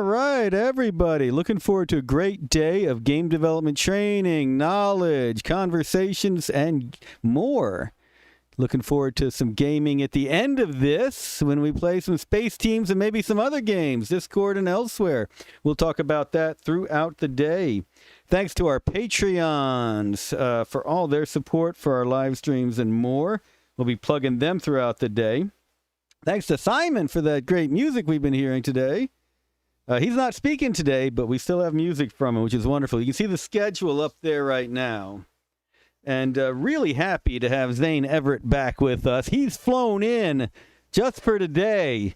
All right, everybody. Looking forward to a great day of game development training, knowledge, conversations, and more. Looking forward to some gaming at the end of this when we play some Space Teams and maybe some other games, Discord and elsewhere. We'll talk about that throughout the day. Thanks to our Patreons for all their support for our live streams and more. We'll be plugging them throughout the day. Thanks to Simon for that great music we've been hearing today. He's not speaking today, but we still have music from him, which is wonderful. You can see the schedule up there right now. And really happy to have Zane Everett back with us. He's flown in just for today.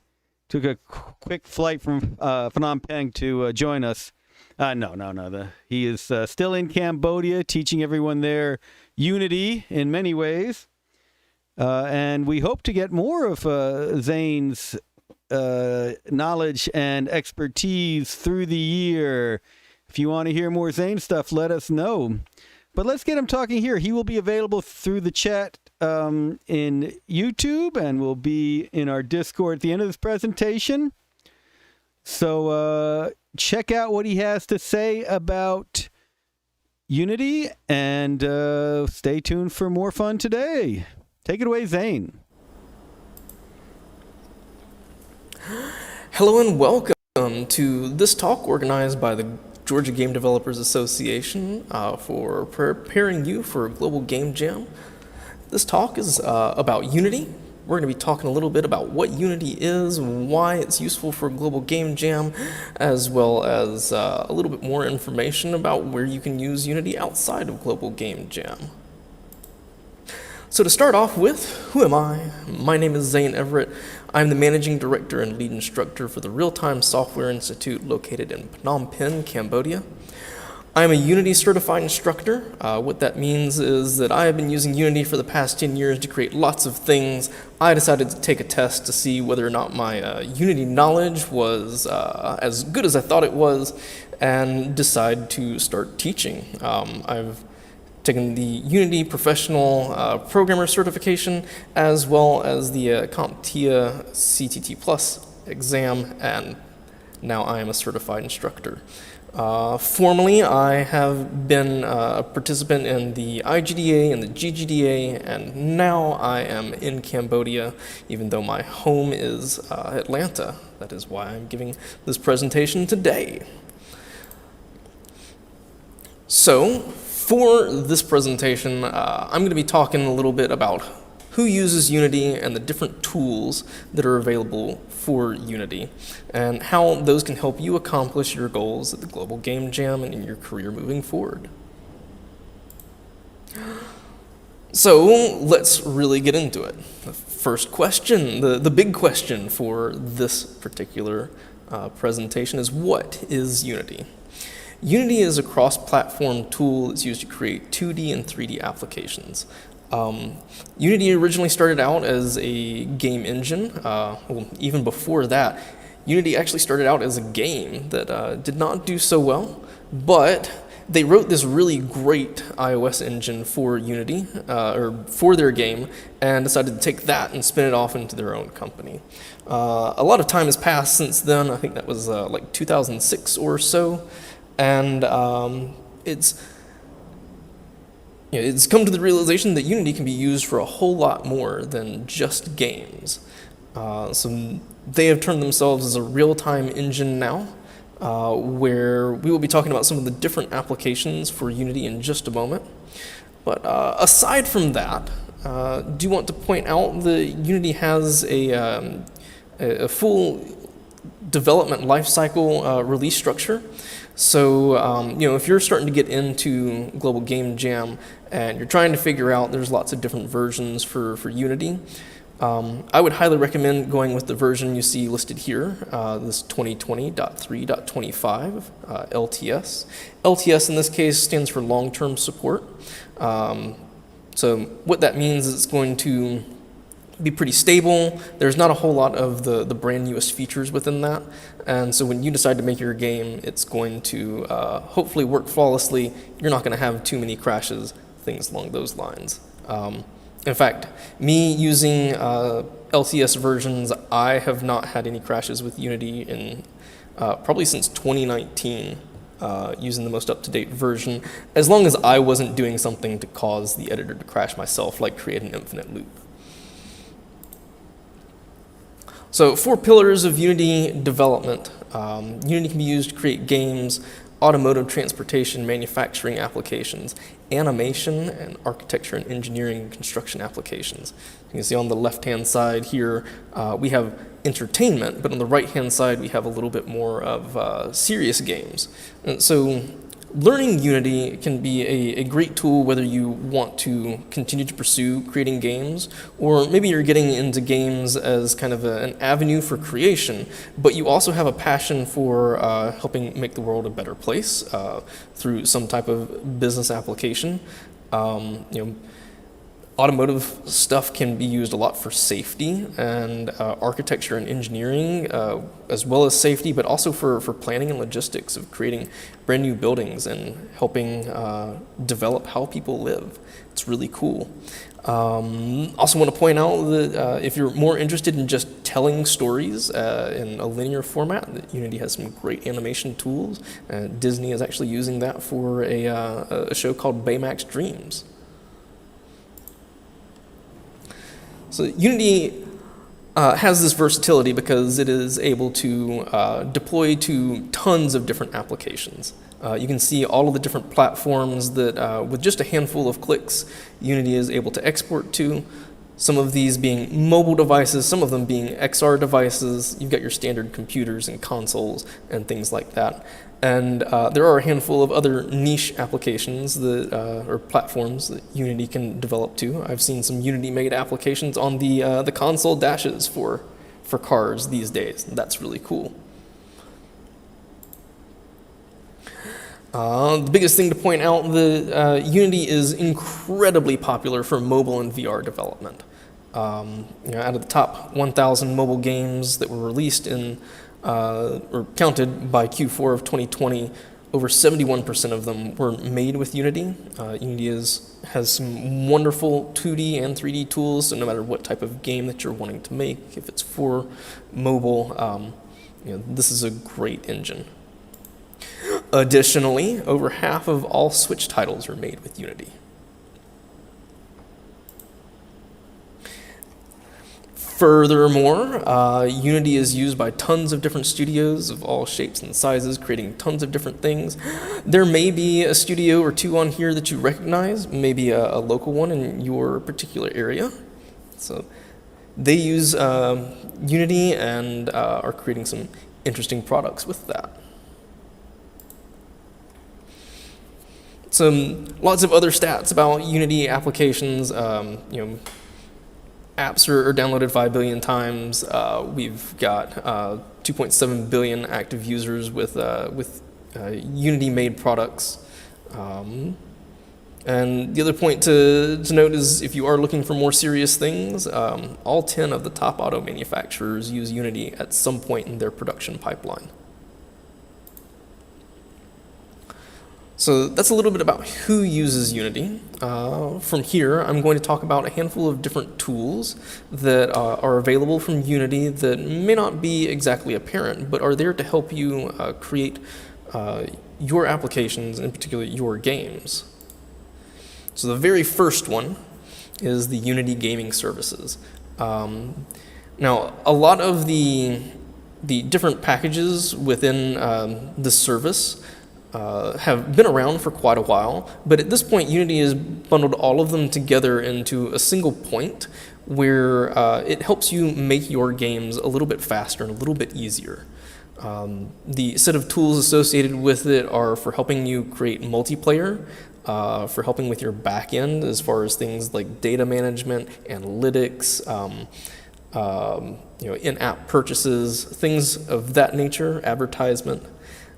Took a quick flight from Phnom Penh to join us. No. He is still in Cambodia, teaching everyone there Unity in many ways. And we hope to get more of Zane's knowledge and expertise through the year. If you want to hear more Zane stuff, let us know. But let's get him talking here. He will be available through the chat in YouTube and will be in our Discord at the end of this presentation. So check out what he has to say about Unity and stay tuned for more fun today. Take it away, Zane. Hello and welcome to this talk organized by the Georgia Game Developers Association for preparing you for a Global Game Jam. This talk is about Unity. We're going to be talking a little bit about what Unity is, why it's useful for a Global Game Jam, as well as a little bit more information about where you can use Unity outside of Global Game Jam. So to start off with, who am I? My name is Zane Everett. I'm the Managing Director and Lead Instructor for the Real-Time Software Institute located in Phnom Penh, Cambodia. I'm a Unity Certified Instructor. What that means is that I have been using Unity for the past 10 years to create lots of things. I decided to take a test to see whether or not my Unity knowledge was as good as I thought it was and decide to start teaching. I've taken the Unity Professional Programmer Certification, as well as the CompTIA CTT Plus exam, and now I am a certified instructor. Formerly, I have been a participant in the IGDA and the GGDA, and now I am in Cambodia, even though my home is Atlanta. That is why I'm giving this presentation today. So, for this presentation, I'm going to be talking a little bit about who uses Unity and the different tools that are available for Unity, and how those can help you accomplish your goals at the Global Game Jam and in your career moving forward. So let's really get into it. The first question, the big question for this particular presentation is, what is Unity? Unity is a cross-platform tool that's used to create 2D and 3D applications. Unity originally started out as a game engine. Well, even before that, Unity actually started out as a game that did not do so well, but they wrote this really great iOS engine for Unity, or for their game, and decided to take that and spin it off into their own company. A lot of time has passed since then. I think that was like 2006 or so. And it's come to the realization that Unity can be used for a whole lot more than just games. So they have turned themselves as a real-time engine now, where we will be talking about some of the different applications for Unity in just a moment. But aside from that, do want to point out that Unity has a full development lifecycle release structure. So, if you're starting to get into Global Game Jam and you're trying to figure out, there's lots of different versions for Unity, I would highly recommend going with the version you see listed here, this 2020.3.25 LTS. LTS in this case stands for long-term support. So what that means is it's going to be pretty stable. There's not a whole lot of the brand newest features within that, and so when you decide to make your game, it's going to hopefully work flawlessly. You're not going to have too many crashes, things along those lines. In fact, me using LTS versions, I have not had any crashes with Unity in probably since 2019, using the most up-to-date version, as long as I wasn't doing something to cause the editor to crash myself, like create an infinite loop. So 4 pillars of Unity development. Unity can be used to create games, automotive, transportation, manufacturing applications, animation, and architecture and engineering and construction applications. You can see on the left-hand side here, we have entertainment, but on the right-hand side, we have a little bit more of serious games. And so learning Unity can be a great tool whether you want to continue to pursue creating games, or maybe you're getting into games as kind of an avenue for creation, but you also have a passion for helping make the world a better place through some type of business application. Automotive stuff can be used a lot for safety and architecture and engineering, as well as safety, but also for planning and logistics of creating brand new buildings and helping develop how people live. It's really cool. Also want to point out that if you're more interested in just telling stories in a linear format, that Unity has some great animation tools. Disney is actually using that for a show called Baymax Dreams. So Unity has this versatility because it is able to deploy to tons of different applications. You can see all of the different platforms that with just a handful of clicks, Unity is able to export to. Some of these being mobile devices, some of them being XR devices. You've got your standard computers and consoles and things like that. And there are a handful of other niche applications that, or platforms that Unity can develop to. I've seen some Unity-made applications on the console dashes for cars these days. That's really cool. The biggest thing to point out, Unity is incredibly popular for mobile and VR development. Out of the top 1,000 mobile games that were released in or counted by Q4 of 2020, over 71% of them were made with Unity. Unity has some wonderful 2D and 3D tools, so no matter what type of game that you're wanting to make, if it's for mobile, this is a great engine. Additionally, over half of all Switch titles are made with Unity. Furthermore, Unity is used by tons of different studios of all shapes and sizes, creating tons of different things. There may be a studio or two on here that you recognize, maybe a local one in your particular area. So they use Unity and are creating some interesting products with that. Some lots of other stats about Unity applications. Apps are downloaded 5 billion times. We've got 2.7 billion active users with Unity-made products. And the other point to note is if you are looking for more serious things, all 10 of the top auto manufacturers use Unity at some point in their production pipeline. So that's a little bit about who uses Unity. From here, I'm going to talk about a handful of different tools that are available from Unity that may not be exactly apparent, but are there to help you create your applications, in particular your games. So the very first one is the Unity gaming services. Now, a lot of the different packages within this service have been around for quite a while, but at this point Unity has bundled all of them together into a single point where it helps you make your games a little bit faster and a little bit easier. The set of tools associated with it are for helping you create multiplayer, for helping with your back end as far as things like data management, analytics, in-app purchases, things of that nature, advertisement.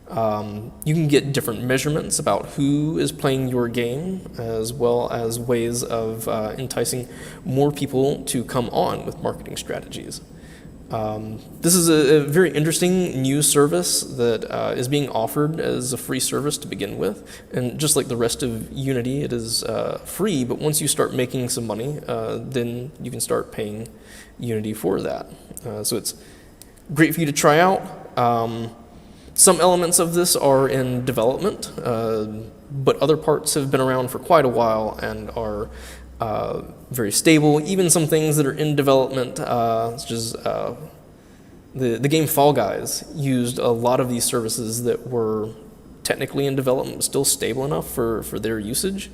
You can get different measurements about who is playing your game, as well as ways of enticing more people to come on with marketing strategies. This is a very interesting new service that is being offered as a free service to begin with. And just like the rest of Unity, it is free, but once you start making some money, then you can start paying Unity for that. So it's great for you to try out. Some elements of this are in development, but other parts have been around for quite a while and are very stable. Even some things that are in development, such as the game Fall Guys, used a lot of these services that were technically in development, but still stable enough for their usage.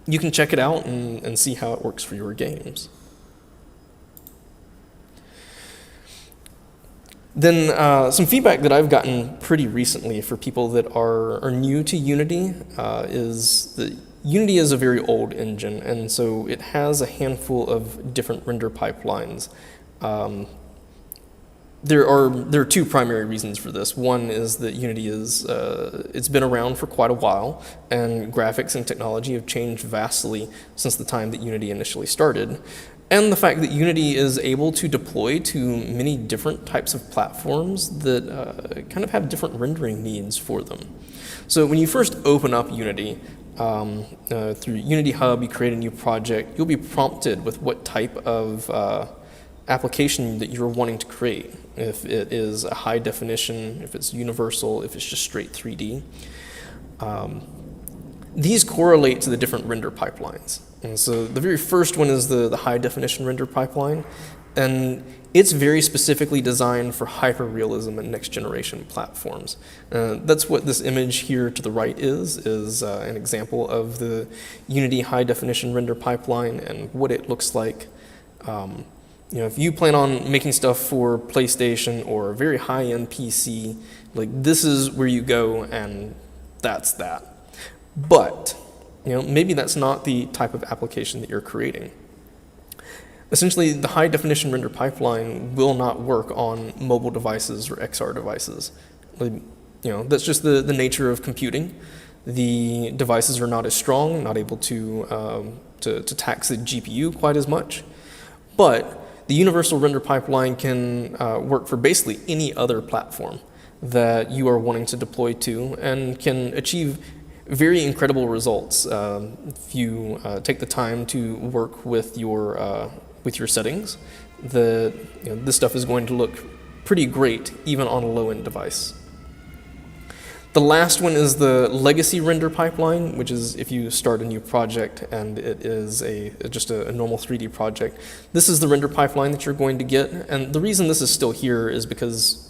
You can check it out and see how it works for your games. Then some feedback that I've gotten pretty recently for people that are new to Unity is that Unity is a very old engine, and so it has a handful of different render pipelines. There are two primary reasons for this. One is that Unity it's been around for quite a while, and graphics and technology have changed vastly since the time that Unity initially started. And the fact that Unity is able to deploy to many different types of platforms that kind of have different rendering needs for them. So when you first open up Unity, through Unity Hub, you create a new project, you'll be prompted with what type of application that you're wanting to create. If it is a high definition, if it's universal, if it's just straight 3D. These correlate to the different render pipelines. And so the very first one is the high definition render pipeline, and it's very specifically designed for hyperrealism and next generation platforms. That's what this image here to the right is an example of the Unity high definition render pipeline and what it looks like. If you plan on making stuff for PlayStation or a very high-end PC, like this is where you go and that's that. But maybe that's not the type of application that you're creating. Essentially, the high definition render pipeline will not work on mobile devices or XR devices. That's just the nature of computing. The devices are not as strong, not able to tax the GPU quite as much. But the universal render pipeline can work for basically any other platform that you are wanting to deploy to and can achieve very incredible results if you take the time to work with your settings. This stuff is going to look pretty great even on a low-end device. The last one is the legacy render pipeline, which is if you start a new project and it is just a normal 3D project. This is the render pipeline that you're going to get, and the reason this is still here is because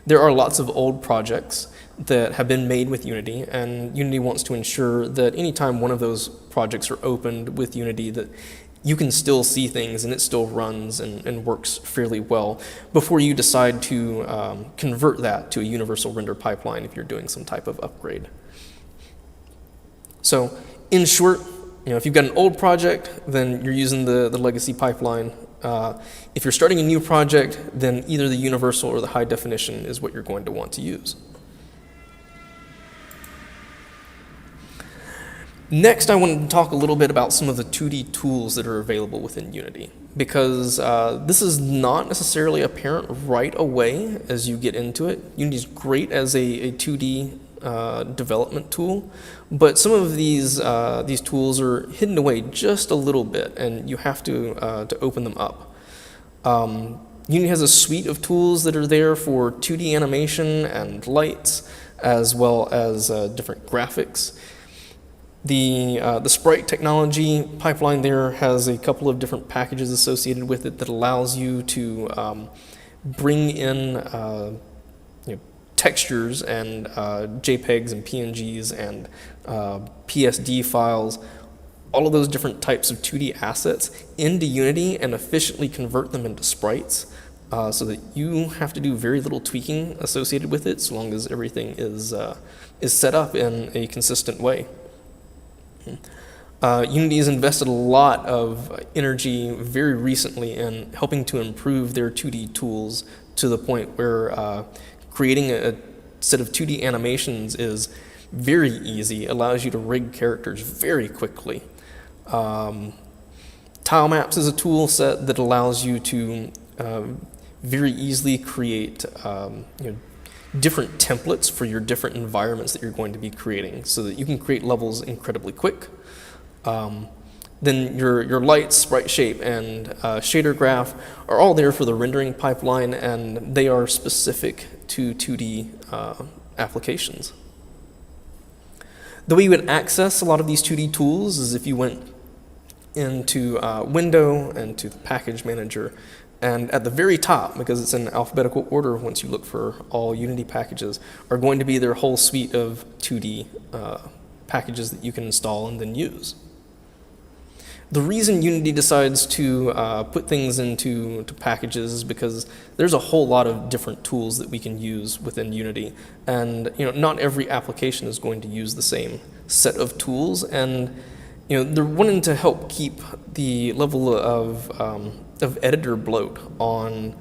there are lots of old projects that have been made with Unity, and Unity wants to ensure that anytime one of those projects are opened with Unity that you can still see things and it still runs and works fairly well before you decide to convert that to a universal render pipeline if you're doing some type of upgrade. So in short, if you've got an old project, then you're using the legacy pipeline. If you're starting a new project, then either the universal or the high definition is what you're going to want to use. Next, I wanted to talk a little bit about some of the 2D tools that are available within Unity, because this is not necessarily apparent right away as you get into it. Unity is great as a 2D development tool, but some of these tools are hidden away just a little bit, and you have to open them up. Unity has a suite of tools that are there for 2D animation and lights, as well as different graphics. The sprite technology pipeline there has a couple of different packages associated with it that allows you to bring in textures and JPEGs and PNGs and PSD files, all of those different types of 2D assets into Unity and efficiently convert them into sprites so that you have to do very little tweaking associated with it, so long as everything is set up in a consistent way. Unity has invested a lot of energy very recently in helping to improve their 2D tools to the point where creating a set of 2D animations is very easy, allows you to rig characters very quickly. Tile maps is a tool set that allows you to very easily create different templates for your different environments that you're going to be creating so that you can create levels incredibly quick. then your light, sprite shape, and shader graph are all there for the rendering pipeline, and they are specific to 2D applications. The way you would access a lot of these 2D tools is if you went into Window and to the Package Manager, and at the very top, because it's in alphabetical order once you look for all Unity packages, are going to be their whole suite of 2D packages that you can install and then use. The reason Unity decides to put things into packages is because there's a whole lot of different tools that we can use within Unity, and not every application is going to use the same set of tools, and they're wanting to help keep the level of editor bloat on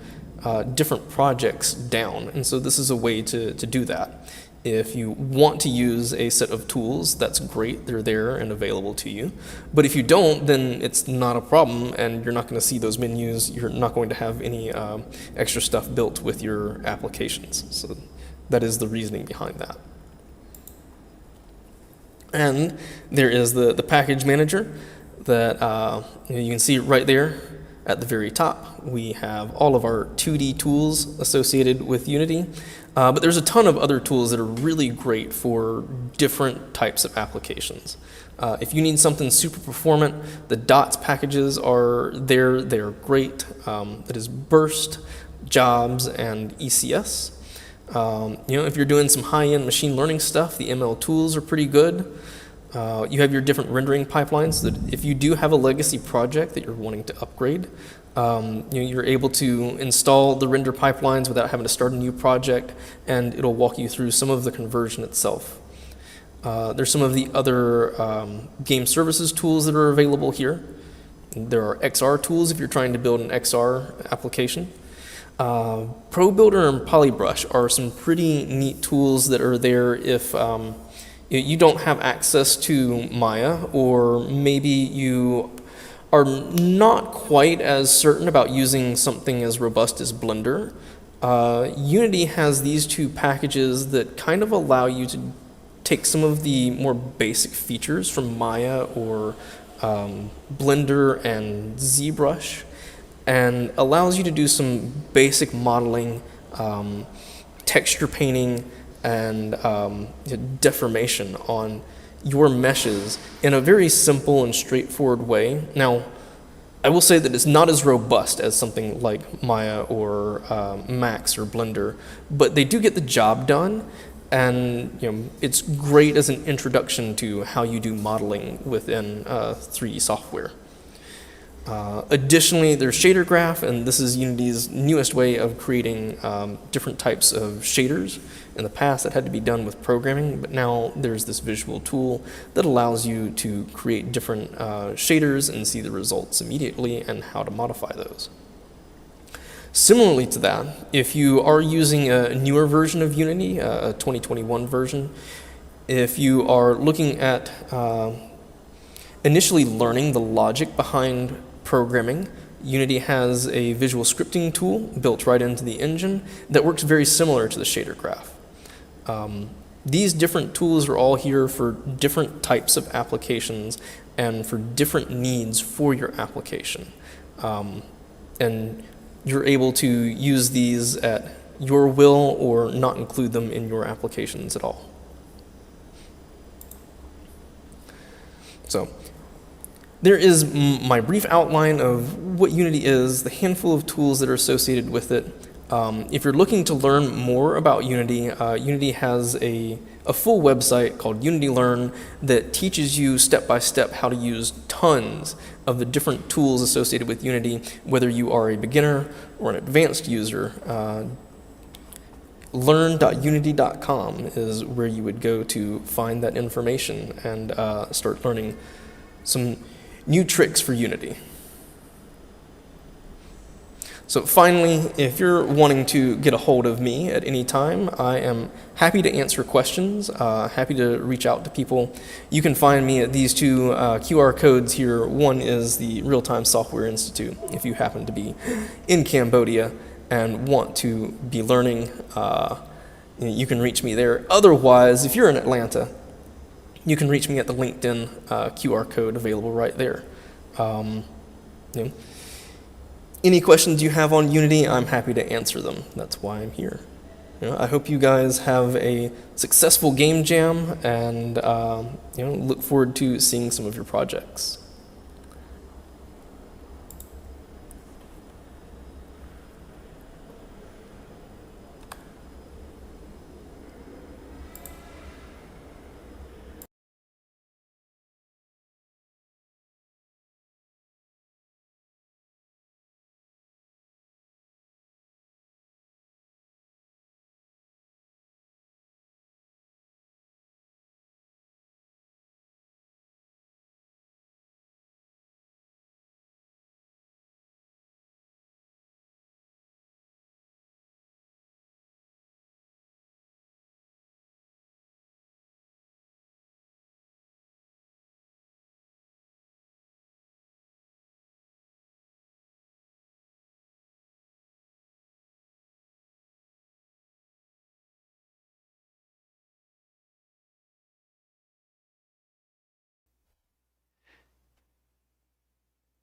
different projects down, and so this is a way to do that. If you want to use a set of tools, that's great, they're there and available to you. But if you don't, then it's not a problem, and you're not going to see those menus, you're not going to have any extra stuff built with your applications. So that is the reasoning behind that. And there is the package manager that you can see right there at the very top. We have all of our 2D tools associated with Unity. But there's a ton of other tools that are really great for different types of applications. If you need something super performant, the dots packages are there. They're great. That is Burst, Jobs, and ECS. If you're doing some high-end machine learning stuff, the ML tools are pretty good. You have your different rendering pipelines that if you do have a legacy project that you're wanting to upgrade, you're able to install the render pipelines without having to start a new project, and it'll walk you through some of the conversion itself. There's some of the other game services tools that are available here. There are XR tools if you're trying to build an XR application. ProBuilder and Polybrush are some pretty neat tools that are there if you don't have access to Maya, or maybe you are not quite as certain about using something as robust as Blender. Unity has these two packages that kind of allow you to take some of the more basic features from Maya or Blender and ZBrush, and allows you to do some basic modeling, texture painting, and deformation on your meshes in a very simple and straightforward way. Now, I will say that it's not as robust as something like Maya or Max or Blender, but they do get the job done, and it's great as an introduction to how you do modeling within 3D software. Additionally, there's Shader Graph, and this is Unity's newest way of creating different types of shaders. In the past, that had to be done with programming, but now there's this visual tool that allows you to create different shaders and see the results immediately and how to modify those. Similarly to that, if you are using a newer version of Unity, a 2021 version, if you are looking at initially learning the logic behind programming, Unity has a visual scripting tool built right into the engine that works very similar to the shader graph. These different tools are all here for different types of applications and for different needs for your application. And you're able to use these at your will or not include them in your applications at all. So there is my brief outline of what Unity is, the handful of tools that are associated with it. If you're looking to learn more about Unity, Unity has a full website called Unity Learn that teaches you step-by-step how to use tons of the different tools associated with Unity, whether you are a beginner or an advanced user. Learn.unity.com is where you would go to find that information and start learning some new tricks for Unity. So finally, if you're wanting to get a hold of me at any time, I am happy to answer questions, happy to reach out to people. You can find me at these two QR codes here. One is the Real-Time Software Institute. If you happen to be in Cambodia and want to be learning, you can reach me there. Otherwise, if you're in Atlanta, you can reach me at the LinkedIn QR code available right there. You know, any questions you have on Unity, I'm happy to answer them. That's why I'm here. I hope you guys have a successful game jam, and look forward to seeing some of your projects.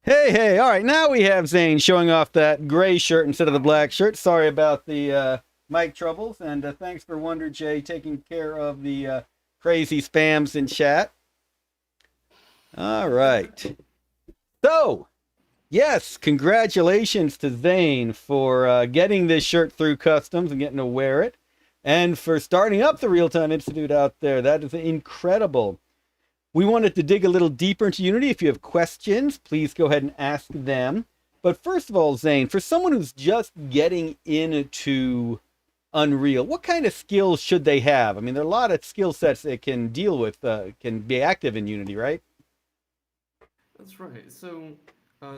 Hey, all right, now we have Zane showing off that gray shirt instead of the black shirt. Sorry about the mic troubles, and thanks for Wonder J taking care of the crazy spams in chat. All right. So, yes, congratulations to Zane for getting this shirt through customs and getting to wear it, and for starting up the Real Time Institute out there. That is incredible. We wanted to dig a little deeper into Unity. If you have questions, please go ahead and ask them. But first of all, Zane, for someone who's just getting into Unreal, what kind of skills should they have? I mean, there are a lot of skill sets they can deal with, can be active in Unity, right? That's right. So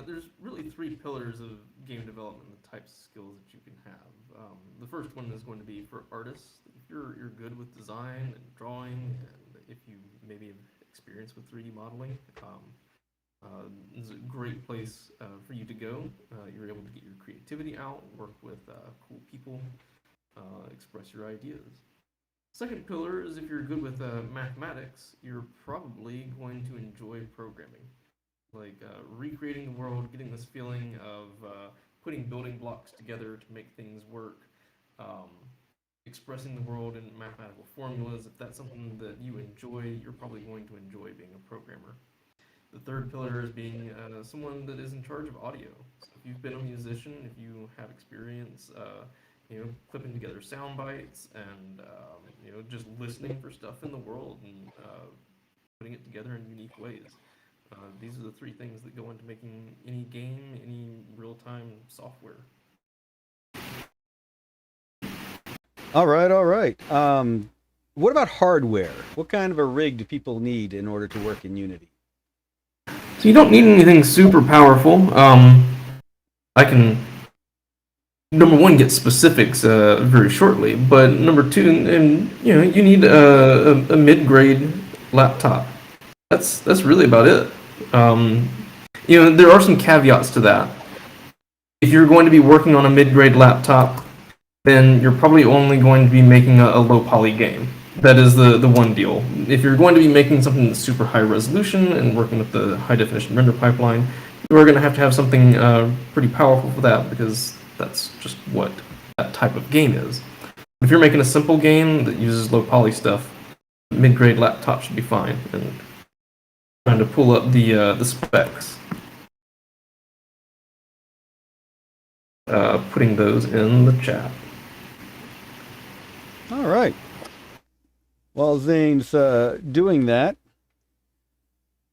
there's really three pillars of game development, the types of skills that you can have. The first one is going to be for artists. If you're good with design and drawing, and if you maybe have experience with 3D modeling, it's a great place for you to go. You're able to get your creativity out, work with cool people, express your ideas. Second pillar is if you're good with mathematics, you're probably going to enjoy programming. Like recreating the world, getting this feeling of putting building blocks together to make things work, expressing the world in mathematical formulas. If that's something that you enjoy, you're probably going to enjoy being a programmer. The third pillar is being someone that is in charge of audio. So if you've been a musician, if you have experience, clipping together sound bites and just listening for stuff in the world and putting it together in unique ways. These are the three things that go into making any game, any real-time software. All right. What about hardware? What kind of a rig do people need in order to work in Unity? So you don't need anything super powerful. I can, number one, get specifics very shortly, but number two, you need a mid-grade laptop. That's really about it. There are some caveats to that. If you're going to be working on a mid-grade laptop, then you're probably only going to be making a low-poly game. That is the one deal. If you're going to be making something that's super high resolution and working with the high-definition render pipeline, you are going to have something pretty powerful for that, because that's just what that type of game is. If you're making a simple game that uses low-poly stuff, mid-grade laptop should be fine. And trying to pull up the specs. Putting those in the chat. All right. While Zane's doing that,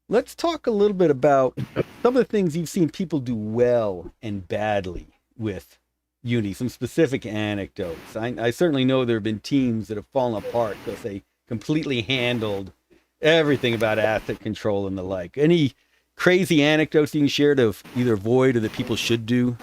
let's talk a little bit about some of the things you've seen people do well and badly with Unity, some specific anecdotes. I certainly know there have been teams that have fallen apart because they completely handled everything about asset control and the like. Any crazy anecdotes you can share to either avoid or that people should do?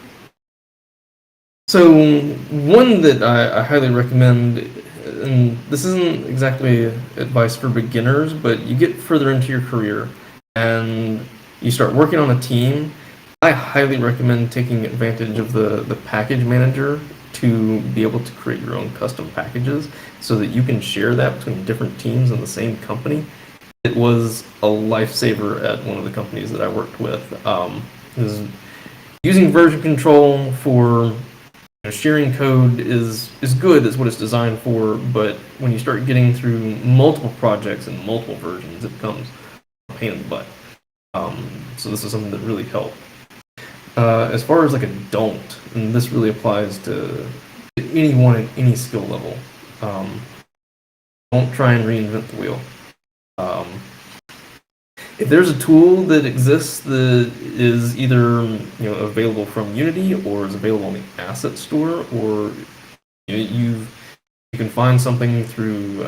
So one that I highly recommend, and this isn't exactly advice for beginners, but you get further into your career and you start working on a team, I highly recommend taking advantage of the package manager to be able to create your own custom packages so that you can share that between different teams in the same company. it was a lifesaver at one of the companies that I worked with. Is using version control for sharing code is good, is what it's designed for, but when you start getting through multiple projects and multiple versions, it becomes a pain in the butt. So this is something that really helped. As far as like a don't, and this really applies to anyone at any skill level, don't try and reinvent the wheel. If there's a tool that exists that is either available from Unity or is available on the asset store, or you can find something through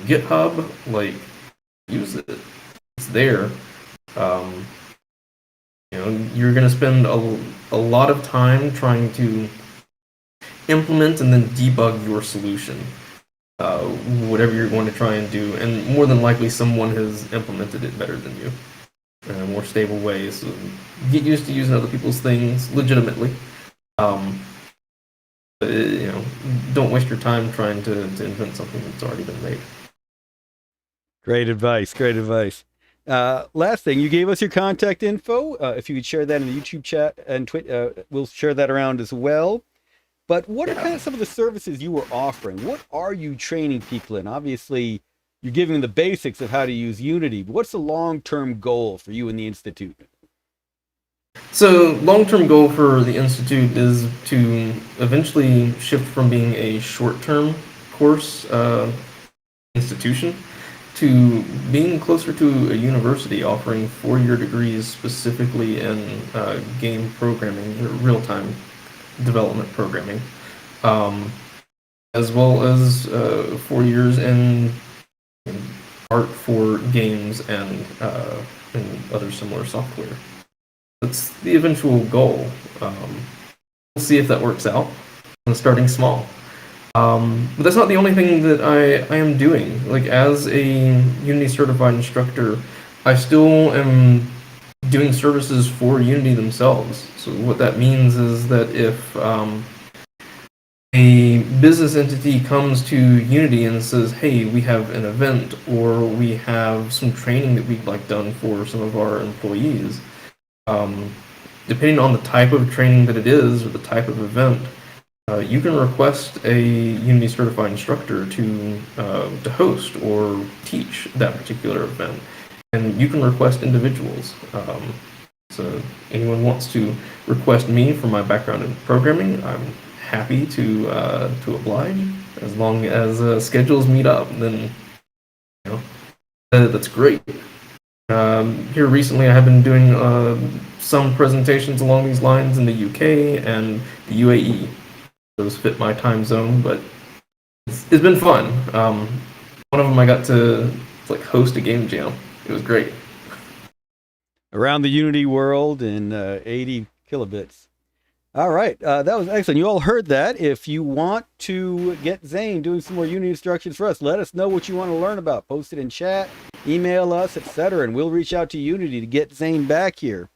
GitHub, like use it. It's there. You're going to spend a lot of time trying to implement and then debug your solution. Whatever you're going to try and do, and more than likely someone has implemented it better than you in a more stable way. So get used to using other people's things legitimately. Don't waste your time trying to invent something that's already been made. Great advice. Great advice. Last thing, you gave us your contact info. If you could share that in the YouTube chat and we'll share that around as well. But what are kind of some of the services you were offering? What are you training people in? Obviously, you're giving them the basics of how to use Unity, but what's the long-term goal for you and the Institute? So, long-term goal for the Institute is to eventually shift from being a short-term course institution to being closer to a university offering 4-year degrees specifically in game programming, real-time development programming, as well as 4 years in art for games and other similar software. That's the eventual goal. We'll see if that works out. I'm starting small. But that's not the only thing that I am doing. Like, as a Unity certified instructor, I still am doing services for Unity themselves. So what that means is that if a business entity comes to Unity and says, hey, we have an event, or we have some training that we'd like done for some of our employees, depending on the type of training that it is or the type of event, you can request a Unity certified instructor to host or teach that particular event. And you can request individuals. So anyone wants to request me for my background in programming, I'm happy to oblige, as long as schedules meet up. Then that's great. Here recently, I have been doing some presentations along these lines in the UK and the UAE. Those fit my time zone, but it's been fun. One of them I got to host a game jam. It was great. Around the Unity world in 80 kilobits. All right, that was excellent. You all heard that. If you want to get Zane doing some more Unity instructions for us, let us know what you want to learn about. Post it in chat, email us, etc., and we'll reach out to Unity to get Zane back here.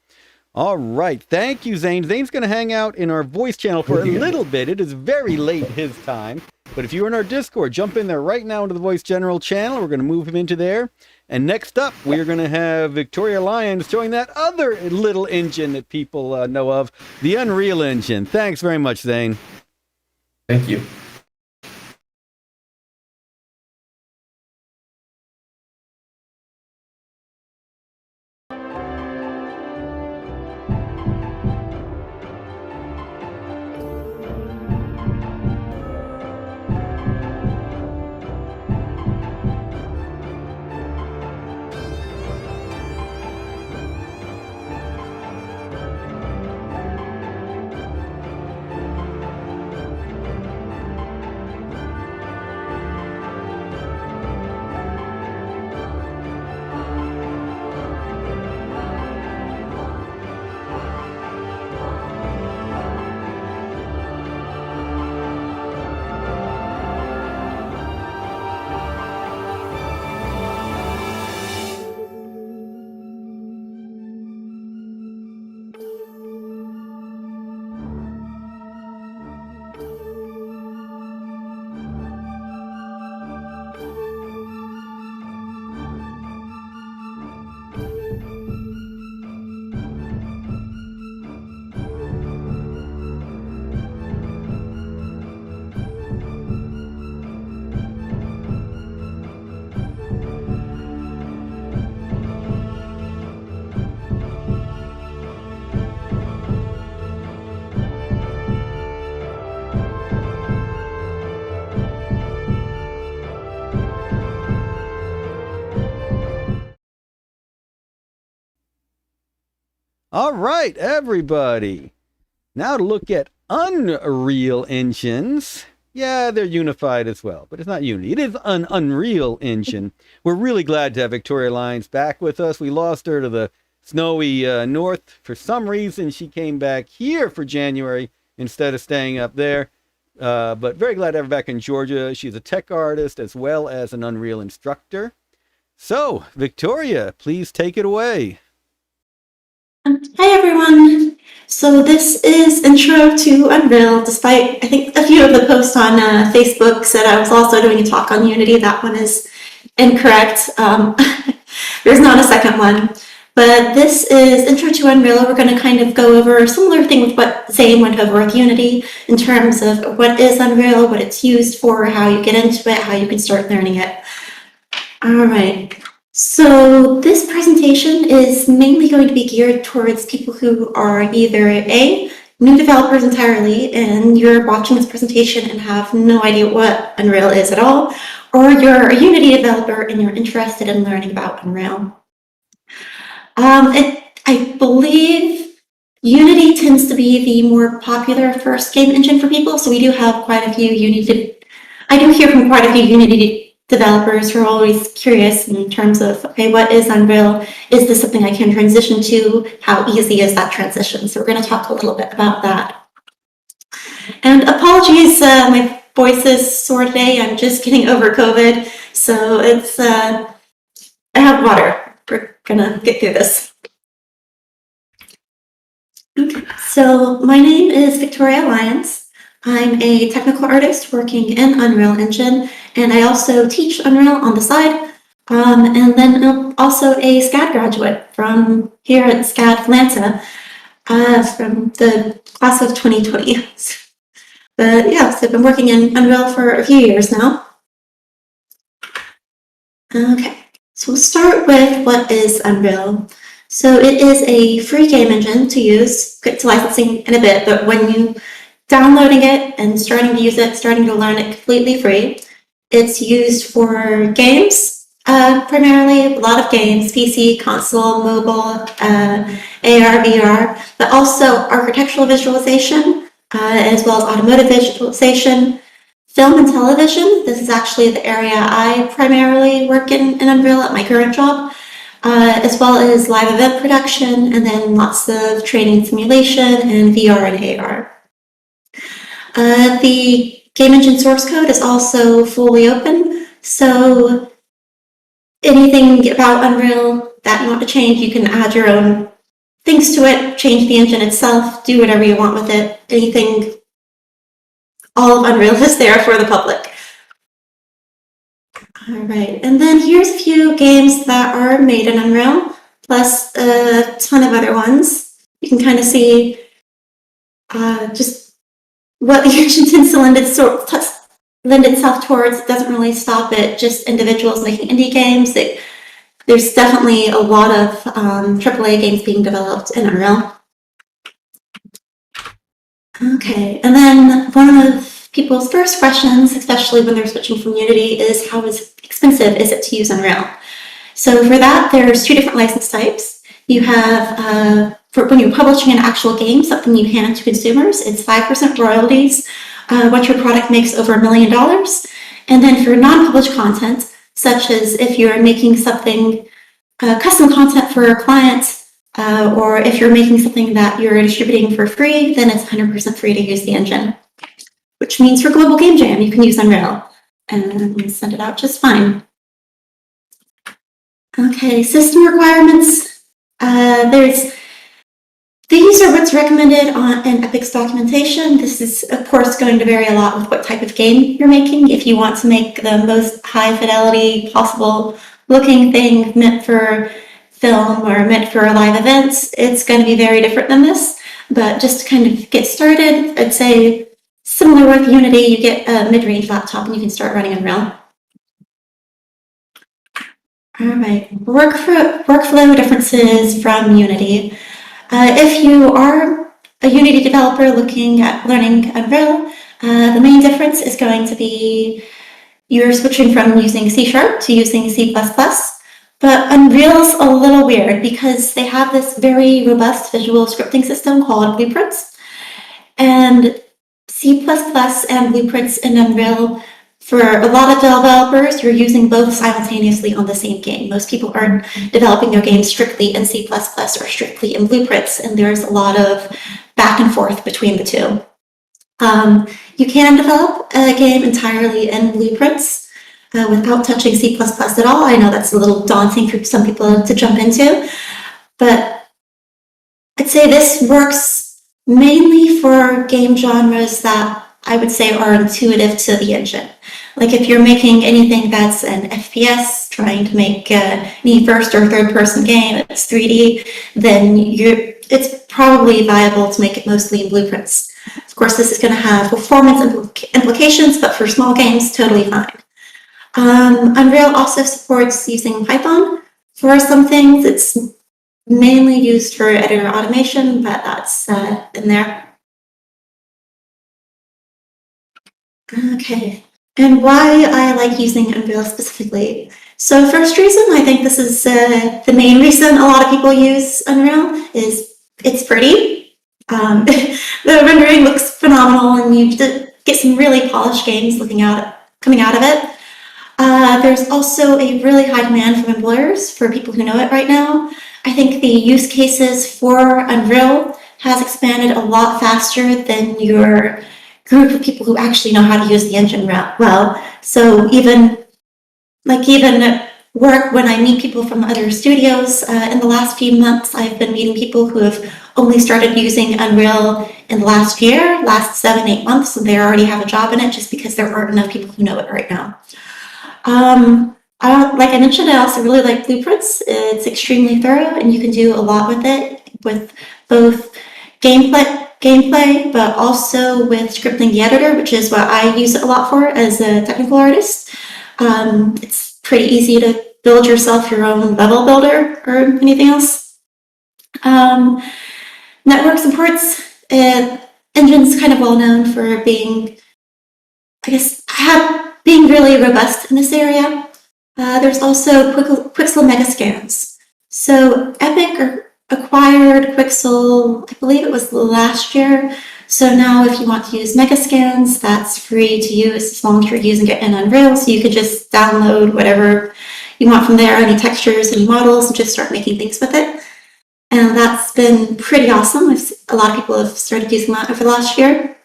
All right, thank you, Zane. Zane's going to hang out in our voice channel for a little bit. It is very late his time, but if you're in our Discord, jump in there right now into the voice general channel. We're going to move him into there. And next up, we are going to have Victoria Lyons showing that other little engine that people know of, the Unreal Engine. Thanks very much, Zane. Thank you. All right, everybody. Now to look at Unreal engines. Yeah, they're unified as well, but it's not Unity. It is an Unreal engine. We're really glad to have Victoria Lyons back with us. We lost her to the snowy north. For some reason, she came back here for January instead of staying up there. But very glad to have her back in Georgia. She's a tech artist as well as an Unreal instructor. So, Victoria, please take it away. Hi everyone! So this is intro to Unreal, despite I think a few of the posts on Facebook said I was also doing a talk on Unity. That one is incorrect. There's not a second one. But this is intro to Unreal. We're going to kind of go over a similar thing with what Zane went over with Unity in terms of what is Unreal, what it's used for, how you get into it, how you can start learning it. All right. So this presentation is mainly going to be geared towards people who are either A, new developers entirely, and you're watching this presentation and have no idea what Unreal is at all, or you're a Unity developer and you're interested in learning about Unreal. I believe Unity tends to be the more popular first game engine for people, so we do have quite a few Unity. I do hear from quite a few Unity developers who are always curious in terms of, okay, what is Unreal? Is this something I can transition to? How easy is that transition? So we're going to talk a little bit about that. And apologies, my voice is sore today. I'm just getting over COVID, so it's I have water. We're gonna get through this. Okay, so my name is Victoria Lyons. I'm a technical artist working in Unreal Engine, and I also teach Unreal on the side. And then I'm also a SCAD graduate from here at SCAD Atlanta, from the class of 2020. But yeah, so I've been working in Unreal for a few years now. Okay, so we'll start with what is Unreal. So it is a free game engine to use. Get to licensing in a bit, but when you downloading it and starting to use it, starting to learn it completely free. It's used for games, primarily a lot of games, PC, console, mobile, AR, VR, but also architectural visualization, as well as automotive visualization, film and television. This is actually the area I primarily work in Unreal at my current job, as well as live event production, and then lots of training simulation and VR and AR. The game engine source code is also fully open, so anything about Unreal that you want to change, you can add your own things to it, change the engine itself, do whatever you want with it. Anything, all of Unreal is there for the public. All right, and then here's a few games that are made in Unreal, plus a ton of other ones. You can kind of see just what the engine tends to lend itself towards. It doesn't really stop at just individuals making indie games. There's definitely a lot of AAA games being developed in Unreal. Okay, and then one of people's first questions, especially when they're switching from Unity, is how expensive is it to use Unreal? So for that, there's two different license types. You have, for when you're publishing an actual game, something you hand to consumers, it's 5% royalties once your product makes over $1 million. And then for non-published content, such as if you're making something, custom content for a client, or if you're making something that you're distributing for free, then it's 100% free to use the engine. Which means for Global Game Jam, you can use Unreal and send it out just fine. Okay, system requirements. These are what's recommended in Epic's documentation. This is, of course, going to vary a lot with what type of game you're making. If you want to make the most high fidelity possible looking thing meant for film or meant for live events, it's going to be very different than this. But just to kind of get started, I'd say similar with Unity, you get a mid-range laptop and you can start running Unreal. All right, workflow differences from Unity. If you are a Unity developer looking at learning Unreal, the main difference is going to be you're switching from using C# to using C++. But Unreal's a little weird because they have this very robust visual scripting system called Blueprints. And C++ and Blueprints in Unreal, for a lot of developers, you're using both simultaneously on the same game. Most people aren't developing their games strictly in C++ or strictly in Blueprints, and there's a lot of back and forth between the two. You can develop a game entirely in Blueprints without touching C++ at all. I know that's a little daunting for some people to jump into, but I'd say this works mainly for game genres that I would say are intuitive to the engine. Like if you're making anything that's an FPS, trying to make any first or third person game, it's 3D, then it's probably viable to make it mostly in Blueprints. Of course, this is going to have performance implications, but for small games, totally fine. Unreal also supports using Python for some things. It's mainly used for editor automation, but that's in there. Okay, and why I like using Unreal specifically. So first reason, I think this is the main reason a lot of people use Unreal, is it's pretty. The rendering looks phenomenal, and you get some really polished games coming out of it. There's also a really high demand from employers for people who know it right now. I think the use cases for Unreal has expanded a lot faster than your group of people who actually know how to use the engine well. So even at work, when I meet people from other studios, in the last few months, I've been meeting people who have only started using Unreal in the last 7-8 months, and they already have a job in it just because there aren't enough people who know it right now. Like I mentioned, I also really like Blueprints. It's extremely thorough, and you can do a lot with it, with both gameplay, but also with scripting the editor, which is what I use it a lot for as a technical artist. It's pretty easy to build yourself your own level builder or anything else. Networks and ports. Engine's kind of well known for being, being really robust in this area. There's also Quixel Megascans. So Epic acquired Quixel, I believe it was last year. So now if you want to use Megascans, that's free to use as long as you're using it in Unreal. So you could just download whatever you want from there, any textures, any models, and just start making things with it. And that's been pretty awesome. A lot of people have started using that over the last year.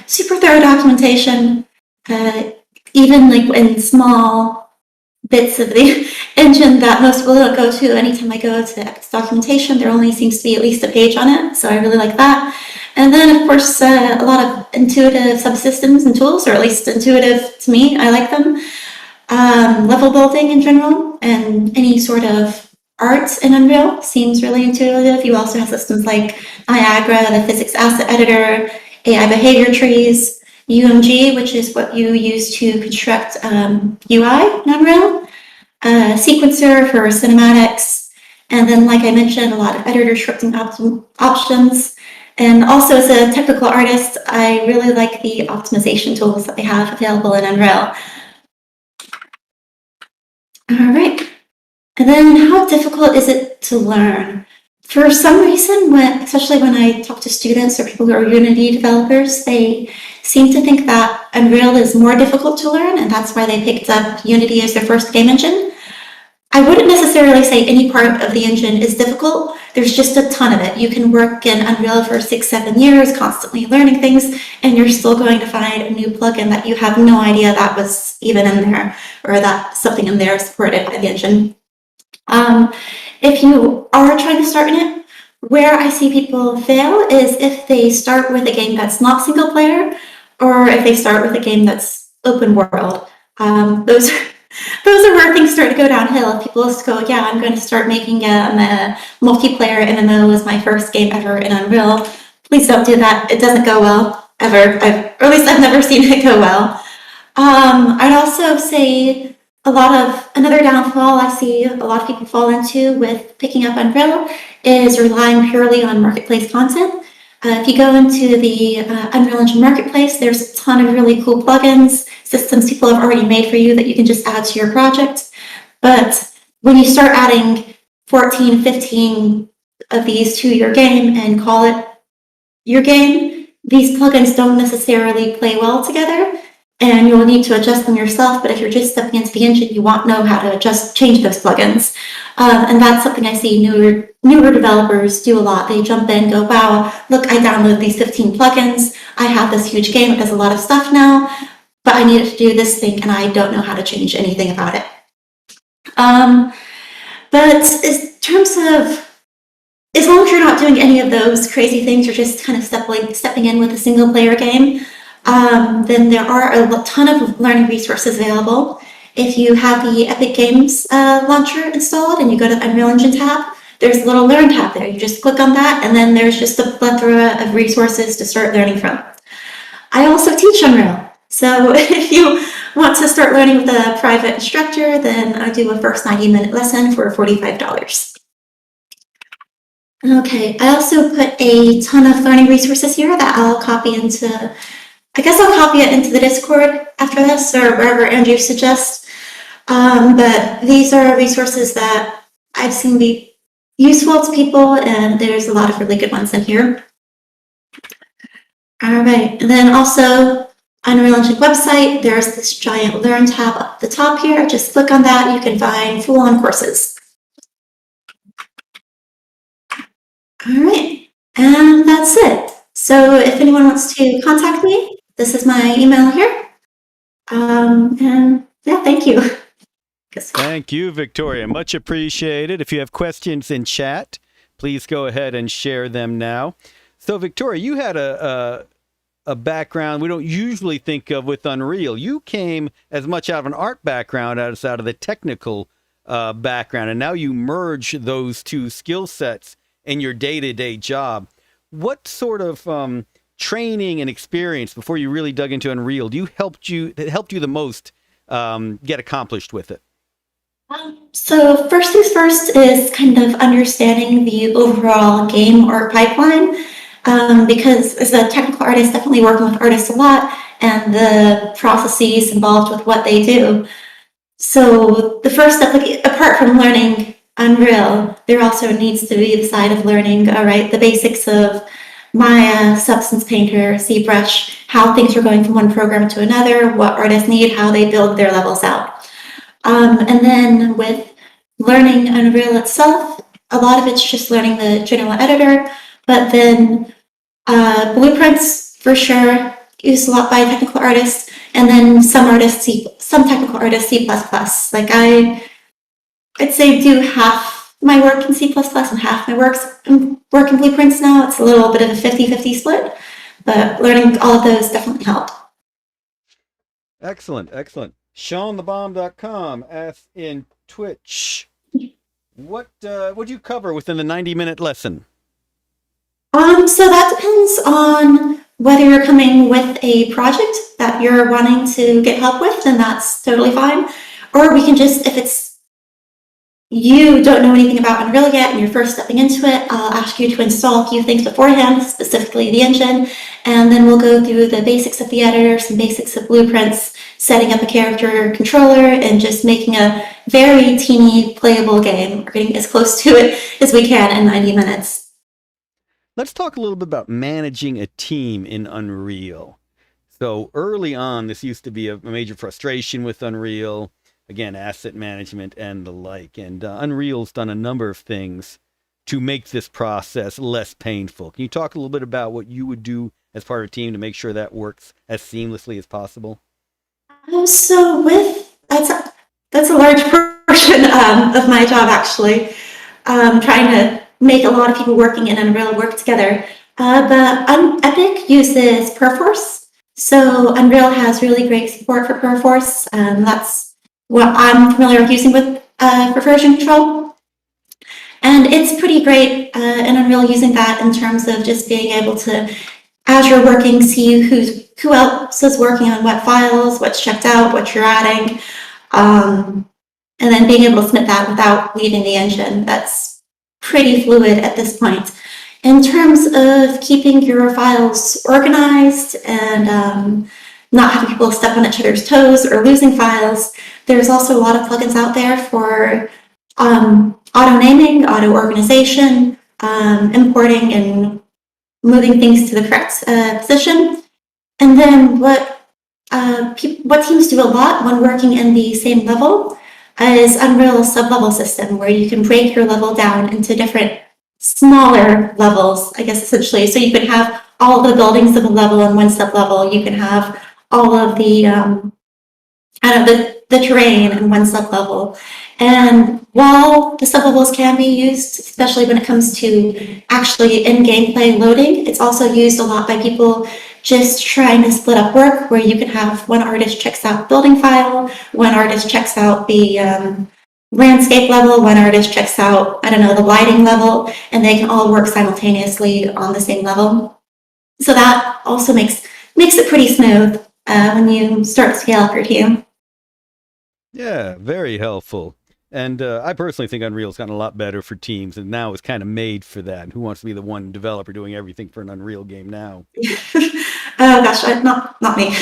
Super thorough documentation, even like in small bits of the engine that most people don't go to. Anytime I go to Epic's documentation, there only seems to be at least a page on it, so I really like that. And then, of course, a lot of intuitive subsystems and tools, or at least intuitive to me. I like them. Level building in general, and any sort of art in Unreal seems really intuitive. You also have systems like Niagara, the physics asset editor, AI behavior trees, UMG, which is what you use to construct UI in Unreal, sequencer for cinematics, and then, like I mentioned, a lot of editor scripting options. And also, as a technical artist, I really like the optimization tools that they have available in Unreal. All right. And then, how difficult is it to learn? For some reason, especially when I talk to students or people who are Unity developers, they seem to think that Unreal is more difficult to learn, and that's why they picked up Unity as their first game engine. I wouldn't necessarily say any part of the engine is difficult. There's just a ton of it. You can work in Unreal for 6-7 years, constantly learning things, and you're still going to find a new plugin that you have no idea that was even in there, or that something in there supported by the engine. If you are trying to start in it, where I see people fail is if they start with a game that's not single player, or if they start with a game that's open world. Those are where things start to go downhill. People just go, yeah, I'm going to start making a multiplayer MMO as my first game ever in Unreal. Please don't do that. It doesn't go well, ever. Or at least I've never seen it go well. I'd also say another downfall I see a lot of people fall into with picking up Unreal is relying purely on marketplace content. If you go into the Unreal Engine Marketplace, there's a ton of really cool plugins, systems people have already made for you that you can just add to your project. But when you start adding 14, 15 of these to your game and call it your game, these plugins don't necessarily play well together, and you'll need to adjust them yourself. But if you're just stepping into the engine, you won't know how to change those plugins. And that's something I see newer developers do a lot. They jump in, go, wow, look, I downloaded these 15 plugins. I have this huge game. It does a lot of stuff now, but I needed to do this thing, and I don't know how to change anything about it. But in terms of, as long as you're not doing any of those crazy things, you're just kind of stepping in with a single player game, then there are a ton of learning resources available. If you have the Epic Games launcher installed and you go to the Unreal Engine tab, there's a little Learn tab there. You just click on that, and then there's just a plethora of resources to start learning from. I also teach Unreal, so if you want to start learning with a private instructor, then I do a first 90-minute lesson for $45. Okay, I also put a ton of learning resources here that I'll copy into, I guess I'll copy it into the Discord after this, or wherever Andrew suggests. But these are resources that I've seen be useful to people, and there's a lot of really good ones in here. All right, and then also Unreal Engine website, there's this giant Learn tab up the top here. Just click on that, you can find full-on courses. All right, and that's it. So if anyone wants to contact me, this is my email here. And yeah, thank you. Thank you, Victoria. Much appreciated. If you have questions in chat, please go ahead and share them now. So, Victoria, you had a background we don't usually think of with Unreal. You came as much out of an art background as out of the technical background, and now you merge those two skill sets in your day-to-day job. What sort of training and experience before you really dug into Unreal helped you the most get accomplished with it? So first things first is kind of understanding the overall game art pipeline, because as a technical artist, definitely working with artists a lot, and the processes involved with what they do. So the first step, like, apart from learning Unreal, there also needs to be the side of learning, all right, the basics of Maya, Substance Painter, ZBrush, how things are going from one program to another, what artists need, how they build their levels out. And then with learning Unreal itself, a lot of it's just learning the general editor, but then blueprints for sure, used a lot by technical artists, and then some technical artists C++. Like I'd say do half my work in C++ and half my work in blueprints now. It's a little bit of a 50-50 split, but learning all of those definitely helped. Excellent, excellent. SeanTheBomb.com asks in Twitch, what do you cover within the 90-minute lesson? So that depends on whether you're coming with a project that you're wanting to get help with, then that's totally fine. Or we can just, if it's you don't know anything about Unreal yet and you're first stepping into it, I'll ask you to install a few things beforehand, specifically the engine, and then we'll go through the basics of the editor, some basics of blueprints, setting up a character controller, and just making a very teeny playable game. We're getting as close to it as we can in 90 minutes. Let's talk a little bit about managing a team in Unreal. So early on, this used to be a major frustration with Unreal. Again, asset management and the like. And Unreal's done a number of things to make this process less painful. Can you talk a little bit about what you would do as part of a team to make sure that works as seamlessly as possible? So that's a large portion of my job, actually. Trying to make a lot of people working in Unreal work together. But Epic uses Perforce. So Unreal has really great support for Perforce. That's what I'm familiar with using with for version control. And it's pretty great in Unreal using that in terms of just being able to, as you're working, see who else is working on what files, what's checked out, what you're adding, and then being able to submit that without leaving the engine. That's pretty fluid at this point. In terms of keeping your files organized and not having people step on each other's toes or losing files, There's also a lot of plugins out there for auto naming, auto organization, importing and moving things to the correct position. And then what teams do a lot when working in the same level is Unreal sub-level system, where you can break your level down into different smaller levels, I guess, essentially. So you could have all of the buildings of a level in one sub-level. You can have all of the the terrain in one sub-level. And while the sub-levels can be used, especially when it comes to actually in gameplay loading, it's also used a lot by people just trying to split up work, where you can have one artist checks out building file, one artist checks out the landscape level, one artist checks out, I don't know, the lighting level, and they can all work simultaneously on the same level. So that also makes it pretty smooth when you start to scale up your team. Yeah, very helpful. And I personally think Unreal's gotten a lot better for teams, and now it's kind of made for that. Who wants to be the one developer doing everything for an Unreal game now? Oh gosh, not me.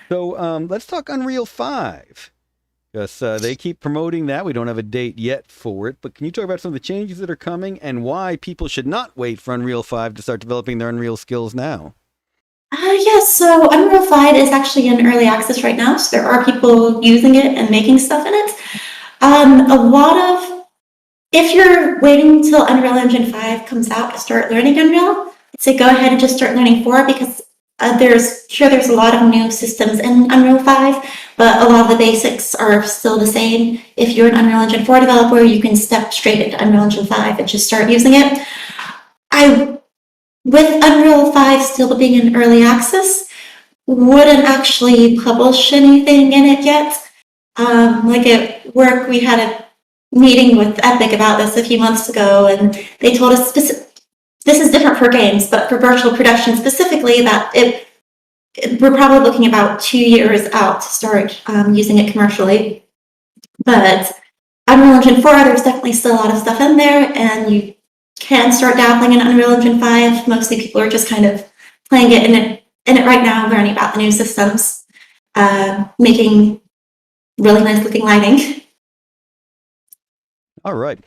So let's talk Unreal 5. Because they keep promoting that. We don't have a date yet for it. But can you talk about some of the changes that are coming and why people should not wait for Unreal 5 to start developing their Unreal skills now? Yes, so Unreal 5 is actually in early access right now, so there are people using it and making stuff in it. If you're waiting till Unreal Engine 5 comes out to start learning Unreal, I'd say go ahead and just start learning 4, because there's a lot of new systems in Unreal 5, but a lot of the basics are still the same. If you're an Unreal Engine 4 developer, you can step straight into Unreal Engine 5 and just start using it. With Unreal 5 still being in early access, wouldn't actually publish anything in it yet. Like at work, we had a meeting with Epic about this a few months ago, and they told us this is different for games, but for virtual production specifically, that we're probably looking about 2 years out to start using it commercially. But Unreal Engine 4, there's definitely still a lot of stuff in there, and you can start dabbling in Unreal Engine 5. Mostly people are just kind of playing it in it right now, learning about the new systems, making really nice looking lighting. All right.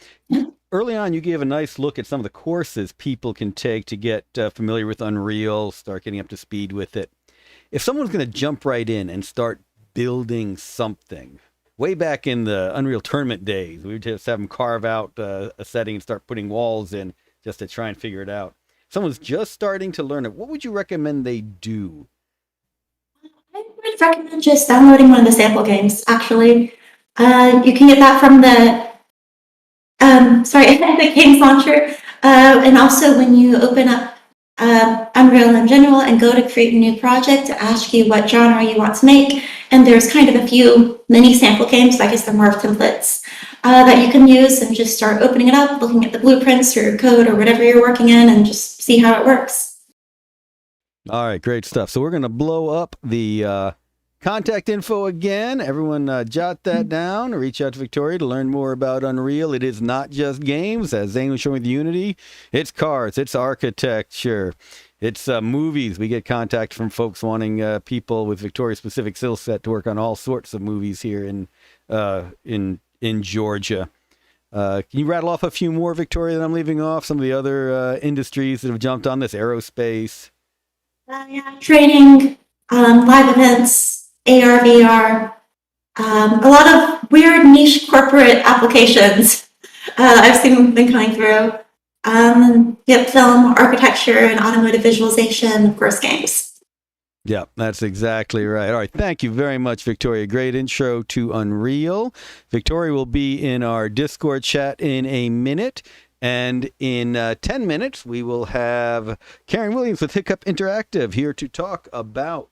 Early on, you gave a nice look at some of the courses people can take to get familiar with Unreal, start getting up to speed with it. If someone's going to jump right in and start building something, way back in the Unreal Tournament days, we would just have them carve out a setting and start putting walls in just to try and figure it out. If someone's just starting to learn it, what would you recommend they do? I would recommend just downloading one of the sample games, actually. You can get that from the the games launcher. And also when you open up Unreal in general and go to create a new project, to ask you what genre you want to make. And there's kind of a few mini sample games, I guess they're more of templates, that you can use, and just start opening it up, looking at the blueprints or code or whatever you're working in, and just see how it works. All right, great stuff. So we're going to blow up the contact info again. Everyone jot that down. Reach out to Victoria to learn more about Unreal. It is not just games, as Zane was showing with Unity. It's cars. It's architecture. It's movies. We get contact from folks wanting people with Victoria's specific skill set to work on all sorts of movies here in Georgia. Can you rattle off a few more, Victoria, that I'm leaving off? Some of the other industries that have jumped on this, aerospace. Training, live events, AR, VR, a lot of weird niche corporate applications I've seen them coming through. Film, architecture, and automotive visualization, of course, games. Yeah, that's exactly right. All right, thank you very much, Victoria. Great intro to Unreal. Victoria will be in our Discord chat in a minute. And in 10 minutes, we will have Karen Williams with Hiccup Interactive here to talk about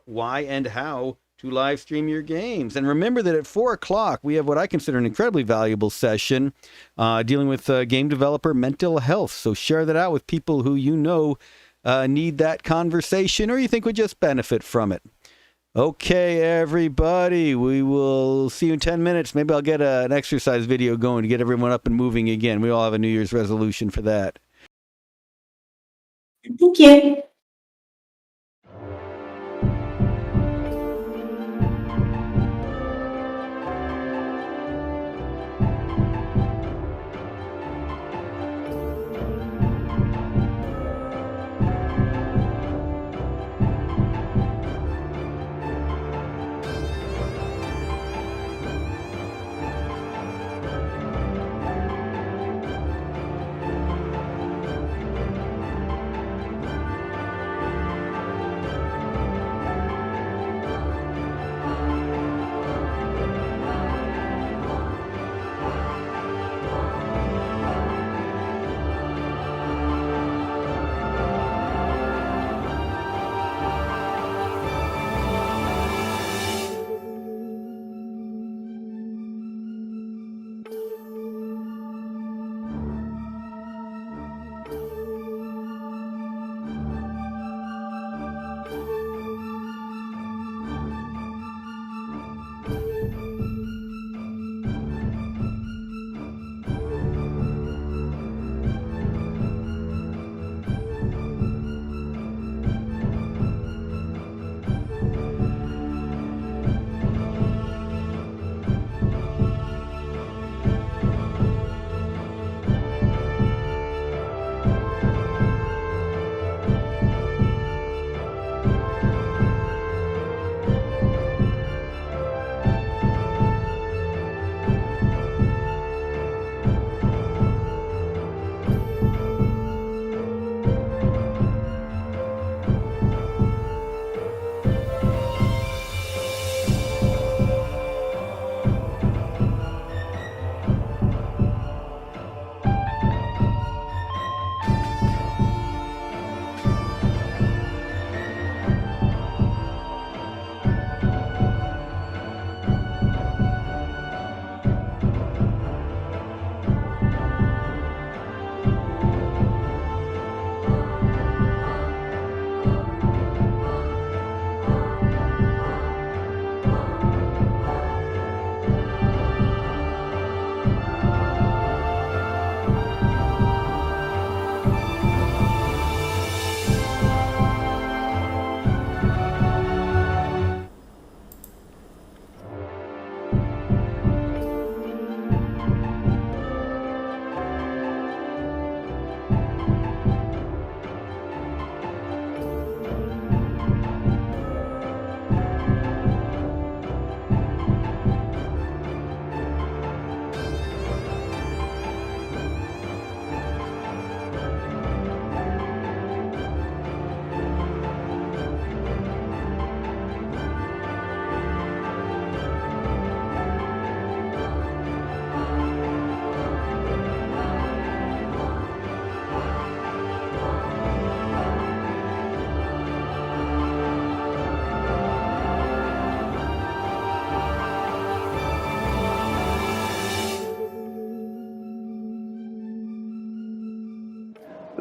why and how to live stream your games. And remember that at 4 o'clock, we have what I consider an incredibly valuable session dealing with game developer mental health. So share that out with people who you know need that conversation or you think would just benefit from it. Okay, everybody, we will see you in 10 minutes. Maybe I'll get an exercise video going to get everyone up and moving again. We all have a New Year's resolution for that. Thank you.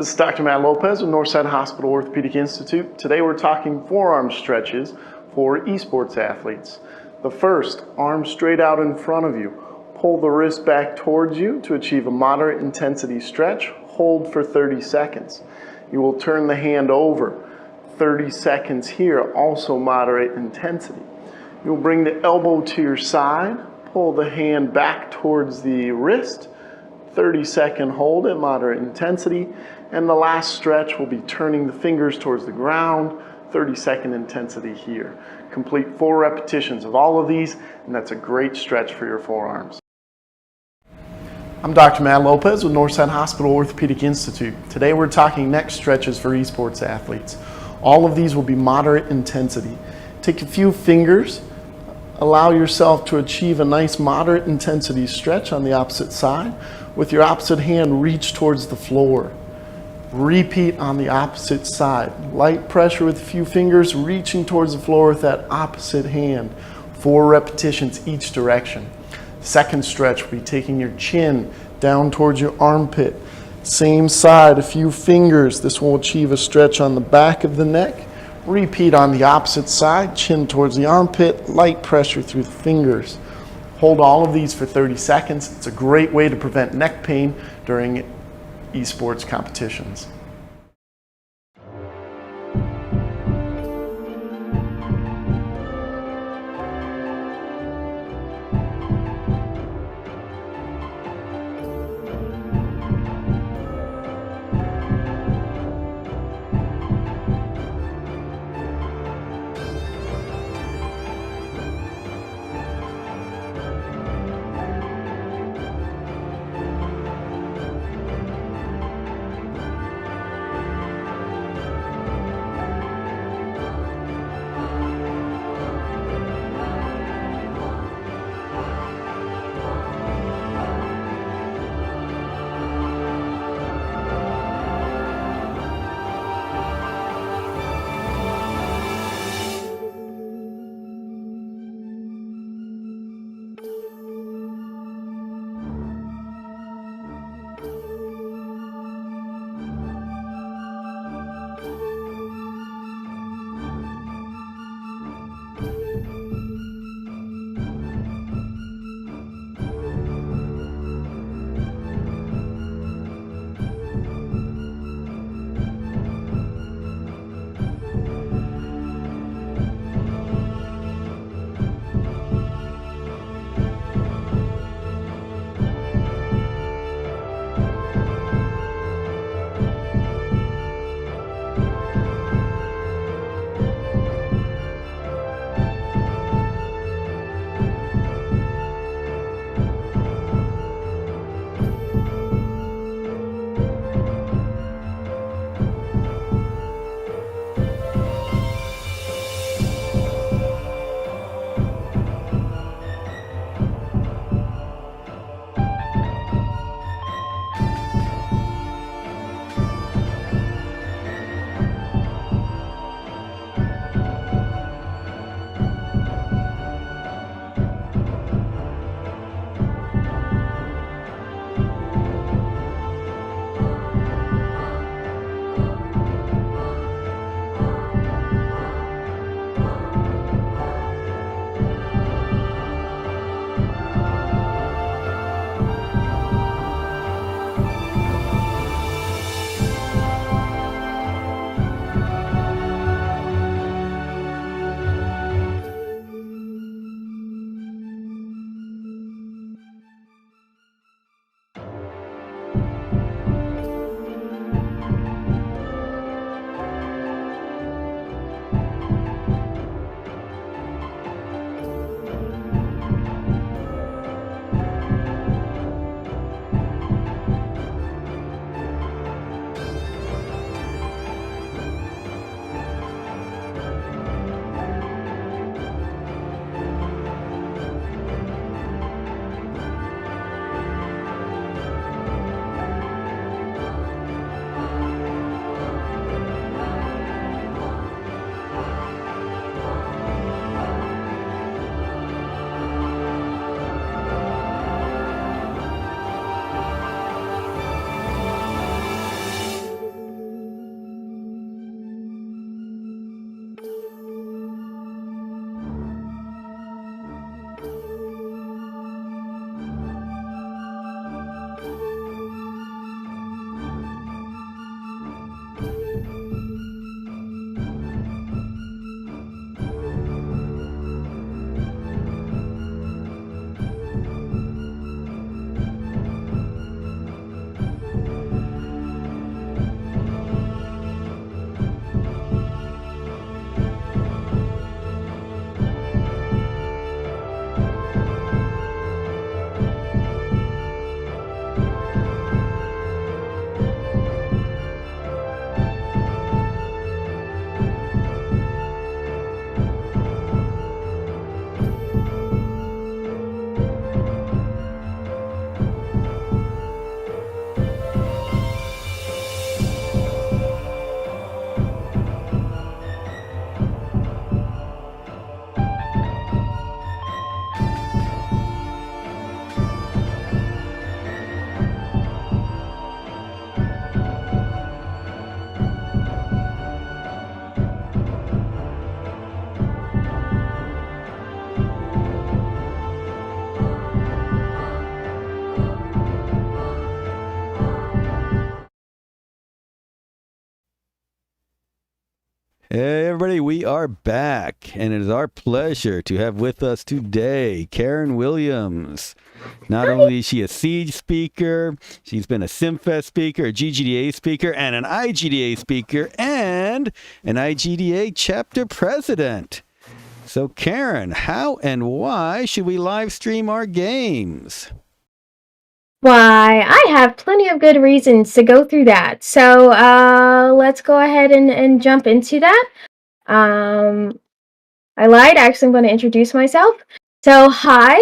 This is Dr. Matt Lopez with Northside Hospital Orthopedic Institute. Today we're talking forearm stretches for esports athletes. The first, arm straight out in front of you. Pull the wrist back towards you to achieve a moderate intensity stretch. Hold for 30 seconds. You will turn the hand over. 30 seconds here, also moderate intensity. You'll bring the elbow to your side. Pull the hand back towards the wrist. 30-second hold at moderate intensity. And the last stretch will be turning the fingers towards the ground. 30-second intensity here. Complete 4 repetitions of all of these, and that's a great stretch for your forearms. I'm Dr. Matt Lopez with Northside Hospital Orthopedic Institute. Today we're talking neck stretches for esports athletes. All of these will be moderate intensity. Take a few fingers, allow yourself to achieve a nice moderate intensity stretch on the opposite side. With your opposite hand, reach towards the floor. Repeat on the opposite side. Light pressure with a few fingers, reaching towards the floor with that opposite hand. 4 repetitions each direction. Second stretch will be taking your chin down towards your armpit. Same side, a few fingers. This will achieve a stretch on the back of the neck. Repeat on the opposite side, chin towards the armpit, light pressure through the fingers. Hold all of these for 30 seconds. It's a great way to prevent neck pain during esports competitions. Hey, everybody, we are back, and it is our pleasure to have with us today Karen Williams. Not only is she a Siege speaker, she's been a SimFest speaker, a GGDA speaker, and an IGDA speaker, and an IGDA chapter president. So, Karen, how and why should we live stream our games? Why, I have plenty of good reasons to go through that. So let's go ahead and jump into that. I lied. Actually, I'm going to introduce myself. So, hi,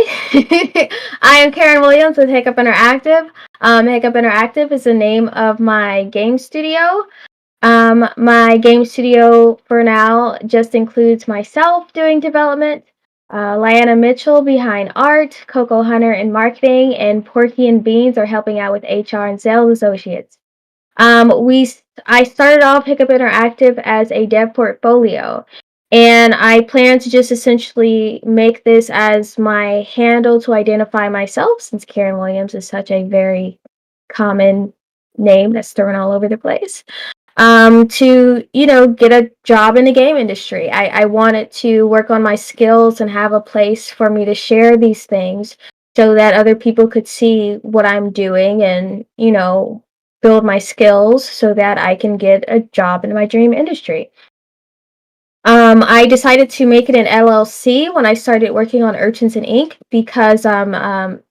I am Karen Williams with Hiccup Interactive. Hiccup Interactive is the name of my game studio. My game studio for now just includes myself doing development, Lyanna Mitchell behind art, Coco Hunter in marketing, and Porky and Beans are helping out with HR and sales associates. I started off Hiccup Interactive as a dev portfolio, and I plan to just essentially make this as my handle to identify myself, since Karen Williams is such a very common name that's thrown all over the place. To get a job in the game industry. I wanted to work on my skills and have a place for me to share these things so that other people could see what I'm doing and build my skills so that I can get a job in my dream industry. I decided to make it an LLC when I started working on Urchins and Ink because I'm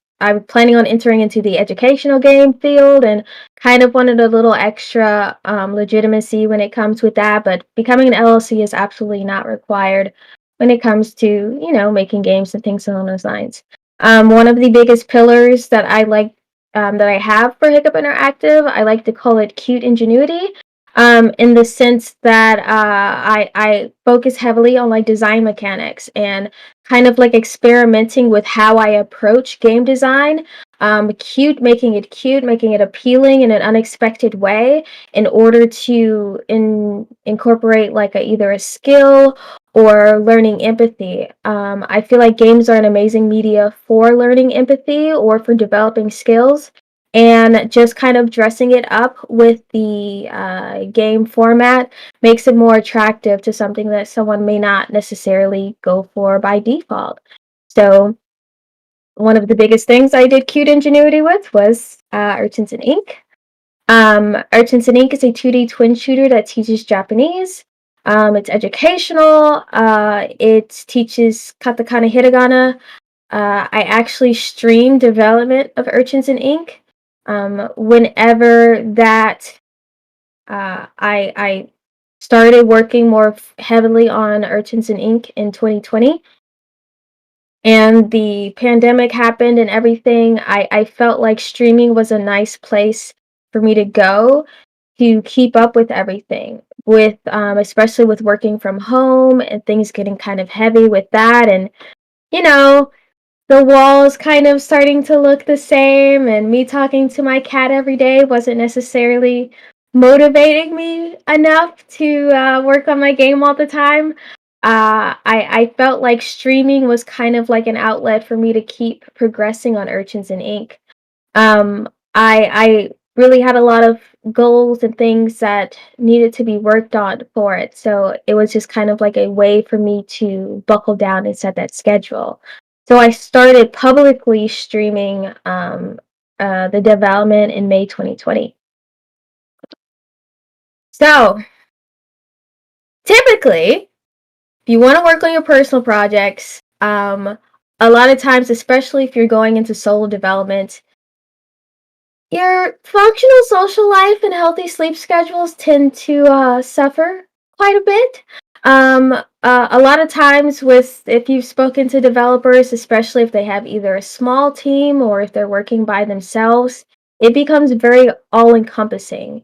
planning on entering into the educational game field and kind of wanted a little extra legitimacy when it comes with that. But becoming an LLC is absolutely not required when it comes to making games and things along those lines. One of the biggest pillars that I like that I have for Hiccup Interactive, I like to call it cute ingenuity. In the sense that I focus heavily on like design mechanics and kind of like experimenting with how I approach game design. Making it appealing in an unexpected way in order to incorporate like either a skill or learning empathy. I feel like games are an amazing media for learning empathy or for developing skills, and just kind of dressing it up with the game format makes it more attractive to something that someone may not necessarily go for by default. So one of the biggest things I did cute ingenuity with was Urchins and Ink. Urchins and Ink is a 2D twin shooter that teaches Japanese. It's educational. It teaches katakana hiragana. I actually stream development of Urchins and Ink. Whenever that I started working more heavily on Urchins and Ink in 2020, and the pandemic happened and everything, I felt like streaming was a nice place for me to go to keep up with everything, with especially with working from home and things getting kind of heavy with that, and you know the walls kind of starting to look the same, and me talking to my cat every day wasn't necessarily motivating me enough to work on my game all the time. I felt like streaming was kind of like an outlet for me to keep progressing on Urchins and Ink. I really had a lot of goals and things that needed to be worked on for it, so it was just kind of like a way for me to buckle down and set that schedule. So I started publicly streaming the development in May 2020. So typically, if you want to work on your personal projects, a lot of times, especially if you're going into solo development, your functional social life and healthy sleep schedules tend to suffer quite a bit. A lot of times, if you've spoken to developers, especially if they have either a small team or if they're working by themselves, it becomes very all-encompassing.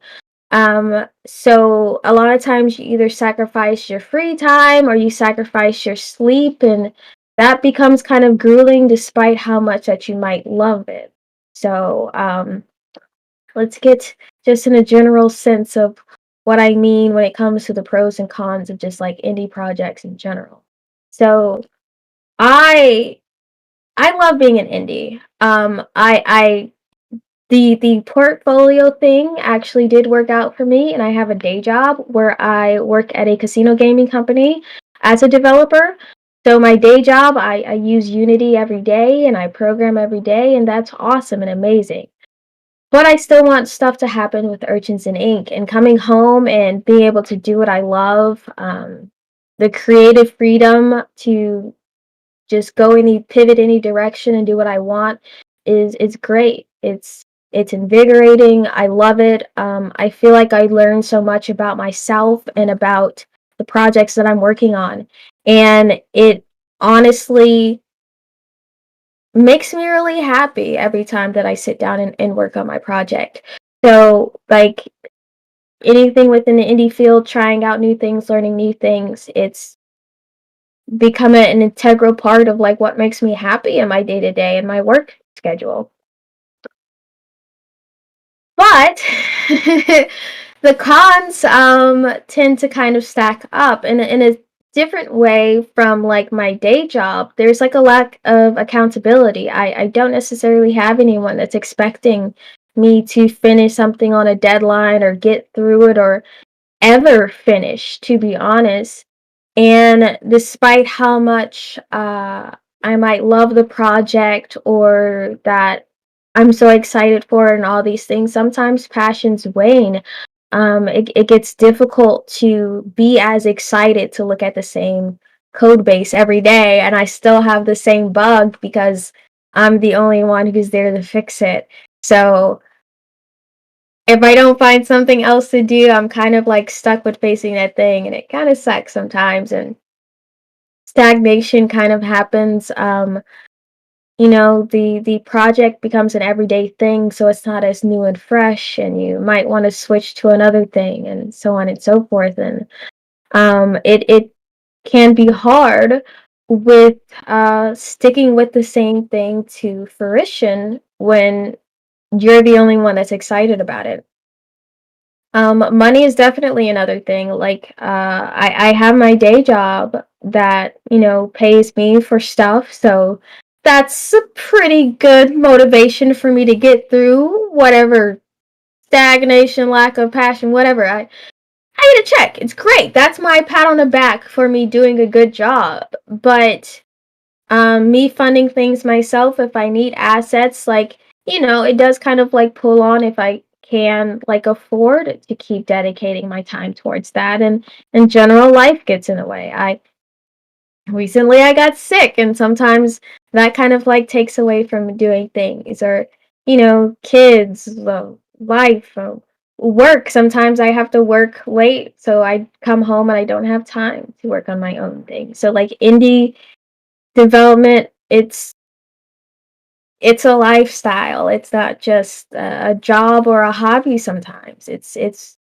So a lot of times you either sacrifice your free time or you sacrifice your sleep, and that becomes kind of grueling despite how much that you might love it. So, let's get just in a general sense of what I mean when it comes to the pros and cons of just like indie projects in general. So I I love being an indie. I the portfolio thing actually did work out for me, and I have a day job where I work at a casino gaming company as a developer. So my day job, I use Unity every day and I program every day, and that's awesome and amazing. But I still want stuff to happen with Urchins and Ink, and coming home and being able to do what I love, the creative freedom to just go any pivot any direction and do what I want is great. It's invigorating. I love it. I feel like I learned so much about myself and about the projects that I'm working on, and it honestly makes me really happy every time that I sit down and work on my project. So, like anything within the indie field, trying out new things, learning new things, it's become an integral part of like what makes me happy in my day to day and my work schedule. But the cons tend to kind of stack up in a different way from like my day job. There's like a lack of accountability. I don't necessarily have anyone that's expecting me to finish something on a deadline or get through it or ever finish, to be honest. And despite how much I might love the project or that I'm so excited for it and all these things, sometimes passions wane. It gets difficult to be as excited to look at the same code base every day, and I still have the same bug because I'm the only one who's there to fix it. So if I don't find something else to do, I'm kind of like stuck with facing that thing, and it kind of sucks sometimes. And stagnation kind of happens. The project becomes an everyday thing, so it's not as new and fresh, and you might want to switch to another thing, and so on and so forth. And it can be hard with sticking with the same thing to fruition when you're the only one that's excited about it. Money is definitely another thing. Like, I have my day job that, pays me for stuff, so that's a pretty good motivation for me to get through whatever stagnation, lack of passion, whatever. I get a check. It's great. That's my pat on the back for me doing a good job. But me funding things myself, if I need assets, like, it does kind of like pull on if I can like afford to keep dedicating my time towards that. And in general, life gets in the way. I got sick, and sometimes that kind of like takes away from doing things, or kids, life, work. Sometimes I have to work late, so I come home and I don't have time to work on my own thing. So like indie development, it's a lifestyle. It's not just a job or a hobby. Sometimes it's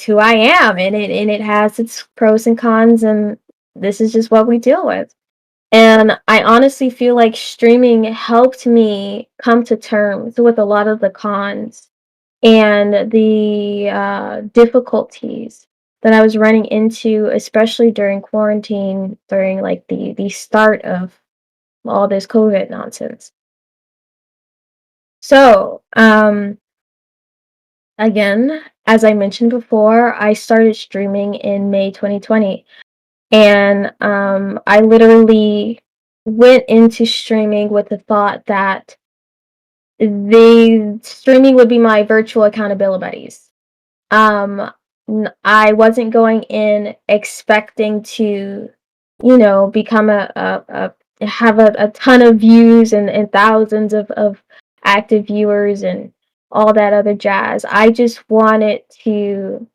who I am, and it has its pros and cons, and this is just what we deal with. And I honestly feel like streaming helped me come to terms with a lot of the cons and the difficulties that I was running into, especially during quarantine, during like the start of all this COVID nonsense. So, again, as I mentioned before, I started streaming in May 2020, and I literally went into streaming with the thought that the streaming would be my virtual accountability buddies. Um, I wasn't going in expecting to, become have a ton of views and thousands of active viewers and all that other jazz. I just wanted to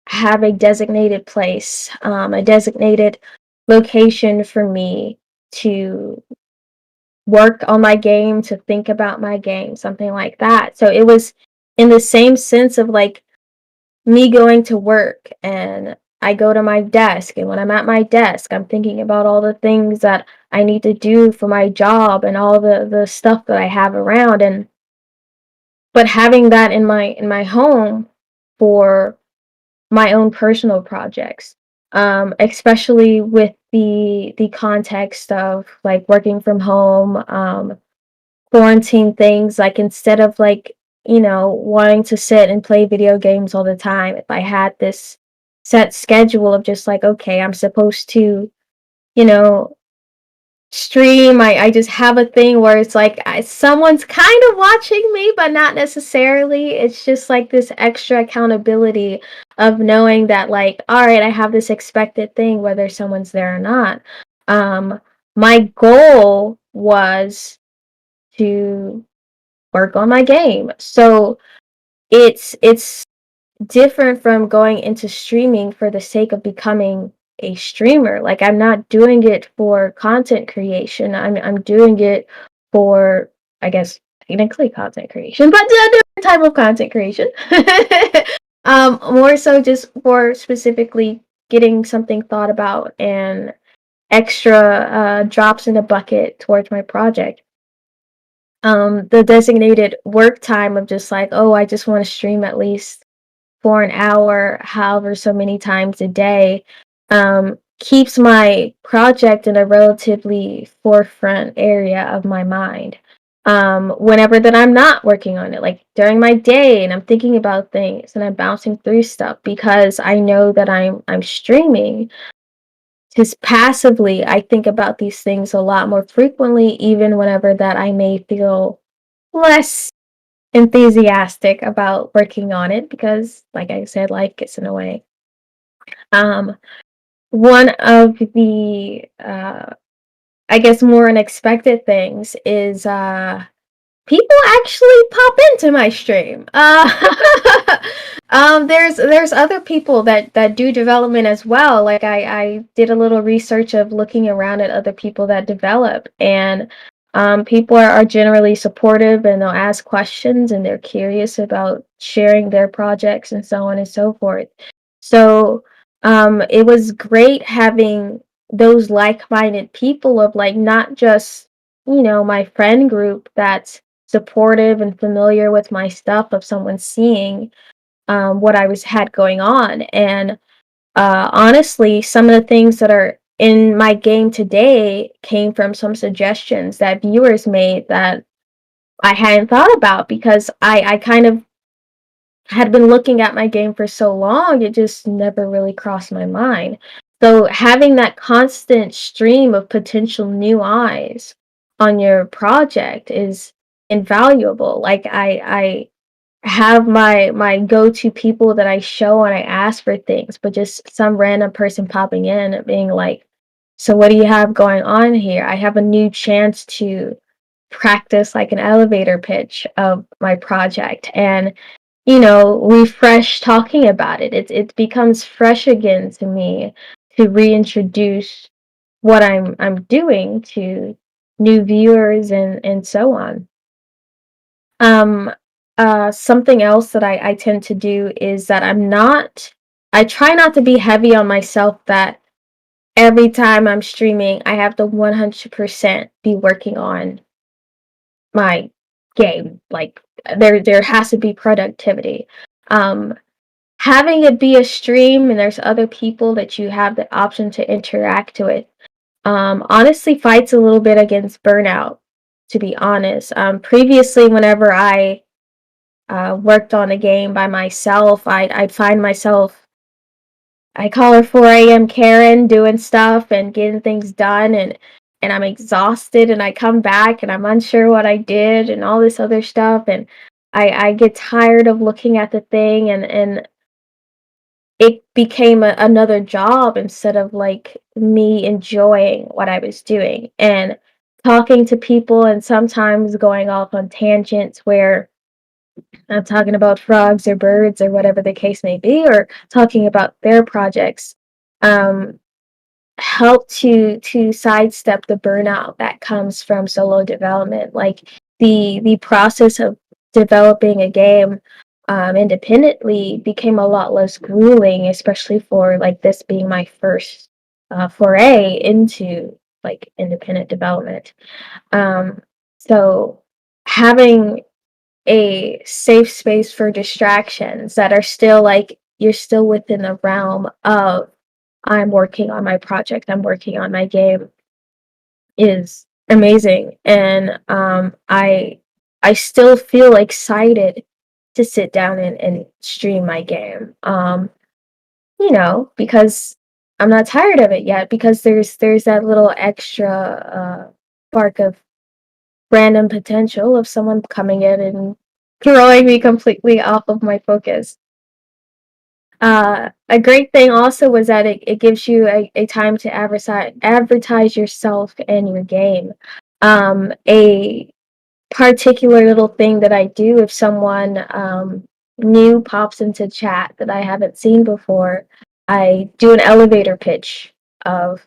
have a designated place, a designated location for me to work on my game, to think about my game, something like that. So it was in the same sense of like me going to work, and I go to my desk, and when I'm at my desk, I'm thinking about all the things that I need to do for my job and all the stuff that I have around. And but having that in my home for my own personal projects, especially with the context of like working from home, quarantine things, like instead of like, wanting to sit and play video games all the time, if I had this set schedule of just like, okay, I'm supposed to, you know, stream, I just have a thing where it's like someone's kind of watching me, but not necessarily. It's just like this extra accountability of knowing that, like, all right, I have this expected thing, whether someone's there or not. My goal was to work on my game. So it's different from going into streaming for the sake of becoming a streamer. Like, I'm not doing it for content creation. I'm doing it for, I guess, technically content creation, but a different type of content creation. More so just for specifically getting something thought about and extra drops in the bucket towards my project. The designated work time of just like, oh, I just want to stream at least for an hour, however so many times a day, keeps my project in a relatively forefront area of my mind. Whenever that I'm not working on it, like during my day and I'm thinking about things and I'm bouncing through stuff, because I know that I'm streaming, just passively I think about these things a lot more frequently, even whenever that I may feel less enthusiastic about working on it, because like I said, life gets in the way. Um, One of the I guess more unexpected things is people actually pop into my stream. There's other people that do development as well. Like, I did a little research of looking around at other people that develop, and people are generally supportive, and they'll ask questions, and they're curious about sharing their projects and so on and so forth. So it was great having those like-minded people of, like, not just, my friend group that's supportive and familiar with my stuff, of someone seeing what I was had going on. And honestly, some of the things that are in my game today came from some suggestions that viewers made that I hadn't thought about, because I kind of had been looking at my game for so long, it just never really crossed my mind. So having that constant stream of potential new eyes on your project is invaluable. Like, I have my go-to people that I show and I ask for things, but just some random person popping in and being like, "So what do you have going on here?" I have a new chance to practice like an elevator pitch of my project, and refresh talking about it. It becomes fresh again to me to reintroduce what I'm doing to new viewers and so on. Um, Something else that I tend to do is that I try not to be heavy on myself, that every time I'm streaming, I have to 100% be working on my game. Like, there has to be productivity. Um, Having it be a stream and there's other people that you have the option to interact with, honestly fights a little bit against burnout, to be honest. Previously, whenever I worked on a game by myself, I'd find myself, I call her 4 a.m. Karen, doing stuff and getting things done, and I'm exhausted, and I come back and I'm unsure what I did and all this other stuff, and I get tired of looking at the thing, and it became another job instead of like me enjoying what I was doing, and talking to people and sometimes going off on tangents where I'm talking about frogs or birds or whatever the case may be, or talking about their projects, um, help to sidestep the burnout that comes from solo development. Like, the process of developing a game independently became a lot less grueling, especially for like this being my first foray into like independent development. Um, so having a safe space for distractions that are still like, you're still within the realm of, I'm working on my project, I'm working on my game, is amazing, and I still feel excited to sit down and stream my game. Because I'm not tired of it yet, because there's that little extra spark of random potential of someone coming in and throwing me completely off of my focus. A great thing also was that it gives you a time to advertise yourself and your game. A particular little thing that I do if someone new pops into chat that I haven't seen before, I do an elevator pitch of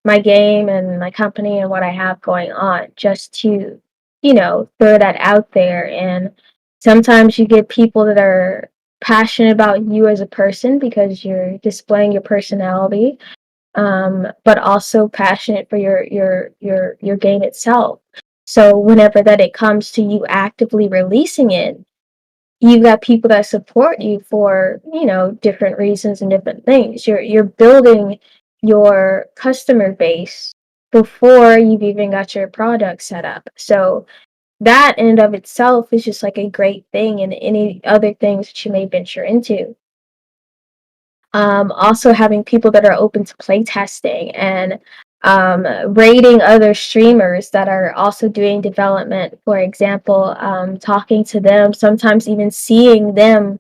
my game and my company and what I have going on, just to, throw that out there. And sometimes you get people that are passionate about you as a person because you're displaying your personality, but also passionate for your game itself. So whenever that it comes to you actively releasing it, you've got people that support you for, different reasons and different things. You're building your customer base before you've even got your product set up. So that in and of itself is just like a great thing, and any other things that you may venture into. Also having people that are open to playtesting and rating other streamers that are also doing development, for example, talking to them, sometimes even seeing them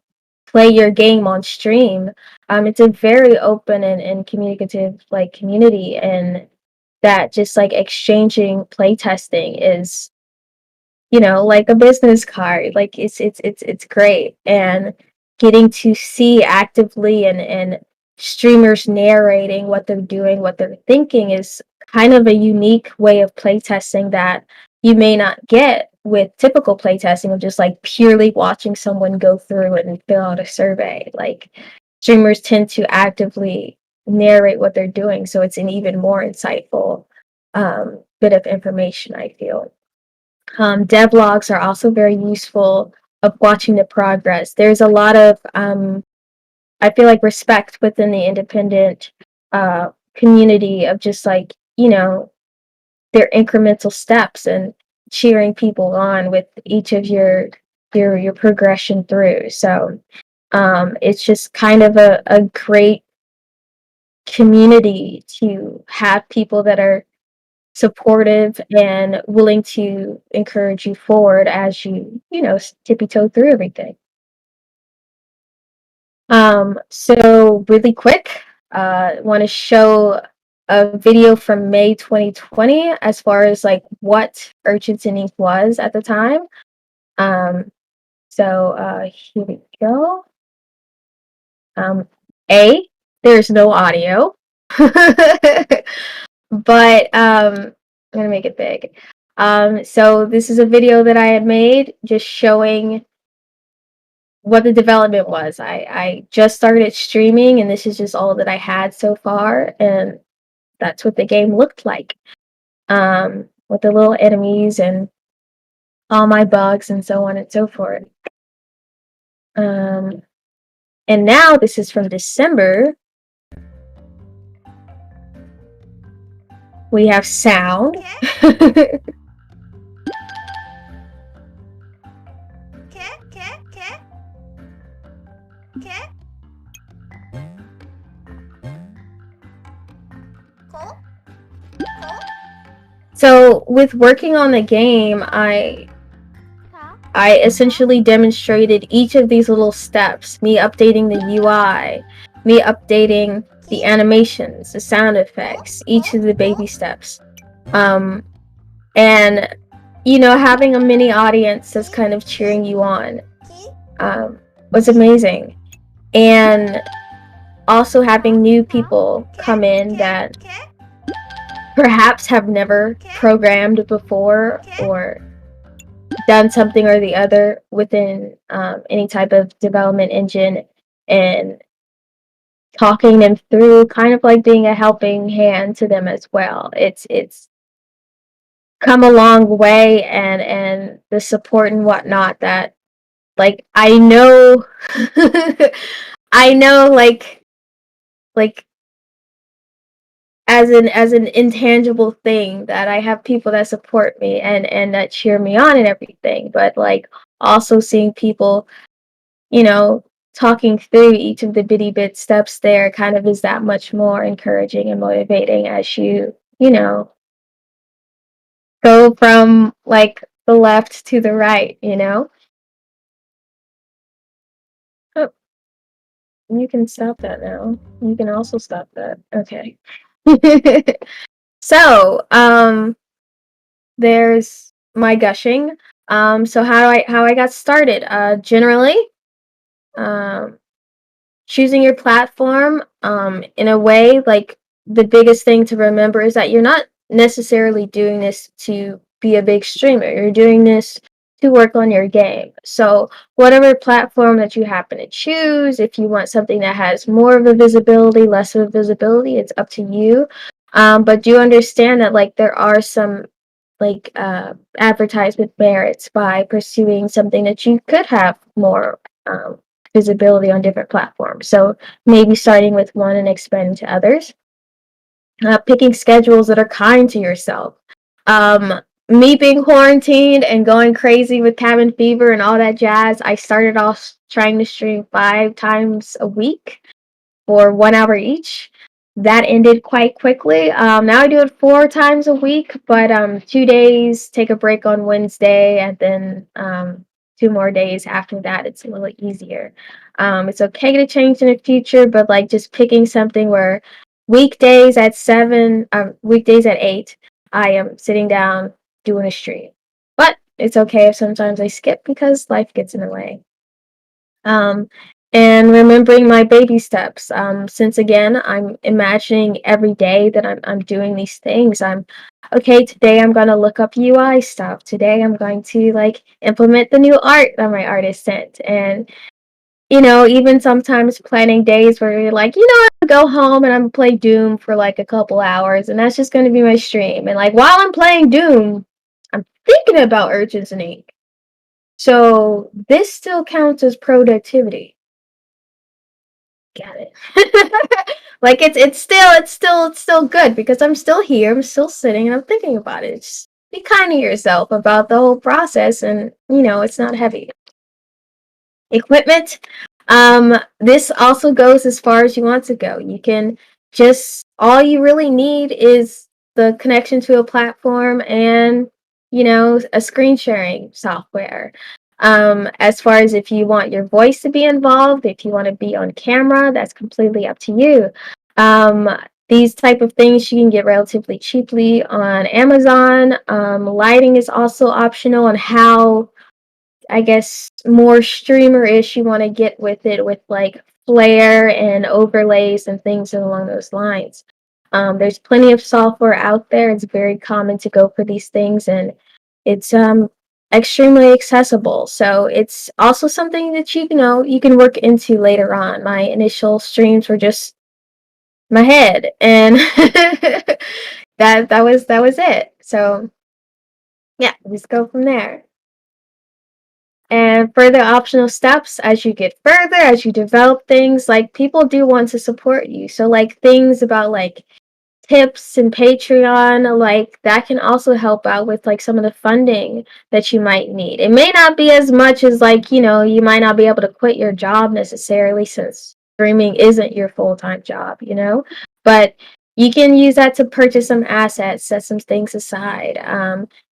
play your game on stream. It's a very open and communicative like community, and that just like exchanging playtesting is, like a business card. Like it's great, and getting to see actively and streamers narrating what they're doing, what they're thinking is kind of a unique way of playtesting that you may not get with typical playtesting of just like purely watching someone go through it and fill out a survey. Like streamers tend to actively narrate what they're doing, so it's an even more insightful bit of information, I feel. Devlogs are also very useful of watching the progress. There's a lot of, I feel like, respect within the independent community of just like, their incremental steps and cheering people on with each of your progression through. So it's just kind of a great community to have people that are supportive and willing to encourage you forward as tippy toe through everything. So really quick, want to show a video from May 2020 as far as like what Urchins and Ink was at the time. So here we go. There's no audio. But I'm gonna make it big. So this is a video that I had made just showing what the development was. I just started streaming, and this is just all that I had so far, and that's what the game looked like. With the little enemies and all my bugs and so on and so forth. And now this is from December. We have sound. So with working on the game, I essentially demonstrated each of these little steps, me updating the UI, me updating the animations, the sound effects, each of the baby steps. And, having a mini audience that's kind of cheering you on was amazing. And also having new people come in that perhaps have never programmed before or done something or the other within any type of development engine, and talking them through, kind of like being a helping hand to them as well. It's come a long way, and the support and whatnot that, like, I know I know, like as an intangible thing that I have people that support me and that cheer me on and everything, but like also seeing people, you know, talking through each of the bitty bit steps there kind of is that much more encouraging and motivating as you know, go from like the left to the right, you know? Oh, you can stop that now. You can also stop that. Okay. So, there's my gushing. So how I got started. Generally, um, choosing your platform in a way, like the biggest thing to remember is that you're not necessarily doing this to be a big streamer. You're doing this to work on your game. So whatever platform that you happen to choose, if you want something that has more of a visibility, less of a visibility, it's up to you. But do understand that like there are some like advertisement merits by pursuing something that you could have more visibility on different platforms. So maybe starting with one and expanding to others. Picking schedules that are kind to yourself. Me being quarantined and going crazy with cabin fever and all that jazz, I started off trying to stream 5 times a week for 1 hour each. That ended quite quickly. Now I do it 4 times a week, but 2 days, take a break on Wednesday, and then 2 more days after that. It's a little easier. It's okay to change in the future, but like just picking something where weekdays at 7, weekdays at 8, I am sitting down doing a stream. But it's okay if sometimes I skip because life gets in the way. Um, and remembering my baby steps. Since again, I'm imagining every day that I'm doing these things. I'm okay. Today I'm gonna look up UI stuff. Today I'm going to like implement the new art that my artist sent. And even sometimes planning days where you're like, I'm gonna go home and I'm gonna play Doom for like a couple hours, and that's just gonna be my stream. And like while I'm playing Doom, I'm thinking about Urchins and Ink. So this still counts as productivity. Got it. Like it's still good because I'm still here, I'm still sitting and I'm thinking about it. Just be kind to yourself about the whole process, and it's not heavy. Equipment. This also goes as far as you want to go. You can just all you really need is the connection to a platform and a screen sharing software. As far as if you want your voice to be involved, if you want to be on camera, that's completely up to you. These type of things you can get relatively cheaply on Amazon. Lighting is also optional on how, I guess, more streamer-ish you want to get with it, with like flare and overlays and things along those lines. There's plenty of software out there. It's very common to go for these things, and it's extremely accessible. So it's also something that you can work into later on. My initial streams were just my head, and that was it. So yeah, just go from there. And further optional steps as you get further, as you develop things, like people do want to support you. So like things about like tips and Patreon, like that can also help out with like some of the funding that you might need. It may not be as much as like, you might not be able to quit your job necessarily since streaming isn't your full-time job, but you can use that to purchase some assets, set some things aside.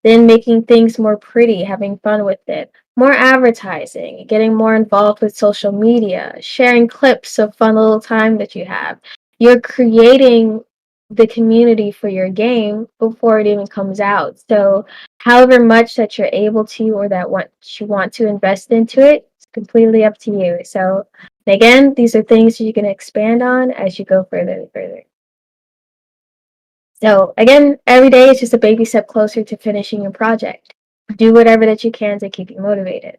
Then making things more pretty, having fun with it, more advertising, getting more involved with social media, sharing clips of fun little time that you have. You're creating the community for your game before it even comes out. So however much that you're able to or that what you want to invest into it, it's completely up to you. So again, these are things you can expand on as you go further and further. So again, every day is just a baby step closer to finishing your project. Do whatever that you can to keep you motivated.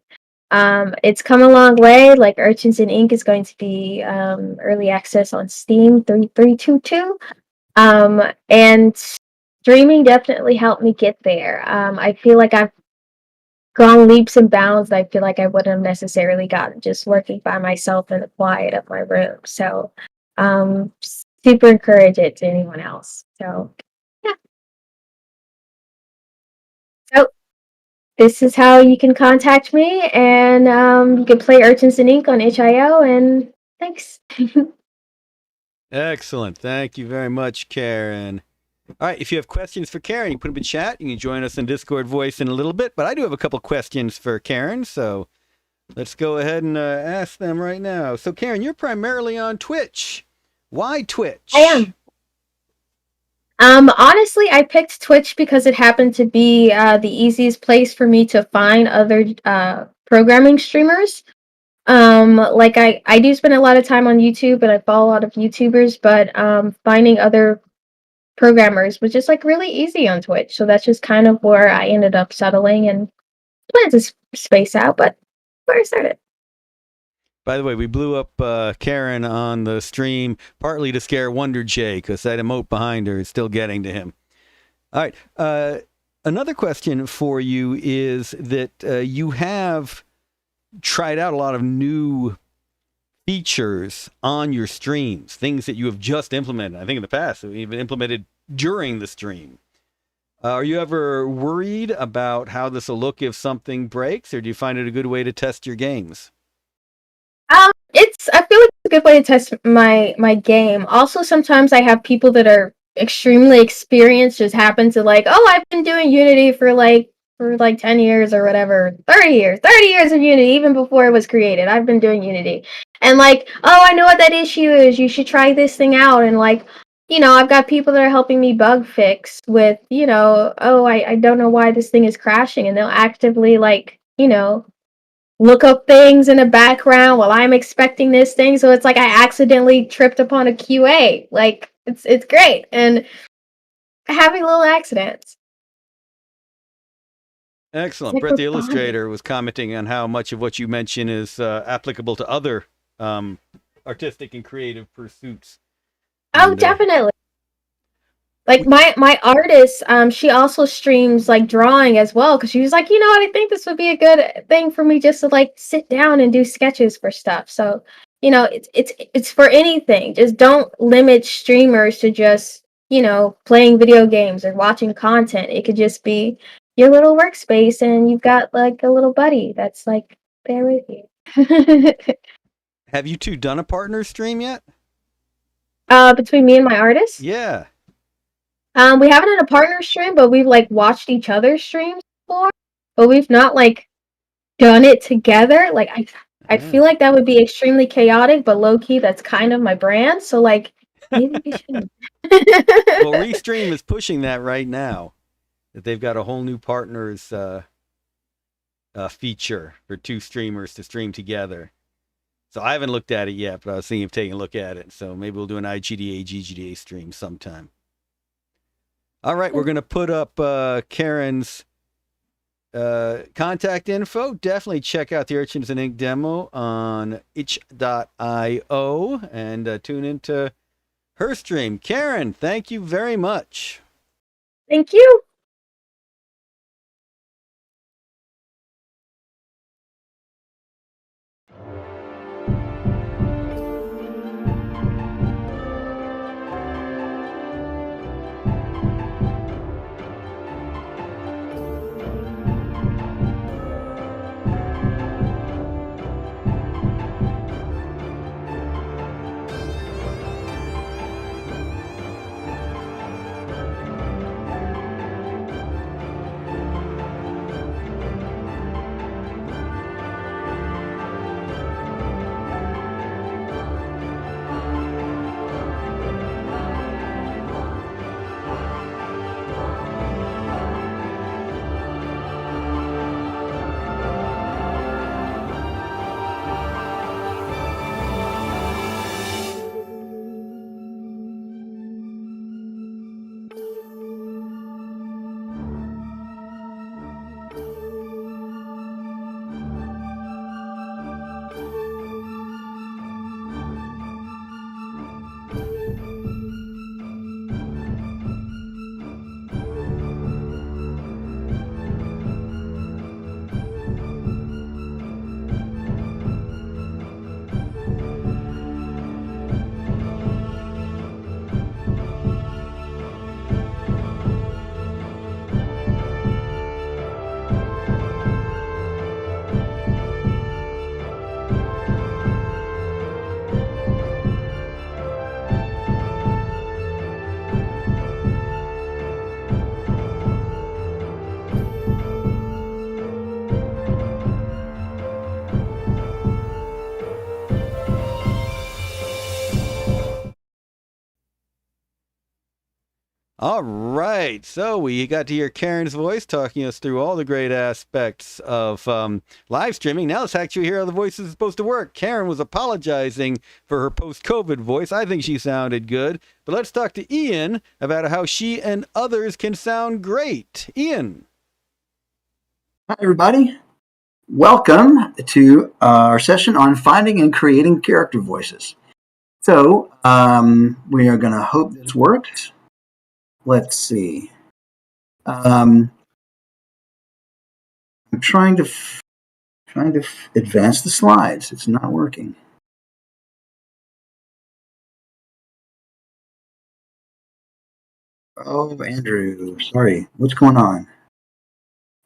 It's come a long way. Like Urchins and Ink is going to be early access on Steam 3322. And streaming definitely helped me get there. I feel like I've gone leaps and bounds that I feel like I wouldn't have necessarily gotten just working by myself in the quiet of my room. So super encourage it to anyone else. So yeah. So this is how you can contact me, and you can play Urchins and Ink on HIO, and thanks. Excellent. Thank you very much, Karen. All right, if you have questions for Karen, you put them in chat. You can join us in Discord voice in a little bit, but I do have a couple questions for Karen, so let's go ahead and ask them right now. So, Karen, you're primarily on Twitch. Why Twitch? I am. Honestly, I picked Twitch because it happened to be the easiest place for me to find other programming streamers. Like I do spend a lot of time on YouTube and I follow a lot of YouTubers, but finding other programmers was just like really easy on Twitch. So that's just kind of where I ended up settling and plan to space out, but where I started. By the way, we blew up Karen on the stream partly to scare Wonder J because that emote behind her is still getting to him. All right. Another question for you is that you have tried out a lot of new features on your streams, things that you have just implemented. I think in the past, even implemented during the stream. Are you ever worried about how this will look if something breaks, or do you find it a good way to test your games? I feel like it's a good way to test my game. Also, sometimes I have people that are extremely experienced just happen to like, oh, I've been doing Unity for like 10 years or whatever, 30 years of Unity, even before it was created. I've been doing Unity. And like, oh, I know what that issue is. You should try this thing out. And like, I've got people that are helping me bug fix with, oh, I don't know why this thing is crashing. And they'll actively like, look up things in the background while I'm expecting this thing. So it's like I accidentally tripped upon a QA. Like it's great. And having little accidents. Excellent. Brett the Illustrator was commenting on how much of what you mention is applicable to other artistic and creative pursuits. Oh, And, definitely. Like my artist, she also streams like drawing as well because she was like, what, I think this would be a good thing for me just to like sit down and do sketches for stuff. So, it's for anything. Just don't limit streamers to just, playing video games or watching content. It could just be your little workspace and you've got like a little buddy that's like there with you. Have you two done a partner stream yet? Between me and my artist? Yeah. We haven't had a partner stream, but we've like watched each other's streams before, but we've not like done it together. Like I feel like that would be extremely chaotic, but low key that's kind of my brand. So like maybe we should. Well, Restream is pushing that right now. That they've got a whole new partners feature for two streamers to stream together. So I haven't looked at it yet, but I was thinking of taking a look at it. So maybe we'll do an IGDA, GGDA stream sometime. All right, we're going to put up Karen's contact info. Definitely check out the Urchins and Ink demo on itch.io and tune into her stream. Karen, thank you very much. Thank you. All right, so we got to hear Karen's voice talking us through all the great aspects of live streaming. Now let's actually hear how the voice is supposed to work. Karen was apologizing for her post-COVID voice. I think she sounded good. But let's talk to Ian about how she and others can sound great. Ian. Hi, everybody. Welcome to our session on finding and creating character voices. So we are going to hope this works. Let's see. I'm trying to advance the slides. It's not working. Oh, Andrew, sorry. What's going on?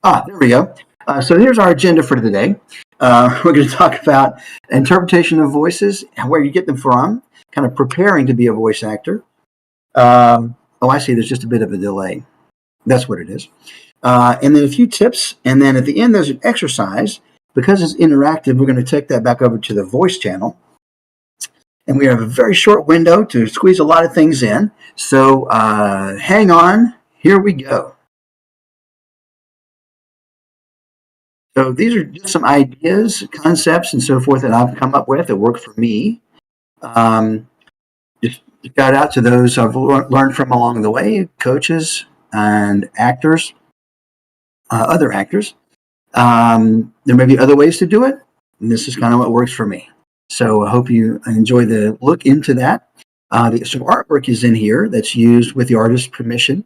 There we go. So here's our agenda for today. We're going to talk about interpretation of voices, where you get them from, kind of preparing to be a voice actor. I see. There's just a bit of a delay. That's what it is. And then a few tips. And then at the end, there's an exercise. Because it's interactive, we're going to take that back over to the voice channel. And we have a very short window to squeeze a lot of things in. So hang on. Here we go. So these are just some ideas, concepts, and so forth that I've come up with that work for me. Just shout out to those I've learned from along the way, coaches and actors, other actors. There may be other ways to do it, and this is kind of what works for me. So I hope you enjoy the look into that. Some artwork is in here that's used with the artist's permission.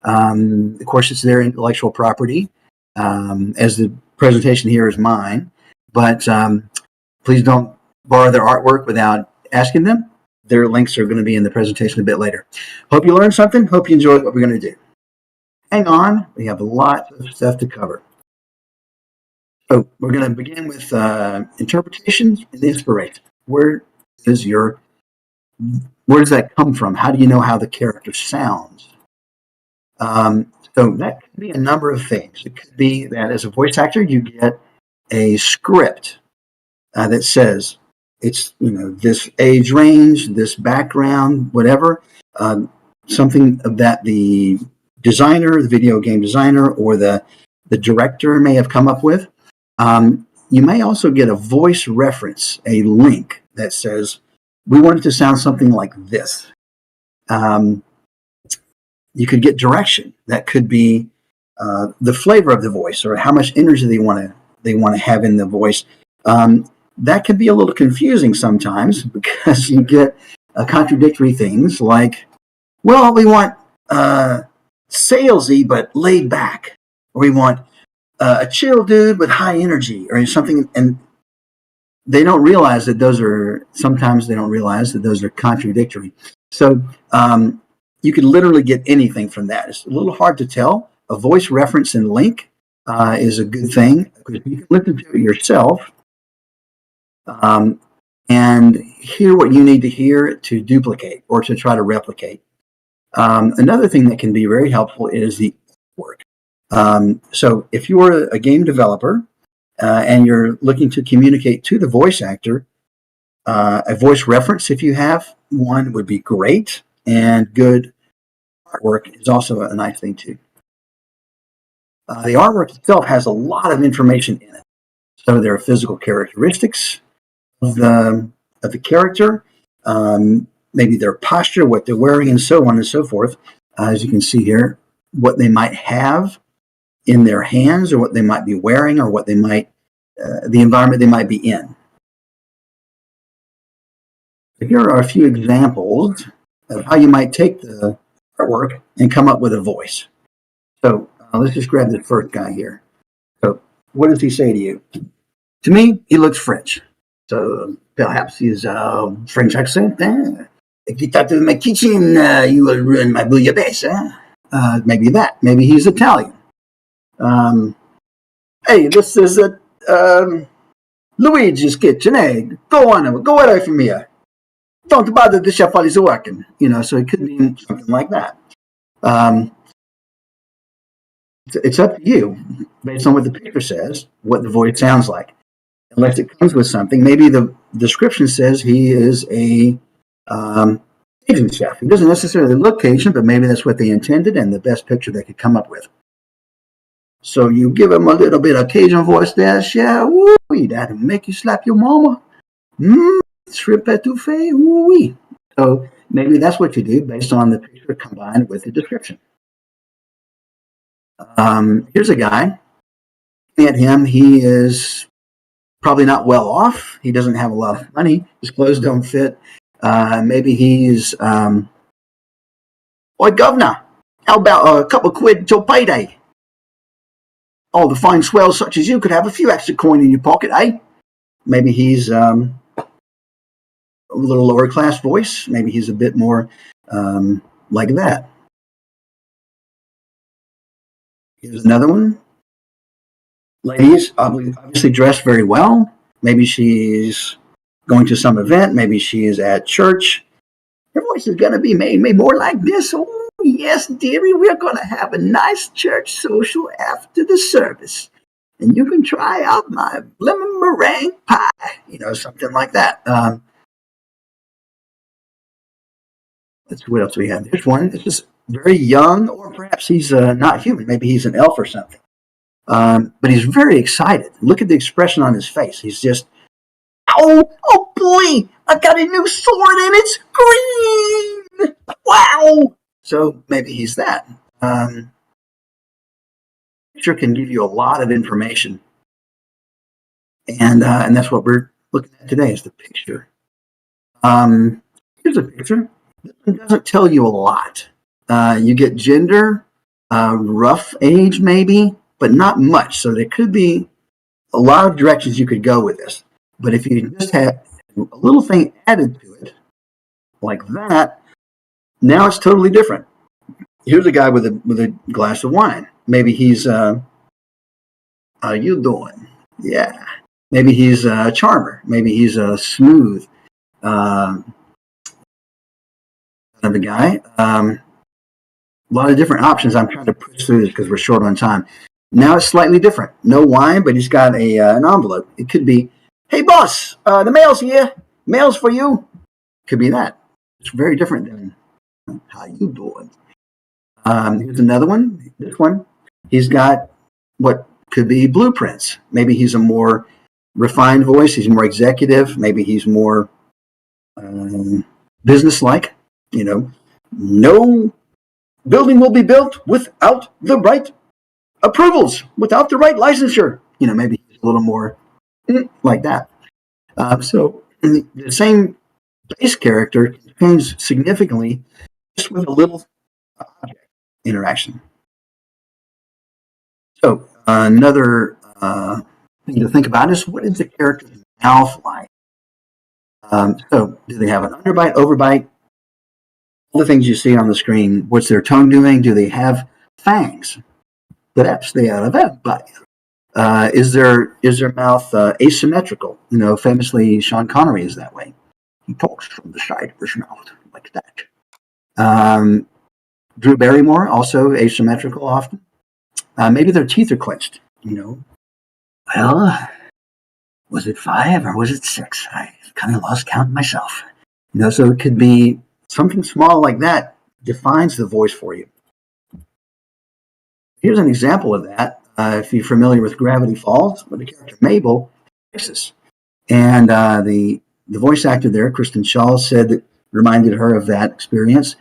Of course, it's their intellectual property, as the presentation here is mine. But please don't borrow their artwork without asking them. Their links are going to be in the presentation a bit later. Hope you learned something. Hope you enjoyed what we're going to do. Hang on. We have a lot of stuff to cover. So we're going to begin with interpretations and inspiration. Where does that come from? How do you know how the character sounds? So that could be a number of things. It could be that as a voice actor, you get a script that says it's this age range, this background, whatever, something that the designer, the video game designer, or the director may have come up with. You may also get a voice reference, a link that says, we want it to sound something like this. You could get direction. That could be the flavor of the voice or how much energy they want to have in the voice. That can be a little confusing sometimes because you get contradictory things like, well, we want salesy but laid back, or we want a chill dude with high energy or something, and they don't realize that those are contradictory. So you can literally get anything from that. It's a little hard to tell. A voice reference and link is a good thing because you can listen to it yourself and hear what you need to hear to duplicate or to try to replicate. Another thing that can be very helpful is the work. So if you're a game developer and you're looking to communicate to the voice actor, a voice reference, if you have one, would be great, and good artwork is also a nice thing too. The artwork itself has a lot of information in it. So there are physical characteristics of the character, maybe their posture, what they're wearing, and so on and so forth. As you can see here, what they might have in their hands, or what they might be wearing, or what they might, the environment they might be in. So here are a few examples of how you might take the artwork and come up with a voice. So let's just grab the first guy here. So what does he say to you? To me, he looks French. So perhaps his French accent. If you talk to my kitchen, you will ruin my bouillabaisse. Maybe that. Maybe he's Italian. Hey, this is Luigi's kitchen. Hey, go away from here. Don't bother the chef while he's working. So it could be something like that. It's up to you, based on what the picture says, what the voice sounds like. Unless it comes with something. Maybe the description says he is a Cajun chef. He doesn't necessarily look Cajun, but maybe that's what they intended and the best picture they could come up with. So you give him a little bit of Cajun voice there, yeah, woo, that'll make you slap your mama. Shrimp etouffee, woo. So maybe that's what you do based on the picture combined with the description. Here's a guy. At him, he is probably not well off. He doesn't have a lot of money. His clothes don't fit. Maybe he's, Oi, governor, how about a couple of quid till payday? Oh, the fine swells such as you could have a few extra coin in your pocket, eh? Maybe he's a little lower class voice. Maybe he's a bit more like that. Here's another one. Ladies, obviously dressed very well. Maybe she's going to some event. Maybe she is at church. Her voice is going to be made more like this. Oh, yes, dearie, we're going to have a nice church social after the service. And you can try out my lemon meringue pie. Something like that. Let's see what else we have. There's one. This is very young, or perhaps he's not human. Maybe he's an elf or something. But he's very excited. Look at the expression on his face. He's just, oh boy, I got a new sword and it's green. Wow. So maybe he's that. Picture can give you a lot of information. And that's what we're looking at today is the picture. Here's a picture. It doesn't tell you a lot. You get gender, rough age maybe, but not much. So there could be a lot of directions you could go with this. But if you just had a little thing added to it, like that, now it's totally different. Here's a guy with a glass of wine. Maybe he's, how you doing? Yeah. Maybe he's a charmer. Maybe he's a smooth kind of a guy. A lot of different options. I'm trying to push through this because we're short on time. Now it's slightly different. No wine, but he's got an envelope. It could be, hey, boss, the mail's here. Mail's for you. Could be that. It's very different than how you doing. Here's another one. This one, he's got what could be blueprints. Maybe he's a more refined voice. He's more executive. Maybe he's more business-like. No building will be built without the right approvals, without the right licensure. Maybe he's a little more like that. So the same base character can change significantly just with a little object interaction. So another thing to think about is what is the character's mouth like? So do they have an underbite, overbite? All the things you see on the screen, what's their tongue doing? Do they have fangs? Perhaps they have a bite. Is their mouth asymmetrical? Famously, Sean Connery is that way. He talks from the side of his mouth like that. Drew Barrymore, also asymmetrical often. Maybe their teeth are clenched. Well, was it 5 or was it 6? I kind of lost count myself. So it could be something small like that defines the voice for you. Here's an example of that. If you're familiar with Gravity Falls, with the character Mabel, Texas. And the voice actor there, Kristen Shaw, said that reminded her of that experience.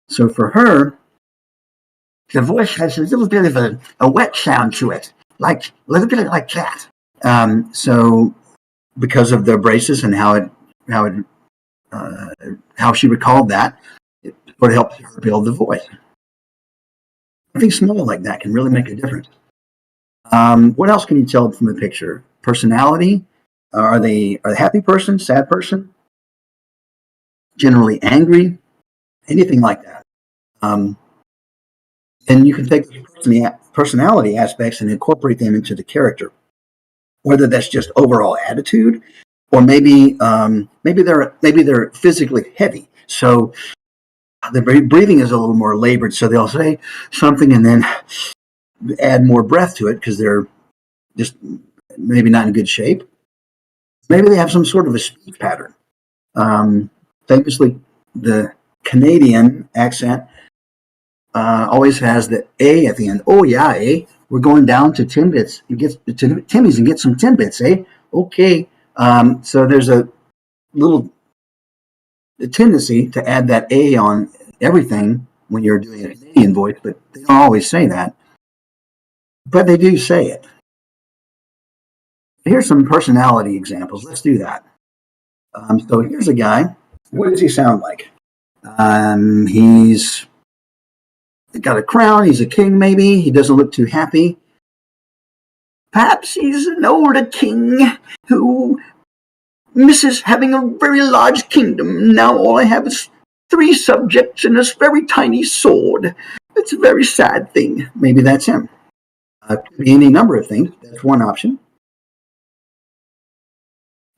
So for her, the voice has a little bit of a wet sound to it, like a little bit like that. So because of the braces and how she recalled that, it sort of helped her build the voice. Something small like that can really make a difference. What else can you tell from the picture? Personality? Are they a happy person, sad person? Generally angry? Anything like that. And you can take the personality aspects and incorporate them into the character. Whether that's just overall attitude, or maybe they're physically heavy. So the breathing is a little more labored. So they'll say something and then add more breath to it because they're just maybe not in good shape. Maybe they have some sort of a speech pattern. Famously, the Canadian accent always has the A at the end. Oh yeah, eh? We're going down to Timbits and get to Timmy's and get some Timbits, eh? Okay. So there's a little tendency to add that A on everything when you're doing a Canadian voice, but they don't always say that. But they do say it. Here's some personality examples. Let's do that. So here's a guy. What does he sound like? He's got a crown. He's a king, maybe. He doesn't look too happy. Perhaps he's an older king who misses having a very large kingdom. Now all I have is 3 subjects and this very tiny sword. It's a very sad thing. Maybe that's him. Could be any number of things. That's one option.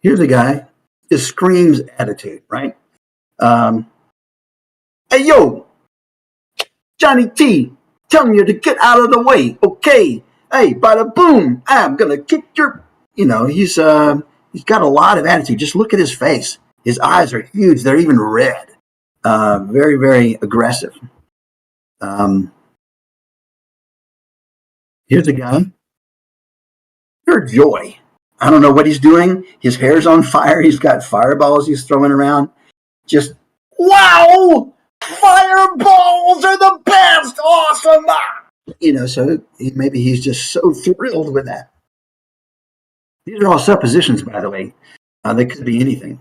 Here's a guy. Just screams attitude, right? Hey, yo, Johnny T, telling you to get out of the way, okay? Hey, bada boom, I'm gonna kick your... he's got a lot of attitude. Just look at his face. His eyes are huge. They're even red. Very, very aggressive. Here's a guy. Pure joy. I don't know what he's doing. His hair's on fire. He's got fireballs he's throwing around. Just, wow! Fireballs are the best! Awesome! So maybe he's just so thrilled with that. These are all suppositions, by the way. They could be anything.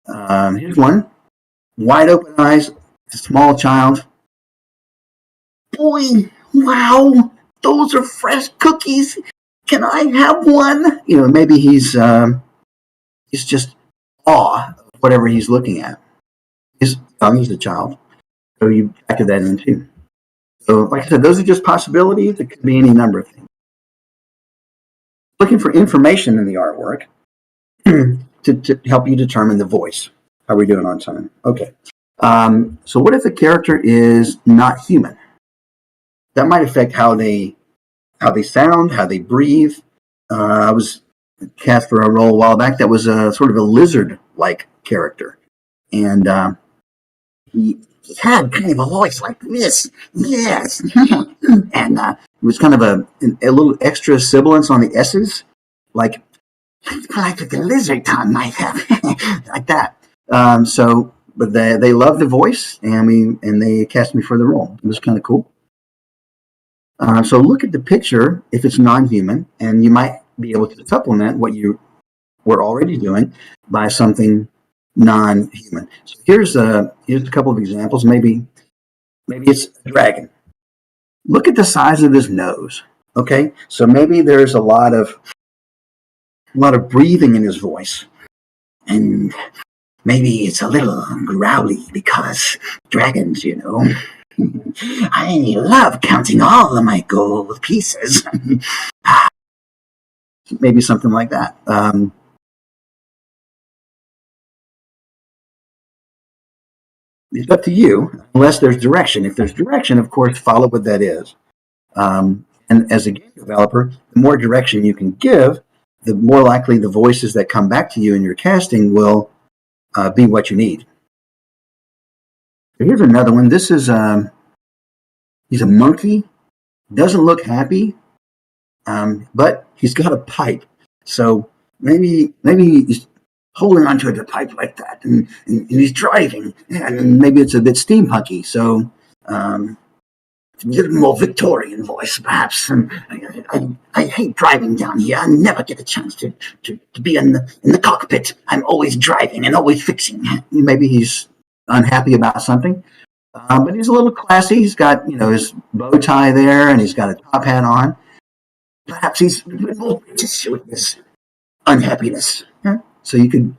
Here's one. Wide open eyes, a small child. Boy, wow, those are fresh cookies. Can I have one? Maybe he's just awe of whatever he's looking at. He's a child, so you factor that in too. So, like I said, those are just possibilities. It could be any number of things. Looking for information in the artwork to help you determine the voice. How are we doing on time? Okay. So what if the character is not human? That might affect how they sound, how they breathe. I was cast for a role a while back that was a sort of a lizard-like character, and he had kind of a voice like this, yes, and it was kind of a little extra sibilance on the S's, like the lizard tongue might have, like that. But they loved the voice, and they cast me for the role. It was kind of cool. So look at the picture if it's non-human, and you might be able to supplement what you were already doing by something non-human. So here's a couple of examples. Maybe it's a dragon. Look at the size of his nose. Okay, so maybe there's a lot of breathing in his voice, and maybe it's a little growly because dragons, I love counting all of my gold pieces. Maybe something like that. It's up to you, unless there's direction. If there's direction, of course, follow what that is. And as a game developer, the more direction you can give, the more likely the voices that come back to you in your casting will be what you need. Here's another one. This is he's a monkey. Doesn't look happy, but he's got a pipe. So maybe he's holding onto the pipe like that, and he's driving, and maybe it's a bit steampunky. So a little more Victorian voice, perhaps. I hate driving down here. I never get a chance to be in the cockpit. I'm always driving and always fixing. Maybe he's unhappy about something, but he's a little classy. He's got his bow tie there, and he's got a top hat on. Perhaps he's more British with his unhappiness. Yeah? So you could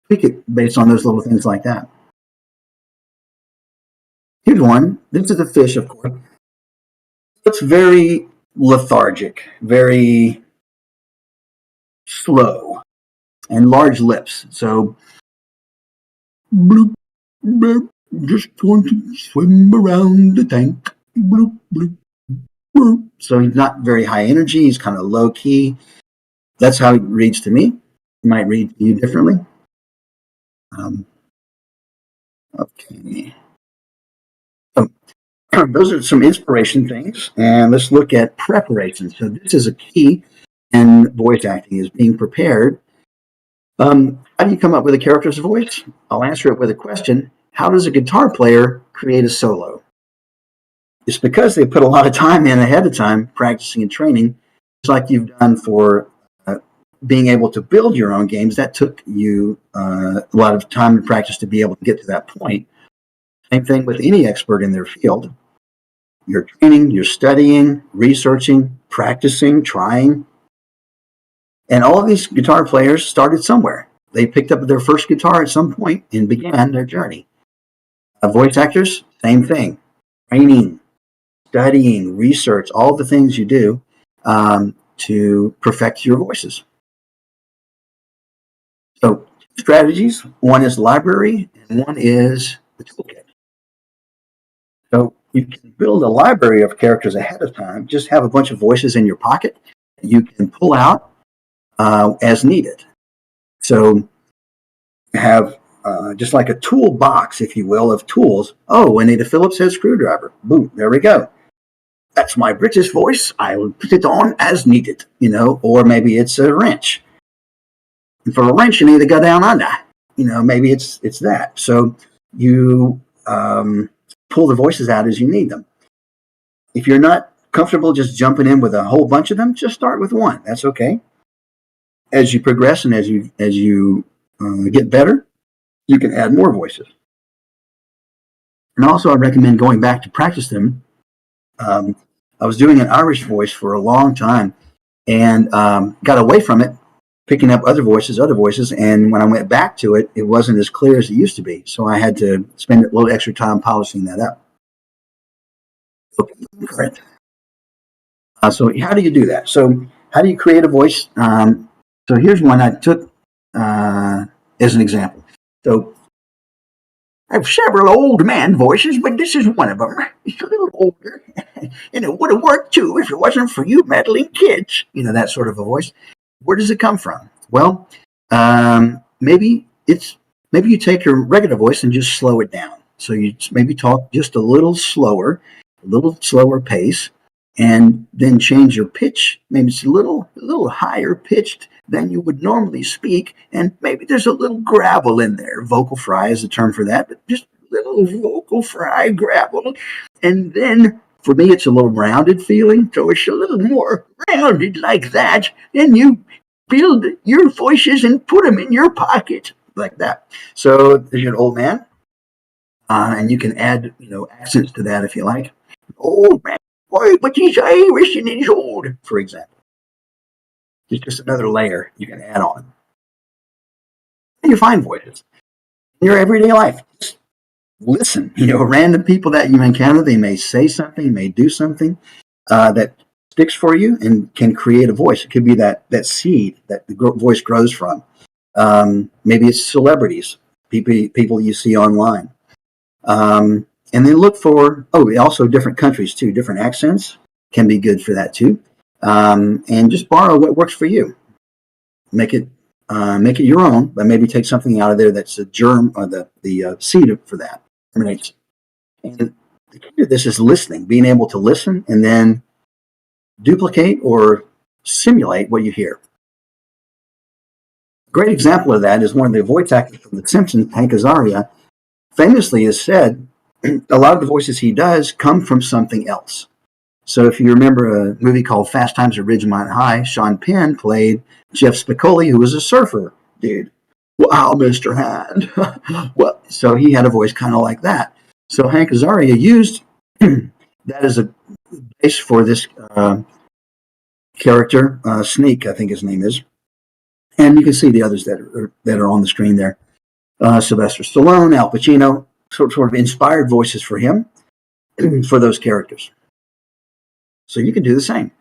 tweak it based on those little things like that. Here's one. This is a fish, of course. It's very lethargic, very slow, and large lips. So, bloop, bloop, just going to swim around the tank. Bloop, bloop, bloop. So he's not very high energy. He's kind of low key. That's how it reads to me. It might read to you differently. Okay. those are some inspiration things. And let's look at preparation. So this is a key in voice acting, is being prepared. How do you come up with a character's voice? I'll answer it with a question. How does a guitar player create a solo? It's because they put a lot of time in ahead of time, practicing and training, just like you've done for being able to build your own games. That took you a lot of time and practice to be able to get to that point. Same thing with any expert in their field. You're training, you're studying, researching, practicing, trying. And all of these guitar players started somewhere. They picked up their first guitar at some point and began their journey. Voice actors, same thing. Training, studying, research, all the things you do to perfect your voices. So, strategies. One is library, and one is the toolkit. So you can build a library of characters ahead of time. Just have a bunch of voices in your pocket that you can pull out as needed. So have just like a toolbox, if you will, of tools. Oh, I need a Phillips head screwdriver. Boom, there we go. That's my British voice. I will put it on as needed, or maybe it's a wrench. And for a wrench, you need to go down under. Maybe it's that. So you pull the voices out as you need them. If you're not comfortable just jumping in with a whole bunch of them, just start with one. That's okay. As you progress and as you get better, you can add more voices. And also, I recommend going back to practice them. I was doing an Irish voice for a long time and got away from it, picking up other voices. And when I went back to it, it wasn't as clear as it used to be. So I had to spend a little extra time polishing that up. Correct. So how do you do that? So how do you create a voice? So here's one I took as an example. So I have several old man voices, but this is one of them. It's a little older, and it would have worked too if it wasn't for you meddling kids. That sort of a voice. Where does it come from? Well, maybe you take your regular voice and just slow it down. So you maybe talk just a little slower pace, and then change your pitch. Maybe it's a little higher pitched than you would normally speak, and maybe there's a little gravel in there. Vocal fry is the term for that, but just a little vocal fry gravel. And then for me, it's a little rounded feeling, so it's a little more rounded like that. Then you build your voices and put them in your pocket like that. So there's an old man, and you can add accents to that if you like. Old man, boy, but he's Irish and he's old, for example. It's just another layer you can add on. And you find voices in your everyday life. Just listen. Random people that you encounter, they may say something, may do something that sticks for you and can create a voice. It could be that seed that the voice grows from. Maybe it's celebrities, people you see online. And then look for, also different countries too, different accents can be good for that too. And just borrow what works for you. Make it your own, but maybe take something out of there that's a germ or the seed for that. And the key to this is listening, being able to listen and then duplicate or simulate what you hear. A great example of that is one of the voice actors from The Simpsons, Hank Azaria, famously has said a lot of the voices he does come from something else. So if you remember a movie called Fast Times at Ridgemont High, Sean Penn played Jeff Spicoli, who was a surfer dude. Wow, Mr. Hand. Well, so he had a voice kind of like that. So Hank Azaria used that as a base for this character, Sneak, I think his name is. And you can see the others that are on the screen there. Sylvester Stallone, Al Pacino, sort of inspired voices for him, for those characters. So you can do the same.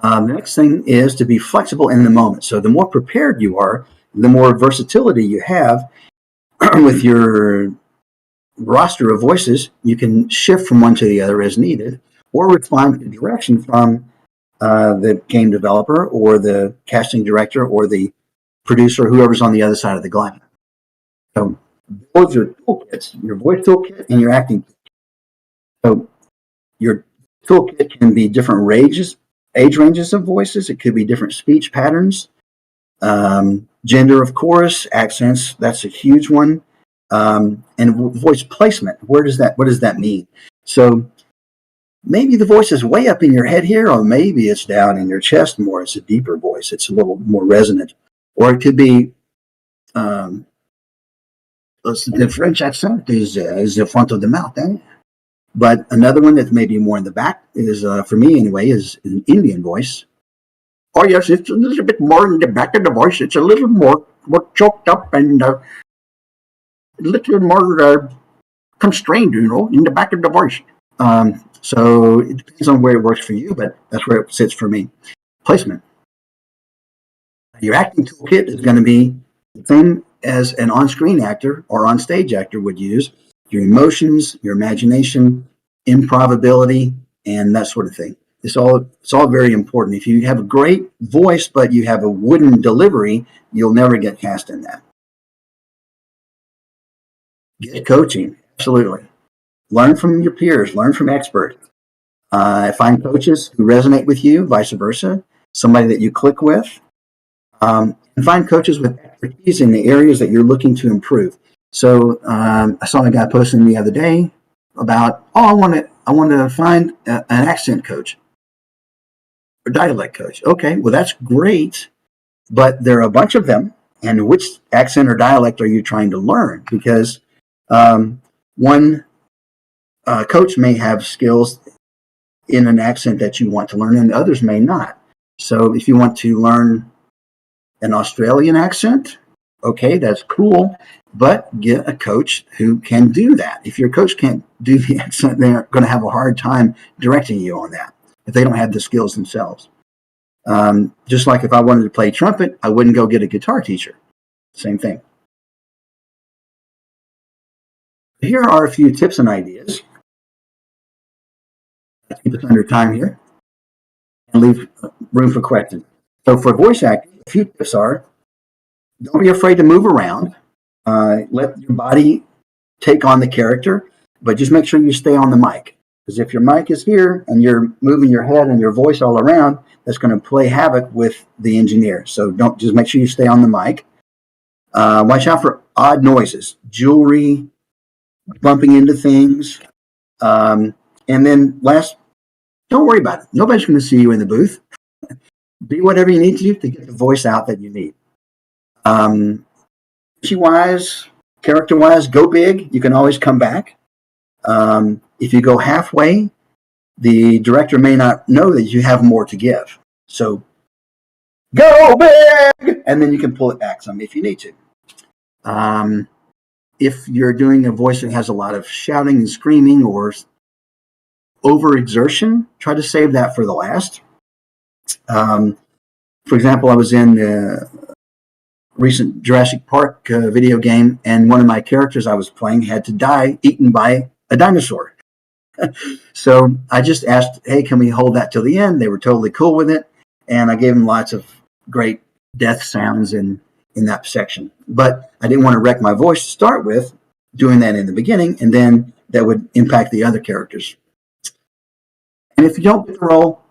The next thing is to be flexible in the moment. So the more prepared you are, the more versatility you have with your roster of voices, you can shift from one to the other as needed, or respond to direction from the game developer or the casting director or the producer, whoever's on the other side of the glass. So Those are toolkits, your voice toolkit and your acting. So your toolkit can be different age ranges of voices. It could be different speech patterns, gender, of course, accents. That's a huge one. And voice placement. What does that mean? So maybe the voice is way up in your head here, or maybe it's down in your chest more. It's a deeper voice. It's a little more resonant. Or it could be the French accent is the front of the mouth. But another one that's maybe more in the back is, for me anyway, is an Indian voice. Oh yes, it's a little bit more in the back of the voice. It's a little more choked up and a little more constrained, in the back of the voice. So it depends on where it works for you, but that's where it sits for me. Placement. Your acting toolkit is going to be the same as an on-screen actor or on-stage actor would use. Your emotions, your imagination, improbability, and that sort of thing. It's all very important. If you have a great voice, but you have a wooden delivery, you'll never get cast in that. Get coaching, absolutely. Learn from your peers, learn from experts. Find coaches who resonate with you, vice versa, somebody that you click with. And find coaches with expertise in the areas that you're looking to improve. So I saw a guy posting the other day about, I want to find an accent coach or dialect coach. Okay, well that's great, but there are a bunch of them. And which accent or dialect are you trying to learn? Because one coach may have skills in an accent that you want to learn, and others may not. So if you want to learn an Australian accent, okay, that's cool, but get a coach who can do that. If your coach can't do the accent, they're going to have a hard time directing you on that if they don't have the skills themselves. Just like if I wanted to play trumpet, I wouldn't go get a guitar teacher. Same thing. Here are a few tips and ideas. Keep us under time here and leave room for questions. So for voice acting, a few tips are, don't be afraid to move around. Let your body take on the character, but just make sure you stay on the mic. Because if your mic is here and you're moving your head and your voice all around, that's going to play havoc with the engineer. So just make sure you stay on the mic. Watch out for odd noises, jewelry, bumping into things. And then last, don't worry about it. Nobody's going to see you in the booth. Be whatever you need to do to get the voice out that you need. Wise, character-wise, go big. You can always come back. If you go halfway, the director may not know that you have more to give. So go big, and then you can pull it back some if you need to. If you're doing a voice that has a lot of shouting and screaming or overexertion, try to save that for the last. For example, I was in the recent Jurassic Park video game, and one of my characters I was playing had to die eaten by a dinosaur. So I just asked, hey, can we hold that till the end? They were totally cool with it, and I gave them lots of great death sounds in that section. But I didn't want to wreck my voice to start with, doing that in the beginning, and then that would impact the other characters. And if you don't get the role,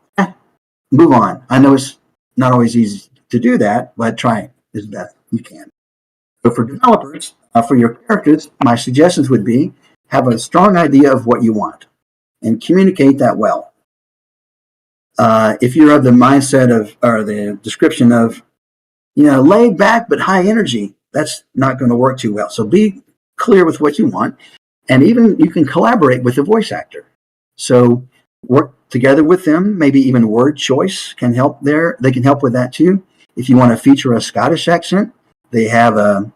move on. I know it's not always easy to do that, but try as best you can. So for developers, for your characters, my suggestions would be have a strong idea of what you want and communicate that well. If you're of the mindset of, or the description of, laid back but high energy, that's not going to work too well. So be clear with what you want, and even you can collaborate with the voice actor. So work together with them. Maybe even word choice can help there. They can help with that too. If you want to feature a Scottish accent, they have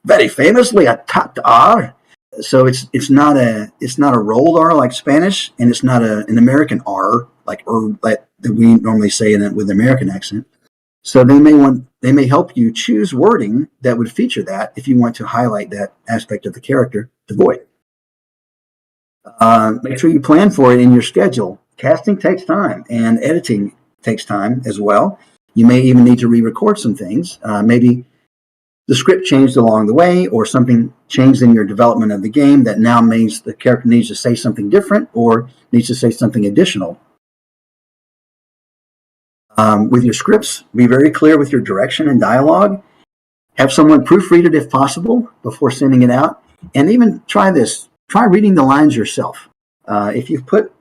very famously a tapped R. So it's not a rolled R like Spanish, and it's not an American R like that we normally say with an American accent. So they may help you choose wording that would feature that if you want to highlight that aspect of the character, the voice. Make sure you plan for it in your schedule. Casting takes time, and editing takes time as well. You may even need to re-record some things. Maybe the script changed along the way, or something changed in your development of the game that now means the character needs to say something different or needs to say something additional. With your scripts, be very clear with your direction and dialogue. Have someone proofread it if possible before sending it out. And even try this. Try reading the lines yourself. If you've put,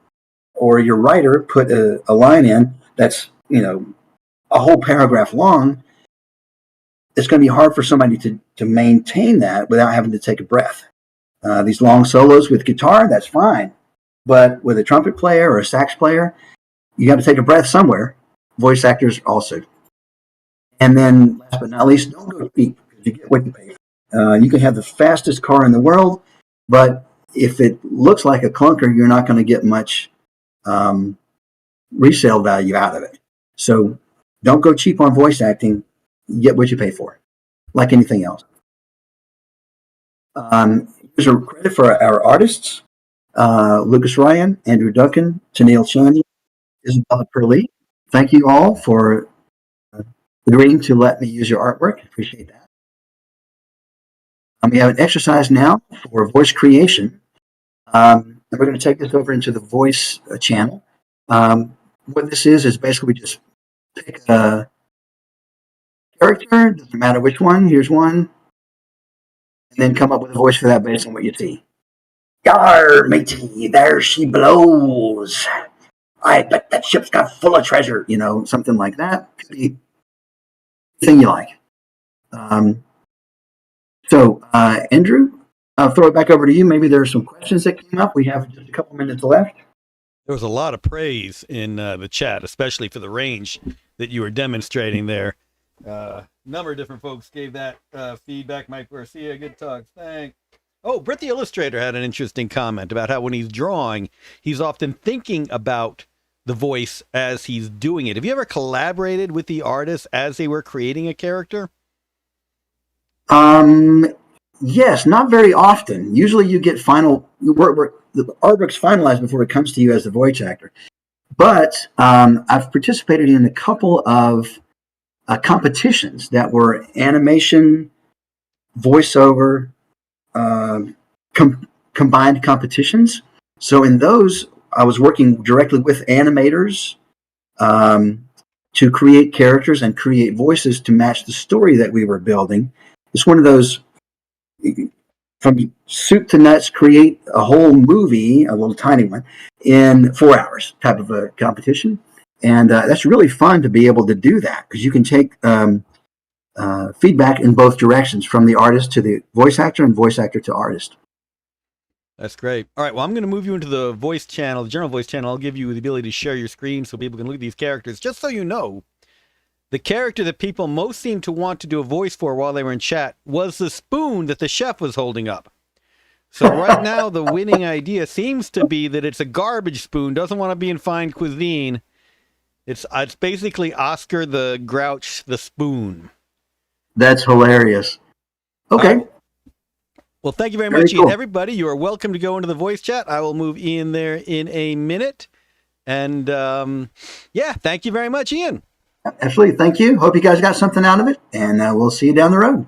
or your writer put a line in that's, a whole paragraph long, it's going to be hard for somebody to maintain that without having to take a breath. These long solos with guitar, that's fine. But with a trumpet player or a sax player, you got to take a breath somewhere. Voice actors also. And then, last but not least, don't go cheap, because you get what you pay for. You can have the fastest car in the world, but if it looks like a clunker, you're not going to get much resale value out of it. So don't go cheap on voice acting. You get what you pay for, like anything else. Here's a credit for our artists: Lucas Ryan, Andrew Duncan, Tennille Chandy, Isabella Curley. Thank you all for agreeing to let me use your artwork. Appreciate that. We have an exercise now for voice creation. And we're going to take this over into the voice channel. What this is basically we just pick a character, doesn't matter which one, here's one, and then come up with a voice for that based on what you see. Yar, matey, there she blows. I bet that ship's got full of treasure, something like that. Could be anything you like. Andrew, I'll throw it back over to you. Maybe there are some questions that came up. We have just a couple minutes left. There was a lot of praise in the chat, especially for the range that you were demonstrating there. Number of different folks gave that feedback. Mike Garcia, good talks. Thanks. Oh, Britt the Illustrator had an interesting comment about how when he's drawing, he's often thinking about the voice as he's doing it. Have you ever collaborated with the artists as they were creating a character? Yes, not very often. Usually you get the artwork's finalized before it comes to you as the voice actor. But I've participated in a couple of competitions that were animation, voiceover, combined competitions. So in those, I was working directly with animators to create characters and create voices to match the story that we were building. It's one of those, from soup to nuts, create a whole movie, a little tiny one, in 4 hours type of a competition. And that's really fun to be able to do that, because you can take feedback in both directions, from the artist to the voice actor and voice actor to artist. That's great. All right, well, I'm going to move you into the voice channel, the general voice channel. I'll give you the ability to share your screen so people can look at these characters. Just so you know, the character that people most seemed to want to do a voice for while they were in chat was the spoon that the chef was holding up. So right now, the winning idea seems to be that it's a garbage spoon, doesn't want to be in fine cuisine. It's basically Oscar the Grouch the Spoon. That's hilarious. Okay. Well, thank you very much, cool. Ian. Everybody, you are welcome to go into the voice chat. I will move Ian there in a minute. And thank you very much, Ian. Absolutely. Thank you. Hope you guys got something out of it, and we'll see you down the road.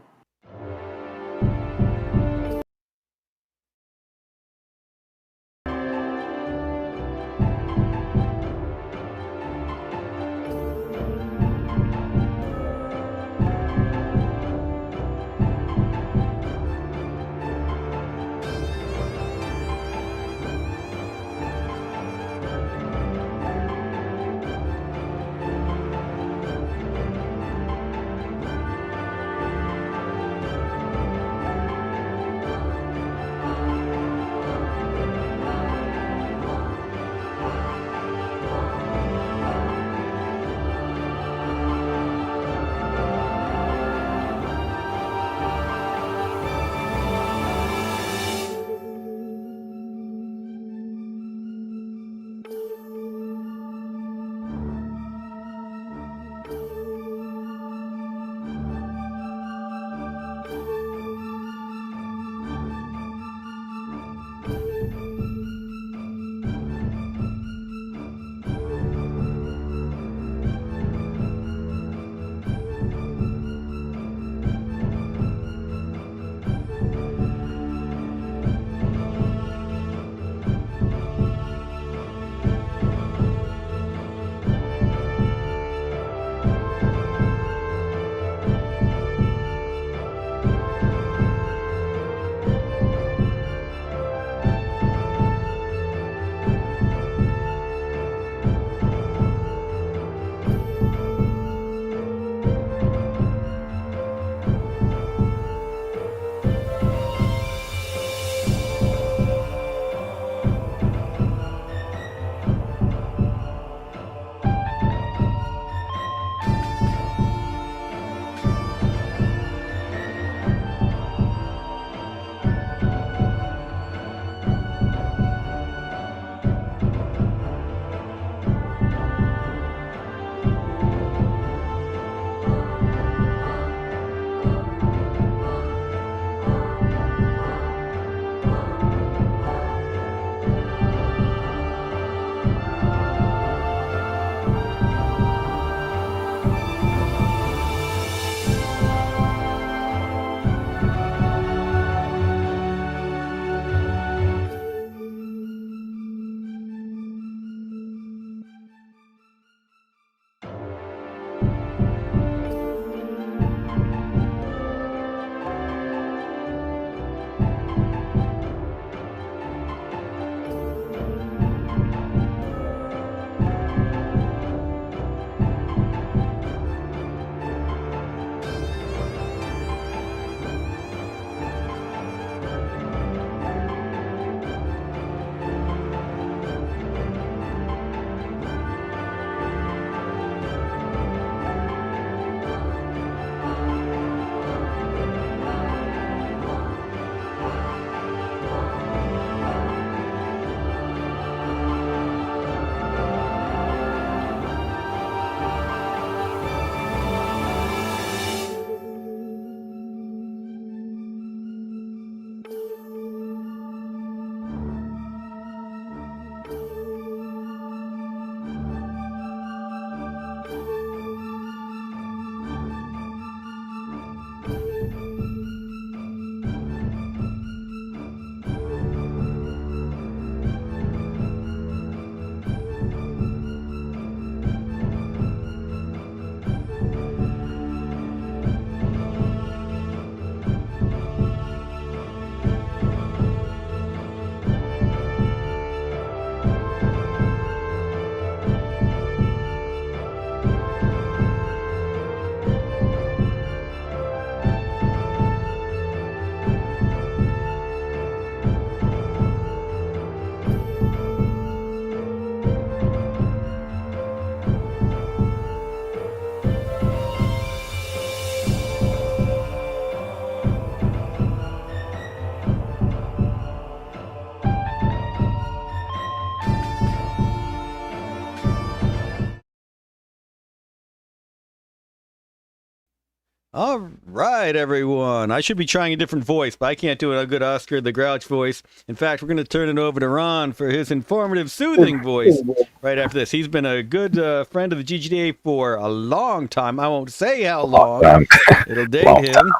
All right, everyone. I should be trying a different voice, but I can't do a good Oscar the Grouch voice. In fact, we're going to turn it over to Ron for his informative, soothing voice right after this. He's been a good friend of the GGDA for a long time. I won't say how long. It'll date him.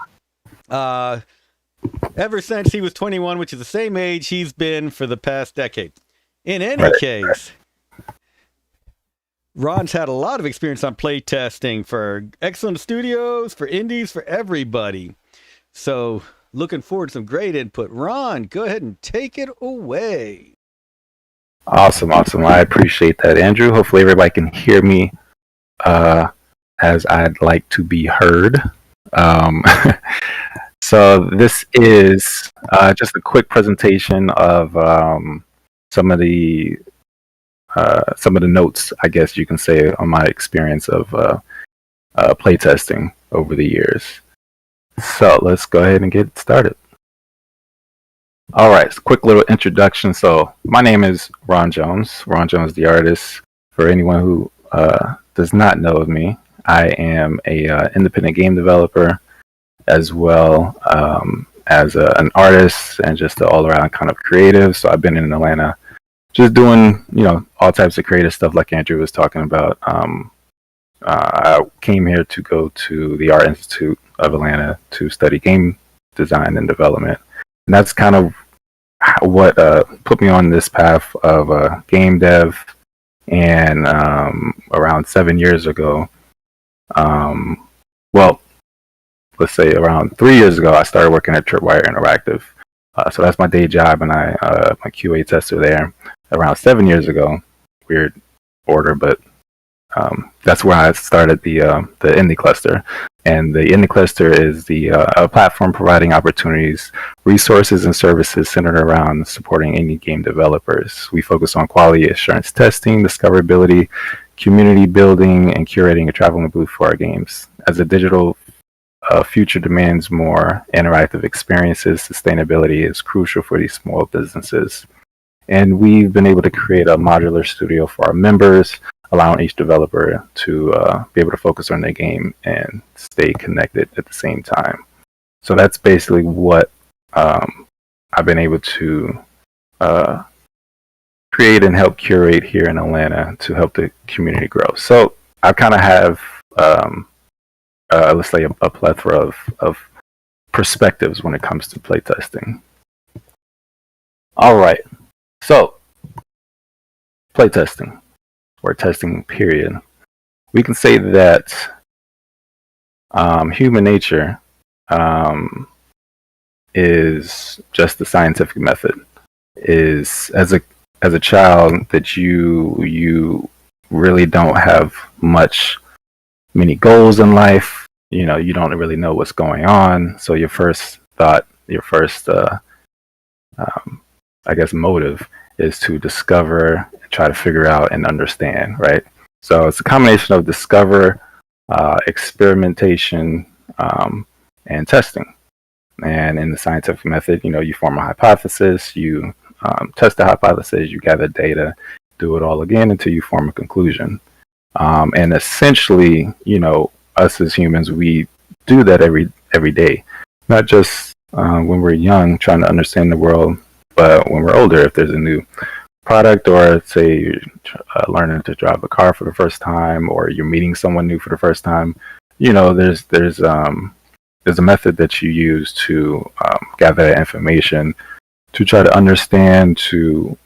Ever since he was 21, which is the same age he's been for the past decade. In any case, Ron's had a lot of experience on playtesting for excellent studios, for indies, for everybody. So, looking forward to some great input. Ron, go ahead and take it away. Awesome. I appreciate that, Andrew. Hopefully everybody can hear me as I'd like to be heard. So this is just a quick presentation of some of the notes, I guess you can say, on my experience of playtesting over the years. So let's go ahead and get started. All right, so quick little introduction. So my name is Ron Jones. Ron Jones, the artist. For anyone who does not know of me, I am a independent game developer, as well as an artist and just an all-around kind of creative. So I've been in Atlanta just doing, all types of creative stuff like Andrew was talking about. I came here to go to the Art Institute of Atlanta to study game design and development. And that's kind of what put me on this path of game dev. And around 7 years ago, let's say around 3 years ago, I started working at Tripwire Interactive. So that's my day job, and I'm a QA tester there. Around 7 years ago, weird order, but that's where I started the Indie Cluster. And the Indie Cluster is a platform providing opportunities, resources, and services centered around supporting indie game developers. We focus on quality assurance testing, discoverability, community building, and curating a traveling booth for our games. As a digital future demands more interactive experiences, sustainability is crucial for these small businesses. And we've been able to create a modular studio for our members, allowing each developer to be able to focus on their game and stay connected at the same time. So that's basically what I've been able to create and help curate here in Atlanta to help the community grow. So I kind of have let's say a plethora of perspectives when it comes to playtesting. All right, so playtesting, or testing period. We can say that human nature is just the scientific method. Is as a child that you really don't have many goals in life. You don't really know what's going on. So your first I guess motive is to discover, try to figure out and understand, right? So it's a combination of discover, experimentation, and testing. And in the scientific method, you form a hypothesis, you test the hypothesis, you gather data, do it all again until you form a conclusion. And essentially, us as humans, we do that every day, not just when we're young, trying to understand the world, but when we're older, if there's a new product, or say you're learning to drive a car for the first time, or you're meeting someone new for the first time, there's a method that you use to gather that information, to try to understand, to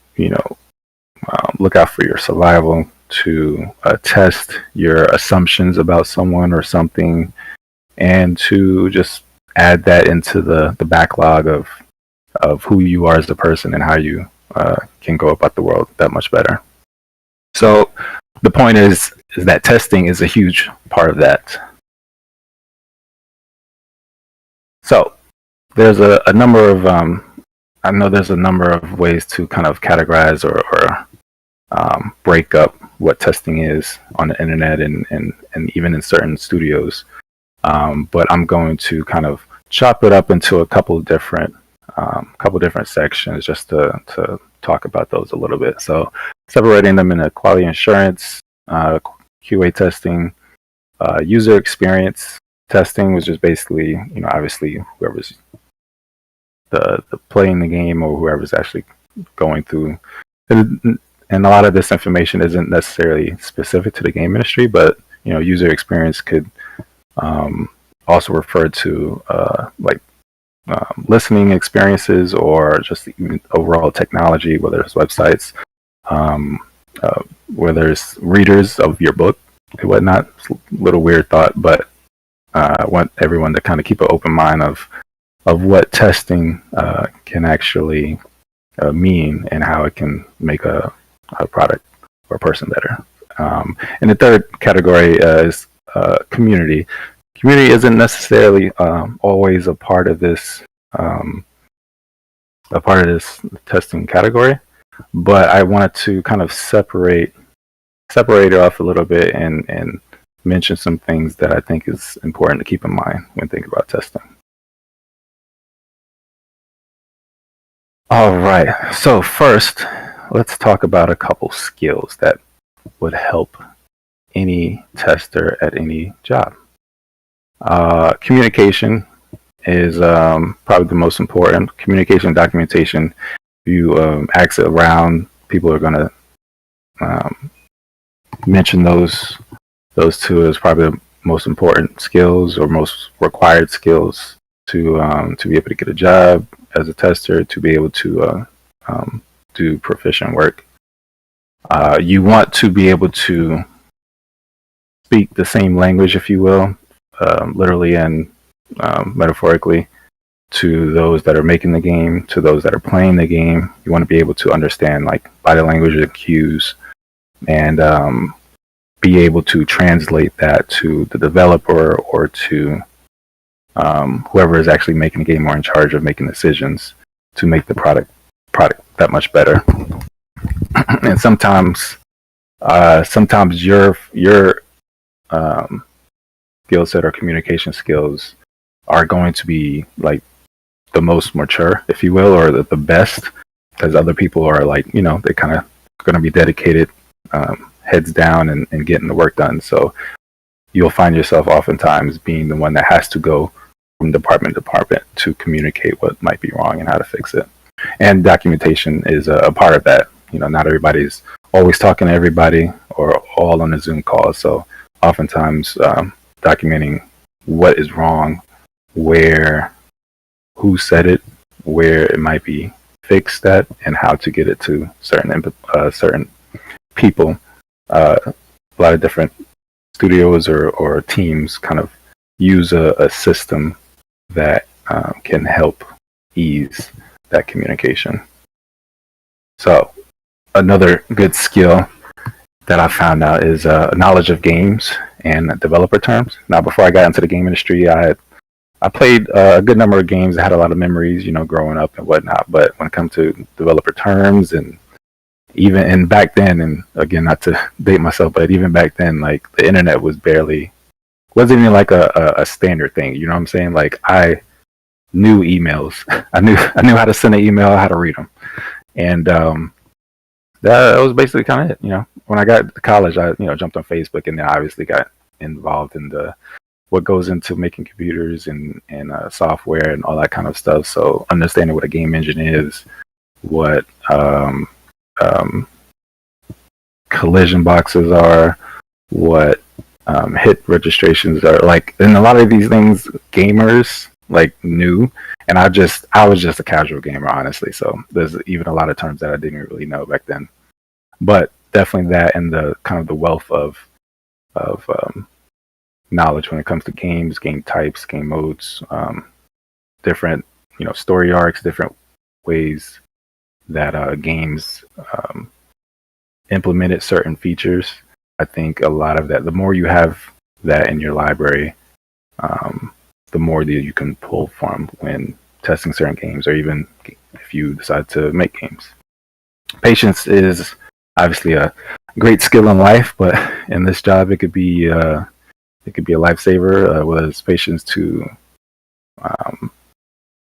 look out for your survival, to test your assumptions about someone or something, and to just add that into the backlog of who you are as a person and how you can go about the world that much better. So the point is that testing is a huge part of that. So there's a number of I know there's a number of ways to kind of categorize or break up what testing is on the internet and even in certain studios. But I'm going to kind of chop it up into a couple different sections just to talk about those a little bit. So separating them into quality assurance, QA testing, user experience testing was just basically, obviously whoever's the playing the game or whoever's actually going through. And a lot of this information isn't necessarily specific to the game industry, but user experience could also refer to listening experiences or just even overall technology, whether it's websites, whether it's readers of your book and whatnot. It's a little weird thought, but I want everyone to kind of keep an open mind of what testing can actually mean and how it can make a product or a person better. And the third category is community. Community isn't necessarily always a part of this testing category, but I wanted to kind of separate it off a little bit and mention some things that I think is important to keep in mind when thinking about testing. All right, so first, let's talk about a couple skills that would help any tester at any job. Communication is probably the most important. Communication and documentation. If you ask it around, people are going to mention those two as probably the most important skills or most required skills to be able to get a job as a tester, to be able to do proficient work. You want to be able to speak the same language, if you will, literally and metaphorically, to those that are making the game, to those that are playing the game. You want to be able to understand like body language and cues, and be able to translate that to the developer or to whoever is actually making the game or in charge of making decisions to make the product that much better. And sometimes your skill set or communication skills are going to be like the most mature, if you will, or the best, because other people are like, they're kind of going to be dedicated, heads down and getting the work done. So you'll find yourself oftentimes being the one that has to go from department to department to communicate what might be wrong and how to fix it. And documentation is a part of that. Not everybody's always talking to everybody or all on a Zoom call. So oftentimes documenting what is wrong, who said it, where it might be fixed at, and how to get it to certain people. A lot of different studios or teams kind of use a system that can help ease that communication. So another good skill that I found out is knowledge of games and developer terms. Now, before I got into the game industry, I played a good number of games. I had a lot of memories, growing up and whatnot. But when it comes to developer terms and back then, and again, not to date myself, but even back then, like the internet wasn't even like a standard thing. You know what I'm saying? Like I knew emails. I knew how to send an email, how to read them, and that was basically kind of it. When I got to college, I jumped on Facebook, and then I obviously got involved in what goes into making computers and software and all that kind of stuff. So understanding what a game engine is, what collision boxes are, what hit registrations are like, and a lot of these things gamers like knew, and I was just a casual gamer, honestly. So there's even a lot of terms that I didn't really know back then, but definitely that, and the kind of the wealth of knowledge when it comes to games, game types, game modes, different story arcs, different ways that games implemented certain features. I think a lot of that, the more you have that in your library, the more that you can pull from when testing certain games, or even if you decide to make games. Patience is obviously a great skill in life, but in this job, it could be a lifesaver. Whether it's patience to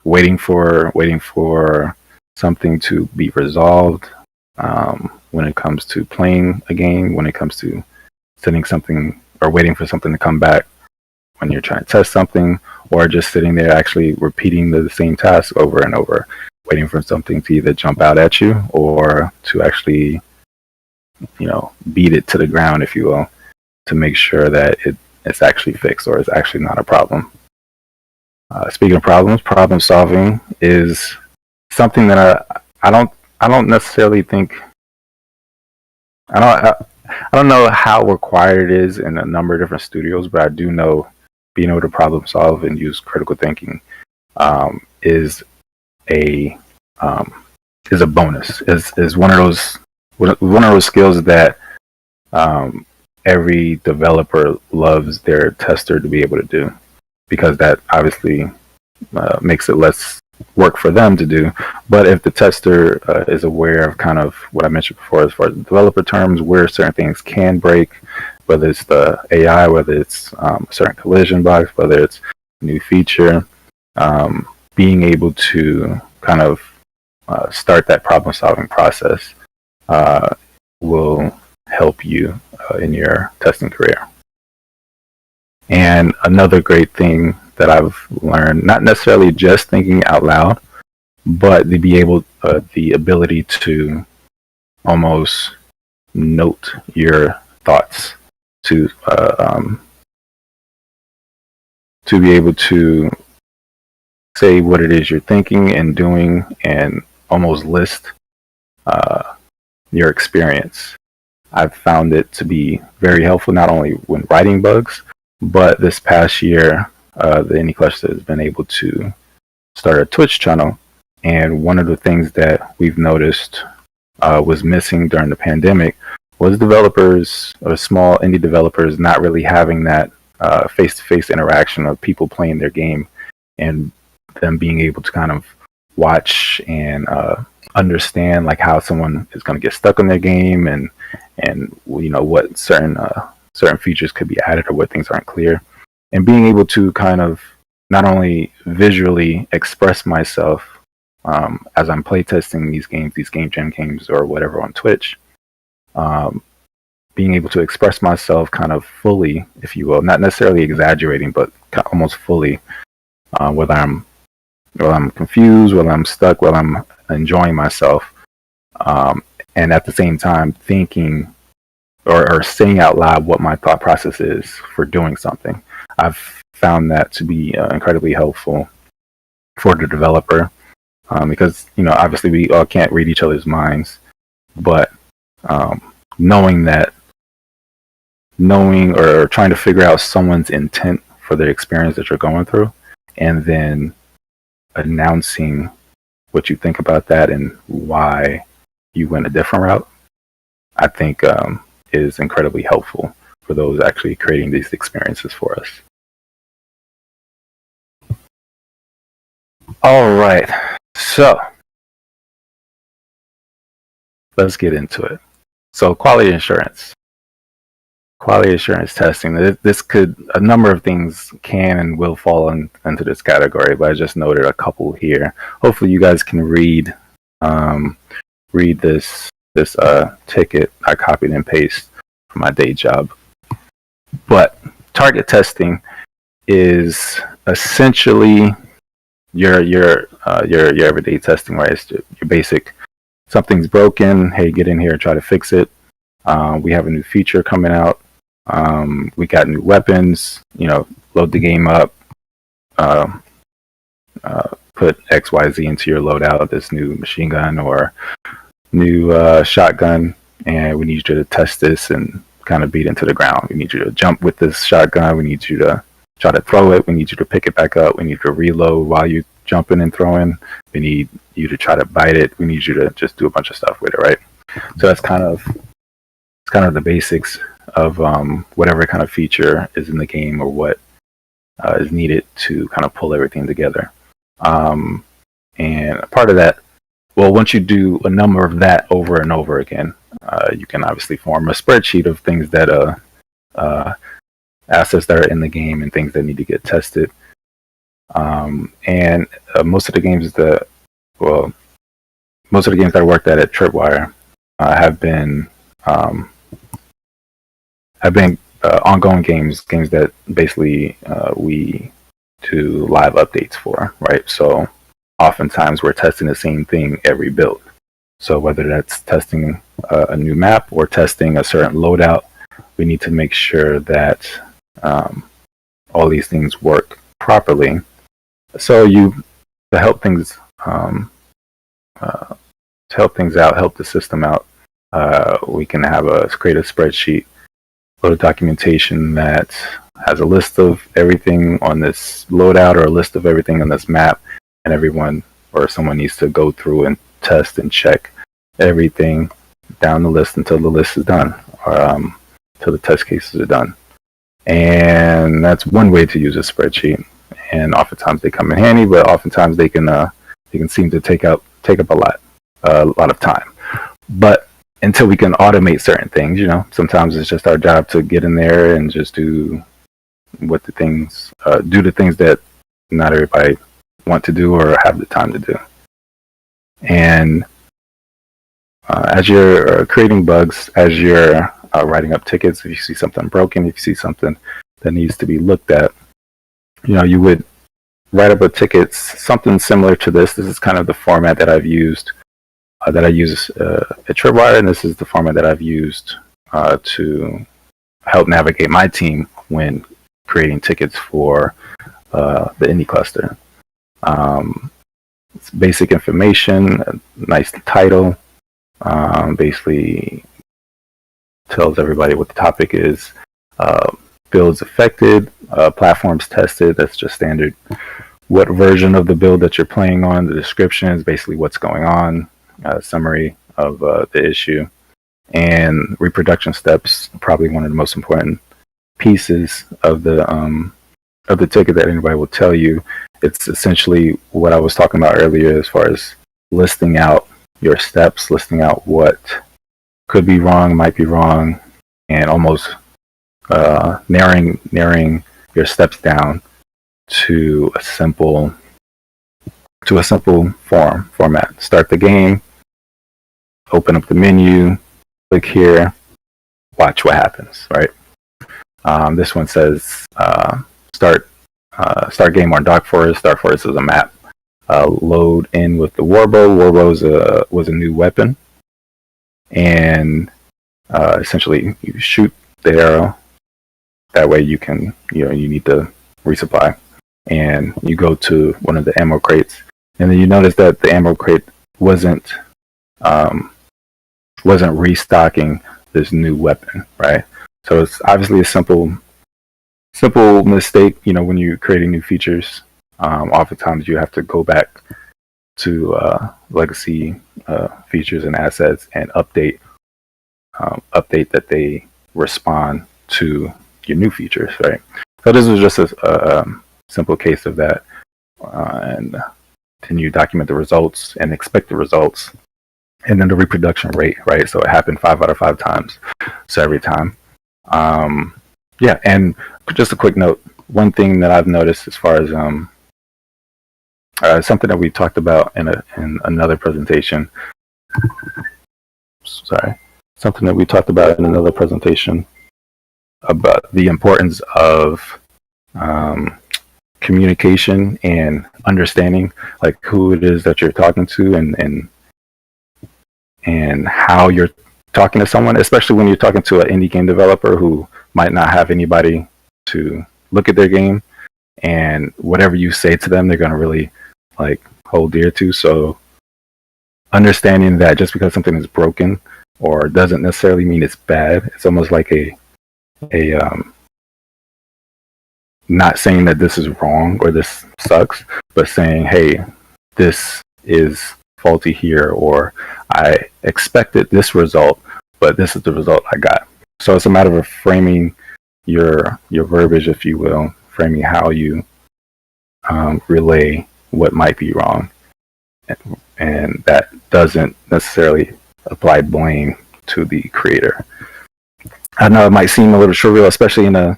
waiting for something to be resolved, when it comes to playing a game, when it comes to sending something or waiting for something to come back when you're trying to test something, or just sitting there actually repeating the same task over and over, waiting for something to either jump out at you or to actually, beat it to the ground, if you will, to make sure that it's actually fixed or it's actually not a problem. Speaking of problems, problem solving is something that I don't necessarily think. I don't know how required it is in a number of different studios, but I do know being able to problem solve and use critical thinking is a bonus. Is one of those skills that every developer loves their tester to be able to do, because that obviously makes it less work for them to do. But if the tester is aware of kind of what I mentioned before as far as developer terms, where certain things can break, whether it's the AI, whether it's a certain collision box, whether it's a new feature, being able to kind of start that problem solving process will help you in your testing career. And another great thing that I've learned, not necessarily just thinking out loud, but the ability to almost note your thoughts, to be able to say what it is you're thinking and doing, and almost list your experience. I've found it to be very helpful, not only when writing bugs, but this past year, the Indie Cluster has been able to start a Twitch channel. And one of the things that we've noticed was missing during the pandemic was developers, or small indie developers, not really having that face-to-face interaction of people playing their game, and them being able to kind of watch and understand like how someone is going to get stuck in their game, and what certain features could be added or what things aren't clear, and being able to kind of not only visually express myself as I'm playtesting these games, these game jam games or whatever on Twitch, being able to express myself kind of fully, if you will, not necessarily exaggerating, but almost fully, whether I'm confused, whether I'm stuck, whether I'm enjoying myself, and at the same time thinking or saying out loud what my thought process is for doing something. I've found that to be incredibly helpful for the developer, because obviously we all can't read each other's minds, but knowing or trying to figure out someone's intent for the experience that you're going through, and then announcing what you think about that and why you went a different route, I think is incredibly helpful for those actually creating these experiences for us. All right, so let's get into it. So quality assurance testing. A number of things can and will fall into this category, but I just noted a couple here. Hopefully you guys can read this ticket I copied and pasted from my day job. But target testing is essentially your everyday testing, right? It's your basic, something's broken, hey, get in here and try to fix it. We have a new feature coming out. We got new weapons, load the game up, put XYZ into your loadout, this new machine gun or new shotgun, and we need you to test this and kind of beat into the ground. We need you to jump with this shotgun. We need you to try to throw it. We need you to pick it back up. We need you to reload while you jumping and throwing. We need you to try to bite it. We need you to just do a bunch of stuff with it, right? So that's kind of the basics of whatever kind of feature is in the game or what is needed to kind of pull everything together. And a part of that, well, once you do a number of that over and over again, you can obviously form a spreadsheet of things that assets that are in the game and things that need to get tested. And most of the games that I worked at Tripwire have been ongoing games that basically we do live updates for, right? So oftentimes we're testing the same thing every build. So whether that's testing a new map or testing a certain loadout, we need to make sure that all these things work properly. So to help things out, help the system out, we can create a spreadsheet, load of documentation that has a list of everything on this loadout or a list of everything on this map, and everyone or someone needs to go through and test and check everything down the list until the list is done, or until the test cases are done. And that's one way to use a spreadsheet. And oftentimes they come in handy, but oftentimes they can seem to take up a lot of time. But until we can automate certain things, sometimes it's just our job to get in there and just do the things that not everybody want to do or have the time to do. And as you're creating bugs, as you're writing up tickets, if you see something broken, if you see something that needs to be looked at, you would write up a ticket, something similar to this. This is kind of the format that I've used, that I use at Tripwire, and this is the format that I've used to help navigate my team when creating tickets for the indie cluster. It's basic information, a nice title, basically tells everybody what the topic is, builds affected, platforms tested, that's just standard. What version of the build that you're playing on, the description is basically what's going on, summary of the issue, and reproduction steps, probably one of the most important pieces of the ticket that anybody will tell you. It's essentially what I was talking about earlier as far as listing out your steps, listing out what could be wrong, might be wrong, and almost narrowing your steps down to a simple format. Start the game, open up the menu, click here, watch what happens, right? This one says start game on Dark Forest. Dark Forest is a map. Load in with the warbow. Warbow was a new weapon, and essentially you shoot the arrow. That way you need to resupply, and you go to one of the ammo crates, and then you notice that the ammo crate wasn't restocking this new weapon, right? So it's obviously a simple mistake. When you're creating new features, oftentimes you have to go back to legacy features and assets and update that they respond to your new features, right? So this was just a simple case of that, and then you document the results and expect the results, and then the reproduction rate, right? So it happened 5 out of 5 times, so every time. Yeah, and just a quick note, one thing that I've noticed as far as something that we talked about in another presentation. Something that we talked about in another presentation about the importance of communication and understanding, like who it is that you're talking to and how you're talking to someone, especially when you're talking to an indie game developer who might not have anybody to look at their game, and whatever you say to them, they're going to really hold dear to. So understanding that just because something is broken or doesn't necessarily mean it's bad, it's almost like a not saying that this is wrong or this sucks, but saying, hey, this is faulty here, or I expected this result, but this is the result I got. So it's a matter of framing your verbiage, if you will, framing how you relay what might be wrong, and that doesn't necessarily apply blame to the creator. I know it might seem a little trivial, especially in a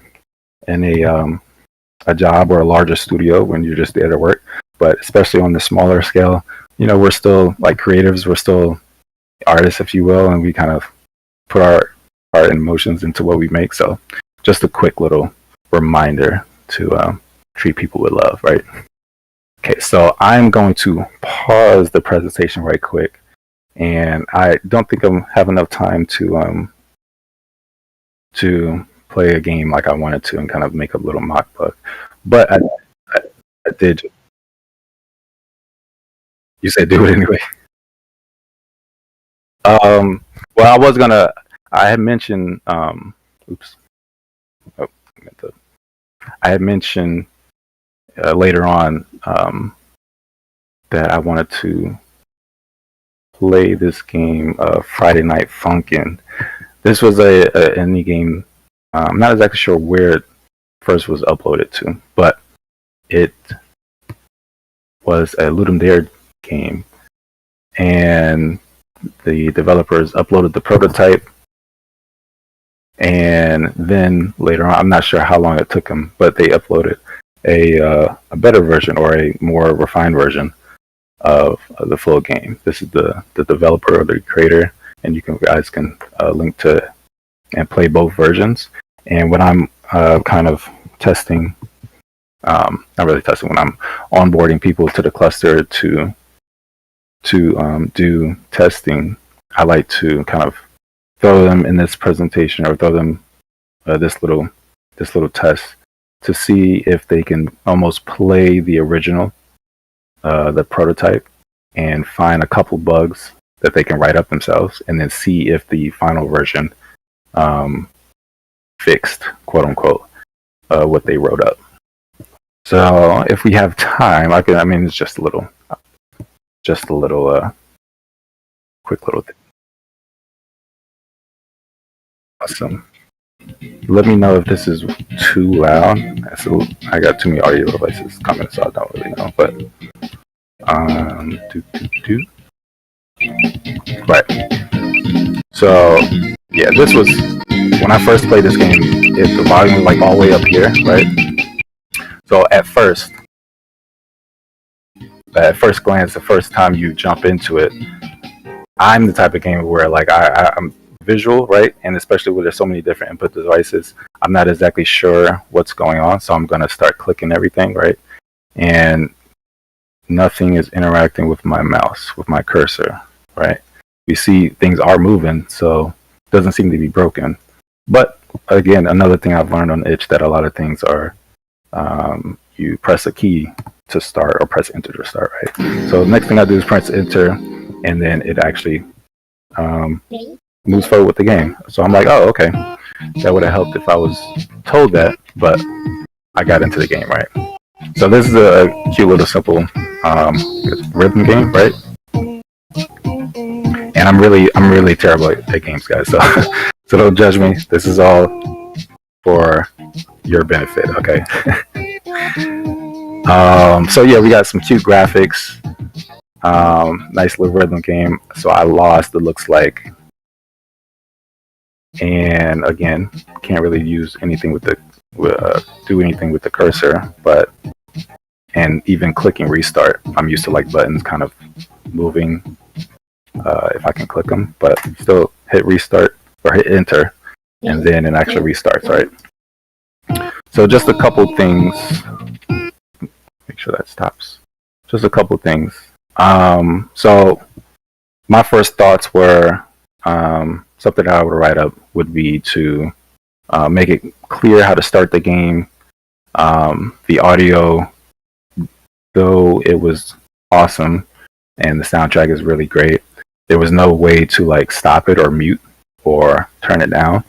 job or a larger studio when you're just there to work, but especially on the smaller scale, we're still like creatives, we're still artists, if you will, and we kind of put our art and emotions into what we make. So just a quick little reminder to treat people with love, right? Okay, so I'm going to pause the presentation right quick, and I don't think I have enough time to play a game like I wanted to and kind of make a little mock book, but I did. You said do it anyway. Well, I had mentioned. Oops. Oh, I had mentioned later on that I wanted to play this game, Friday Night Funkin'. This was a indie game. I'm not exactly sure where it first was uploaded to, but it was a Ludum Dare game, and the developers uploaded the prototype, and then later on, I'm not sure how long it took them, but they uploaded a better version or a more refined version of the full game. This is the developer or the creator, and you guys can link to and play both versions. And when I'm kind of testing, not really testing, when I'm onboarding people to the cluster to do testing, I like to kind of throw them in this presentation or throw them this little test to see if they can almost play the original, the prototype, and find a couple bugs that they can write up themselves, and then see if the final version fixed, quote unquote, what they wrote up. So if we have time, it's just a little quick little thing. Awesome. Let me know if this is too loud. So I got too many audio devices coming, so I don't really know. But right. So yeah, this was when I first played this game. The volume was like all the way up here, right? So at first glance, the first time you jump into it, I'm the type of gamer where like I'm visual, right? And especially when there's so many different input devices, I'm not exactly sure what's going on, so I'm going to start clicking everything, right? And nothing is interacting with my mouse, with my cursor, right? We see things are moving, so it doesn't seem to be broken. But again, another thing I've learned on itch, that a lot of things are you press a key to start or press enter to start, right? So the next thing I do is press enter, and then it actually moves forward with the game. So I'm like, oh, okay, that would have helped if I was told that, but I got into the game, right? So this is a cute little simple rhythm game, right? And I'm really terrible at games, guys. So so don't judge me. This is all for your benefit, okay? So yeah, we got some cute graphics. Nice little rhythm game. So I lost, it looks like. And again, can't really use anything with the do anything with the cursor, and even clicking restart, I'm used to like buttons kind of moving if I can click them, but still hit restart or hit enter, and then it actually restarts, right? So just a couple things. Make sure that stops. Just a couple things. So my first thoughts were something that I would write up would be to make it clear how to start the game. The audio, though it was awesome and the soundtrack is really great, there was no way to like stop it or mute or turn it down,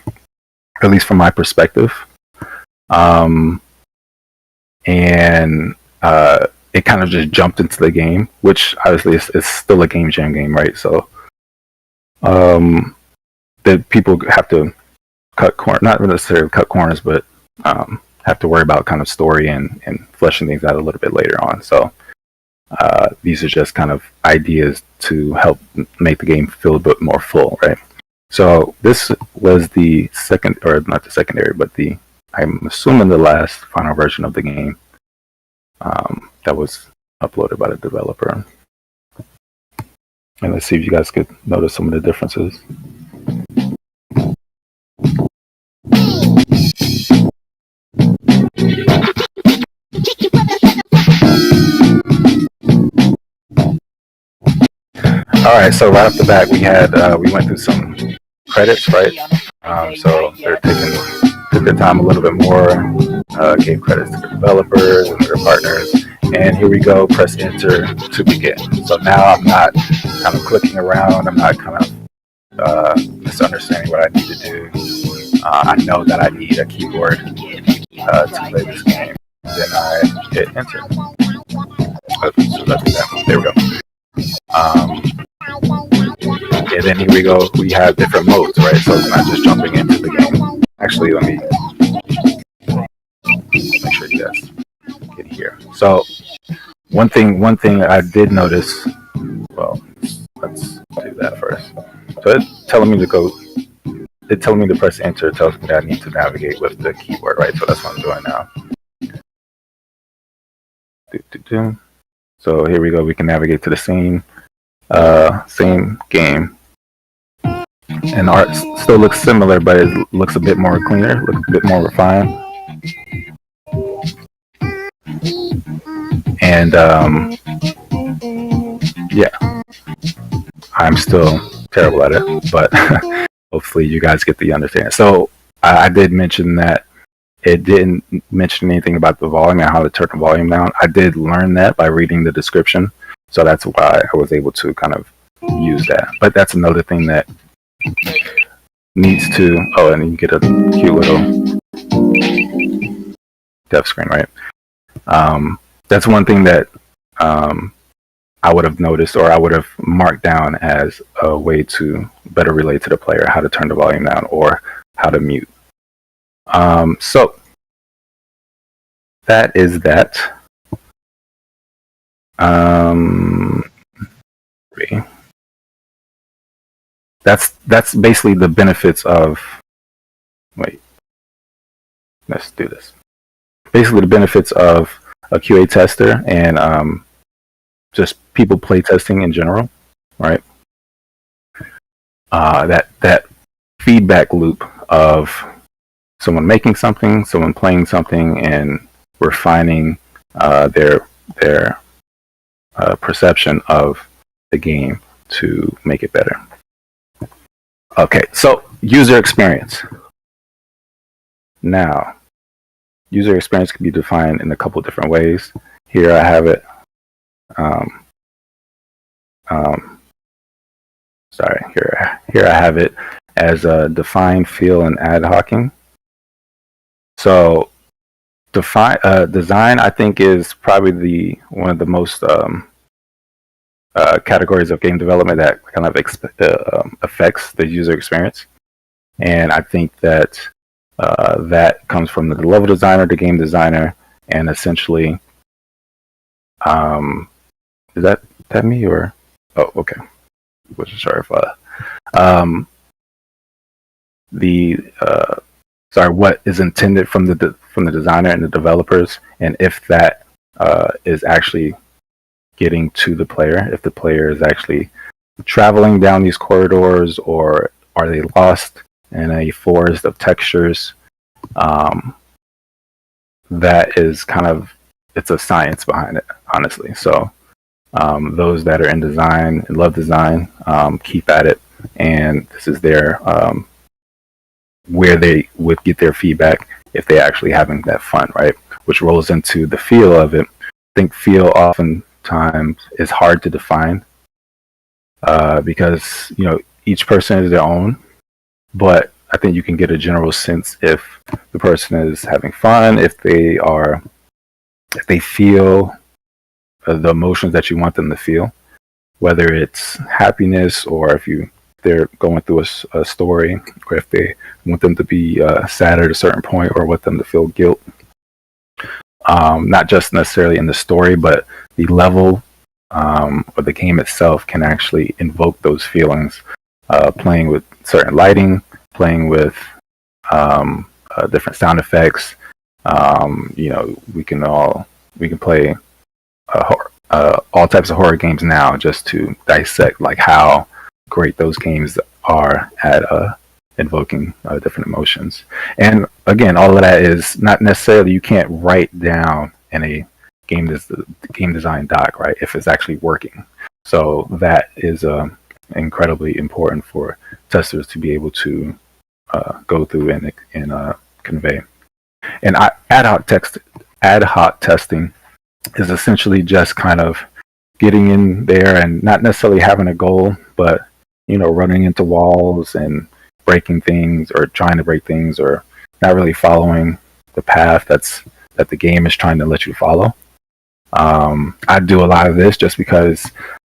at least from my perspective. And it kind of just jumped into the game, which obviously is still a game jam game, right? So that people have to cut corners, not necessarily cut corners, but have to worry about kind of story and fleshing things out a little bit later on. So these are just kind of ideas to help make the game feel a bit more full, right? So this was the second, or not the secondary, but I'm assuming the last final version of the game that was uploaded by the developer. And let's see if you guys could notice some of the differences. All right, so right off the bat, we went through some credits, right? So they're took their time a little bit more, gave credits to the developers and their partners, and here we go. Press enter to begin. So now I'm not kind of clicking around. I'm not kind of misunderstanding what I need to do. I know that I need a keyboard to play this game. Then I hit enter. So there we go. And then here we go. We have different modes, right? So it's not just jumping into the game. Actually, let me make sure you guys get here. So one thing I did notice. Well, let's do that first. So it's telling me to go. It's telling me to press enter. It tells me that I need to navigate with the keyboard, right? So that's what I'm doing now. So here we go. We can navigate to the same game, and art still looks similar, but it looks a bit more cleaner, looks a bit more refined. And yeah, I'm still terrible at it, but hopefully you guys get the understanding. So I did mention that it didn't mention anything about the volume and how to turn the volume down. I did learn that by reading the description, so that's why I was able to kind of use that. But that's another thing that needs to. Oh, and you get a cute little dev screen, right? That's one thing that I would have noticed, or I would have marked down as a way to better relate to the player, how to turn the volume down or how to mute. So that is that. That's basically the benefits of. Wait, let's do this. Basically, the benefits of a QA tester and just people playtesting in general, right? That feedback loop of someone making something, someone playing something, and refining their perception of the game to make it better. Okay, so user experience. Now, user experience can be defined in a couple different ways. Here I have it. Here I have it as a define, feel, and ad hocing. So, design, I think, is probably one of the most categories of game development that kind of affects the user experience, and I think that that comes from the level designer, the game designer, and essentially, is that me or? Oh, okay. Wasn't sure if what is intended from the designer and the developers, and if that is actually getting to the player, if the player is actually traveling down these corridors, or are they lost in a forest of textures. That is kind of, it's a science behind it, honestly. So those that are in design and love design, keep at it, and this is their where they would get their feedback if they're actually having that fun, right? Which rolls into the feel of it. I think feel oftentimes is hard to define because each person is their own, but I think you can get a general sense if the person is having fun, if they feel the emotions that you want them to feel, whether it's happiness or if they're going through a story, or if they want them to be sad at a certain point, or want them to feel guilt. Not just necessarily in the story, but the level or the game itself can actually invoke those feelings. Playing with certain lighting, playing with different sound effects. We can play all types of horror games now just to dissect like how great those games are at invoking different emotions. And again, all of that is not necessarily, you can't write down in a game design doc, right, if it's actually working. So that is incredibly important for testers to be able to go through and convey. And ad hoc testing is essentially just kind of getting in there and not necessarily having a goal, but running into walls and breaking things or trying to break things or not really following the path that the game is trying to let you follow. I do a lot of this just because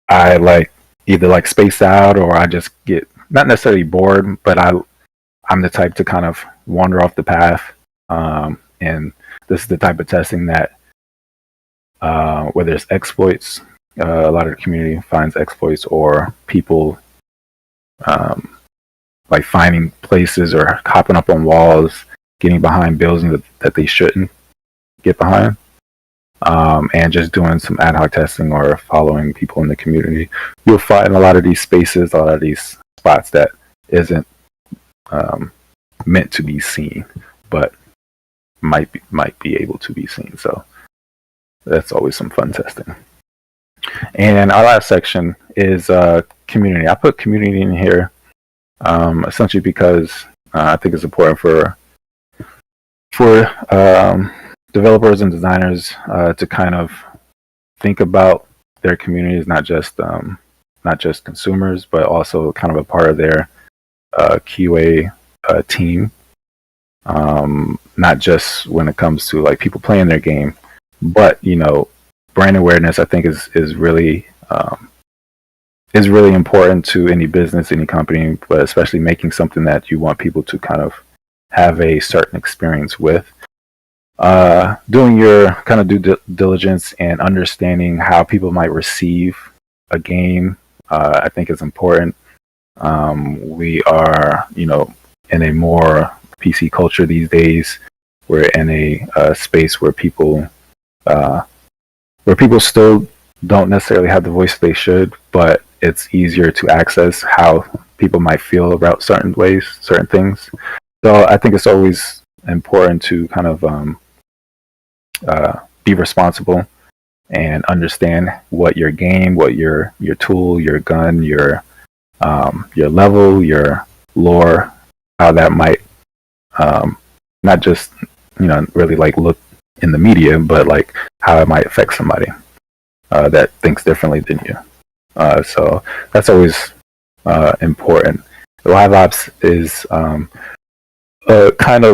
I either space out or I just get not necessarily bored, but I'm the type to kind of wander off the path. And this is the type of testing that where there's exploits, a lot of the community finds exploits or people finding places or hopping up on walls, getting behind buildings that they shouldn't get behind, and just doing some ad hoc testing or following people in the community. You'll find a lot of these spaces, a lot of these spots that isn't meant to be seen, but might be able to be seen. So that's always some fun testing. And our last section is community. I put community in here essentially because I think it's important for developers and designers to kind of think about their communities, not just consumers, but also kind of a part of their QA team. Not just when it comes to people playing their game, but brand awareness I think is really important to any business, any company, but especially making something that you want people to kind of have a certain experience with. Doing your kind of due diligence and understanding how people might receive a game, I think is important. We are, in a more PC culture these days. We're in a space where people still don't necessarily have the voice they should, but it's easier to access how people might feel about certain things. So I think it's always important to kind of be responsible and understand what your game, what your tool, your gun, your level, your lore, how that might not just really look in the media, but how it might affect somebody that thinks differently than you. So that's always important. Live ops is it's kind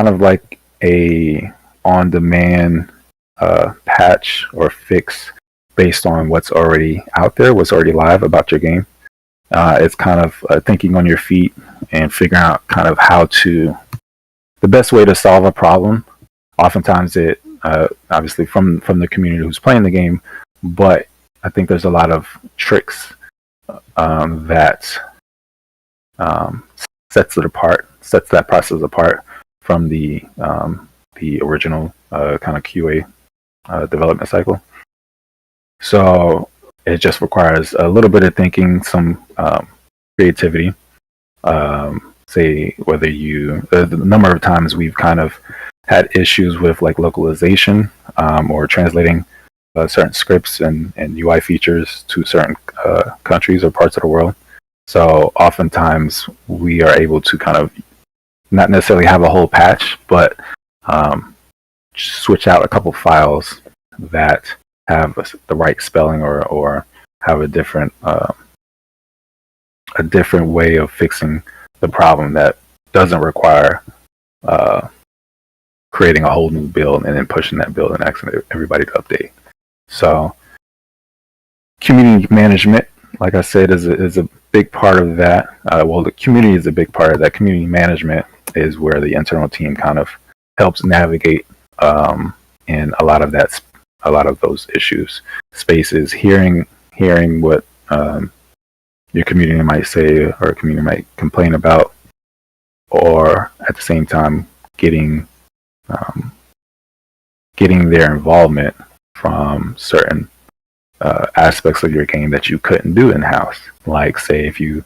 of like a on-demand patch or fix based on what's already out there, what's already live about your game. It's kind of thinking on your feet and figuring out kind of the best way to solve a problem. Oftentimes it obviously from the community who's playing the game, but I think there's a lot of tricks that sets that process apart from the original kind of QA development cycle. So it just requires a little bit of thinking, some creativity. Say whether the number of times we've kind of had issues with localization or translating certain scripts and UI features to certain countries or parts of the world. So oftentimes we are able to kind of not necessarily have a whole patch, but switch out a couple files that have the right spelling or have a different way of fixing the problem that doesn't require creating a whole new build and then pushing that build and asking everybody to update. So community management, like I said, is a big part of that. The community is a big part of that. Community management is where the internal team kind of helps navigate in a lot of those issues, spaces, hearing what your community might say or a community might complain about, or at the same time getting their involvement from certain aspects of your game that you couldn't do in-house. Like, say, if you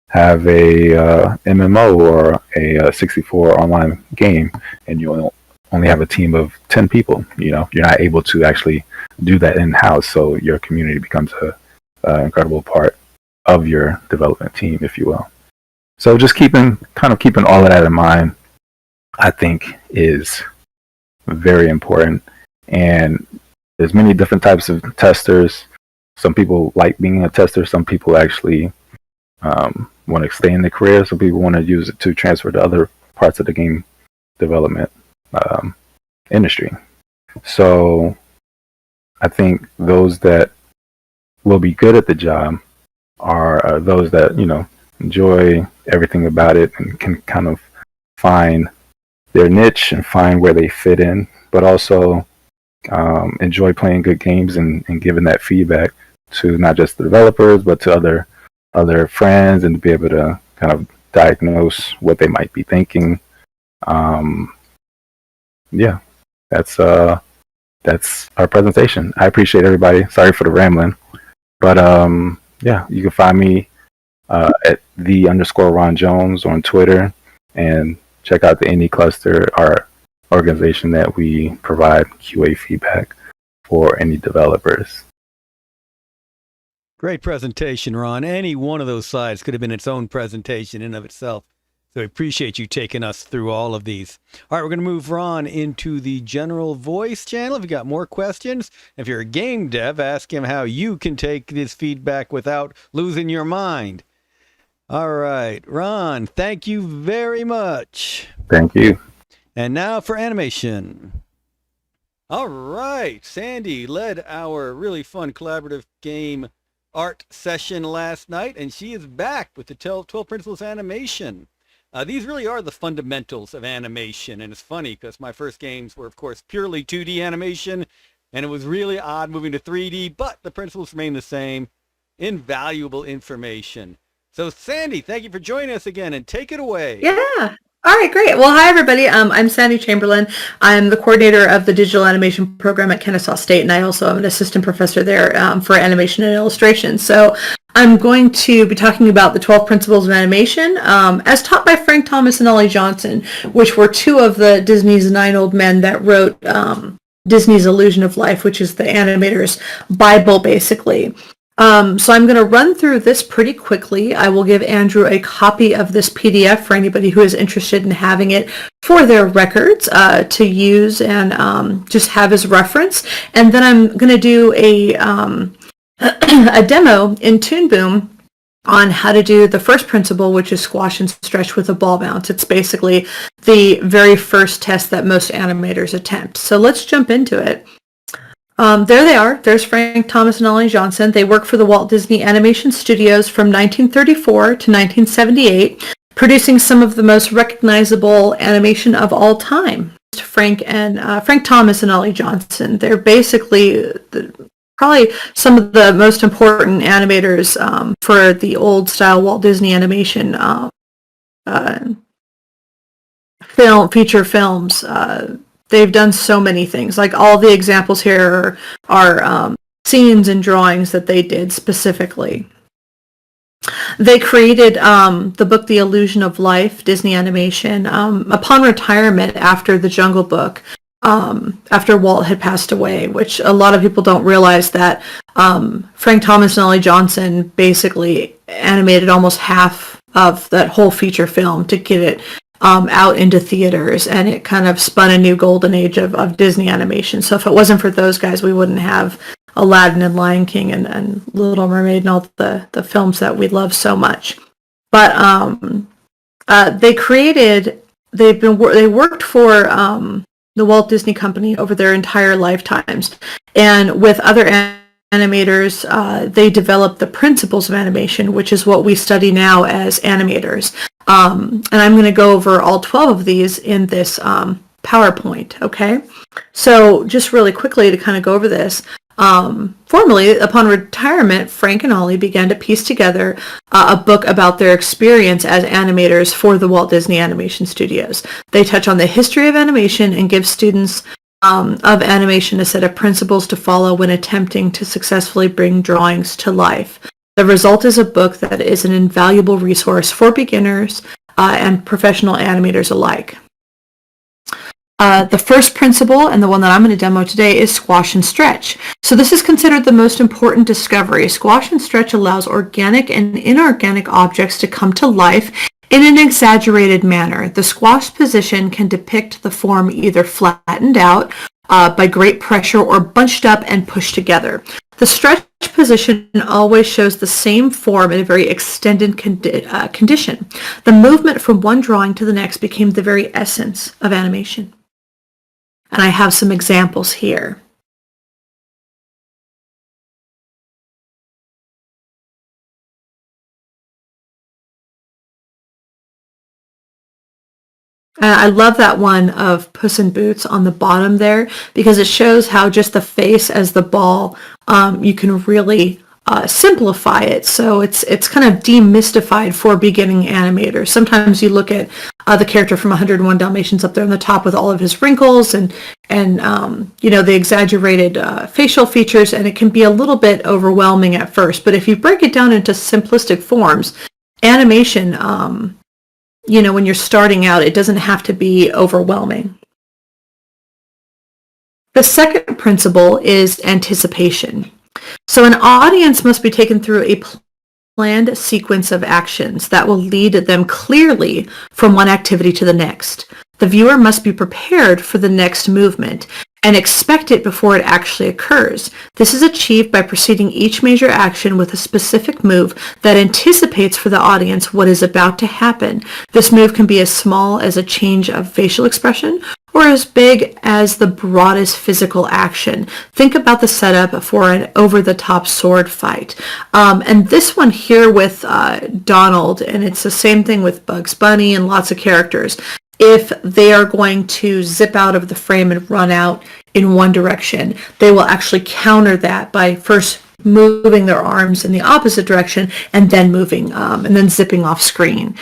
have a MMO or a 64 online game and you only have a team of 10 people, you're not able to actually do that in-house, so your community becomes a incredible part of your development team, if you will. So just keeping all of that in mind, I think, is very important. And there's many different types of testers. Some people like being a tester. Some people actually want to stay in the career. Some people want to use it to transfer to other parts of the game development industry. So I think those that will be good at the job are those that, enjoy everything about it and can kind of find their niche and find where they fit in, but also enjoy playing good games and giving that feedback to not just the developers, but to other friends, and to be able to kind of diagnose what they might be thinking. Yeah, that's our presentation. I appreciate everybody. Sorry for the rambling, but yeah, you can find me at @the_Ron Jones on Twitter, and check out the Indie Cluster, our organization that we provide QA feedback for any developers. Great presentation, Ron. Any one of those slides could have been its own presentation in of itself. So I appreciate you taking us through all of these. All right, we're going to move Ron into the general voice channel. If you got more questions, if you're a game dev, ask him how you can take this feedback without losing your mind. All right, Ron, thank you very much. Thank you. And now for animation. All right, Sandy led our really fun collaborative game art session last night, and she is back with the 12 Principles animation. These really are the fundamentals of animation, and it's funny because my first games were, of course, purely 2D animation, and it was really odd moving to 3D, but the principles remain the same. Invaluable information. So, Sandy, thank you for joining us again, and take it away. Yeah. All right, great. Well, hi, everybody. I'm Sandy Chamberlain. I'm the coordinator of the digital animation program at Kennesaw State, and I also am an assistant professor there for animation and illustration. So I'm going to be talking about the 12 Principles of Animation as taught by Frank Thomas and Ollie Johnson, which were two of the Disney's 9 old men that wrote Disney's Illusion of Life, which is the animator's Bible, basically. So I'm going to run through this pretty quickly. I will give Andrew a copy of this PDF for anybody who is interested in having it for their records to use and just have as reference. And then I'm going to do a demo in Toon Boom on how to do the first principle, which is squash and stretch with a ball bounce. It's basically the very first test that most animators attempt. So let's jump into it. There they are. There's Frank Thomas and Ollie Johnson. They worked for the Walt Disney Animation Studios from 1934 to 1978, producing some of the most recognizable animation of all time. Frank Thomas and Ollie Johnson. They're basically probably some of the most important animators for the old style Walt Disney animation feature films. They've done so many things. Like all the examples here are scenes and drawings that they did specifically. They created the book The Illusion of Life, Disney Animation, upon retirement after The Jungle Book, after Walt had passed away, which a lot of people don't realize that Frank Thomas and Ollie Johnson basically animated almost half of that whole feature film to get it out into theaters, and it kind of spun a new golden age of Disney animation. So if it wasn't for those guys, we wouldn't have Aladdin and Lion King and Little Mermaid and all the films that we love so much. But they worked for the Walt Disney Company over their entire lifetimes, and with other animators, they developed the principles of animation, which is what we study now as animators. And I'm going to go over all 12 of these in this PowerPoint, okay? So just really quickly to kind of go over this, formally, upon retirement, Frank and Ollie began to piece together a book about their experience as animators for the Walt Disney Animation Studios. They touch on the history of animation and give students of animation a set of principles to follow when attempting to successfully bring drawings to life. The result is a book that is an invaluable resource for beginners and professional animators alike. The first principle, and the one that I'm going to demo today, is squash and stretch. So this is considered the most important discovery. Squash and stretch allows organic and inorganic objects to come to life in an exaggerated manner. The squash position can depict the form either flattened out by great pressure or bunched up and pushed together. The stretch position always shows the same form in a very extended condition. The movement from one drawing to the next became the very essence of animation. And I have some examples here. I love that one of Puss in Boots on the bottom there, because it shows how just the face as the ball, you can really simplify it. So it's kind of demystified for beginning animators. Sometimes you look at the character from 101 Dalmatians up there on the top with all of his wrinkles and the exaggerated facial features, and it can be a little bit overwhelming at first. But if you break it down into simplistic forms, animation, when you're starting out, it doesn't have to be overwhelming. The second principle is anticipation. So an audience must be taken through a planned sequence of actions that will lead them clearly from one activity to the next. The viewer must be prepared for the next movement and expect it before it actually occurs. This is achieved by preceding each major action with a specific move that anticipates for the audience what is about to happen. This move can be as small as a change of facial expression or as big as the broadest physical action. Think about the setup for an over-the-top sword fight. And this one here with Donald, and it's the same thing with Bugs Bunny and lots of characters. If they are going to zip out of the frame and run out in one direction, they will actually counter that by first moving their arms in the opposite direction and then moving and then zipping off screen.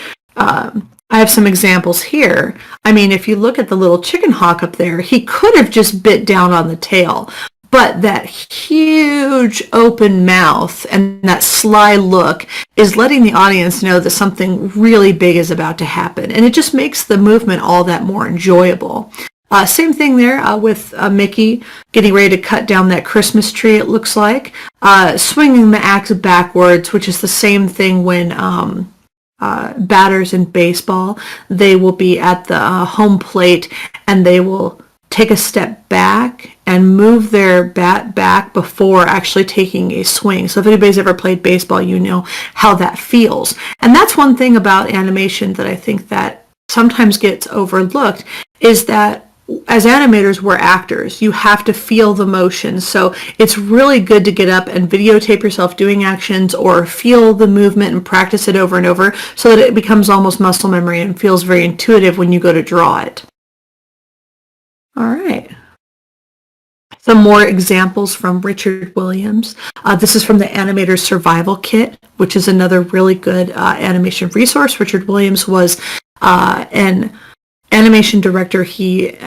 I have some examples here. I mean, if you look at the little chicken hawk up there, he could have just bit down on the tail, but that huge open mouth and that sly look is letting the audience know that something really big is about to happen. And it just makes the movement all that more enjoyable. Same thing there with Mickey getting ready to cut down that Christmas tree, it looks like. Swinging the axe backwards, which is the same thing when batters in baseball, they will be at the home plate and they will take a step back and move their bat back before actually taking a swing. So if anybody's ever played baseball, you know how that feels. And that's one thing about animation that I think that sometimes gets overlooked, is that as animators, we're actors. You have to feel the motion. So it's really good to get up and videotape yourself doing actions or feel the movement and practice it over and over so that it becomes almost muscle memory and feels very intuitive when you go to draw it. All right. Some more examples from Richard Williams. This is from the Animator's Survival Kit, which is another really good animation resource. Richard Williams was an animation director. He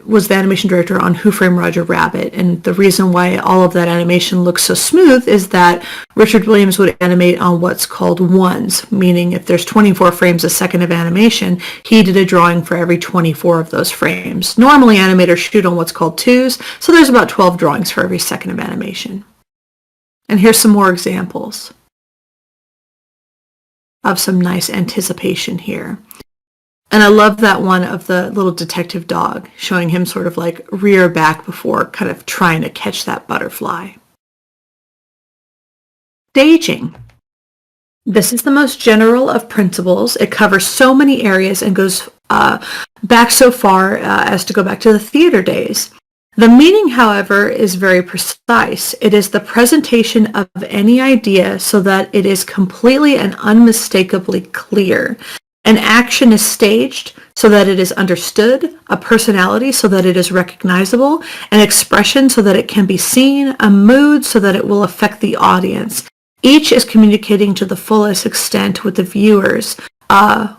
was the animation director on Who Framed Roger Rabbit, and the reason why all of that animation looks so smooth is that Richard Williams would animate on what's called ones, meaning if there's 24 frames a second of animation, he did a drawing for every 24 of those frames. Normally animators shoot on what's called twos, so there's about 12 drawings for every second of animation. And here's some more examples of some nice anticipation here. And I love that one of the little detective dog, showing him sort of like rear back before kind of trying to catch that butterfly. Staging. This is the most general of principles. It covers so many areas and goes back so far as to go back to the theater days. The meaning, however, is very precise. It is the presentation of any idea so that it is completely and unmistakably clear. An action is staged so that it is understood, a personality so that it is recognizable, an expression so that it can be seen, a mood so that it will affect the audience. Each is communicating to the fullest extent with the viewers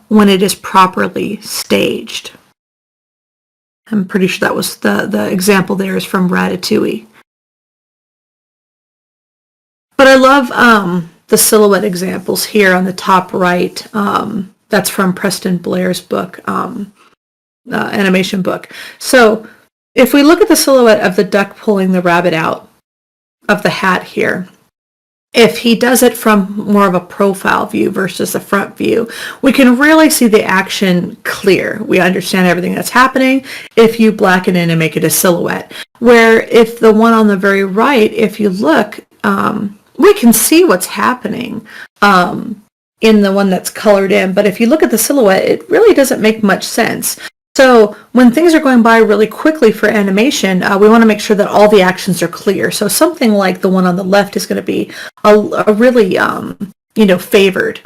when it is properly staged. I'm pretty sure that was the example there is from Ratatouille. But I love the silhouette examples here on the top right. That's from Preston Blair's book. animation book. So if we look at the silhouette of the duck pulling the rabbit out of the hat here, if he does it from more of a profile view versus a front view, we can really see the action clear. We understand everything that's happening if you blacken in and make it a silhouette. Where if the one on the very right, if you look, we can see what's happening in the one that's colored in. But if you look at the silhouette, it really doesn't make much sense. So when things are going by really quickly for animation, we want to make sure that all the actions are clear. So something like the one on the left is going to be a really, favored.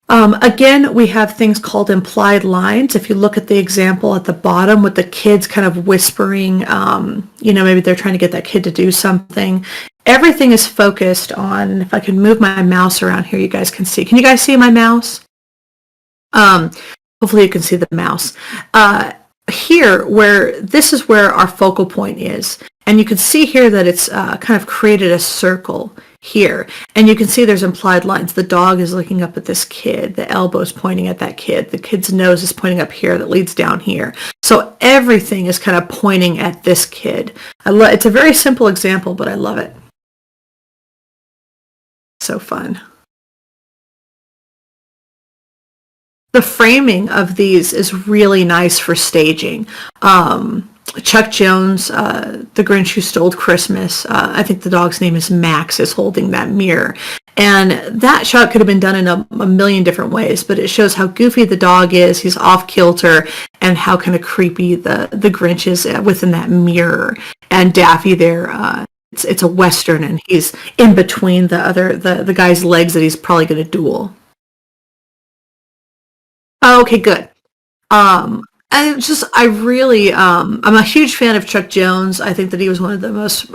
Again, we have things called implied lines. If you look at the example at the bottom with the kids kind of whispering, maybe they're trying to get that kid to do something. Everything is focused on, if I can move my mouse around here, you guys can see. Can you guys see my mouse? Hopefully you can see the mouse. Here, this is where our focal point is. And you can see here that it's kind of created a circle here. And you can see there's implied lines. The dog is looking up at this kid. The elbow is pointing at that kid. The kid's nose is pointing up here that leads down here. So everything is kind of pointing at this kid. It's a very simple example, but I love it. So fun. The framing of these is really nice for staging. Chuck Jones, The Grinch Who Stole Christmas, I think the dog's name is Max, is holding that mirror. And that shot could have been done in a million different ways, but it shows how goofy the dog is, he's off kilter, and how kind of creepy the Grinch is within that mirror. And Daffy there, it's a Western, and he's in between the guy's legs that he's probably going to duel. Okay, good. I'm a huge fan of Chuck Jones. I think that he was one of the most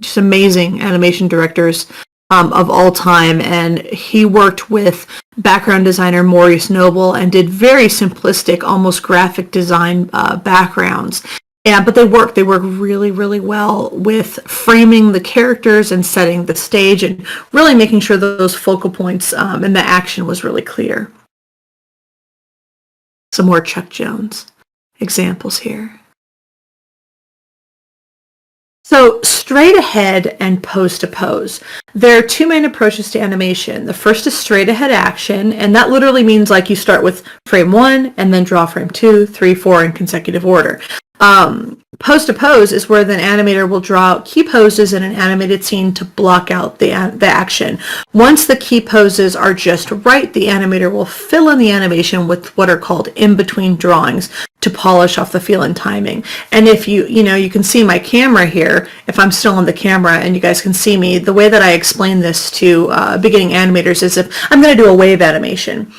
just amazing animation directors of all time, and he worked with background designer Maurice Noble and did very simplistic, almost graphic design backgrounds. But they work really, really well with framing the characters and setting the stage and really making sure that those focal points and the action was really clear. Some more Chuck Jones examples here. So straight ahead and pose to pose. There are two main approaches to animation. The first is straight ahead action, and that literally means like you start with frame 1 and then draw frame 2, 3, 4 in consecutive order. Pose to pose is where the animator will draw out key poses in an animated scene to block out the action. Once the key poses are just right, the animator will fill in the animation with what are called in-between drawings to polish off the feel and timing. And if you can see my camera here, if I'm still on the camera and you guys can see me, the way that I explain this to beginning animators is if I'm going to do a wave animation.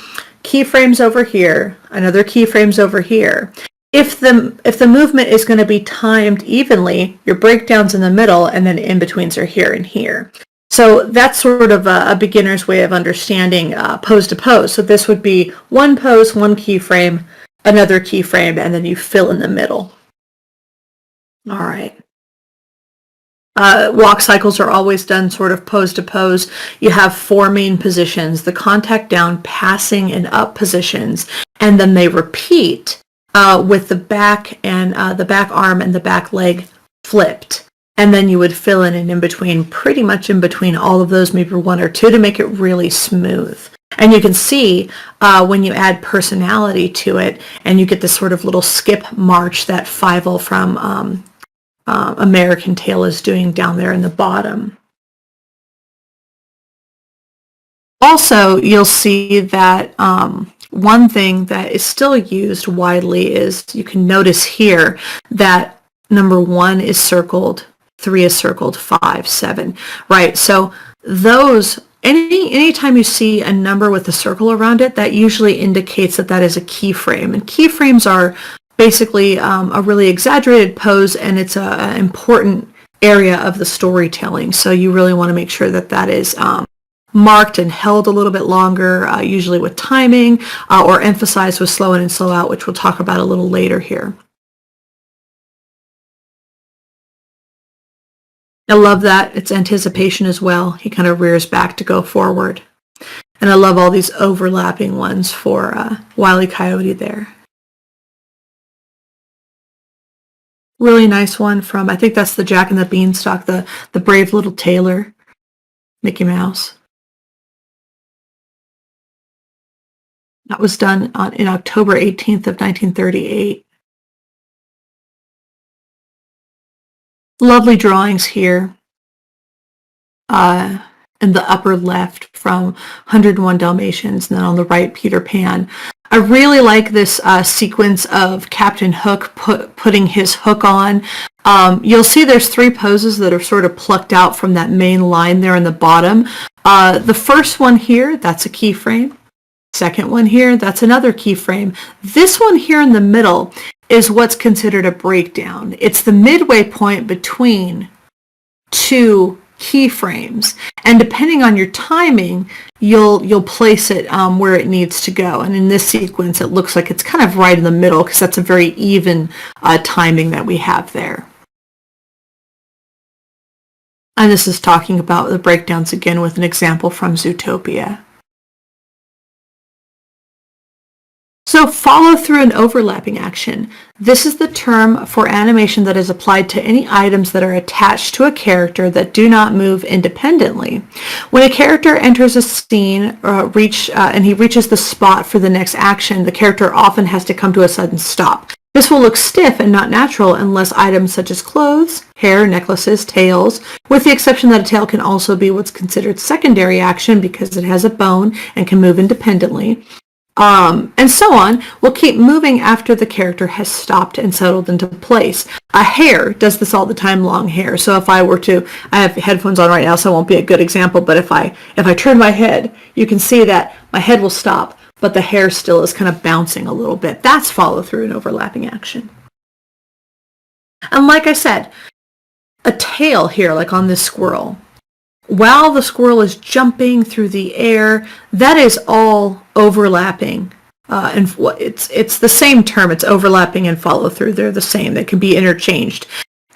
Keyframes over here, another keyframes over here. If the movement is going to be timed evenly, your breakdown's in the middle and then in-betweens are here and here. So that's sort of a beginner's way of understanding pose to pose. So this would be one pose, one keyframe, another keyframe, and then you fill in the middle. All right. Walk cycles are always done sort of pose to pose. You have 4 main positions, the contact down, passing, and up positions, and then they repeat with the back and the back arm and the back leg flipped. And then you would fill in between, pretty much in between all of those, maybe 1 or 2 to make it really smooth. And you can see when you add personality to it and you get this sort of little skip march that Fievel from American Tail is doing down there in the bottom. Also, you'll see that one thing that is still used widely is you can notice here that number 1 is circled, 3 is circled, 5, 7, right? So those, anytime you see a number with a circle around it, that usually indicates that that is a keyframe. And keyframes are basically a really exaggerated pose, and it's an important area of the storytelling. So you really want to make sure that that is marked and held a little bit longer, usually with timing, or emphasized with slow in and slow out, which we'll talk about a little later here. I love that. It's anticipation as well. He kind of rears back to go forward. And I love all these overlapping ones for Wile E. Coyote there. Really nice one from, I think that's the Jack and the Beanstalk, the brave little tailor, Mickey Mouse. That was done in October 18th of 1938. Lovely drawings here. In the upper left from 101 Dalmatians, and then on the right, Peter Pan. I really like this sequence of Captain Hook putting his hook on. You'll see there's 3 poses that are sort of plucked out from that main line there in the bottom. The first one here, that's a keyframe. Second one here, that's another keyframe. This one here in the middle is what's considered a breakdown. It's the midway point between 2 keyframes, and depending on your timing, you'll place it where it needs to go. And in this sequence, it looks like it's kind of right in the middle because that's a very even timing that we have there. And this is talking about the breakdowns again with an example from Zootopia. So follow through and overlapping action. This is the term for animation that is applied to any items that are attached to a character that do not move independently. When a character enters a scene and he reaches the spot for the next action, the character often has to come to a sudden stop. This will look stiff and not natural unless items such as clothes, hair, necklaces, tails, with the exception that a tail can also be what's considered secondary action because it has a bone and can move independently. And so on, will keep moving after the character has stopped and settled into place. A hare does this all the time, long hair. So if I have headphones on right now, so it won't be a good example, but if I turn my head, you can see that my head will stop, but the hair still is kind of bouncing a little bit. That's follow through and overlapping action. And like I said, a tail here, like on this squirrel, while the squirrel is jumping through the air, that is all overlapping. And it's the same term. It's overlapping and follow through. They're the same. They can be interchanged.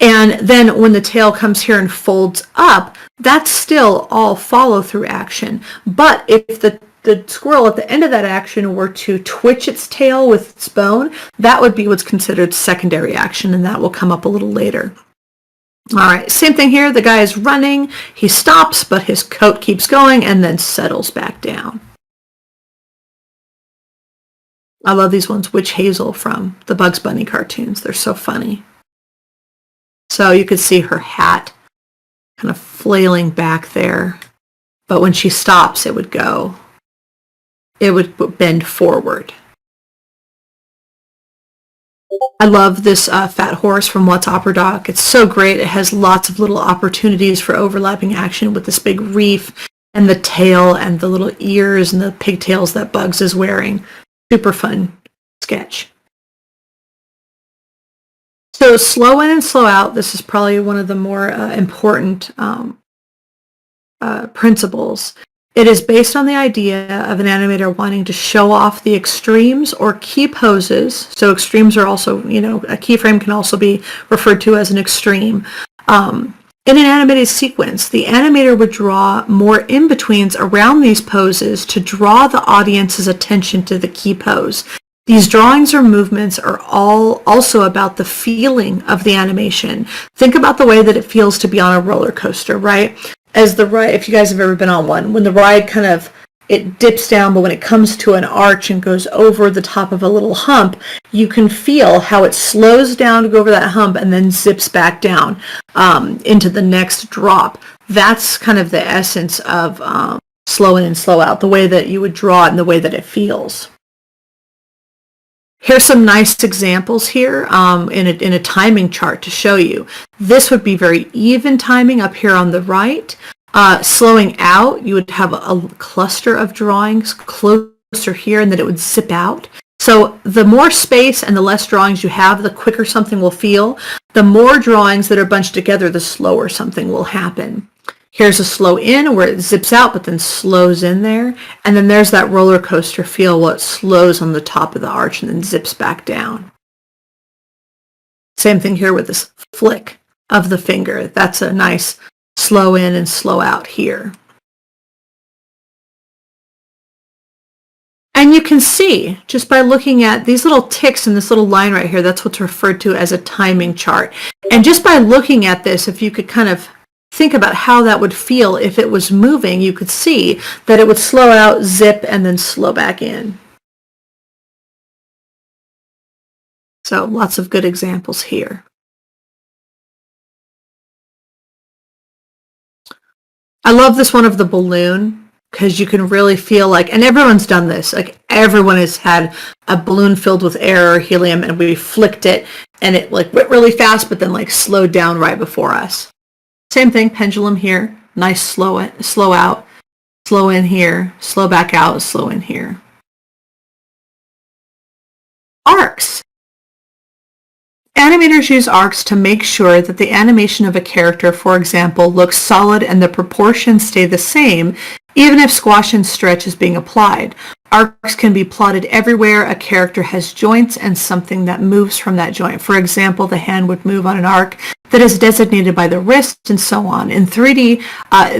And then when the tail comes here and folds up, that's still all follow through action. But if the squirrel at the end of that action were to twitch its tail with its bone, that would be what's considered secondary action, and that will come up a little later. All right, same thing here. The guy is running. He stops, but his coat keeps going and then settles back down. I love these ones. Witch Hazel from the Bugs Bunny cartoons. They're so funny. So you could see her hat kind of flailing back there. But when she stops, it would bend forward. I love this fat horse from What's Opera Doc. It's so great. It has lots of little opportunities for overlapping action with this big reef and the tail and the little ears and the pigtails that Bugs is wearing. Super fun sketch. So slow in and slow out. This is probably one of the more important principles. It is based on the idea of an animator wanting to show off the extremes or key poses. So extremes are also, a keyframe can also be referred to as an extreme. In an animated sequence, the animator would draw more in-betweens around these poses to draw the audience's attention to the key pose. These drawings or movements are all also about the feeling of the animation. Think about the way that it feels to be on a roller coaster, right? As the ride, if you guys have ever been on one, when the ride it dips down, but when it comes to an arch and goes over the top of a little hump, you can feel how it slows down to go over that hump and then zips back down into the next drop. That's kind of the essence of slow in and slow out, the way that you would draw it and the way that it feels. Here's some nice examples here in a timing chart to show you. This would be very even timing up here on the right. Slowing out, you would have a cluster of drawings closer here, and then it would zip out. So the more space and the less drawings you have, the quicker something will feel. The more drawings that are bunched together, the slower something will happen. Here's a slow in where it zips out but then slows in there. And then there's that roller coaster feel where it slows on the top of the arch and then zips back down. Same thing here with this flick of the finger. That's a nice slow in and slow out here. And you can see, just by looking at these little ticks in this little line right here, that's what's referred to as a timing chart. And just by looking at this, if you could kind of think about how that would feel if it was moving, you could see that it would slow out, zip, and then slow back in. So lots of good examples here. I love this one of the balloon, because you can really feel like, and everyone's done this, like everyone has had a balloon filled with air or helium, and we flicked it and it like went really fast but then like slowed down right before us. Same thing, pendulum here, nice slow out, slow in here, slow back out, slow in here. Arcs. Animators use arcs to make sure that the animation of a character, for example, looks solid and the proportions stay the same, even if squash and stretch is being applied. Arcs can be plotted everywhere a character has joints and something that moves from that joint. For example, the hand would move on an arc that is designated by the wrist and so on. In 3D,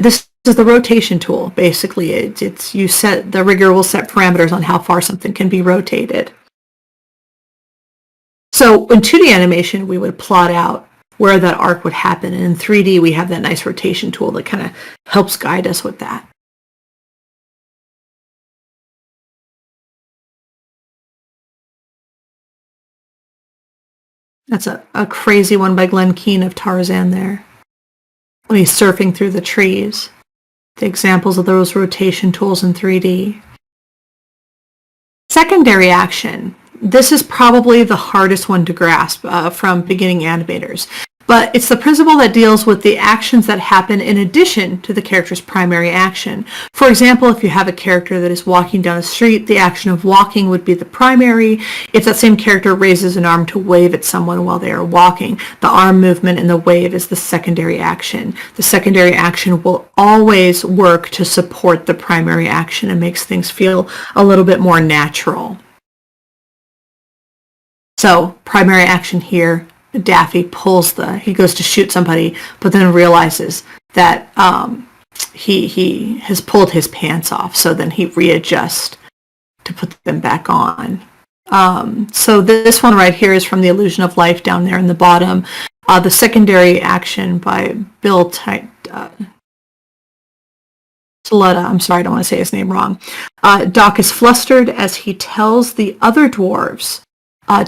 this is the rotation tool. Basically, the rigger will set parameters on how far something can be rotated. So in 2D animation, we would plot out where that arc would happen. And in 3D, we have that nice rotation tool that kind of helps guide us with that. That's a crazy one by Glenn Keane of Tarzan there, when he's surfing through the trees. The examples of those rotation tools in 3D. Secondary action. This is probably the hardest one to grasp from beginning animators, but it's the principle that deals with the actions that happen in addition to the character's primary action. For example, if you have a character that is walking down the street, the action of walking would be the primary. If that same character raises an arm to wave at someone while they are walking, the arm movement and the wave is the secondary action. The secondary action will always work to support the primary action and makes things feel a little bit more natural. So, primary action here, Daffy he goes to shoot somebody, but then realizes that he has pulled his pants off, so then he readjusts to put them back on. So this one right here is from The Illusion of Life down there in the bottom. The secondary action by Bill Taletta, I'm sorry, I don't want to say his name wrong. Doc is flustered as he tells the other dwarves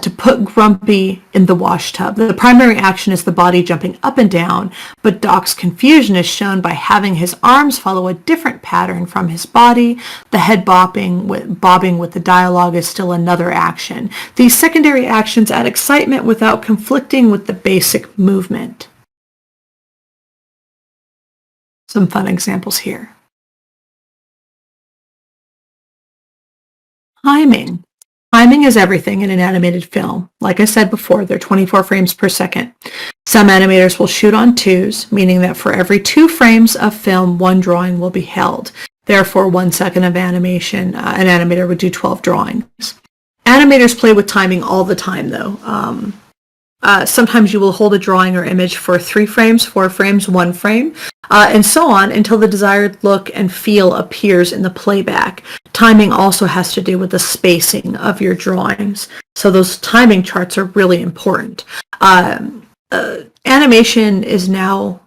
to put Grumpy in the wash tub. The primary action is the body jumping up and down, but Doc's confusion is shown by having his arms follow a different pattern from his body. The head bobbing with the dialogue is still another action. These secondary actions add excitement without conflicting with the basic movement. Some fun examples here. Timing. Timing is everything in an animated film. Like I said before, they're 24 frames per second. Some animators will shoot on twos, meaning that for every 2 frames of film, 1 drawing will be held. Therefore, 1 second of animation, an animator would do 12 drawings. Animators play with timing all the time, though. Sometimes you will hold a drawing or image for 3 frames, 4 frames, 1 frame, and so on until the desired look and feel appears in the playback. Timing also has to do with the spacing of your drawings. So those timing charts are really important. Animation is now,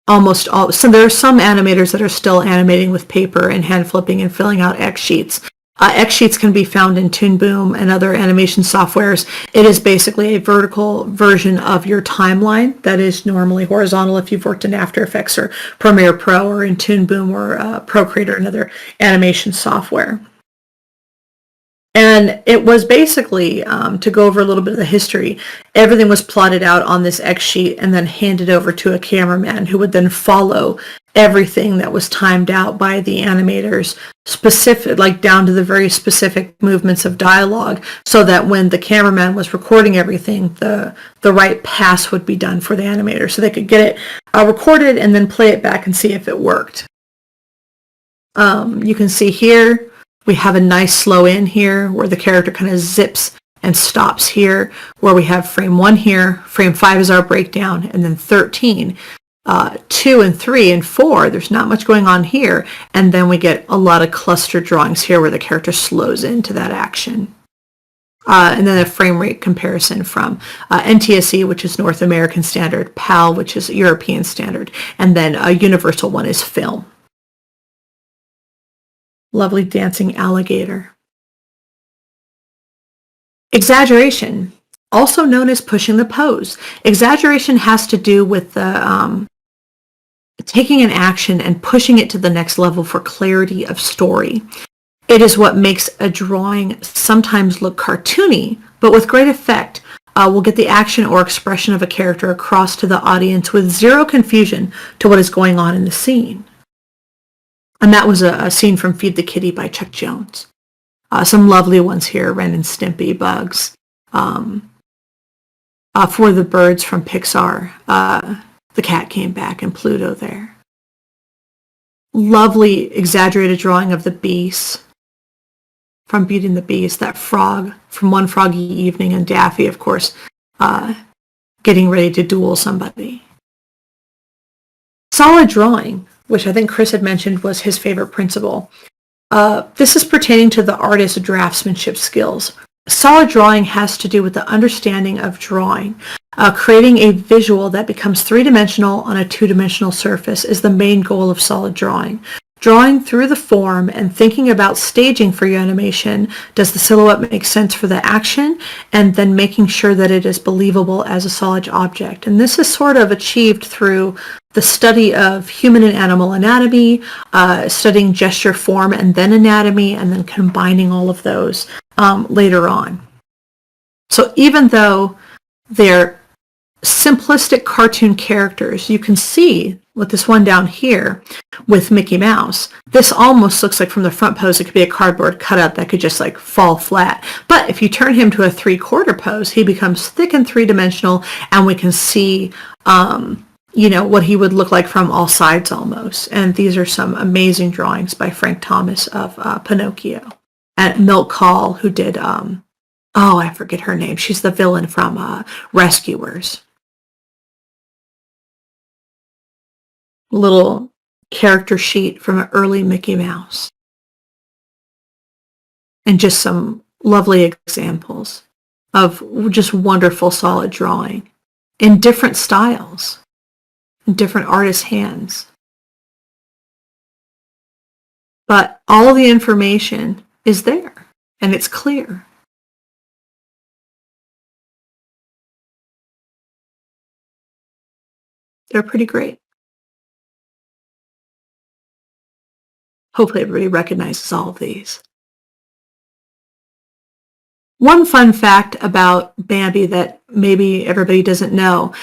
almost all, so there are some animators that are still animating with paper and hand flipping and filling out X sheets. X sheets can be found in Toon Boom and other animation softwares. It is basically a vertical version of your timeline that is normally horizontal if you've worked in After Effects or Premiere Pro or in Toon Boom or Procreate or another animation software. And it was basically, to go over a little bit of the history, everything was plotted out on this X sheet and then handed over to a cameraman who would then follow everything that was timed out by the animators, specific, like down to the very specific movements of dialogue, so that when the cameraman was recording everything, the right pass would be done for the animator, so they could get it recorded and then play it back and see if it worked. You can see here, we have a nice slow in here where the character kind of zips and stops here, where we have frame 1 here, frame 5 is our breakdown, and then 13 2 and 3 and 4, there's not much going on here. And then we get a lot of cluster drawings here where the character slows into that action. And then a frame rate comparison from NTSC, which is North American Standard, PAL, which is European Standard, and then a universal one is film. Lovely dancing alligator. Exaggeration, also known as pushing the pose. Exaggeration has to do with the taking an action and pushing it to the next level for clarity of story. It is what makes a drawing sometimes look cartoony, but with great effect. We'll get the action or expression of a character across to the audience with zero confusion to what is going on in the scene. And that was a scene from Feed the Kitty by Chuck Jones. Some lovely ones here, Ren and Stimpy, Bugs. For the Birds from Pixar, the cat came back and Pluto there. Lovely exaggerated drawing of the beast from Beauty and the Beast, that frog from One Froggy Evening, and Daffy, of course, getting ready to duel somebody. Solid drawing, which I think Chris had mentioned was his favorite principle. This is pertaining to the artist's draftsmanship skills. Solid drawing has to do with the understanding of drawing. Creating a visual that becomes three-dimensional on a two-dimensional surface is the main goal of solid drawing. Drawing through the form and thinking about staging for your animation. Does the silhouette make sense for the action? And then making sure that it is believable as a solid object. And this is sort of achieved through the study of human and animal anatomy, studying gesture, form, and then anatomy, and then combining all of those later on. So even though they're simplistic cartoon characters, you can see with this one down here with Mickey Mouse, this almost looks like from the front pose, it could be a cardboard cutout that could just like fall flat. But if you turn him to a 3/4 pose, he becomes thick and three-dimensional, and we can see what he would look like from all sides almost. And these are some amazing drawings by Frank Thomas of Pinocchio. And Milk Call, who did, I forget her name. She's the villain from Rescuers. Little character sheet from an early Mickey Mouse. And just some lovely examples of just wonderful solid drawing in different styles, in different artists' hands. But all the information is there, and it's clear. They're pretty great. Hopefully everybody recognizes all of these. One fun fact about Bambi that maybe everybody doesn't know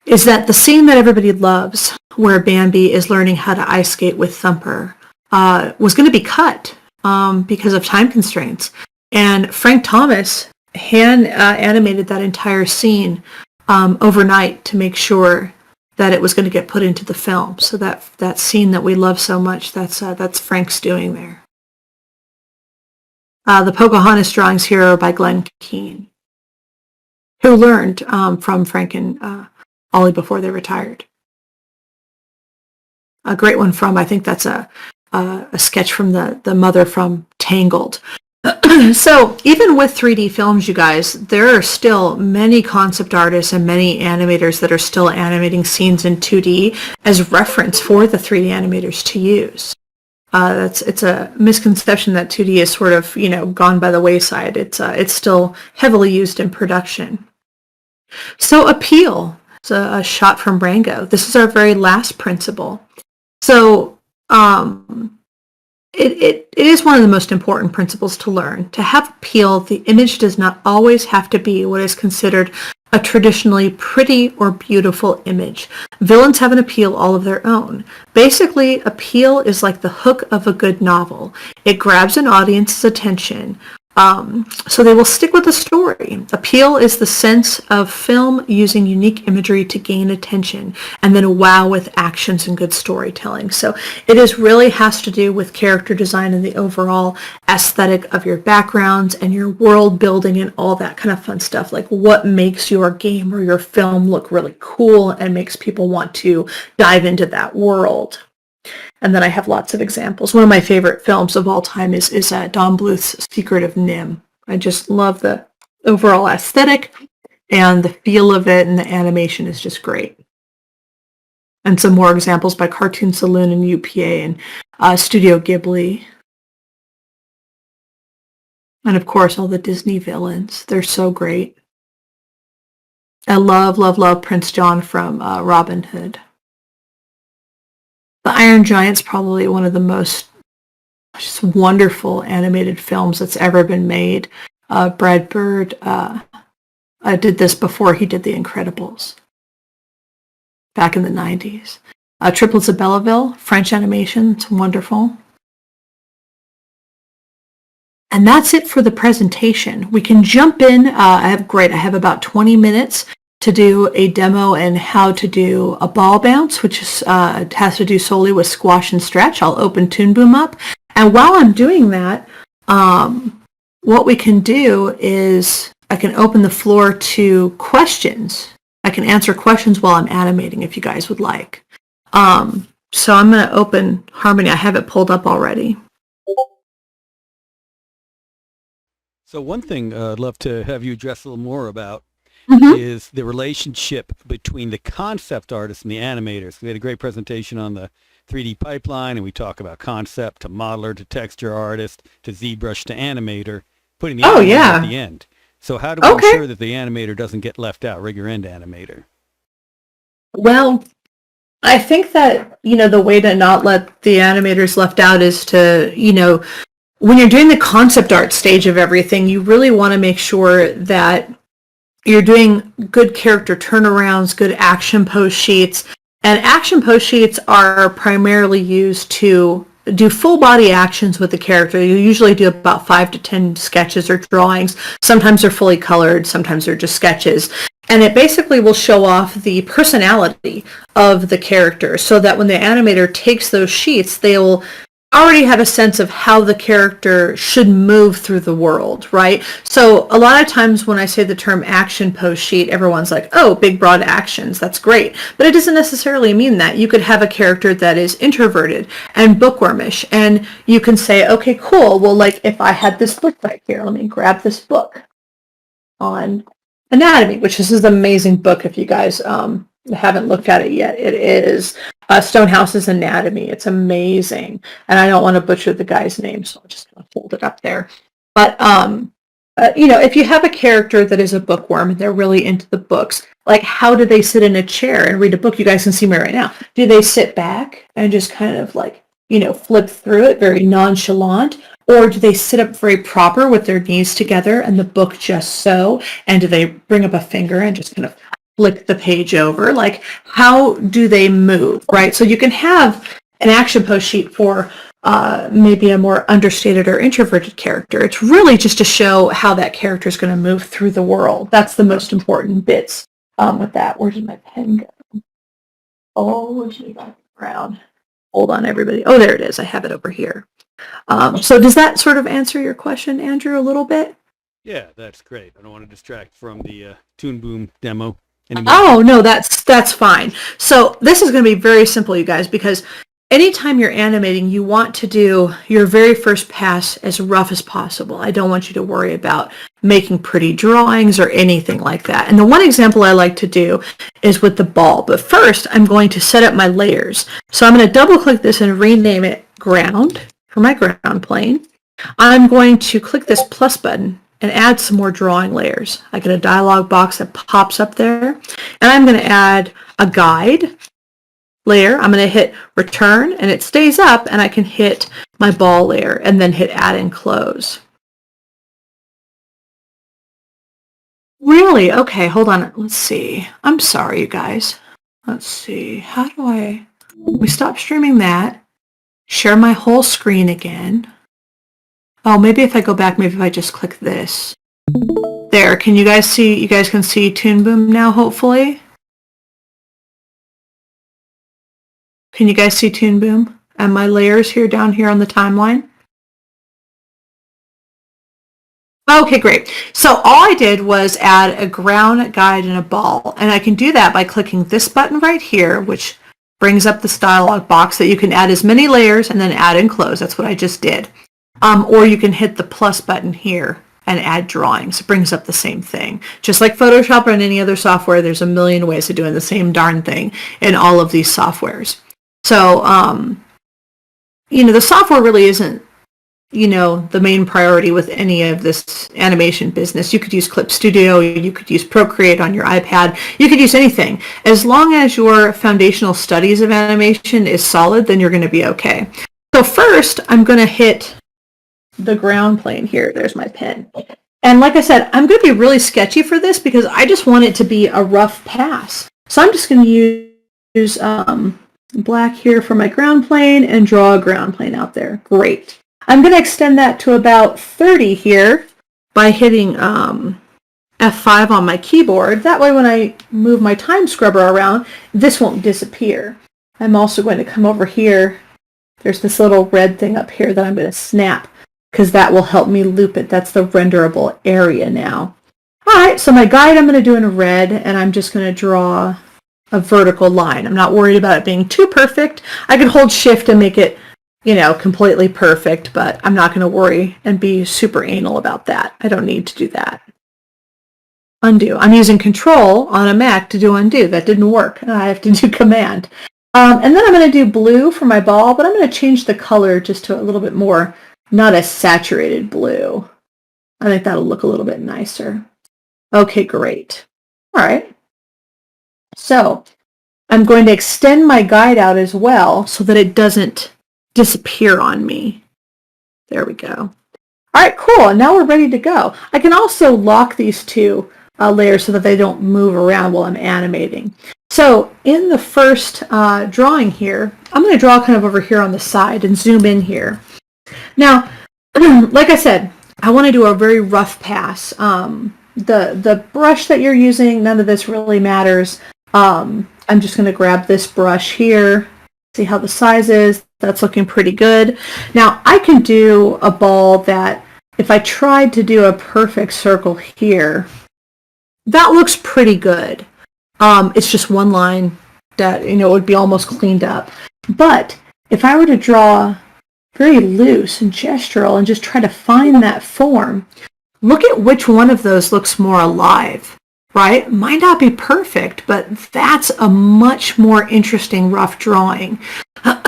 is that the scene that everybody loves, where Bambi is learning how to ice skate with Thumper, was going to be cut because of time constraints. And Frank Thomas hand animated that entire scene overnight to make sure that it was going to get put into the film. So that scene that we love so much, that's Frank's doing there. The Pocahontas drawings here are by Glenn Keane, who learned from Frank and Ollie before they retired. A great one from, I think that's a sketch from the mother from Tangled. So even with 3D films, you guys, there are still many concept artists and many animators that are still animating scenes in 2D as reference for the 3D animators to use. It's a misconception that 2D is sort of, gone by the wayside. It's still heavily used in production. So appeal. It's a shot from Rango. This is our very last principle. So it is one of the most important principles to learn. To have appeal, the image does not always have to be what is considered a traditionally pretty or beautiful image. Villains have an appeal all of their own. Basically, appeal is like the hook of a good novel. It grabs an audience's attention So they will stick with the story. Appeal is the sense of film using unique imagery to gain attention, and then wow with actions and good storytelling. So it is really has to do with character design and the overall aesthetic of your backgrounds and your world building and all that kind of fun stuff. Like what makes your game or your film look really cool and makes people want to dive into that world. And then I have lots of examples. One of my favorite films of all time is Don Bluth's Secret of Nim. I just love the overall aesthetic and the feel of it, and the animation is just great. And some more examples by Cartoon Saloon and UPA and Studio Ghibli. And of course, all the Disney villains. They're so great. I love, love, love Prince John from Robin Hood. The Iron Giant's probably one of the most just wonderful animated films that's ever been made. Brad Bird did this before he did The Incredibles, back in the 90s. Triplets of Belleville, French animation, it's wonderful. And that's it for the presentation. We can jump in. I have about 20 minutes to do a demo and how to do a ball bounce, which is, has to do solely with squash and stretch. I'll open Toon Boom up. And while I'm doing that, what we can do is I can open the floor to questions. I can answer questions while I'm animating if you guys would like. So I'm going to open Harmony. I have it pulled up already. So one thing I'd love to have you address a little more about is the relationship between the concept artist and the animators. We had a great presentation on the 3D pipeline, and we talk about concept to modeler to texture artist to ZBrush to animator, putting the animator at the end. So how do we ensure that the animator doesn't get left out, rigger end animator? Well, I think that, the way to not let the animators left out is to, when you're doing the concept art stage of everything, you really want to make sure that you're doing good character turnarounds, good action post sheets. And action post sheets are primarily used to do full body actions with the character. You usually do about 5 to 10 sketches or drawings. Sometimes they're fully colored, sometimes they're just sketches. And it basically will show off the personality of the character so that when the animator takes those sheets, they'll already have a sense of how the character should move through the world, right? So a lot of times when I say the term action post sheet, everyone's like, oh, big broad actions, that's great. But it doesn't necessarily mean that. You could have a character that is introverted and bookwormish, and you can say, okay, cool, well, like if I had this book right here, let me grab this book on anatomy, which is an amazing book if you guys haven't looked at it yet. It is Stonehouse's Anatomy. It's amazing. And I don't want to butcher the guy's name, so I'm just going to hold it up there. But, if you have a character that is a bookworm and they're really into the books, like how do they sit in a chair and read a book? You guys can see me right now. Do they sit back and just kind of flip through it very nonchalant? Or do they sit up very proper with their knees together and the book just so? And do they bring up a finger and just kind of flick the page over? Like, how do they move, right? So you can have an action post sheet for maybe a more understated or introverted character. It's really just to show how that character is going to move through the world. That's the most important bits with that. Where did my pen go? Oh, she got around. Hold on, everybody. Oh, there it is. I have it over here. So does that sort of answer your question, Andrew, a little bit? Yeah, that's great. I don't want to distract from the Toon Boom demo anymore. Oh, no, that's fine. So this is going to be very simple, you guys, because anytime you're animating, you want to do your very first pass as rough as possible. I don't want you to worry about making pretty drawings or anything like that. And the one example I like to do is with the ball. But first, I'm going to set up my layers. So I'm going to double click this and rename it ground for my ground plane. I'm going to click this plus button and add some more drawing layers. I get a dialog box that pops up there, and I'm going to add a guide layer. I'm going to hit return, and it stays up, and I can hit my ball layer and then hit add and close. Really? Okay, hold on. Let's see. I'm sorry, you guys. Let's see. How do we stop streaming that? Share my whole screen again. Oh, maybe if I go back, maybe if I just click this. There, can you guys see, you guys can see Toon Boom now, hopefully? Can you guys see Toon Boom and my layers here down here on the timeline? Okay, great. So all I did was add a ground guide and a ball, and I can do that by clicking this button right here, which brings up this dialog box that you can add as many layers and then add and close. That's what I just did. Or you can hit the plus button here and add drawings. It brings up the same thing. Just like Photoshop and any other software, there's a million ways of doing the same darn thing in all of these softwares. So, the software really isn't, the main priority with any of this animation business. You could use Clip Studio, you could use Procreate on your iPad, you could use anything. As long as your foundational studies of animation is solid, then you're going to be okay. So first, I'm going to hit the ground plane here. There's my pen. And like I said, I'm going to be really sketchy for this because I just want it to be a rough pass. So I'm just going to use black here for my ground plane and draw a ground plane out there. Great. I'm going to extend that to about 30 here by hitting F5 on my keyboard. That way when I move my time scrubber around, this won't disappear. I'm also going to come over here. There's this little red thing up here that I'm going to snap because that will help me loop it. That's the renderable area now. All right, so my guide I'm going to do in red, and I'm just going to draw a vertical line. I'm not worried about it being too perfect. I could hold shift and make it, completely perfect, but I'm not going to worry and be super anal about that. I don't need to do that. Undo. I'm using Control on a Mac to do undo. That didn't work. I have to do Command. And then I'm going to do blue for my ball, but I'm going to change the color just to a little bit more, not a saturated blue. I think that'll look a little bit nicer. Okay, great. All right. So I'm going to extend my guide out as well so that it doesn't disappear on me. There we go. All right, cool. And now we're ready to go. I can also lock these two layers so that they don't move around while I'm animating. So in the first drawing here, I'm going to draw kind of over here on the side and zoom in here. Now, like I said, I want to do a very rough pass. The brush that you're using, none of this really matters. I'm just going to grab this brush here, see how the size is. That's looking pretty good. Now, I can do a ball that, if I tried to do a perfect circle here, that looks pretty good. It's just one line that, would be almost cleaned up. But if I were to draw very loose and gestural and just try to find that form, look at which one of those looks more alive, right? Might not be perfect, but that's a much more interesting rough drawing.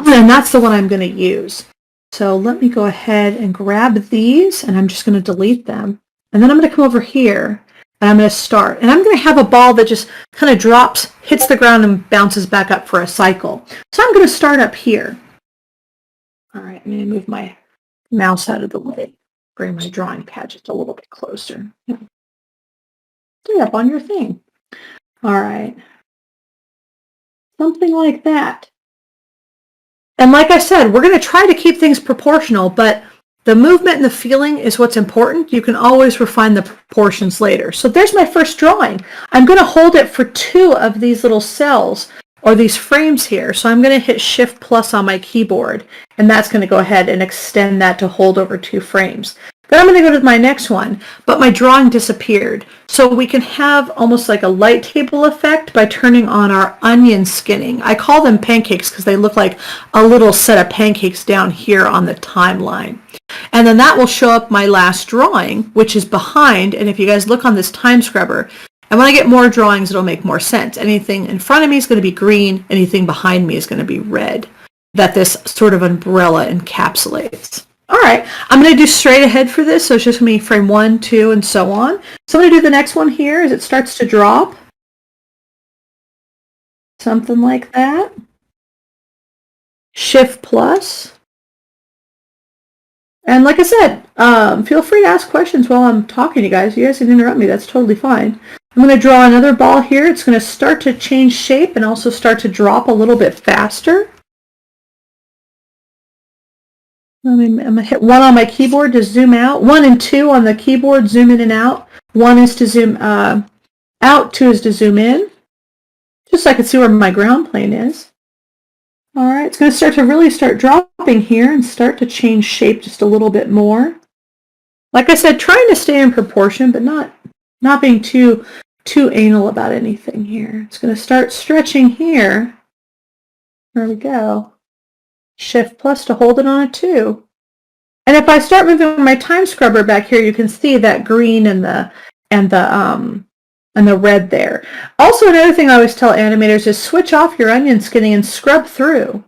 And that's the one I'm going to use. So let me go ahead and grab these, and I'm just going to delete them. And then I'm going to come over here, and I'm going to start. And I'm going to have a ball that just kind of drops, hits the ground, and bounces back up for a cycle. So I'm going to start up here. All right, I'm going to move my mouse out of the way. Bring my drawing pad just a little bit closer. Stay up on your thing. All right. Something like that. And like I said, we're going to try to keep things proportional, but the movement and the feeling is what's important. You can always refine the proportions later. So there's my first drawing. I'm going to hold it for 2 of these little cells or these frames here. So I'm going to hit Shift plus on my keyboard, and that's going to go ahead and extend that to hold over 2 frames. Then I'm going to go to my next one, but my drawing disappeared. So we can have almost like a light table effect by turning on our onion skinning. I call them pancakes because they look like a little set of pancakes down here on the timeline. And then that will show up my last drawing, which is behind. And if you guys look on this time scrubber, and when I get more drawings, it'll make more sense. Anything in front of me is going to be green. Anything behind me is going to be red. That this sort of umbrella encapsulates. All right, I'm going to do straight ahead for this, so it's just going to be frame 1, 2, and so on. So I'm going to do the next one here as it starts to drop. Something like that. Shift plus. And like I said, feel free to ask questions while I'm talking to you guys. You guys can interrupt me, that's totally fine. I'm going to draw another ball here. It's going to start to change shape and also start to drop a little bit faster. I'm going to hit 1 on my keyboard to zoom out. 1 and 2 on the keyboard, zoom in and out. 1 is to zoom out, 2 is to zoom in. Just so I can see where my ground plane is. All right, it's going to really start dropping here and start to change shape just a little bit more. Like I said, trying to stay in proportion, but not being too anal about anything here. It's going to start stretching here. There we go. Shift plus to hold it on a 2. And if I start moving my time scrubber back here, you can see that green and the red there. Also, another thing I always tell animators is switch off your onion skinning and scrub through.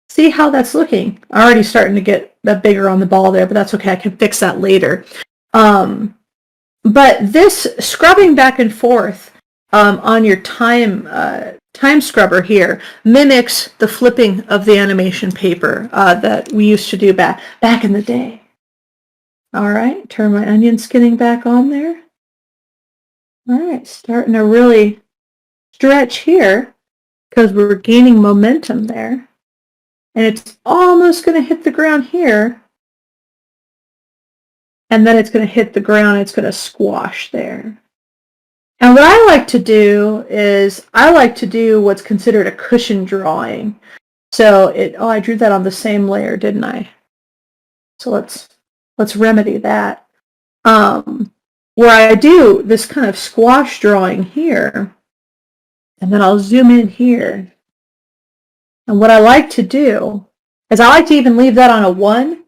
See how that's looking. Already starting to get that bigger on the ball there, but that's okay. I can fix that later. But this scrubbing back and forth on your time scrubber here mimics the flipping of the animation paper that we used to do back in the day. All right, turn my onion skinning back on there. All right, starting to really stretch here because we're gaining momentum there. And it's almost going to hit the ground here. And then it's going to hit the ground. It's going to squash there. And what I like to do is I like to do what's considered a cushion drawing. So I drew that on the same layer, didn't I? So let's remedy that. Where I do this kind of squash drawing here, and then I'll zoom in here. And what I like to do is I like to even leave that on a 1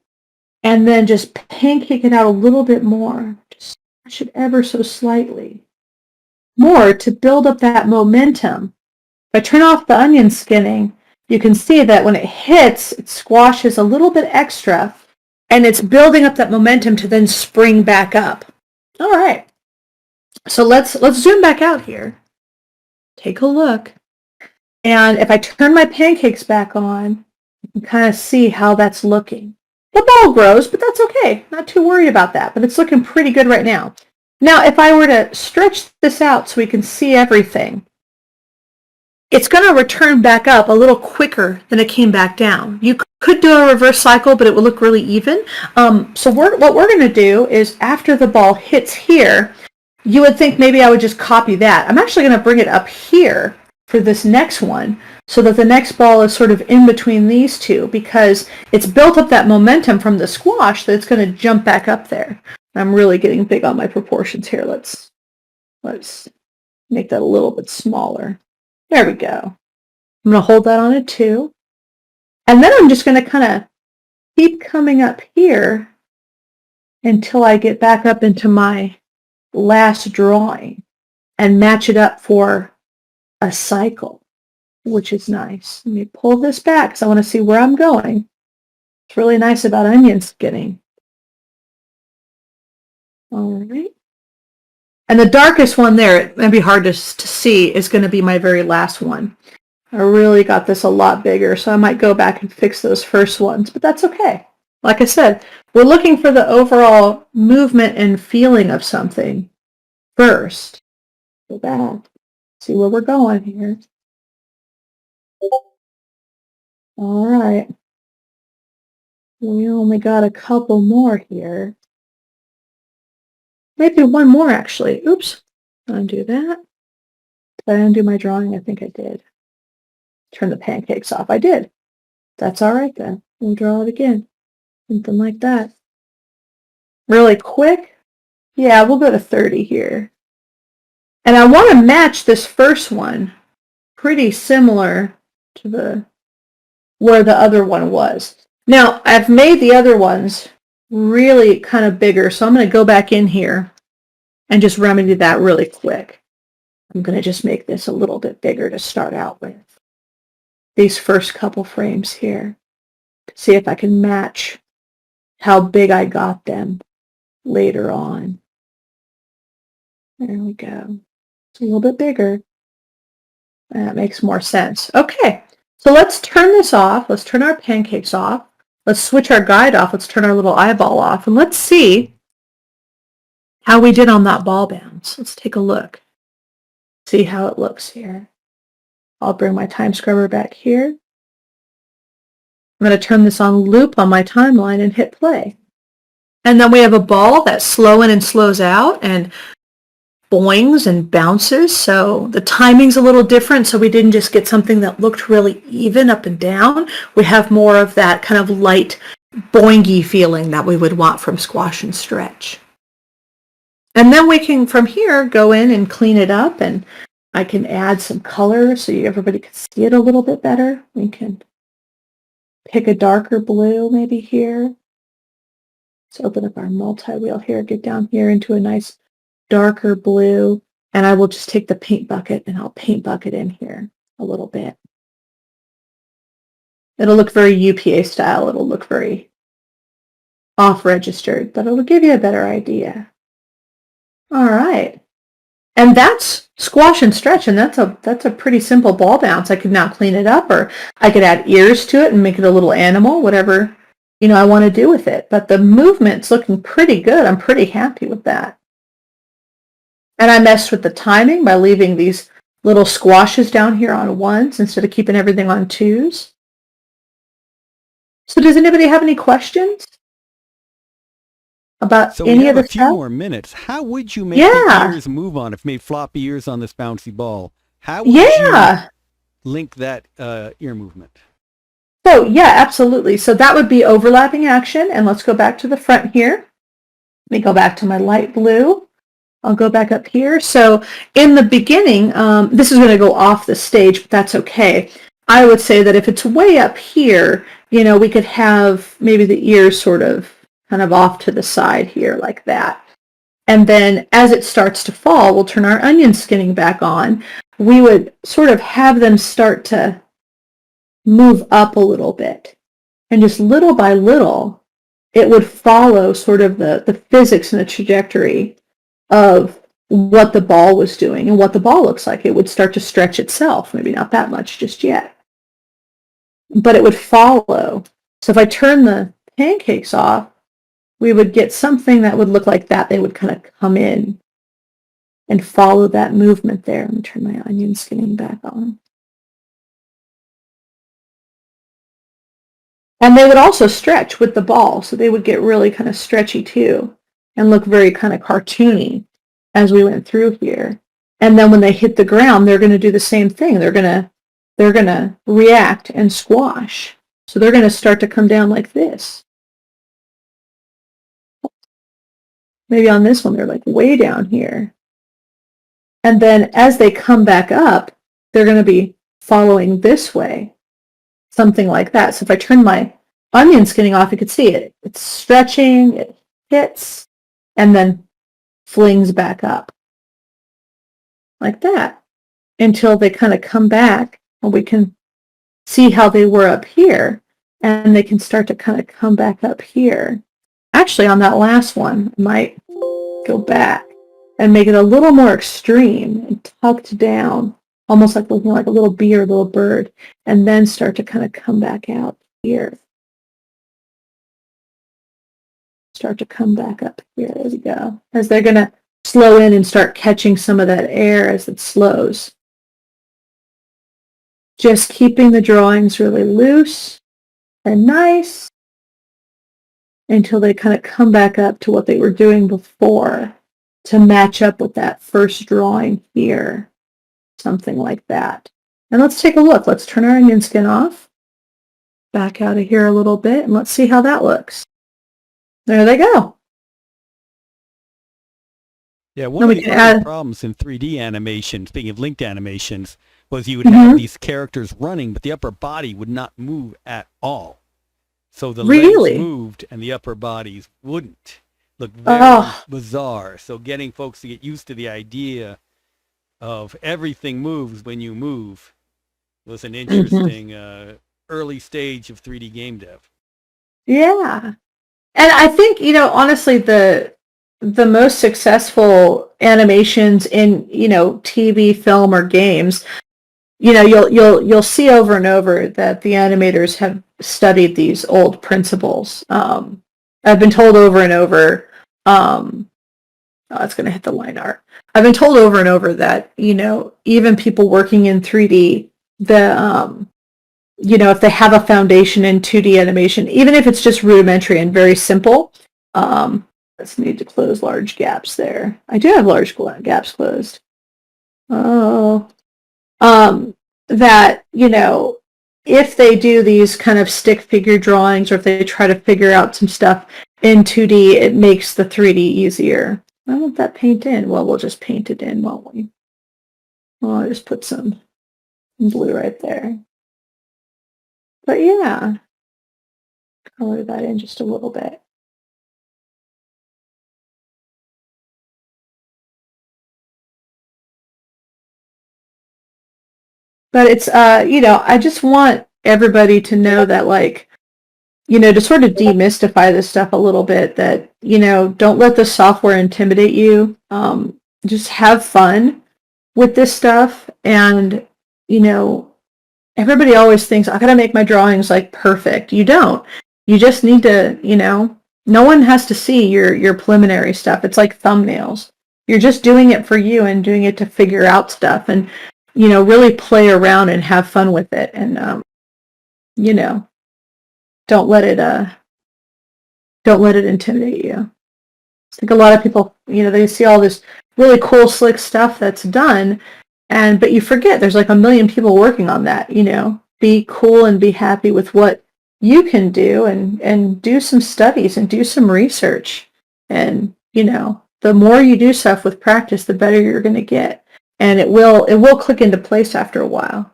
and then just pancake it out a little bit more. Just stretch it ever so slightly. More to build up that momentum. If I turn off the onion skinning, you can see that when it hits, it squashes a little bit extra, and it's building up that momentum to then spring back up. All right. So let's zoom back out here. Take a look. And if I turn my pancakes back on, you can kind of see how that's looking. The ball grows, but that's okay. Not too worried about that, but it's looking pretty good right now. Now, if I were to stretch this out so we can see everything, it's going to return back up a little quicker than it came back down. You could do a reverse cycle, but it would look really even. So what we're going to do is after the ball hits here, you would think maybe I would just copy that. I'm actually going to bring it up here for this next one so that the next ball is sort of in between these two because it's built up that momentum from the squash that it's going to jump back up there. I'm really getting big on my proportions here. Let's make that a little bit smaller. There we go. I'm going to hold that on a 2. And then I'm just going to kind of keep coming up here until I get back up into my last drawing and match it up for a cycle, which is nice. Let me pull this back because I want to see where I'm going. It's really nice about onion skinning. All right. And the darkest one there, it may be hard to see, is going to be my very last one. I really got this a lot bigger, so I might go back and fix those first ones, but that's okay. Like I said, we're looking for the overall movement and feeling of something first. Go back, see where we're going here. All right. We only got a couple more here. Maybe one more, actually. Oops. Undo that. Did I undo my drawing? I think I did. Turn the pancakes off. I did. That's all right, then. We'll draw it again. Something like that. Really quick. Yeah, we'll go to 30 here. And I want to match this first one pretty similar to where the other one was. Now, I've made the other ones really kind of bigger, so I'm going to go back in here and just remedy that really quick. I'm going to just make this a little bit bigger to start out with. These first couple frames here. See if I can match how big I got them later on. There we go. It's a little bit bigger. That makes more sense. Okay, so let's turn this off. Let's turn our pancakes off. Let's switch our guide off. Let's turn our little eyeball off. And let's see how we did on that ball bounce. Let's take a look. See how it looks here. I'll bring my time scrubber back here. I'm going to turn this on loop on my timeline and hit play. And then we have a ball that's slowing and slows out and boings and bounces. So the timing's a little different. So we didn't just get something that looked really even up and down. We have more of that kind of light boingy feeling that we would want from squash and stretch. And then we can, from here, go in and clean it up, and I can add some color so everybody can see it a little bit better. We can pick a darker blue maybe here. Let's open up our multi-wheel here, get down here into a nice darker blue, and I will just take the paint bucket and I'll paint bucket in here a little bit. It'll look very UPA style. It'll look very off-registered, but it'll give you a better idea. All right. And that's squash and stretch, and that's a pretty simple ball bounce. I could now clean it up, or I could add ears to it and make it a little animal, whatever I want to do with it. But the movement's looking pretty good. I'm pretty happy with that. And I messed with the timing by leaving these little squashes down here on 1s instead of keeping everything on 2s. So does anybody have any questions about any of the stuff? So we have a few more minutes. How would you make the ears move on if you made floppy ears on this bouncy ball? How would you link that ear movement? So yeah, absolutely. So that would be overlapping action. And let's go back to the front here. Let me go back to my light blue. I'll go back up here. So in the beginning, this is going to go off the stage, but that's okay. I would say that if it's way up here, we could have maybe the ears sort of kind of off to the side here like that. And then as it starts to fall, we'll turn our onion skinning back on. We would sort of have them start to move up a little bit. And just little by little, it would follow sort of the physics and the trajectory of what the ball was doing and what the ball looks like. It would start to stretch itself, maybe not that much just yet, but it would follow. So if I turn the pancakes off, we would get something that would look like that. They would kind of come in and follow that movement there. Let me turn my onion skinning back on. And they would also stretch with the ball, so they would get really kind of stretchy too and look very kind of cartoony as we went through here. And then when they hit the ground, they're going to do the same thing. They're going to react and squash. So they're going to start to come down like this. Maybe on this one, they're like way down here. And then as they come back up, they're going to be following this way. Something like that. So if I turn my onion skinning off, you could see it. It's stretching, it hits, and then flings back up. Like that. Until they kind of come back, and we can see how they were up here. And they can start to kind of come back up here. Actually, on that last one, I might go back and make it a little more extreme and tucked down, almost like looking like a little bee or a little bird, and then start to kind of come back out here. Start to come back up here. There we go. As they're going to slow in and start catching some of that air as it slows. Just keeping the drawings really loose and nice until they kind of come back up to what they were doing before to match up with that first drawing here. Something like that. And let's take a look. Let's turn our onion skin off. Back out of here a little bit, and let's see how that looks. There they go. Yeah, one of the other problems in 3D animation, speaking of linked animations, was you would have these characters running, but the upper body would not move at all. So the legs moved and the upper bodies wouldn't. Look very bizarre. So getting folks to get used to the idea of everything moves when you move was an interesting early stage of 3D game dev. Yeah. And I think, honestly, the most successful animations in, TV, film, or games, you'll see over and over that the animators have studied these old principles. I've been told over and over, it's going to hit the line art. I've been told over and over that, even people working in 3D, if they have a foundation in 2D animation, even if it's just rudimentary and very simple. Let's need to close large gaps there. I do have large gaps closed. Oh. That, if they do these kind of stick figure drawings, or if they try to figure out some stuff in 2D, it makes the 3D easier. I want that paint in. Well, we'll just paint it in, won't we? Well, I'll just put some blue right there. But yeah, color that in just a little bit. But it's, I just want everybody to know that, like, to sort of demystify this stuff a little bit, that, don't let the software intimidate you. Just have fun with this stuff. And, everybody always thinks, I gotta make my drawings like perfect. You don't. You just need to, no one has to see your preliminary stuff. It's like thumbnails. You're just doing it for you and doing it to figure out stuff and, really play around and have fun with it. And, don't let it intimidate you. I think a lot of people, they see all this really cool, slick stuff that's done, but you forget there's like a million people working on that. Be cool and be happy with what you can do, and do some studies and do some research. And the more you do stuff with practice, the better you're going to get, and it will click into place after a while.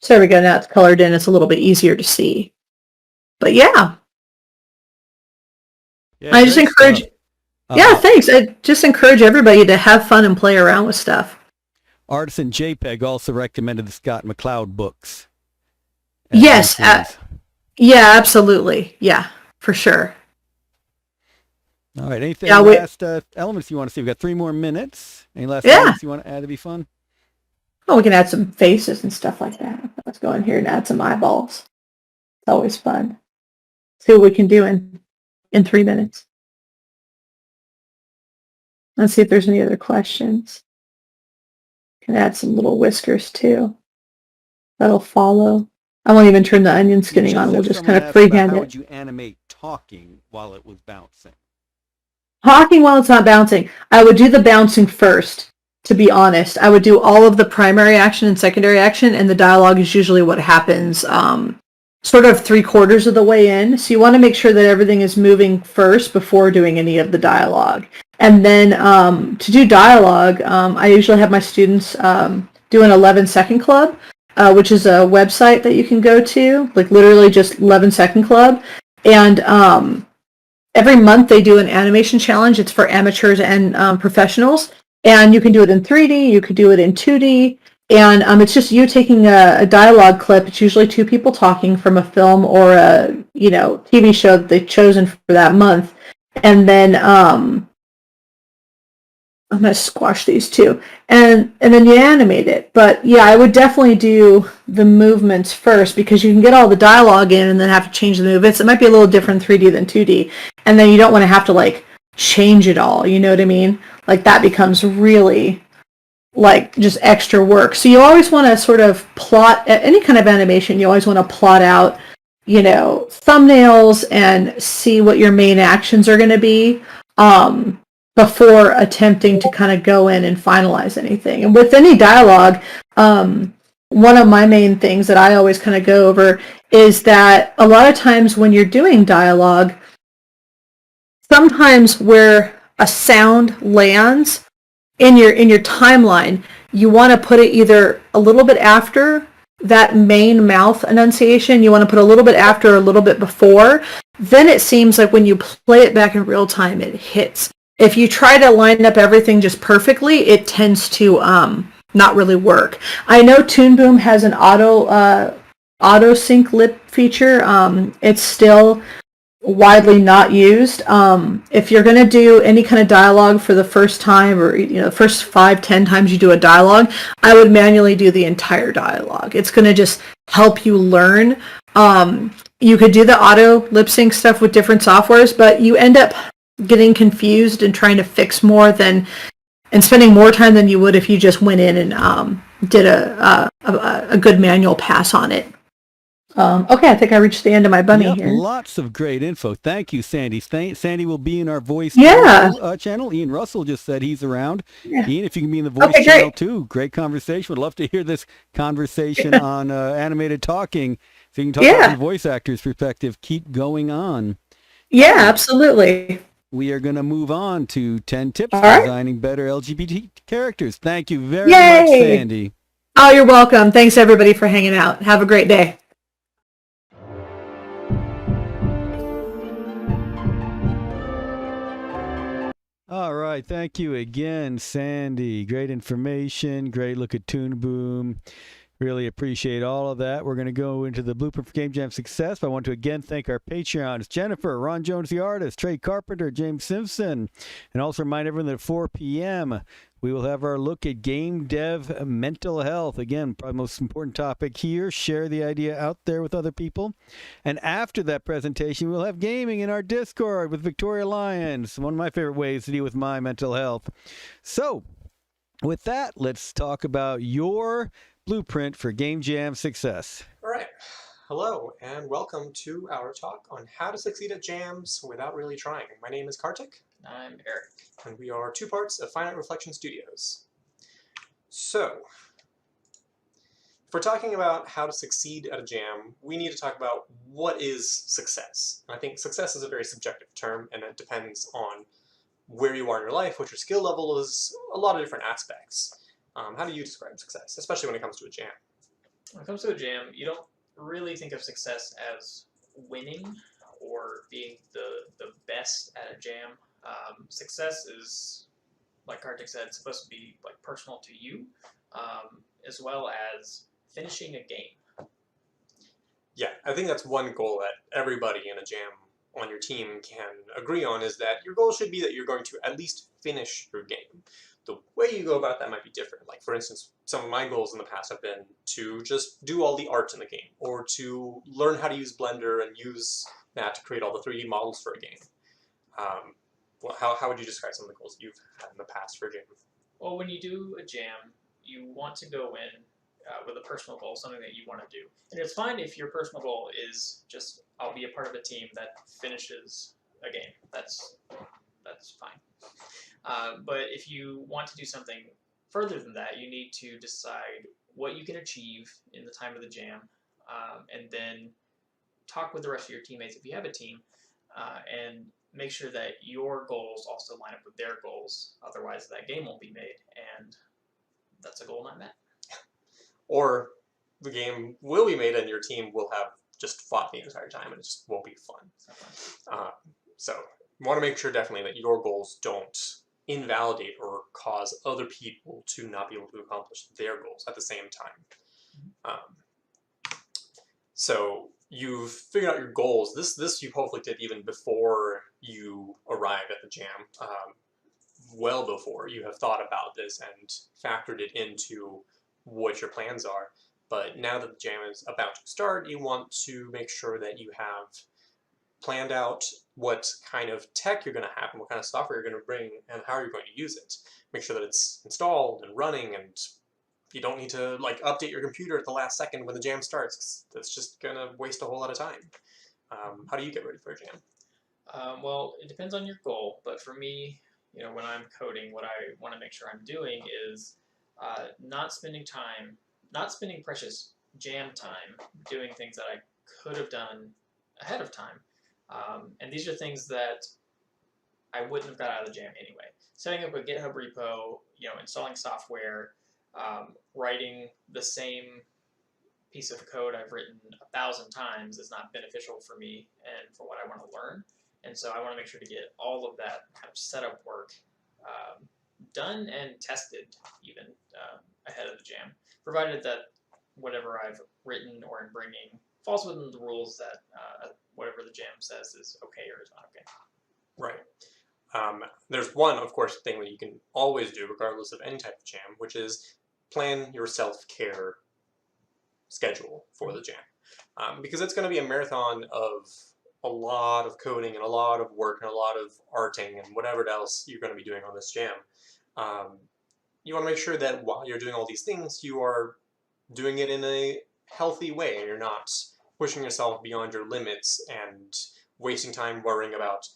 So there we go. Now it's colored in. It's a little bit easier to see. But yeah, I just encourage. Yeah, thanks. I just encourage everybody to have fun and play around with stuff. Artisan JPEG also recommended the Scott McCloud books. Yes. Yeah, absolutely. Yeah, for sure. All right. Anything last elements you want to see? We've got 3 more minutes. Any last elements you want to add to be fun? Oh, we can add some faces and stuff like that. Let's go in here and add some eyeballs. It's always fun. See what we can do in 3 minutes. Let's see if there's any other questions. Can add some little whiskers too. That'll follow. I won't even turn the onion skinning on. We'll just kind of freehand it. How would you animate talking while it was bouncing? Talking while it's not bouncing. I would do the bouncing first, to be honest. I would do all of the primary action and secondary action, and the dialogue is usually what happens sort of 3/4 of the way in. So you want to make sure that everything is moving first before doing any of the dialogue. And then to do dialogue, I usually have my students do an 11-second club, which is a website that you can go to, like literally just 11-second club. And every month they do an animation challenge. It's for amateurs and professionals. And you can do it in 3D, you could do it in 2D. And it's just you taking a dialogue clip. It's usually 2 people talking from a film or a TV show that they've chosen for that month. And then I'm going to squash these 2. And then you animate it. But yeah, I would definitely do the movements first, because you can get all the dialogue in and then have to change the movements. It might be a little different 3D than 2D. And then you don't want to have to like change it all. You know what I mean? Like that becomes really like just extra work. So you always want to sort of plot any kind of animation. You always want to plot out, thumbnails and see what your main actions are going to be before attempting to kind of go in and finalize anything. And with any dialogue, one of my main things that I always kind of go over is that a lot of times when you're doing dialogue, sometimes where a sound lands in your timeline, you want to put it either a little bit after that main mouth enunciation, you want to put a little bit after, a little bit before. Then it seems like when you play it back in real time, it hits. If you try to line up everything just perfectly, it tends to not really work. I know Toon Boom has an auto sync lip feature. It's still widely not used. If you're going to do any kind of dialogue for the first time, or the first 5-10 times you do a dialogue, I would manually do the entire dialogue. It's going to just help you learn. You could do the auto lip sync stuff with different softwares, but you end up getting confused and trying to fix more and spending more time than you would if you just went in and did a good manual pass on it. Okay, I think I reached the end of my bunny Yep, here. lots of great info. Thank you, Sandy. Sandy will be in our voice Yeah. channel. Ian Russell just said he's around. Yeah. Ian, if you can be in the voice Okay, channel great. too, great conversation. Would love to hear this conversation on animated talking. So you can talk about Yeah. from voice actors' perspective. Keep going on. Yeah, All right. absolutely. We are going to move on to 10 tips All for right. designing better LGBT characters. Thank you very Yay. much, Sandy. Oh, you're welcome. Thanks everybody for hanging out. Have a great day. All right. Thank you again, Sandy. Great information. Great look at Toon Boom. Really appreciate all of that. We're going to go into the Blueprint for Game Jam success. But I want to again thank our Patreons, Jennifer, Ron Jones the artist, Trey Carpenter, James Simpson, and also remind everyone that at 4 p.m. we will have our look at game dev mental health. Again, probably the most important topic here. Share the idea out there with other people. And after that presentation, we'll have gaming in our Discord with Victoria Lyons, one of my favorite ways to deal with my mental health. So, with that, let's talk about your blueprint for Game Jam success. All right. Hello, and welcome to our talk on how to succeed at jams without really trying. My name is Kartik. I'm Eric. And we are two parts of Finite Reflection Studios. So, if we're talking about how to succeed at a jam, we need to talk about what is success. And I think success is a very subjective term, and it depends on where you are in your life, what your skill level is, a lot of different aspects. How do you describe success, especially when it comes to a jam? When it comes to a jam, you don't really think of success as winning or being the best at a jam. Success is, like Kartik said, it's supposed to be like personal to you, as well as finishing a game. Yeah, I think that's one goal that everybody in a jam on your team can agree on, is that your goal should be that you're going to at least finish your game. The way you go about that might be different. Like, for instance, some of my goals in the past have been to just do all the art in the game, or to learn how to use Blender and use that to create all the 3D models for a game. Well, how would you describe some of the goals you've had in the past for a jam? Well, when you do a jam, you want to go in with a personal goal, something that you want to do. And it's fine if your personal goal is just, I'll be a part of a team that finishes a game. That's fine. But if you want to do something further than that, you need to decide what you can achieve in the time of the jam, and then talk with the rest of your teammates if you have a team, and make sure that your goals also line up with their goals. Otherwise, that game won't be made, and that's a goal not met. Or the game will be made and your team will have just fought the entire time and it just won't be fun. So you want to make sure definitely that your goals don't invalidate or cause other people to not be able to accomplish their goals at the same time. So you've figured out your goals. This you hopefully did even before you arrived at the jam. Well before you have thought about this and factored it into what your plans are. But now that the jam is about to start, you want to make sure that you have planned out what kind of tech you're going to have and what kind of software you're going to bring and how you're going to use it. Make sure that it's installed and running, and you don't need to like update your computer at the last second when the jam starts, 'cause that's just going to waste a whole lot of time. How do you get ready for a jam? Well, it depends on your goal, but for me, when I'm coding, what I want to make sure I'm doing is not spending precious jam time doing things that I could have done ahead of time. And these are things that I wouldn't have got out of the jam anyway. Setting up a GitHub repo, installing software, writing the same piece of code I've written 1,000 times is not beneficial for me and for what I want to learn. And so I want to make sure to get all of that kind of setup work done and tested even ahead of the jam, provided that whatever I've written or am bringing falls within the rules that whatever the jam says is okay or is not okay. Right. There's one, of course, thing that you can always do regardless of any type of jam, which is plan your self-care schedule for the jam. Because it's going to be a marathon of a lot of coding and a lot of work and a lot of arting and whatever else you're going to be doing on this jam. You want to make sure that while you're doing all these things, you are doing it in a healthy way and you're not pushing yourself beyond your limits and wasting time worrying about,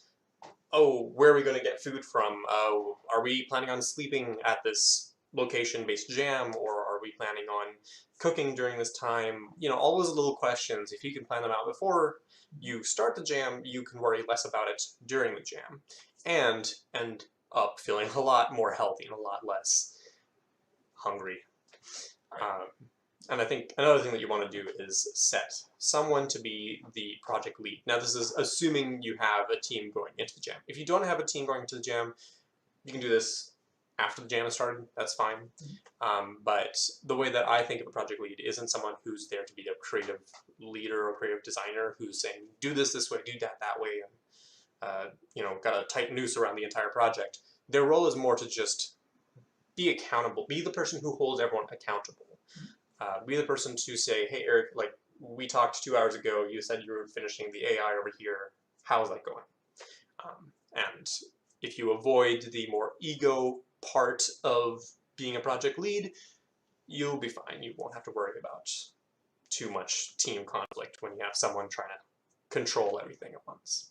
oh, where are we going to get food from? Are we planning on sleeping at this location-based jam, or are we planning on cooking during this time? You know, all those little questions, if you can plan them out before you start the jam, you can worry less about it during the jam, and end up feeling a lot more healthy and a lot less hungry. And I think another thing that you want to do is set someone to be the project lead. Now, this is assuming you have a team going into the jam. If you don't have a team going into the jam, you can do this after the jam has started. That's fine. But the way that I think of a project lead isn't someone who's there to be a creative leader or creative designer who's saying, do this way, do that way, and you know, got a tight noose around the entire project. Their role is more to just be accountable, be the person who holds everyone accountable. Be the person to say, hey, Eric, like, we talked 2 hours ago, you said you were finishing the AI over here. How's that going? And if you avoid the more ego part of being a project lead, you'll be fine. You won't have to worry about too much team conflict when you have someone trying to control everything at once.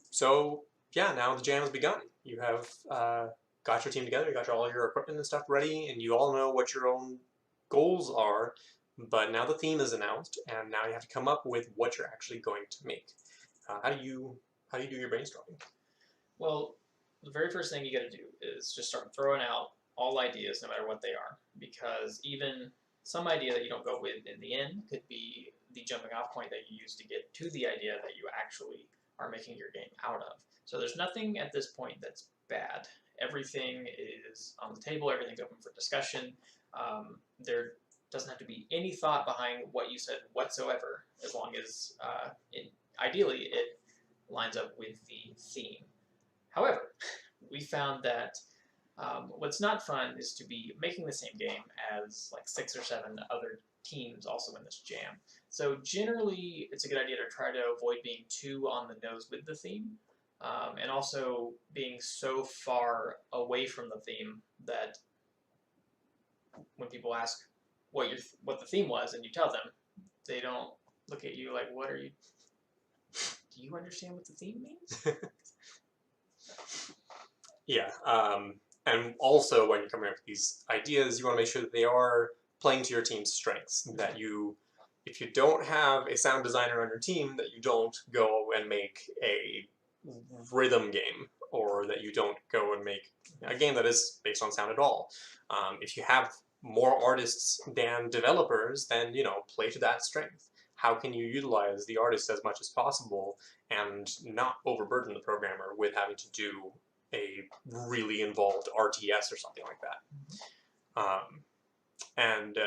So, yeah, now the jam has begun. You have got your team together, you got all your equipment and stuff ready, and you all know what your own goals are, but now the theme is announced, and now you have to come up with what you're actually going to make. How do you do your brainstorming? Well, the very first thing you got to do is just start throwing out all ideas, no matter what they are, because even some idea that you don't go with in the end could be the jumping off point that you use to get to the idea that you actually are making your game out of. So there's nothing at this point that's bad. Everything is on the table, everything's open for discussion. There doesn't have to be any thought behind what you said whatsoever, as long as ideally it lines up with the theme. However, we found that what's not fun is to be making the same game as like 6 or 7 other teams also in this jam. So generally, it's a good idea to try to avoid being too on the nose with the theme. And also being so far away from the theme that when people ask what the theme was and you tell them, they don't look at you like, what are you, do you understand what the theme means? Yeah, and also when you're coming up with these ideas, you want to make sure that they are playing to your team's strengths, that you, if you don't have a sound designer on your team, that you don't go and make a rhythm game, or that you don't go and make a game that is based on sound at all. If you have more artists than developers, then, you know, play to that strength. How can you utilize the artists as much as possible and not overburden the programmer with having to do a really involved RTS or something like that? And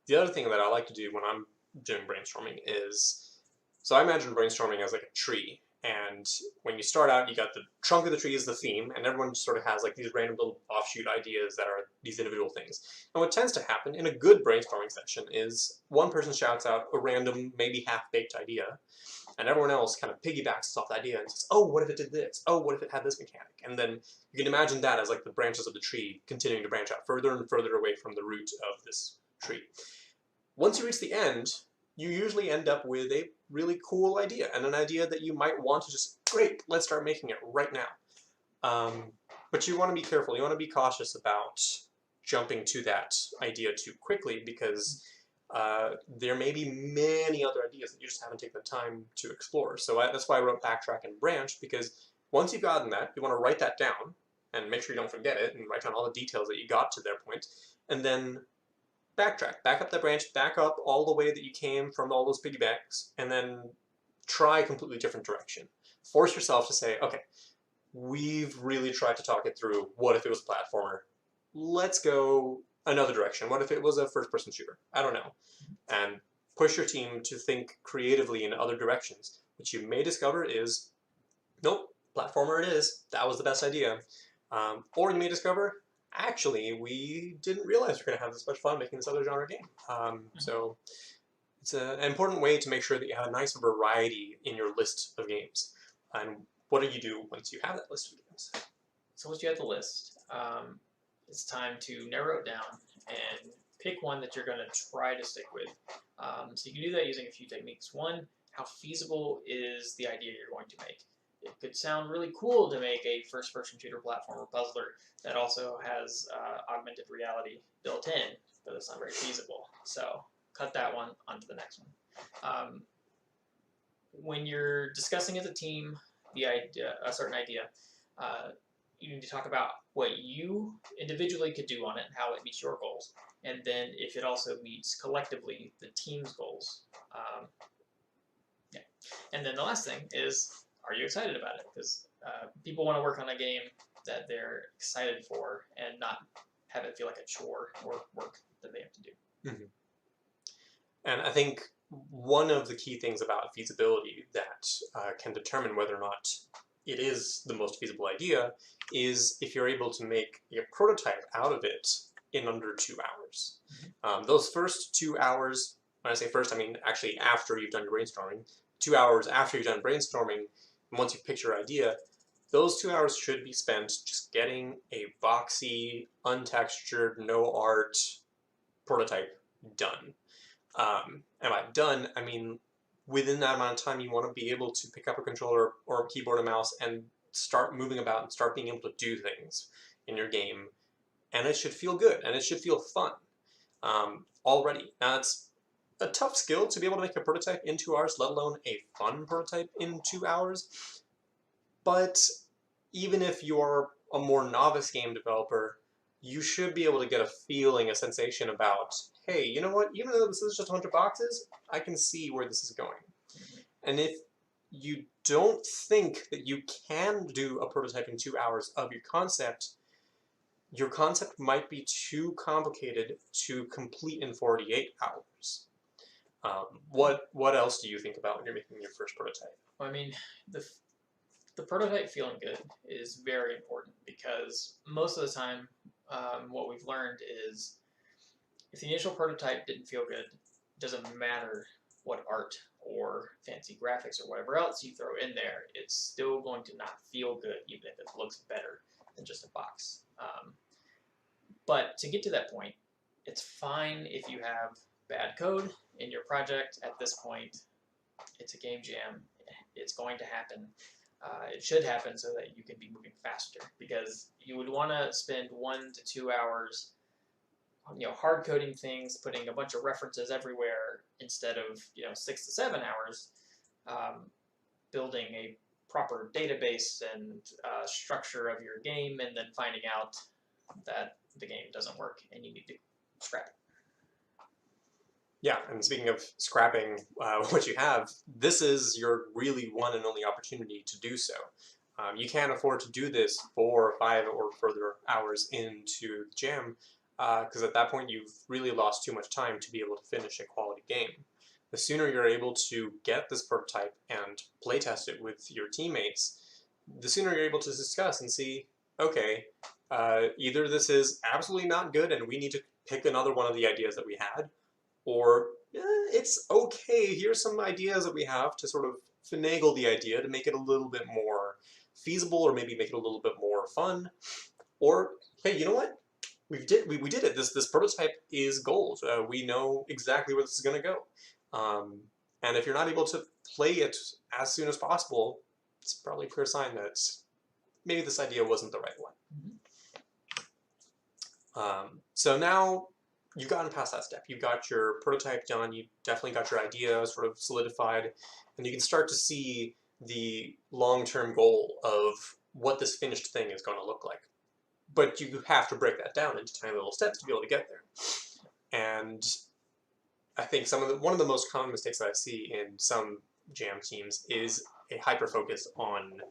the other thing that I like to do when I'm doing brainstorming is, so I imagine brainstorming as like a tree. And when you start out, you got the trunk of the tree is the theme, and everyone sort of has like these random little offshoot ideas that are these individual things. And what tends to happen in a good brainstorming session is one person shouts out a random, maybe half-baked idea, and everyone else kind of piggybacks off the idea and says, oh, what if it did this? Oh, what if it had this mechanic? And then you can imagine that as like the branches of the tree continuing to branch out further and further away from the root of this tree. Once you reach the end, you usually end up with a really cool idea, and an idea that you might want to just, great, let's start making it right now. But you want to be careful, you want to be cautious about jumping to that idea too quickly, because there may be many other ideas that you just haven't taken the time to explore. So that's why I wrote backtrack and branch, because once you've gotten that, you want to write that down, and make sure you don't forget it, and write down all the details that you got to their point, and then backtrack, back up that branch, back up all the way that you came from all those piggybacks, and then try a completely different direction. Force yourself to say, okay, we've really tried to talk it through. What if it was a platformer? Let's go another direction. What if it was a first-person shooter? I don't know. And push your team to think creatively in other directions. What you may discover is, nope, platformer it is. That was the best idea. Or you may discover, actually, we didn't realize we were going to have this much fun making this other genre game. So it's an important way to make sure that you have a nice variety in your list of games. And what do you do once you have that list of games? So once you have the list, it's time to narrow it down and pick one that you're going to try to stick with. So you can do that using a few techniques. One, how feasible is the idea you're going to make? It could sound really cool to make a first-person shooter platformer puzzler that also has augmented reality built in, but it's not very feasible. So cut that one onto the next one. When you're discussing as a team a certain idea, you need to talk about what you individually could do on it and how it meets your goals, and then if it also meets collectively the team's goals. Yeah. And then the last thing is, are you excited about it? Because people want to work on a game that they're excited for and not have it feel like a chore or work that they have to do. Mm-hmm. And I think one of the key things about feasibility that can determine whether or not it is the most feasible idea is if you're able to make a prototype out of it in under 2 hours. Those first 2 hours, when I say first, I mean actually after you've done your brainstorming, 2 hours after you've done brainstorming, once you've picked your idea, those 2 hours should be spent just getting a boxy, untextured, no art prototype done. And by done, I mean within that amount of time you want to be able to pick up a controller or a keyboard and mouse and start moving about and start being able to do things in your game. And it should feel good and it should feel fun already. Now it's a tough skill to be able to make a prototype in 2 hours, let alone a fun prototype in 2 hours. But even if you're a more novice game developer, you should be able to get a feeling, a sensation about, hey, you know what, even though this is just a bunch of boxes, I can see where this is going. And if you don't think that you can do a prototype in 2 hours of your concept might be too complicated to complete in 48 hours. What else do you think about when you're making your first prototype? Well, I mean, the prototype feeling good is very important because most of the time, what we've learned is if the initial prototype didn't feel good, it doesn't matter what art or fancy graphics or whatever else you throw in there, it's still going to not feel good even if it looks better than just a box. But to get to that point, it's fine if you have bad code in your project. At this point, it's a game jam. It's going to happen. It should happen so that you can be moving faster, because you would want to spend 1 to 2 hours, hard coding things, putting a bunch of references everywhere, instead of 6 to 7 hours building a proper database and structure of your game, and then finding out that the game doesn't work and you need to scrap it. Yeah, and speaking of scrapping what you have, this is your really one and only opportunity to do so. You can't afford to do this 4 or 5 or further hours into the jam, because at that point you've really lost too much time to be able to finish a quality game. The sooner you're able to get this prototype and playtest it with your teammates, the sooner you're able to discuss and see, okay, either this is absolutely not good and we need to pick another one of the ideas that we had, or it's okay, here's some ideas that we have to sort of finagle the idea to make it a little bit more feasible, or maybe make it a little bit more fun. Or, hey, you know what? We did it. This prototype is gold. We know exactly where this is going to go. And if you're not able to play it as soon as possible, it's probably a clear sign that maybe this idea wasn't the right one. So now you've gotten past that step. You've got your prototype done. You definitely got your idea sort of solidified, and you can start to see the long-term goal of what this finished thing is going to look like. But you have to break that down into tiny little steps to be able to get there. And I think one of the most common mistakes that I see in some jam teams is a hyper-focus on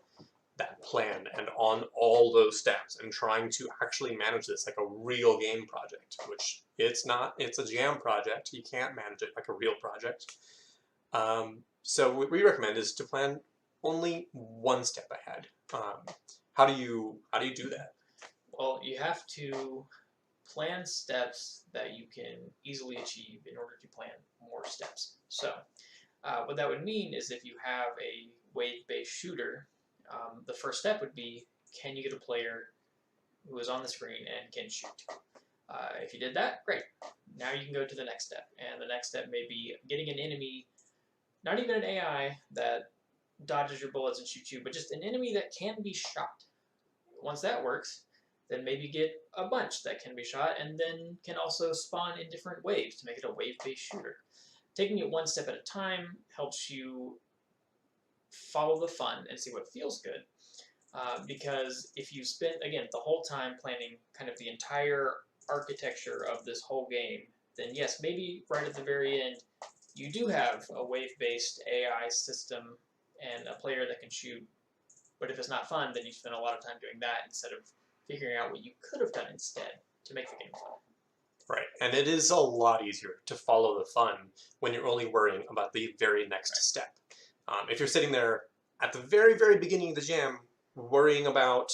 that plan and on all those steps, and trying to actually manage this like a real game project, which it's not. It's a jam project. You can't manage it like a real project. So what we recommend is to plan only one step ahead. How do you do that? Well, you have to plan steps that you can easily achieve in order to plan more steps. So what that would mean is if you have a wave-based shooter, the first step would be, can you get a player who is on the screen and can shoot? If you did that, great. Now you can go to the next step, and the next step may be getting an enemy, not even an AI that dodges your bullets and shoots you, but just an enemy that can be shot. Once that works, then maybe get a bunch that can be shot, and then can also spawn in different waves to make it a wave-based shooter. Taking it one step at a time helps you follow the fun and see what feels good. Because if you spend, again, the whole time planning kind of the entire architecture of this whole game, then yes, maybe right at the very end, you do have a wave-based AI system and a player that can shoot. But if it's not fun, then you spend a lot of time doing that instead of figuring out what you could have done instead to make the game fun. Right, and it is a lot easier to follow the fun when you're only worrying about the very next step. If you're sitting there at the very, very beginning of the jam worrying about,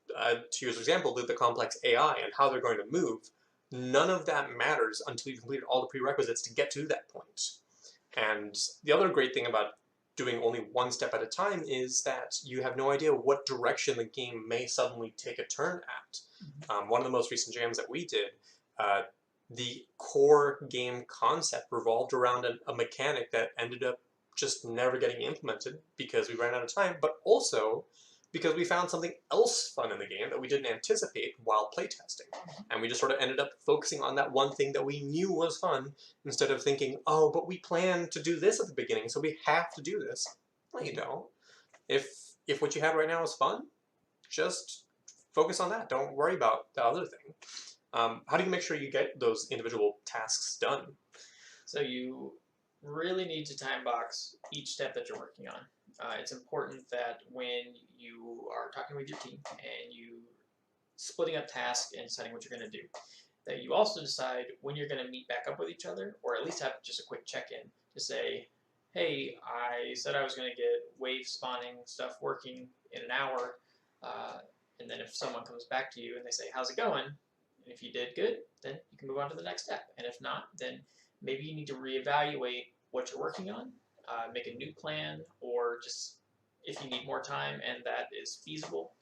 to use an example, the complex AI and how they're going to move, none of that matters until you've completed all the prerequisites to get to that point. And the other great thing about doing only one step at a time is that you have no idea what direction the game may suddenly take a turn at. One of the most recent jams that we did, the core game concept revolved around a mechanic that ended up just never getting implemented because we ran out of time, but also because we found something else fun in the game that we didn't anticipate while playtesting. And we just sort of ended up focusing on that one thing that we knew was fun instead of thinking, oh, but we planned to do this at the beginning, so we have to do this. Well, you don't. If what you have right now is fun, just focus on that. Don't worry about the other thing. How do you make sure you get those individual tasks done? So you really need to time box each step that you're working on. It's important that when you are talking with your team and you splitting up tasks and deciding what you're going to do, that you also decide when you're going to meet back up with each other, or at least have just a quick check-in to say, hey, I said I was going to get wave spawning stuff working in an hour, and then if someone comes back to you and they say, how's it going? And if you did good, then you can move on to the next step. And if not, then maybe you need to reevaluate what you're working on, make a new plan, or just if you need more time and that is feasible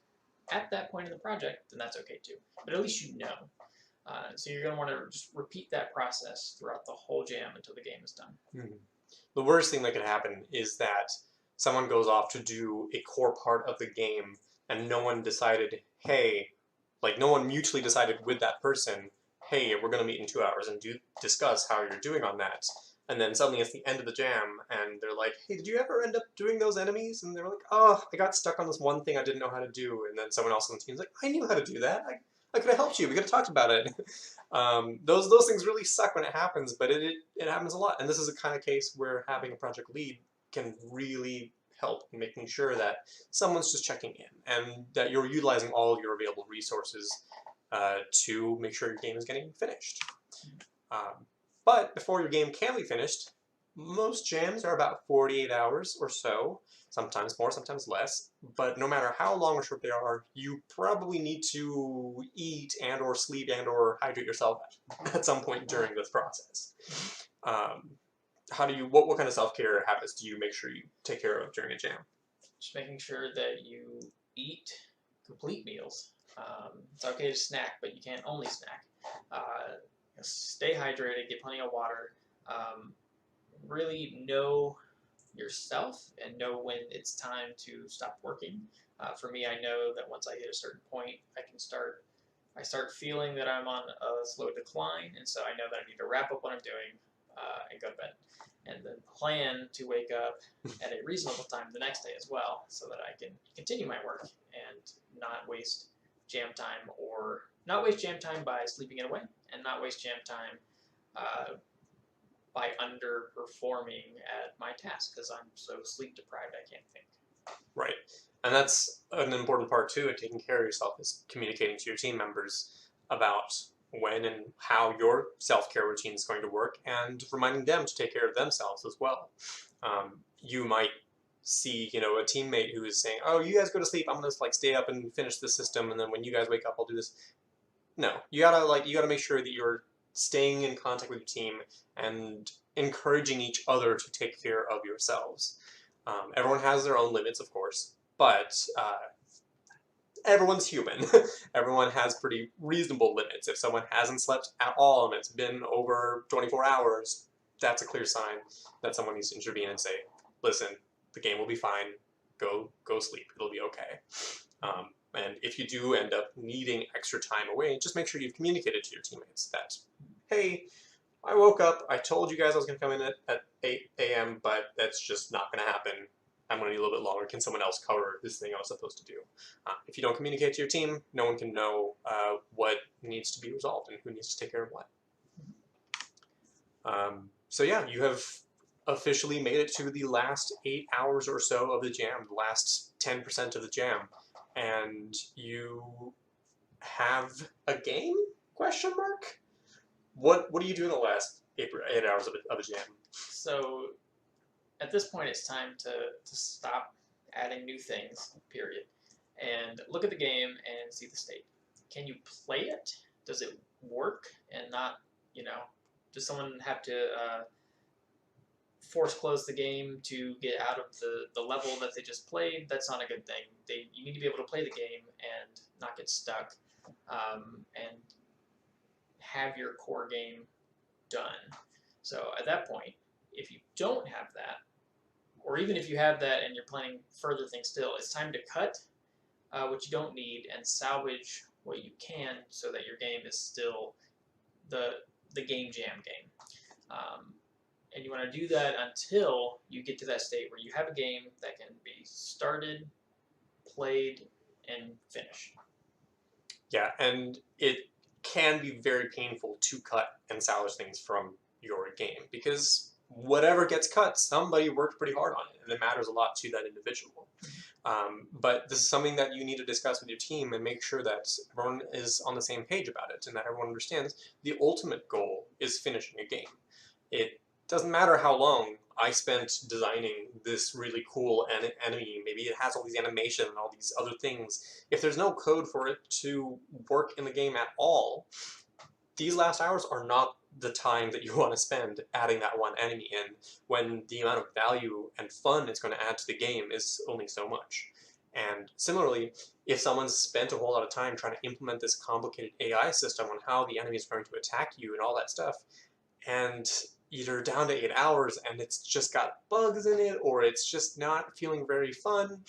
at that point in the project, then that's okay too. But at least you know. So you're going to want to just repeat that process throughout the whole jam until the game is done. Mm-hmm. The worst thing that could happen is that someone goes off to do a core part of the game and no one decided, hey, like no one mutually decided with that person, hey, we're going to meet in 2 hours and discuss how you're doing on that. And then suddenly it's the end of the jam and they're like, hey, did you ever end up doing those enemies? And they're like, oh, I got stuck on this one thing I didn't know how to do. And then someone else on the team's like, I knew how to do that. I could have helped you. We could have talked about it. Those things really suck when it happens, but it happens a lot. And this is a kind of case where having a project lead can really help in making sure that someone's just checking in and that you're utilizing all your available resources to make sure your game is getting finished. But before your game can be finished, most jams are about 48 hours or so, sometimes more, sometimes less. But no matter how long or short they are, you probably need to eat and or sleep and or hydrate yourself at some point during this process. What kind of self-care habits do you make sure you take care of during a jam? Just making sure that you eat complete meals. It's okay to snack, but you can't only snack. Stay hydrated, get plenty of water. Really know yourself and know when it's time to stop working. For me, I know that once I hit a certain point, I start feeling that I'm on a slow decline, and so I know that I need to wrap up what I'm doing and go to bed. And then plan to wake up at a reasonable time the next day as well, so that I can continue my work and not waste jam time by sleeping it away, and not waste jam time by underperforming at my task because I'm so sleep deprived I can't think. Right. And that's an important part too of taking care of yourself, is communicating to your team members about when and how your self-care routine is going to work and reminding them to take care of themselves as well. You might see, a teammate who is saying, oh, you guys go to sleep, I'm going to stay up and finish the system, and then when you guys wake up, I'll do this. No, you gotta make sure that you're staying in contact with your team and encouraging each other to take care of yourselves. Everyone has their own limits, of course, but everyone's human. Everyone has pretty reasonable limits. If someone hasn't slept at all and it's been over 24 hours, that's a clear sign that someone needs to intervene and say, listen, the game will be fine. Go sleep. It'll be okay. And if you do end up needing extra time away, just make sure you've communicated to your teammates that, hey, I woke up, I told you guys I was going to come in at 8 a.m., but that's just not going to happen. I'm going to need a little bit longer. Can someone else cover this thing I was supposed to do? If you don't communicate to your team, no one can know what needs to be resolved and who needs to take care of what. So yeah, you have officially made it to the last 8 hours or so of the jam, the last 10% of the jam, and you have a game? Question mark? What do you do in the last 8 hours of a jam? So at this point, it's time to stop adding new things, period, and look at the game and see the state. Can you play it? Does it work? And not, does someone have to force close the game to get out of the level that they just played? That's not a good thing. You need to be able to play the game and not get stuck, and have your core game done. So at that point, if you don't have that, or even if you have that and you're planning further things still, it's time to cut what you don't need and salvage what you can so that your game is still the game jam game. And you want to do that until you get to that state where you have a game that can be started, played, and finished. Yeah, and it can be very painful to cut and salvage things from your game because whatever gets cut, somebody worked pretty hard on it, and it matters a lot to that individual. But this is something that you need to discuss with your team and make sure that everyone is on the same page about it and that everyone understands the ultimate goal is finishing a game. It doesn't matter how long I spent designing this really cool enemy, maybe it has all these animation and all these other things. If there's no code for it to work in the game at all, these last hours are not the time that you want to spend adding that one enemy in when the amount of value and fun it's going to add to the game is only so much. And similarly, if someone's spent a whole lot of time trying to implement this complicated AI system on how the enemy is going to attack you and all that stuff, and you're down to 8 hours and it's just got bugs in it or it's just not feeling very fun,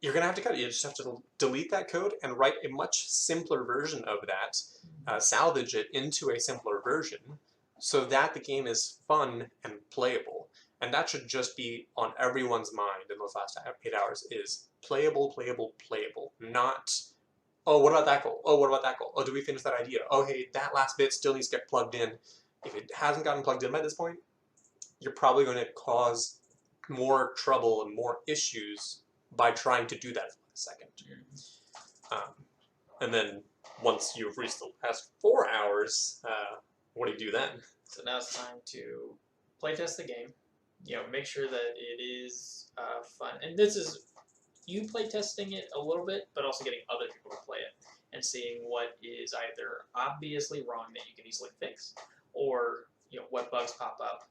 you're going to have to cut it. You just have to delete that code and write a much simpler version of that, salvage it into a simpler version so that the game is fun and playable. And that should just be on everyone's mind in those last 8 hours is playable, playable, playable. Not, oh, what about that goal? Oh, what about that goal? Oh, did we finish that idea? Oh, hey, that last bit still needs to get plugged in. If it hasn't gotten plugged in by this point, you're probably going to cause more trouble and more issues by trying to do that for a second. And then once you've reached the last 4 hours, what do you do then? So now it's time to playtest the game. Make sure that it is fun. And this is you playtesting it a little bit, but also getting other people to play it and seeing what is either obviously wrong that you can easily fix, or what bugs pop up.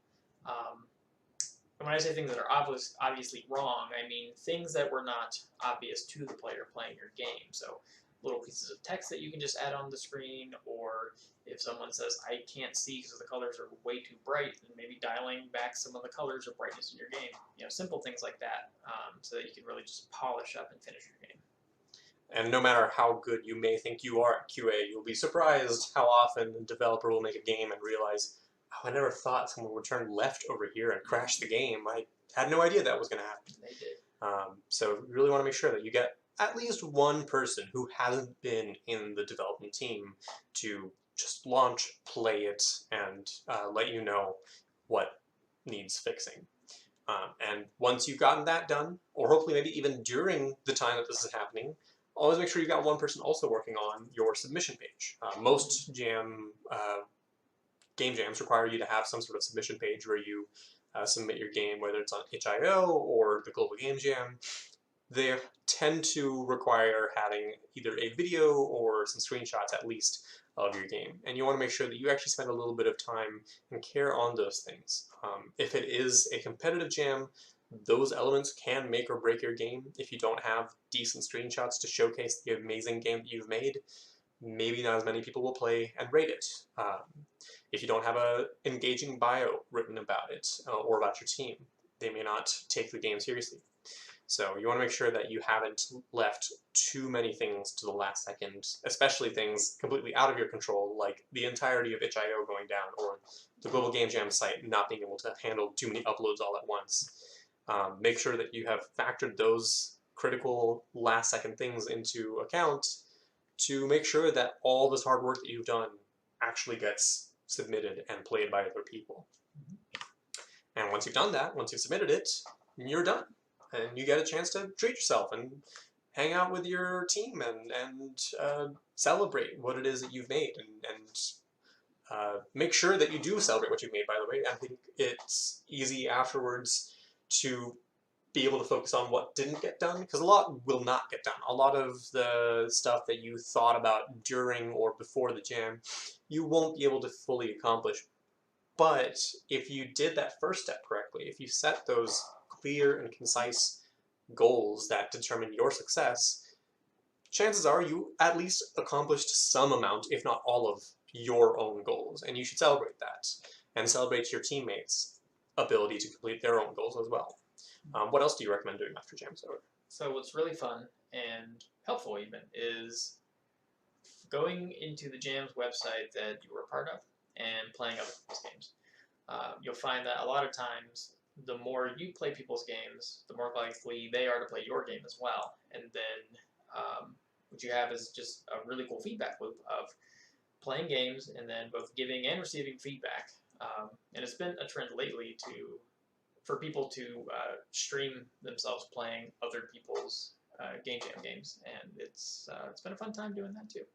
And when I say things that are obviously wrong, I mean things that were not obvious to the player playing your game. So little pieces of text that you can just add on the screen, or if someone says, I can't see because the colors are way too bright, then maybe dialing back some of the colors or brightness in your game. Simple things like that, so that you can really just polish up and finish your game. And no matter how good you may think you are at QA, you'll be surprised how often a developer will make a game and realize, oh, I never thought someone would turn left over here and crash the game. I had no idea that was going to happen. They did. So you really want to make sure that you get at least one person who hasn't been in the development team to just launch, play it, and let you know what needs fixing. And once you've gotten that done, or hopefully maybe even during the time that this is happening, always make sure you've got one person also working on your submission page. Most game jams require you to have some sort of submission page where you submit your game, whether it's on itch.io or the Global Game Jam. They tend to require having either a video or some screenshots at least of your game. And you want to make sure that you actually spend a little bit of time and care on those things. If it is a competitive jam, those elements can make or break your game. If you don't have decent screenshots to showcase the amazing game that you've made, maybe not as many people will play and rate it. If you don't have an engaging bio written about it or about your team, they may not take the game seriously. So you want to make sure that you haven't left too many things to the last second, especially things completely out of your control, like the entirety of itch.io going down, or the Global Game Jam site not being able to handle too many uploads all at once. Make sure that you have factored those critical last second things into account to make sure that all this hard work that you've done actually gets submitted and played by other people. And once you've done that, once you've submitted it, you're done. And you get a chance to treat yourself and hang out with your team and celebrate what it is that you've made, and make sure that you do celebrate what you've made, by the way. I think it's easy afterwards to be able to focus on what didn't get done, because a lot will not get done. A lot of the stuff that you thought about during or before the jam, you won't be able to fully accomplish. But if you did that first step correctly, if you set those clear and concise goals that determine your success, chances are you at least accomplished some amount, if not all of your own goals, and you should celebrate that and celebrate your teammates' ability to complete their own goals as well. What else do you recommend doing after jam's over? So what's really fun and helpful even is going into the Jam's website that you were a part of and playing other people's games. You'll find that a lot of times the more you play people's games, the more likely they are to play your game as well. And then what you have is just a really cool feedback loop of playing games and then both giving and receiving feedback. And it's been a trend lately for people to stream themselves playing other people's game jam games, and it's been a fun time doing that too.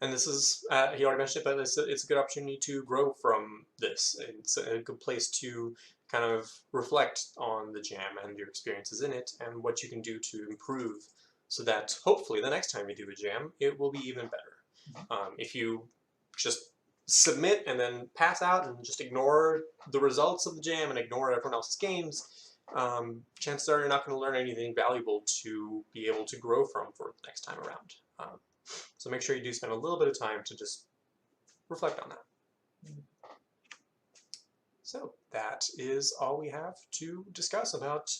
And this is, he already mentioned it, but it's a good opportunity to grow from this. It's a good place to kind of reflect on the jam and your experiences in it and what you can do to improve so that hopefully the next time you do a jam, it will be even better. If you just submit and then pass out and just ignore the results of the jam and ignore everyone else's games, chances are you're not going to learn anything valuable to be able to grow from for the next time around. So make sure you do spend a little bit of time to just reflect on that. So that is all we have to discuss about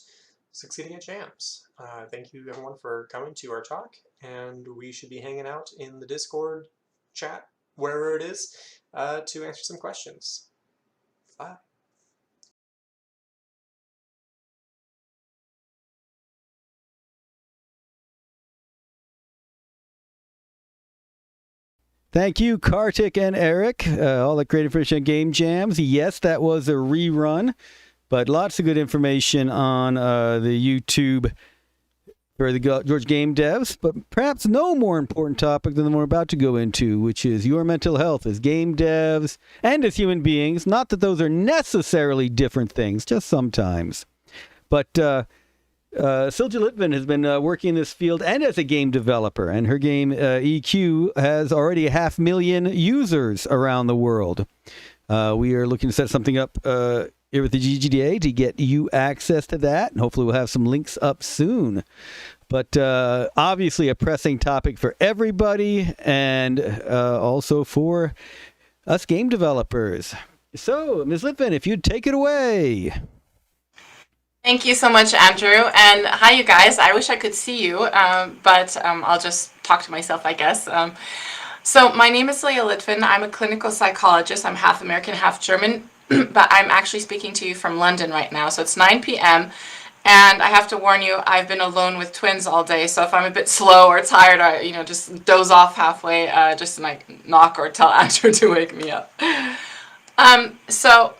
succeeding at jams. Thank you everyone for coming to our talk, and we should be hanging out in the Discord chat, wherever it is, to answer some questions. Bye. Thank you, Kartik and Eric, all the Creative Friction Game Jams. Yes, that was a rerun, but lots of good information on the YouTube for the George Game Devs, but perhaps no more important topic than the one we're about to go into, which is your mental health as game devs and as human beings. Not that those are necessarily different things, just sometimes. But Silja Litvin has been working in this field and as a game developer, and her game EQ has already 500,000 users around the world. We are looking to set something up here with the GGDA to get you access to that, and hopefully we'll have some links up soon. But obviously a pressing topic for everybody, and also for us game developers. So, Ms. Litvin, if you'd take it away. Thank you so much, Andrew. And hi, you guys. I wish I could see you, but I'll just talk to myself, I guess. So my name is Leah Litvin. I'm a clinical psychologist. I'm half American, half German, but I'm actually speaking to you from London right now. So it's 9 p.m. And I have to warn you, I've been alone with twins all day. So if I'm a bit slow or tired, I just doze off halfway, just to like knock or tell Andrew to wake me up. So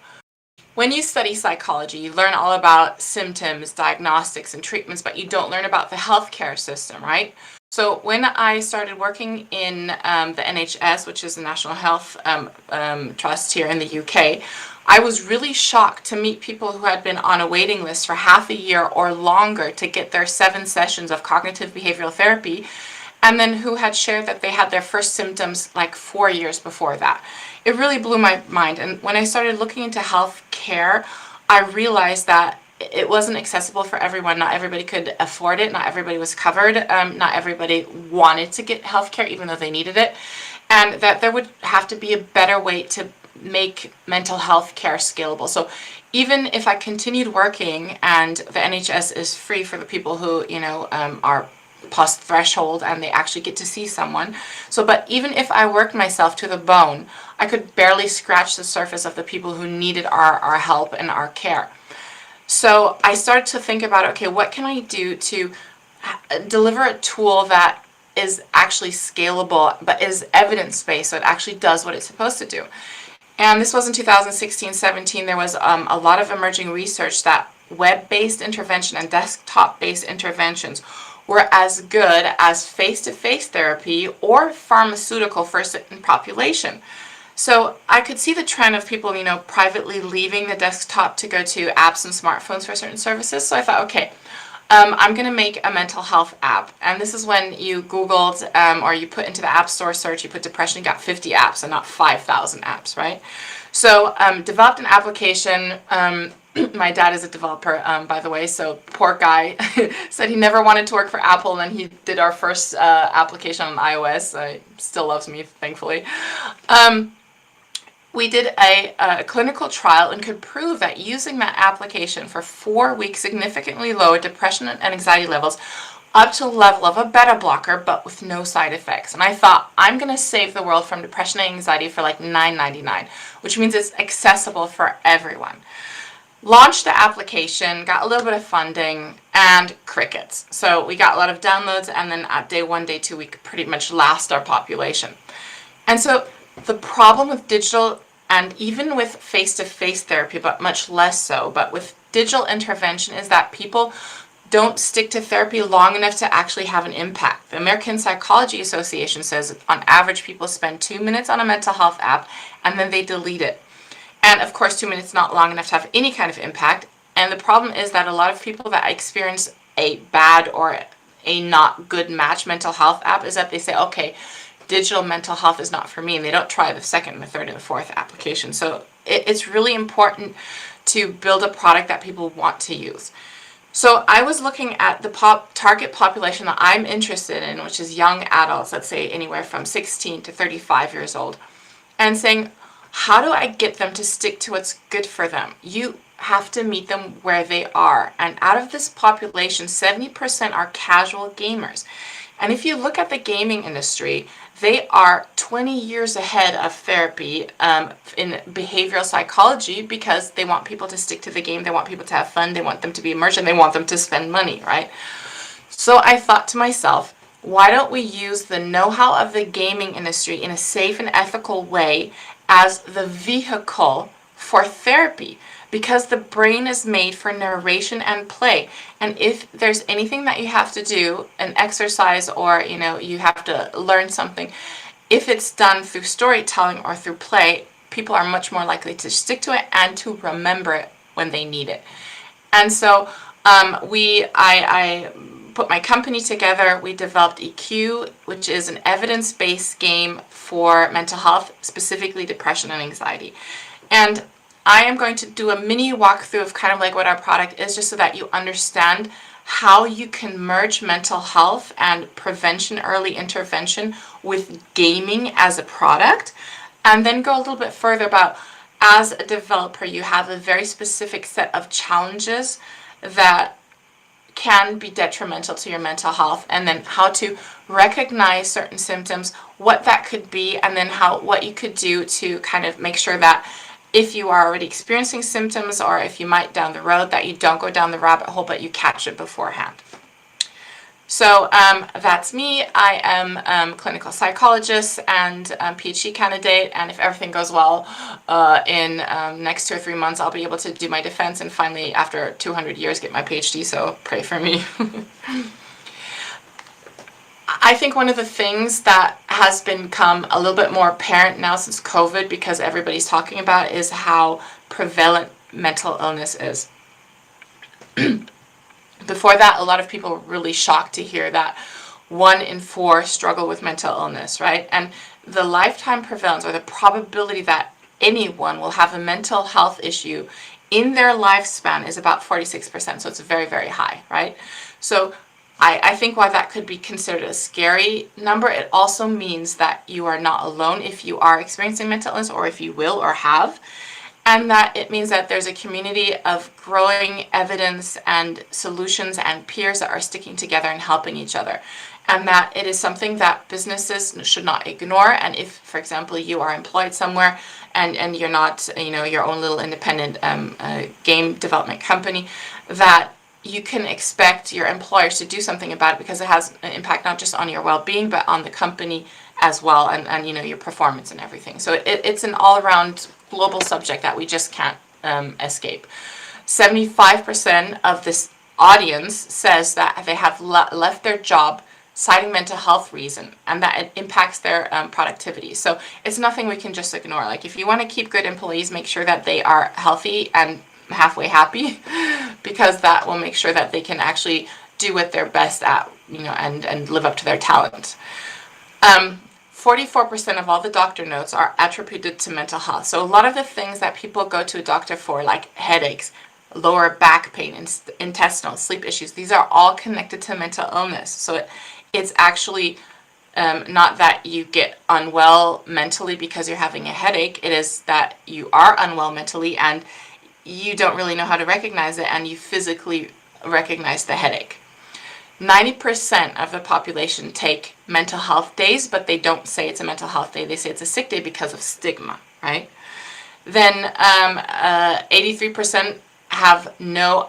when you study psychology, you learn all about symptoms, diagnostics, and treatments, but you don't learn about the healthcare system, right? So when I started working in the NHS, which is the National Health Trust here in the UK, I was really shocked to meet people who had been on a waiting list for half a year or longer to get their 7 sessions of cognitive behavioral therapy, and then who had shared that they had their first symptoms like 4 years before that. It really blew my mind. And when I started looking into health care, I realized that it wasn't accessible for everyone. Not everybody could afford it. Not everybody was covered. Not everybody wanted to get healthcare, even though they needed it. And that there would have to be a better way to make mental health care scalable. So even if I continued working and the NHS is free for the people who, are past threshold and they actually get to see someone. So, but even if I worked myself to the bone, I could barely scratch the surface of the people who needed our help and our care. So I started to think about, okay, what can I do to deliver a tool that is actually scalable, but is evidence-based, so it actually does what it's supposed to do. And this was in 2016-17. There was a lot of emerging research that web-based intervention and desktop-based interventions were as good as face-to-face therapy or pharmaceutical for a certain population. So I could see the trend of people, privately leaving the desktop to go to apps and smartphones for certain services. So I thought, okay, I'm going to make a mental health app. And this is when you Googled or you put into the App Store search, you put depression, you got 50 apps and not 5,000 apps, right? So developed an application. My dad is a developer, by the way, so poor guy said he never wanted to work for Apple, and then he did our first application on iOS. He still loves me, thankfully. We did a clinical trial and could prove that using that application for 4 weeks significantly lowered depression and anxiety levels up to the level of a beta blocker, but with no side effects. And I thought, I'm going to save the world from depression and anxiety for like $9.99, which means it's accessible for everyone. Launched the application, got a little bit of funding, and crickets. So we got a lot of downloads, and then at day 1, day 2, we could pretty much last our population. And so the problem with digital and even with face-to-face therapy, but much less so, but with digital intervention is that people don't stick to therapy long enough to actually have an impact. The American Psychology Association says on average people spend 2 minutes on a mental health app and then they delete it. And of course 2 minutes is not long enough to have any kind of impact. And the problem is that a lot of people that experience a bad or a not good match mental health app is that they say, okay, digital mental health is not for me, and they don't try the second and the third and the fourth application. So it's really important to build a product that people want to use. So I was looking at the target population that I'm interested in, which is young adults, let's say anywhere from 16 to 35 years old, and saying, how do I get them to stick to what's good for them? You have to meet them where they are. And out of this population, 70% are casual gamers. And if you look at the gaming industry, they are 20 years ahead of therapy in behavioral psychology because they want people to stick to the game, they want people to have fun, they want them to be immersed, and they want them to spend money, right? So I thought to myself, why don't we use the know-how of the gaming industry in a safe and ethical way as the vehicle for therapy? Because the brain is made for narration and play. And if there's anything that you have to do, an exercise or, you have to learn something, if it's done through storytelling or through play, people are much more likely to stick to it and to remember it when they need it. And so I put my company together. We developed EQ, which is an evidence-based game for mental health, specifically depression and anxiety. And I am going to do a mini walkthrough of kind of like what our product is, just so that you understand how you can merge mental health and prevention, early intervention with gaming as a product, and then go a little bit further about, as a developer, you have a very specific set of challenges that can be detrimental to your mental health, and then how to recognize certain symptoms, what that could be, and then what you could do to kind of make sure that if you are already experiencing symptoms, or if you might down the road, that you don't go down the rabbit hole, but you catch it beforehand. So that's me. I am a clinical psychologist and PhD candidate, and if everything goes well, in next 2 or 3 months, I'll be able to do my defense and finally, after 200 years, get my PhD, so pray for me. I think one of the things that has become a little bit more apparent now since COVID, because everybody's talking about, is how prevalent mental illness is. Before that, a lot of people were really shocked to hear that 1 in 4 struggle with mental illness, right? And the lifetime prevalence, or the probability that anyone will have a mental health issue in their lifespan is about 46%. So it's very, very high, right? So I think why that could be considered a scary number, it also means that you are not alone if you are experiencing mental illness or if you will or have. And that it means that there's a community of growing evidence and solutions and peers that are sticking together and helping each other. And that it is something that businesses should not ignore. And if, for example, you are employed somewhere and you're not, your own little independent game development company, that you can expect your employers to do something about it, because it has an impact not just on your well-being, but on the company as well, and your performance and everything. So it's an all-around global subject that we just can't escape. 75% of this audience says that they have left their job citing mental health reason, and that it impacts their productivity. So it's nothing we can just ignore. Like, if you want to keep good employees, make sure that they are healthy and halfway happy, because that will make sure that they can actually do what they're best at, and live up to their talent. 44% of all the doctor notes are attributed to mental health. So a lot of the things that people go to a doctor for, like headaches, lower back pain, intestinal, sleep issues, these are all connected to mental illness. So it's actually not that you get unwell mentally because you're having a headache. It is that you are unwell mentally and you don't really know how to recognize it, and you physically recognize the headache. 90% of the population take mental health days, but they don't say it's a mental health day. They say it's a sick day because of stigma, right? Then 83% have no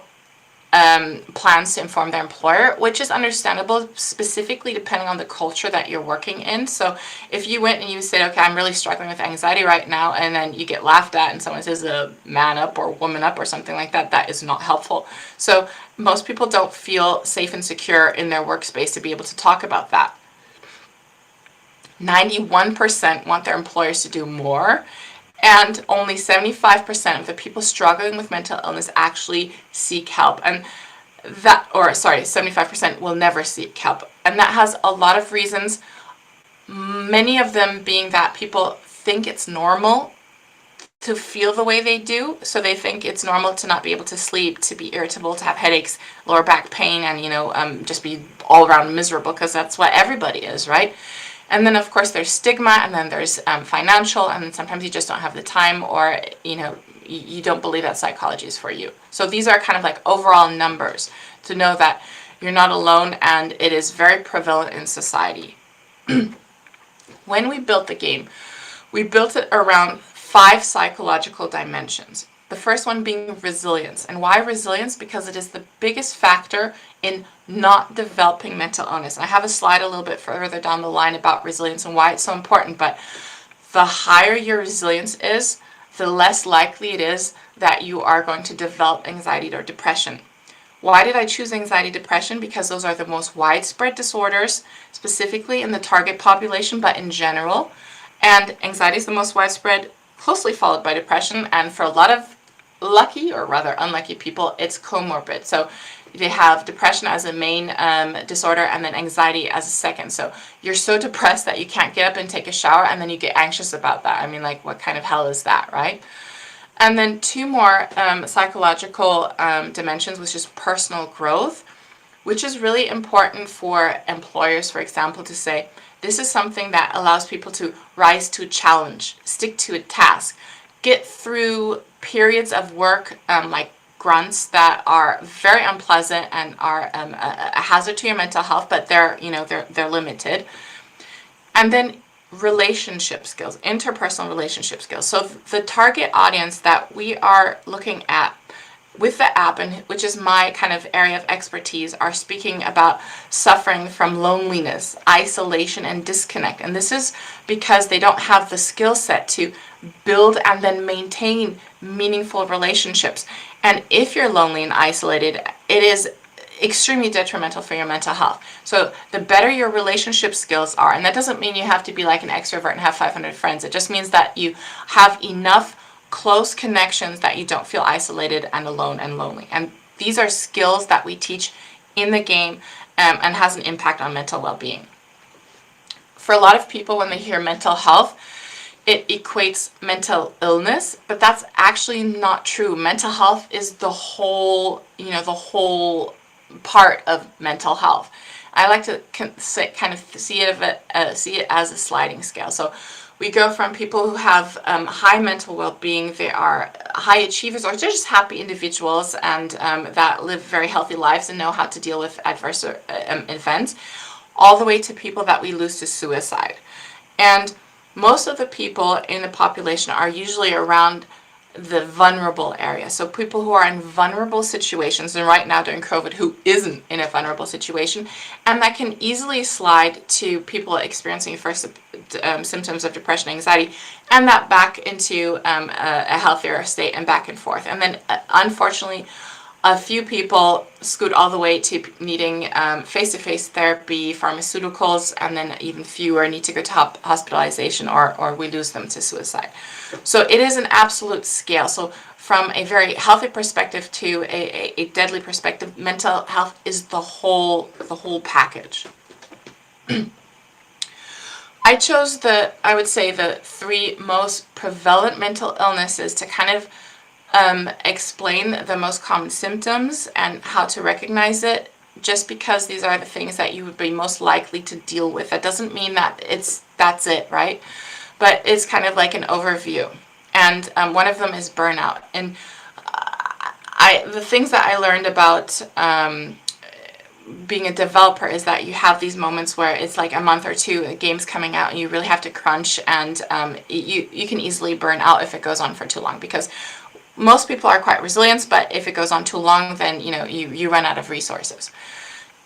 plans to inform their employer, which is understandable, specifically depending on the culture that you're working in. So if you went and you said, okay, I'm really struggling with anxiety right now, and then you get laughed at and someone says man up or woman up or something like that, that is not helpful. So most people don't feel safe and secure in their workspace to be able to talk about that. 91% want their employers to do more, and only 75% of the people struggling with mental illness actually seek help. And 75% will never seek help. And that has a lot of reasons, many of them being that people think it's normal to feel the way they do. So they think it's normal to not be able to sleep, to be irritable, to have headaches, lower back pain, and, just be all around miserable, because that's what everybody is, right? And then, of course, there's stigma, and then there's financial, and then sometimes you just don't have the time, or, you don't believe that psychology is for you. So these are kind of like overall numbers to know that you're not alone, and it is very prevalent in society. When we built the game, we built it around 5 psychological dimensions. The first one being resilience. And why resilience? Because it is the biggest factor in not developing mental illness. And I have a slide a little bit further down the line about resilience and why it's so important. But the higher your resilience is, the less likely it is that you are going to develop anxiety or depression. Why did I choose anxiety, depression? Because those are the most widespread disorders, specifically in the target population, but in general. And anxiety is the most widespread, closely followed by depression. And for a lot of lucky, or rather unlucky people, it's comorbid. So they have depression as a main disorder, and then anxiety as a second. So you're so depressed that you can't get up and take a shower, and then you get anxious about that. I mean, like, what kind of hell is that, right? And then 2 more psychological dimensions, which is personal growth, which is really important for employers, for example, to say, this is something that allows people to rise to a challenge, stick to a task, get through periods of work like grunts that are very unpleasant and are a hazard to your mental health, but they're limited. And then relationship skills, interpersonal relationship skills. So the target audience that we are looking at with the app, and which is my kind of area of expertise, are speaking about suffering from loneliness, isolation, and disconnect. And this is because they don't have the skill set to build and then maintain meaningful relationships. And if you're lonely and isolated, it is extremely detrimental for your mental health. So the better your relationship skills are, and that doesn't mean you have to be like an extrovert and have 500 friends. It just means that you have enough close connections that you don't feel isolated and alone and lonely. And these are skills that we teach in the game and has an impact on mental well-being. For a lot of people, when they hear mental health, it equates mental illness, but that's actually not true. Mental health is the whole, the whole part of mental health. I like to kind of see it as a sliding scale. So we go from people who have high mental well-being, they are high achievers, or they're just happy individuals and that live very healthy lives and know how to deal with adverse events, all the way to people that we lose to suicide. And most of the people in the population are usually around the vulnerable area. So people who are in vulnerable situations, and right now during COVID, who isn't in a vulnerable situation, and that can easily slide to people experiencing first symptoms of depression, anxiety, and that back into a healthier state and back and forth. And then unfortunately, a few people scoot all the way to needing face-to-face therapy, pharmaceuticals, and then even fewer need to go to hospitalization, or we lose them to suicide. So it is an absolute scale. So from a very healthy perspective to a deadly perspective, mental health is the whole package. I chose I would say the 3 most prevalent mental illnesses to kind of explain the most common symptoms and how to recognize it, just because these are the things that you would be most likely to deal with. That doesn't mean that that's it, right? But it's kind of like an overview. And one of them is burnout. And the things that I learned about being a developer is that you have these moments where it's like a month or two, a game's coming out, and you really have to crunch, and you can easily burn out if it goes on for too long, because most people are quite resilient, but if it goes on too long, then you run out of resources.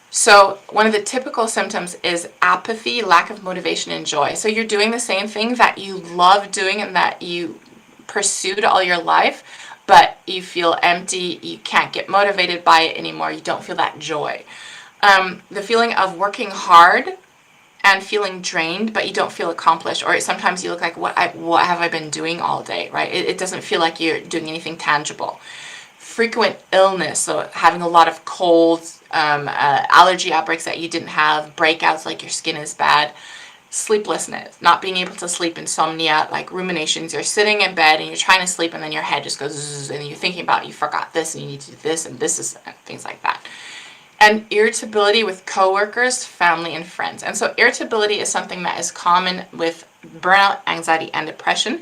So one of the typical symptoms is apathy, lack of motivation and joy. So you're doing the same thing that you love doing and that you pursued all your life, but you feel empty, you can't get motivated by it anymore, you don't feel that joy. The feeling of working hard and feeling drained, but you don't feel accomplished, or sometimes you look like, what have I been doing all day, right? It doesn't feel like you're doing anything tangible. Frequent illness, so having a lot of colds, allergy outbreaks that you didn't have, breakouts like your skin is bad, sleeplessness, not being able to sleep, insomnia, like ruminations. You're sitting in bed and you're trying to sleep, and then your head just goes zzz, and you're thinking about you forgot this and you need to do this and this is things like that. And irritability with coworkers, family, and friends. And so irritability is something that is common with burnout, anxiety, and depression.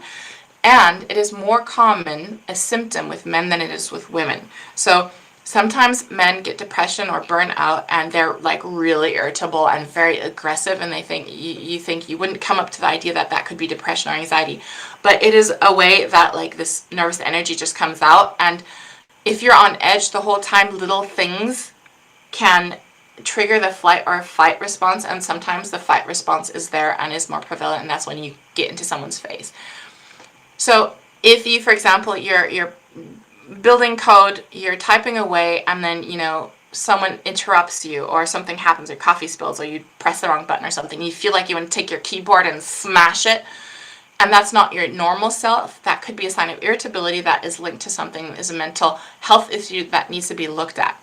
And it is more common a symptom with men than it is with women. So sometimes men get depression or burnout and they're like really irritable and very aggressive, and they think you think you wouldn't come up to the idea that that could be depression or anxiety. But it is a way that like this nervous energy just comes out. And if you're on edge the whole time, little things can trigger the flight or fight response, and sometimes the fight response is there and is more prevalent, and that's when you get into someone's face. So if you, for example, you're building code, you're typing away, and then someone interrupts you, or something happens, or coffee spills, or you press the wrong button or something, you feel like you want to take your keyboard and smash it, and that's not your normal self, that could be a sign of irritability that is linked to something that is a mental health issue that needs to be looked at.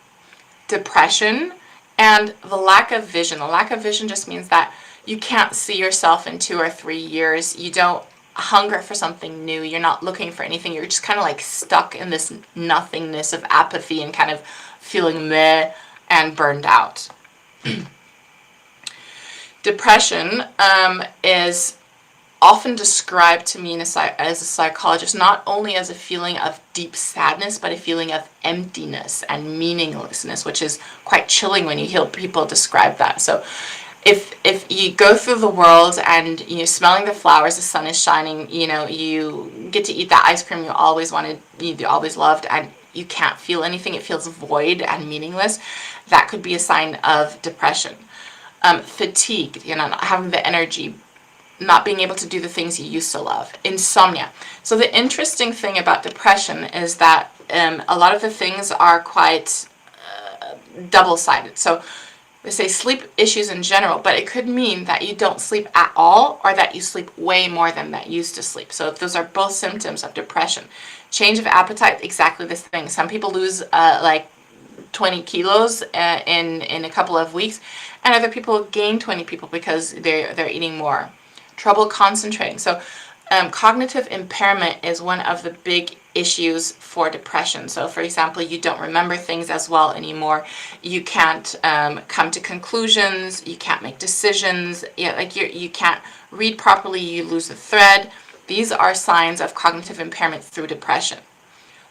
Depression and the lack of vision. The lack of vision just means that you can't see yourself in 2 or 3 years. You don't hunger for something new. You're not looking for anything. You're just kind of like stuck in this nothingness of apathy and kind of feeling meh and burned out. Depression is often described to me as a psychologist not only as a feeling of deep sadness, but a feeling of emptiness and meaninglessness, which is quite chilling when you hear people describe that. So if you go through the world and you're smelling the flowers, the sun is shining, you get to eat that ice cream you always wanted, you always loved, and you can't feel anything, it feels void and meaningless, that could be a sign of depression. Fatigue, not having the energy, not being able to do the things you used to love. Insomnia. So the interesting thing about depression is that a lot of the things are quite double-sided. So they say sleep issues in general, but it could mean that you don't sleep at all, or that you sleep way more than that used to sleep. So those are both symptoms of depression. Change of appetite, exactly this thing. Some people lose like 20 kilos in a couple of weeks, and other people gain 20 people because they're eating more. Trouble concentrating. So cognitive impairment is one of the big issues for depression. So, for example, you don't remember things as well anymore. You can't come to conclusions. You can't make decisions. You can't read properly. You lose the thread. These are signs of cognitive impairment through depression.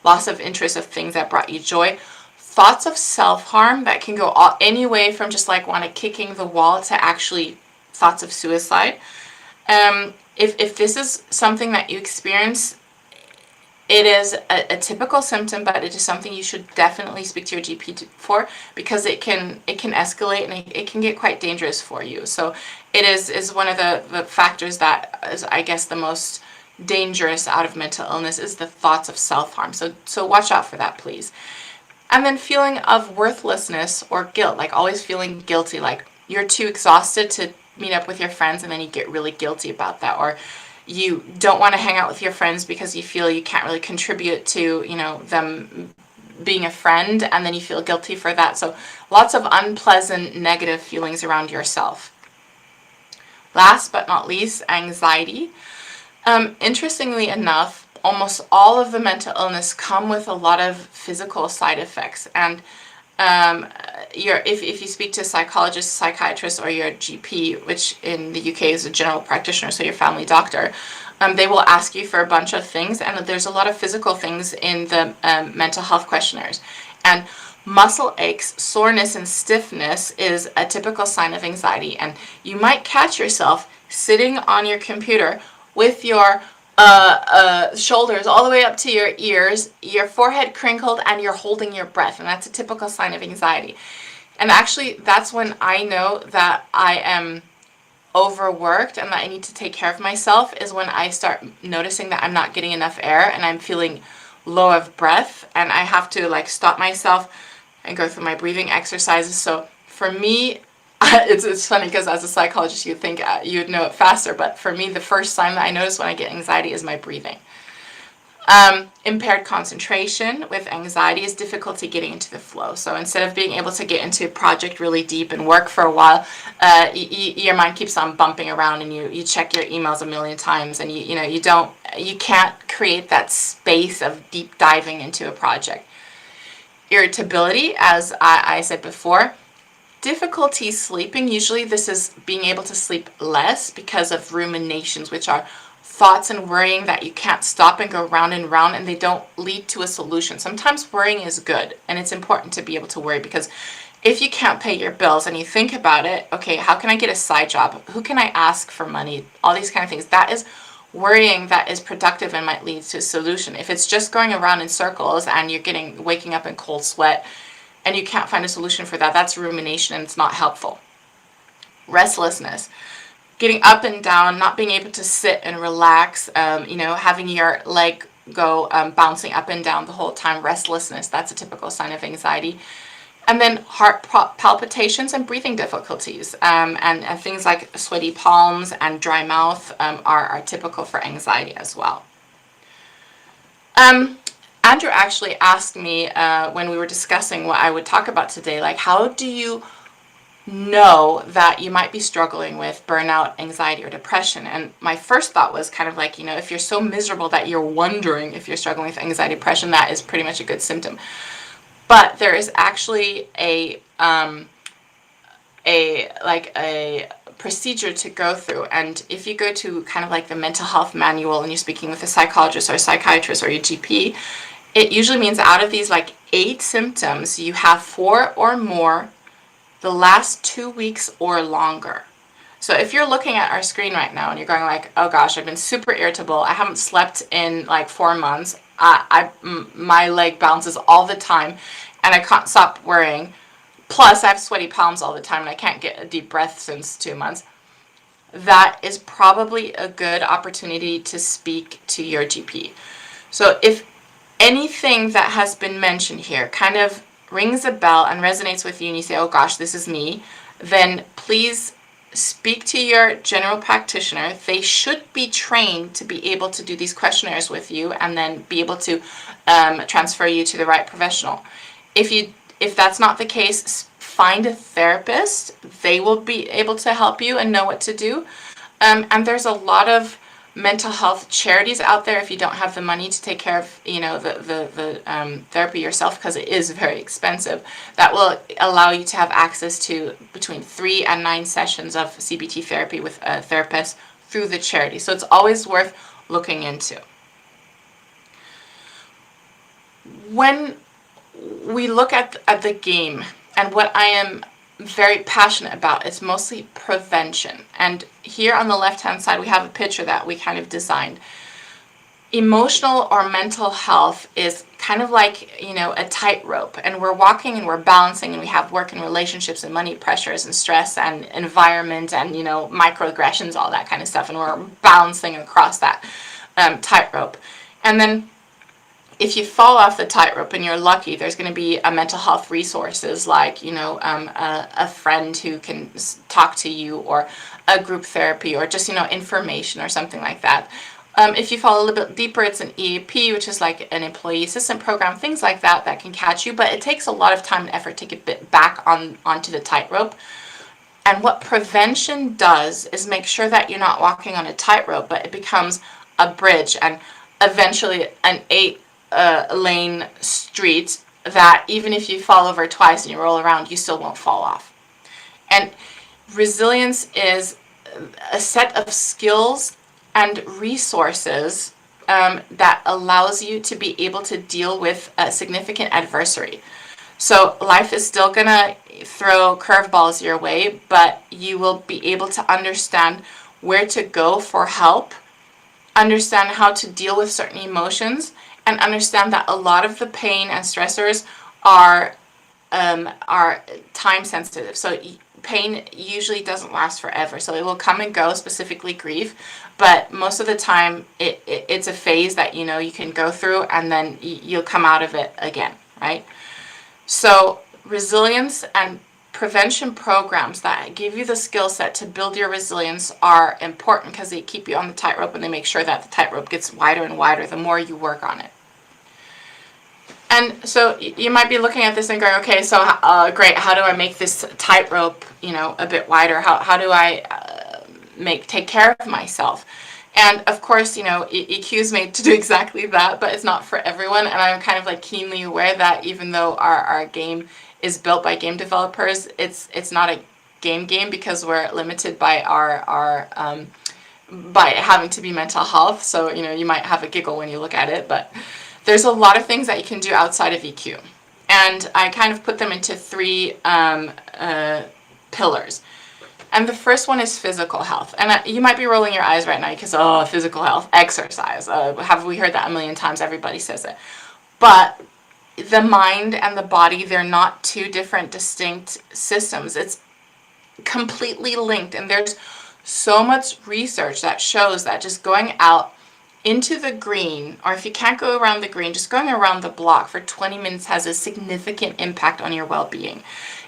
Loss of interest of things that brought you joy. Thoughts of self-harm that can go any way from just like want to kicking the wall to actually thoughts of suicide. If this is something that you experience, it is a typical symptom, but it is something you should definitely speak to your GP for, because it can escalate and it can get quite dangerous for you. So it is one of the factors that is, I guess, the most dangerous out of mental illness is the thoughts of self-harm. So watch out for that, please. And then feeling of worthlessness or guilt, like always feeling guilty, like you're too exhausted to meet up with your friends and then you get really guilty about that, or you don't want to hang out with your friends because you feel you can't really contribute to, them being a friend, and then you feel guilty for that. So lots of unpleasant negative feelings around yourself. Last but not least, anxiety. Interestingly enough, almost all of the mental illness come with a lot of physical side effects, and if you speak to a psychologist, psychiatrist, or your GP, which in the UK is a general practitioner, so your family doctor, they will ask you for a bunch of things, and there's a lot of physical things in the mental health questionnaires. And muscle aches, soreness, and stiffness is a typical sign of anxiety, and you might catch yourself sitting on your computer with your shoulders all the way up to your ears, your forehead crinkled, and you're holding your breath. And that's a typical sign of anxiety. And actually, that's when I know that I am overworked and that I need to take care of myself, is when I start noticing that I'm not getting enough air and I'm feeling low of breath. And I have to stop myself and go through my breathing exercises. So for me, it's funny because as a psychologist, you'd think you'd know it faster, but for me, the first sign that I notice when I get anxiety is my breathing. Impaired concentration with anxiety is difficulty getting into the flow. So instead of being able to get into a project really deep and work for a while, your mind keeps on bumping around, and you check your emails a million times, and you can't create that space of deep diving into a project. Irritability, as I said before. Difficulty sleeping, usually this is being able to sleep less because of ruminations, which are thoughts and worrying that you can't stop and go round and round, and they don't lead to a solution. Sometimes worrying is good, and it's important to be able to worry, because if you can't pay your bills and you think about it, okay, how can I get a side job? Who can I ask for money? All these kind of things. That is worrying that is productive and might lead to a solution. If it's just going around in circles and you're waking up in cold sweat, and you can't find a solution for that, that's rumination, and it's not helpful. Restlessness, getting up and down, not being able to sit and relax, having your leg go bouncing up and down the whole time. Restlessness, that's a typical sign of anxiety. And then heart palpitations and breathing difficulties, and things like sweaty palms and dry mouth are typical for anxiety as well. Andrew actually asked me when we were discussing what I would talk about today, how do you know that you might be struggling with burnout, anxiety, or depression? And my first thought was kind of if you're so miserable that you're wondering if you're struggling with anxiety, depression, that is pretty much a good symptom. But there is actually a procedure to go through, and if you go to kind of the mental health manual and you're speaking with a psychologist or a psychiatrist or your GP, it usually means out of these 8 symptoms, you have 4 or more the last 2 weeks or longer. So if you're looking at our screen right now and you're going oh gosh, I've been super irritable, I haven't slept in 4 months, my leg bounces all the time, and I can't stop worrying, plus I have sweaty palms all the time and I can't get a deep breath since 2 months, that is probably a good opportunity to speak to your GP. So if anything that has been mentioned here kind of rings a bell and resonates with you, and you say, oh gosh, this is me, then please speak to your general practitioner. They should be trained to be able to do these questionnaires with you and then be able to transfer you to the right professional. If that's not the case, find a therapist. They will be able to help you and know what to do. And there's a lot of mental health charities out there if you don't have the money to take care of, the therapy yourself, because it is very expensive, that will allow you to have access to between 3 and 9 sessions of CBT therapy with a therapist through the charity. So it's always worth looking into. When we look at the game, and what I am very passionate about, it's mostly prevention. And here on the left hand side we have a picture that we kind of designed. Emotional or mental health is kind of like, a tightrope, and we're walking and we're balancing, and we have work and relationships and money pressures and stress and environment and microaggressions, all that kind of stuff, and we're balancing across that tightrope. And then if you fall off the tightrope and you're lucky, there's going to be a mental health resources like, a friend who can talk to you, or a group therapy, or just, information or something like that. If you fall a little bit deeper, it's an EAP, which is like an employee assistance program, things like that can catch you. But it takes a lot of time and effort to get back onto the tightrope. And what prevention does is make sure that you're not walking on a tightrope, but it becomes a bridge, and eventually an 8-lane street that even if you fall over twice and you roll around, you still won't fall off. And resilience is a set of skills and resources that allows you to be able to deal with a significant adversity. So life is still gonna throw curveballs your way, but you will be able to understand where to go for help, understand how to deal with certain emotions, and understand that a lot of the pain and stressors are time sensitive. So pain usually doesn't last forever. So it will come and go, specifically grief, but most of the time it's a phase that you can go through, and then you'll come out of it again, right? So resilience and prevention programs that give you the skill set to build your resilience are important, because they keep you on the tightrope, and they make sure that the tightrope gets wider and wider the more you work on it. And so you might be looking at this and going, okay, so great, how do I make this tightrope, a bit wider? How do I take care of myself? And of course, EQ is made to do exactly that, but it's not for everyone. And I'm kind of like keenly aware that even though our game is built by game developers, it's not a game because we're limited by our by having to be mental health. So you might have a giggle when you look at it, but there's a lot of things that you can do outside of EQ, and I kind of put them into 3 pillars. And the first one is physical health. And you might be rolling your eyes right now because, physical health, exercise. Have we heard that a million times? Everybody says it. But the mind and the body, they're not 2 different distinct systems. It's completely linked. And there's so much research that shows that just going out into the green, or if you can't go around the green, just going around the block for 20 minutes has a significant impact on your well-being.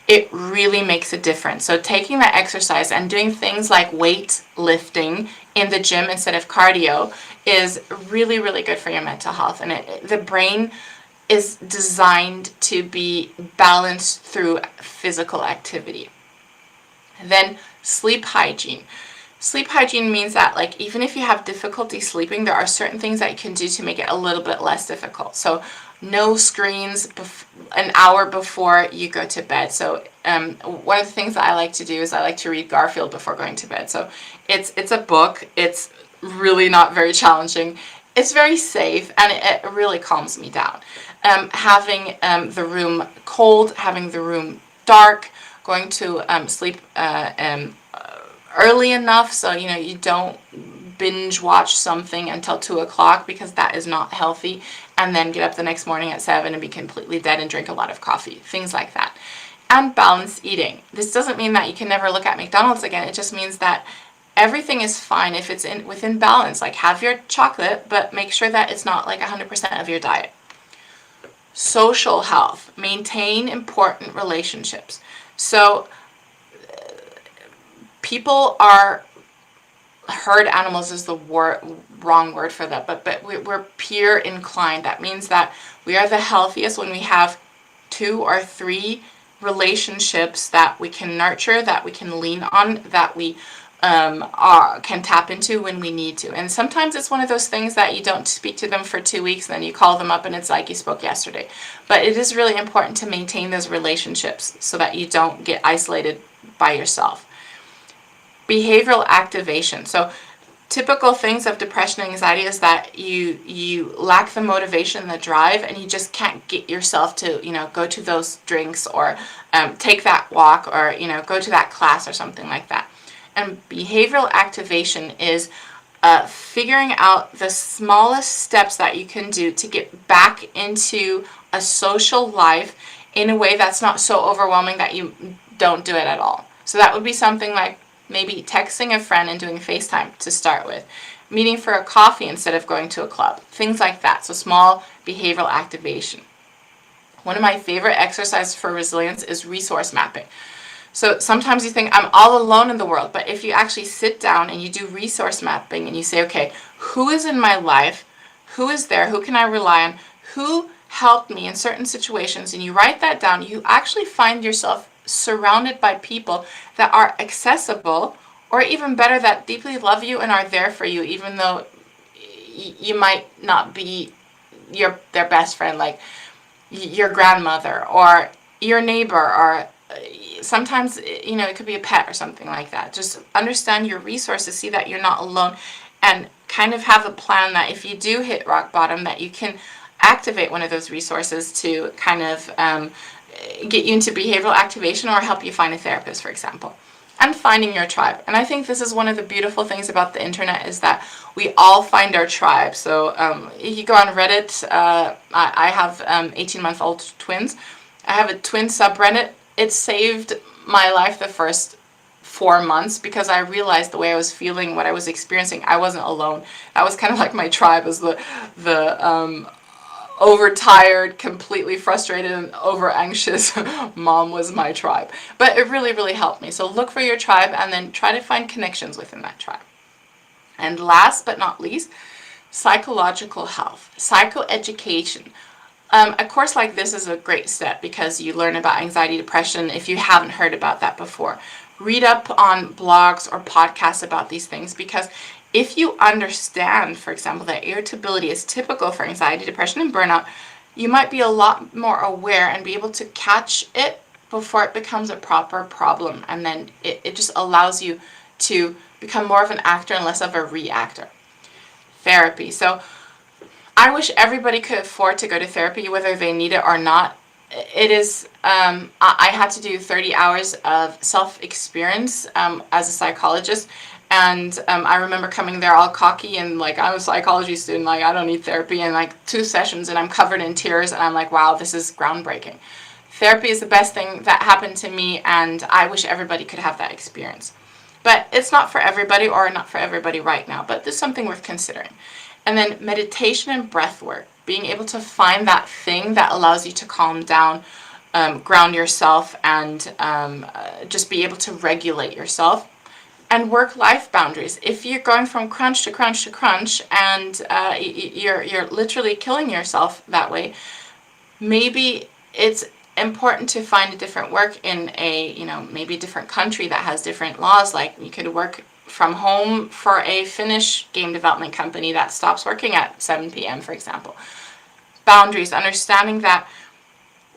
It really makes a difference. So taking that exercise and doing things like weight lifting in the gym instead of cardio is really, really good for your mental health. And the brain is designed to be balanced through physical activity. Then sleep hygiene. Sleep hygiene means that, like, even if you have difficulty sleeping, there are certain things that you can do to make it a little bit less difficult. So no screens an hour before you go to bed. So one of the things that I like to do is I like to read Garfield before going to bed. So it's a book. It's really not very challenging. It's very safe, and it really calms me down. Having the room cold, having the room dark, going to sleep early enough so you don't binge watch something until 2 o'clock, because that is not healthy, and then get up the next morning at 7 and be completely dead and drink a lot of coffee, things like that. And balanced eating. This doesn't mean that you can never look at McDonald's again. It just means that everything is fine if it's within balance. Like, have your chocolate, but make sure that it's not like 100% of your diet. Social health. Maintain important relationships. So people are, herd animals is the wrong word for that, but we're peer inclined. That means that we are the healthiest when we have 2 or 3 relationships that we can nurture, that we can lean on, that we can tap into when we need to. And sometimes it's one of those things that you don't speak to them for 2 weeks, and then you call them up and it's like you spoke yesterday. But it is really important to maintain those relationships so that you don't get isolated by yourself. Behavioral activation. So typical things of depression and anxiety is that you lack the motivation and the drive, and you just can't get yourself to, go to those drinks or take that walk or, go to that class or something like that. And behavioral activation is figuring out the smallest steps that you can do to get back into a social life in a way that's not so overwhelming that you don't do it at all. So that would be something like maybe texting a friend and doing FaceTime to start with, meeting for a coffee instead of going to a club, things like that. So small behavioral activation. One of my favorite exercises for resilience is resource mapping. So sometimes you think I'm all alone in the world, but if you actually sit down and you do resource mapping and you say, okay, who is in my life? Who is there? Who can I rely on? Who helped me in certain situations? And you write that down, you actually find yourself surrounded by people that are accessible, or even better, that deeply love you and are there for you, even though you might not be their best friend, like your grandmother or your neighbor, or sometimes, it could be a pet or something like that. Just understand your resources, see that you're not alone, and kind of have a plan that if you do hit rock bottom, that you can activate one of those resources to kind of get you into behavioral activation or help you find a therapist, for example. And finding your tribe. And I think this is one of the beautiful things about the internet, is that we all find our tribe. So if you go on Reddit, I have 18-month-old twins. I have a twin subreddit. It saved my life the first 4 months because I realized the way I was feeling, what I was experiencing, I wasn't alone. That was kind of like my tribe, as the overtired, completely frustrated, and over anxious mom was my tribe. But it really, really helped me. So look for your tribe and then try to find connections within that tribe. And last but not least, psychological health, psychoeducation. A course like this is a great step because you learn about anxiety, depression, if you haven't heard about that before. Read up on blogs or podcasts about these things, because if you understand, for example, that irritability is typical for anxiety, depression, and burnout, you might be a lot more aware and be able to catch it before it becomes a proper problem. And then it just allows you to become more of an actor and less of a reactor. Therapy. So I wish everybody could afford to go to therapy, whether they need it or not. It is, I had to do 30 hours of self-experience as a psychologist. And I remember coming there all cocky and like, I'm a psychology student, like I don't need therapy, and like 2 sessions and I'm covered in tears and I'm like, wow, this is groundbreaking. Therapy is the best thing that happened to me, and I wish everybody could have that experience. But it's not for everybody, or not for everybody right now, but this is something worth considering. And then meditation and breath work, being able to find that thing that allows you to calm down, ground yourself, and just be able to regulate yourself. And work-life boundaries. If you're going from crunch to crunch to crunch, and you're literally killing yourself that way, maybe it's important to find a different work in a, maybe a different country that has different laws. Like you could work from home for a Finnish game development company that stops working at 7 p.m., for example. Boundaries, understanding that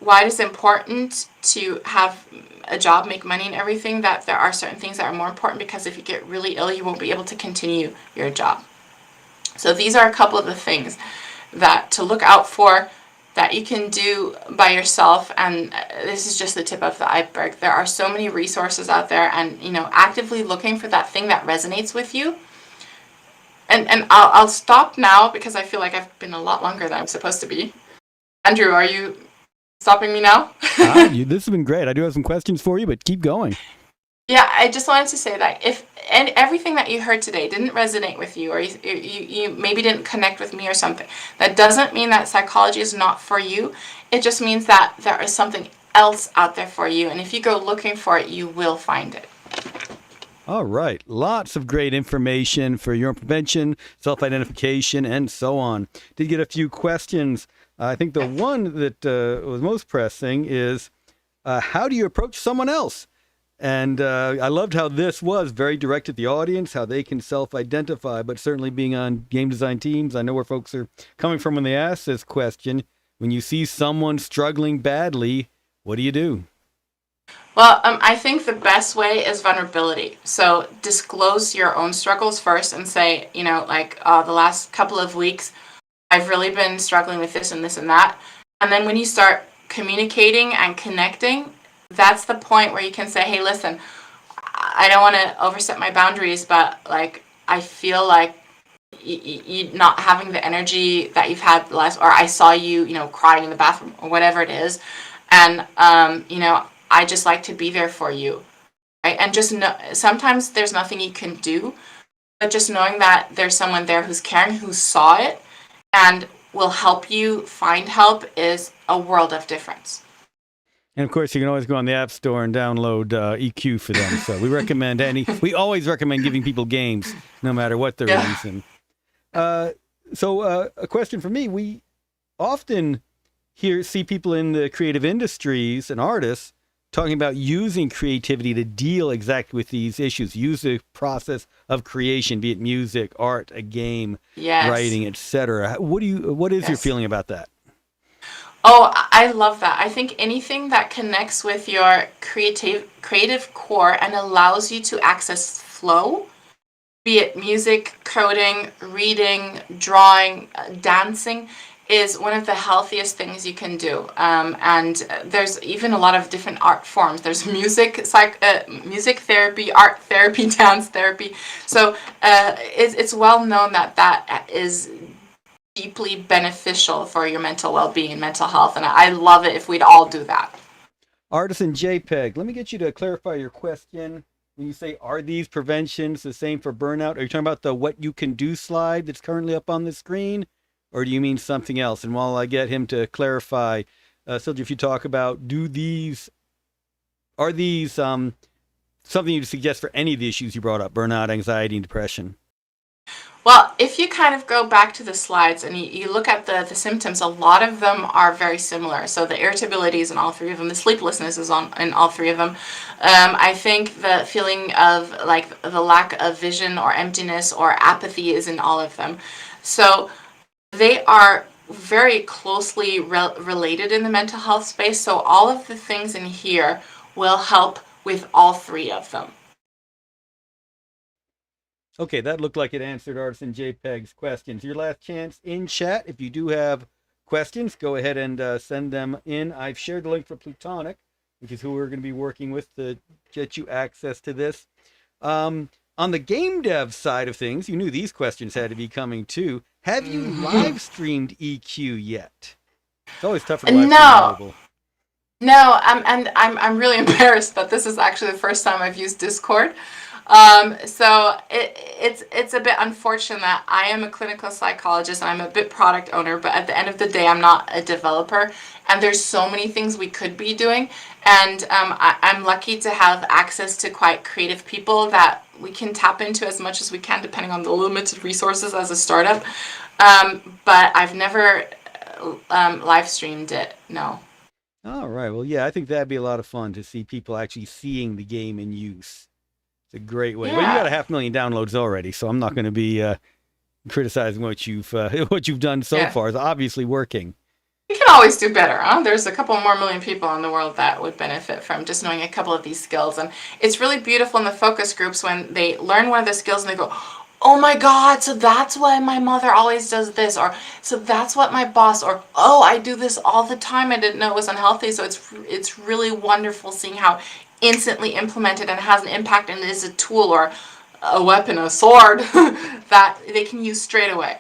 while it is important to have a job, make money and everything, that there are certain things that are more important, because if you get really ill, you won't be able to continue your job. So these are a couple of the things that to look out for, that you can do by yourself. And this is just the tip of the iceberg. There are so many resources out there, and actively looking for that thing that resonates with you. And I'll stop now because I feel like I've been a lot longer than I'm supposed to be. Andrew, are you stopping me now? This has been great. I do have some questions for you, but keep going. Yeah, I just wanted to say that if everything that you heard today didn't resonate with you, or you maybe didn't connect with me or something, that doesn't mean that psychology is not for you. It just means that there is something else out there for you, and if you go looking for it, you will find it. All right. Lots of great information for your prevention, self-identification, and so on. Did get a few questions. I think the one that was most pressing is, how do you approach someone else And I loved how this was very direct at the audience, how they can self-identify, but certainly being on game design teams, I know where folks are coming from when they ask this question. When you see someone struggling badly, what do you do? Well, I think the best way is vulnerability. So disclose your own struggles first and say, like the last couple of weeks, I've really been struggling with this and this and that. And then when you start communicating and connecting, that's the point where you can say, hey, listen, I don't want to overstep my boundaries, but like I feel like you not having the energy that you've had the last, or I saw you, crying in the bathroom or whatever it is. And, I just like to be there for you. Right. And just know, sometimes there's nothing you can do, but just knowing that there's someone there who's caring, who saw it and will help you find help is a world of difference. And of course, you can always go on the App Store and download EQ for them. So we always recommend giving people games, no matter what their reason. So a question for me, we often see people in the creative industries and artists talking about using creativity to deal exactly with these issues, use the process of creation, be it music, art, a game, writing, etc. What is your feeling about that? Oh, I love that. I think anything that connects with your creative core and allows you to access flow, be it music, coding, reading, drawing, dancing, is one of the healthiest things you can do. And there's even a lot of different art forms. There's music therapy, art therapy, dance therapy. So it's well known that is deeply beneficial for your mental well-being, mental health. And I love it if we'd all do that. Artisan JPEG, let me get you to clarify your question. When you say, are these preventions the same for burnout? Are you talking about the what you can do slide that's currently up on the screen? Or do you mean something else? And while I get him to clarify, Sylvia, if you talk about, are these something you'd suggest for any of the issues you brought up, burnout, anxiety, and depression? Well, if you kind of go back to the slides and you look at the symptoms, a lot of them are very similar. So the irritability is in all three of them. The sleeplessness is in all three of them. I think the feeling of like the lack of vision or emptiness or apathy is in all of them. So they are very closely related in the mental health space. So all of the things in here will help with all three of them. Okay, that looked like it answered Artisan JPEG's questions. Your last chance in chat. If you do have questions, go ahead and send them in. I've shared the link for Plutonic, which is who we're going to be working with to get you access to this. On the game dev side of things, you knew these questions had to be coming too. Have you live streamed EQ yet? It's always tougher to live stream mobile. No, I'm really embarrassed, but this is actually the first time I've used Discord. So it's a bit unfortunate that I am a clinical psychologist and I'm a bit product owner, but at the end of the day, I'm not a developer. And there's so many things we could be doing. And I'm lucky to have access to quite creative people that we can tap into as much as we can, depending on the limited resources as a startup. But I've never live streamed it, no. All right. Well, yeah, I think that'd be a lot of fun to see people actually seeing the game in use. It's a great way. Yeah. Well, you got 500,000 downloads already, so I'm not going to be criticizing what you've done so far. It's obviously working. You can always do better, huh? There's a couple more million people in the world that would benefit from just knowing a couple of these skills. And it's really beautiful in the focus groups when they learn one of the skills and they go, oh my God, so that's why my mother always does this, or so that's what my boss, or oh, I do this all the time. I didn't know it was unhealthy. So it's really wonderful seeing how instantly implemented and has an impact and is a tool or a weapon, a sword that they can use straight away.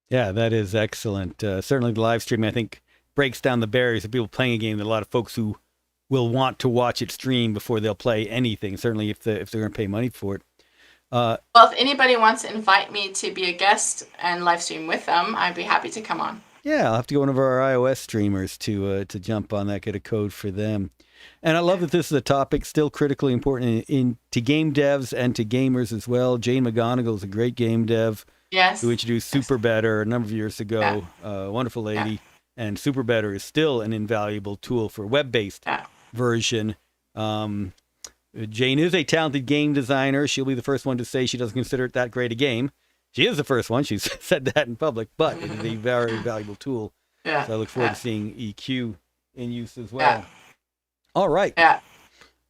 Yeah, that is excellent. Certainly the live streaming, I think, breaks down the barriers of people playing a game. There are a lot of folks who will want to watch it stream before they'll play anything, certainly if they're going to pay money for it. Well, if anybody wants to invite me to be a guest and live stream with them, I'd be happy to come on. Yeah, I'll have to get one of our iOS streamers to jump on that, get a code for them. And I love that this is a topic still critically important to game devs and to gamers as well. Jane McGonigal is a great game dev. Yes. Who introduced Super Better a number of years ago. Wonderful lady. Yeah. And Super Better is still an invaluable tool for a web-based version. Jane is a talented game designer. She'll be the first one to say she doesn't consider it that great a game. She is the first one. She's said that in public, but it is a very valuable tool. Yeah. So I look forward to seeing EQ in use as well. Yeah. All right. Yeah.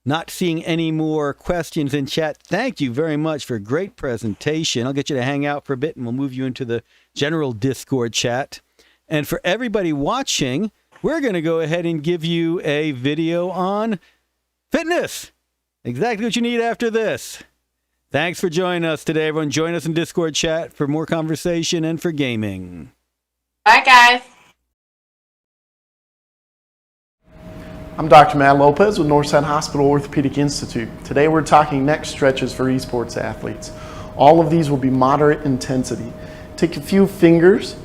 Not seeing any more questions in chat. Thank you very much for a great presentation. I'll get you to hang out for a bit and we'll move you into the general Discord chat. And for everybody watching, we're going to go ahead and give you a video on fitness. Exactly what you need after this. Thanks for joining us today, everyone. Join us in Discord chat for more conversation and for gaming. Bye, guys. I'm Dr. Matt Lopez with Northside Hospital Orthopedic Institute. Today we're talking neck stretches for esports athletes. All of these will be moderate intensity. Take a few fingers,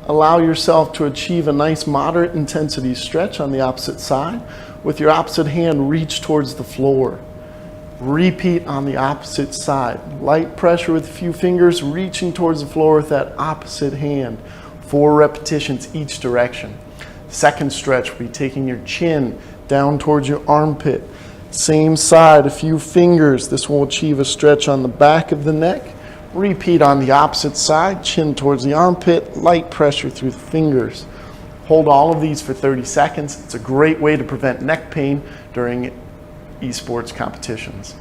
allow yourself to achieve a nice moderate intensity stretch on the opposite side. With your opposite hand, reach towards the floor. Repeat on the opposite side. Light pressure with a few fingers, reaching towards the floor with that opposite hand. 4 repetitions each direction. Second stretch will be taking your chin down towards your armpit. Same side, a few fingers. This will achieve a stretch on the back of the neck. Repeat on the opposite side, chin towards the armpit, light pressure through the fingers. Hold all of these for 30 seconds. It's a great way to prevent neck pain during esports competitions.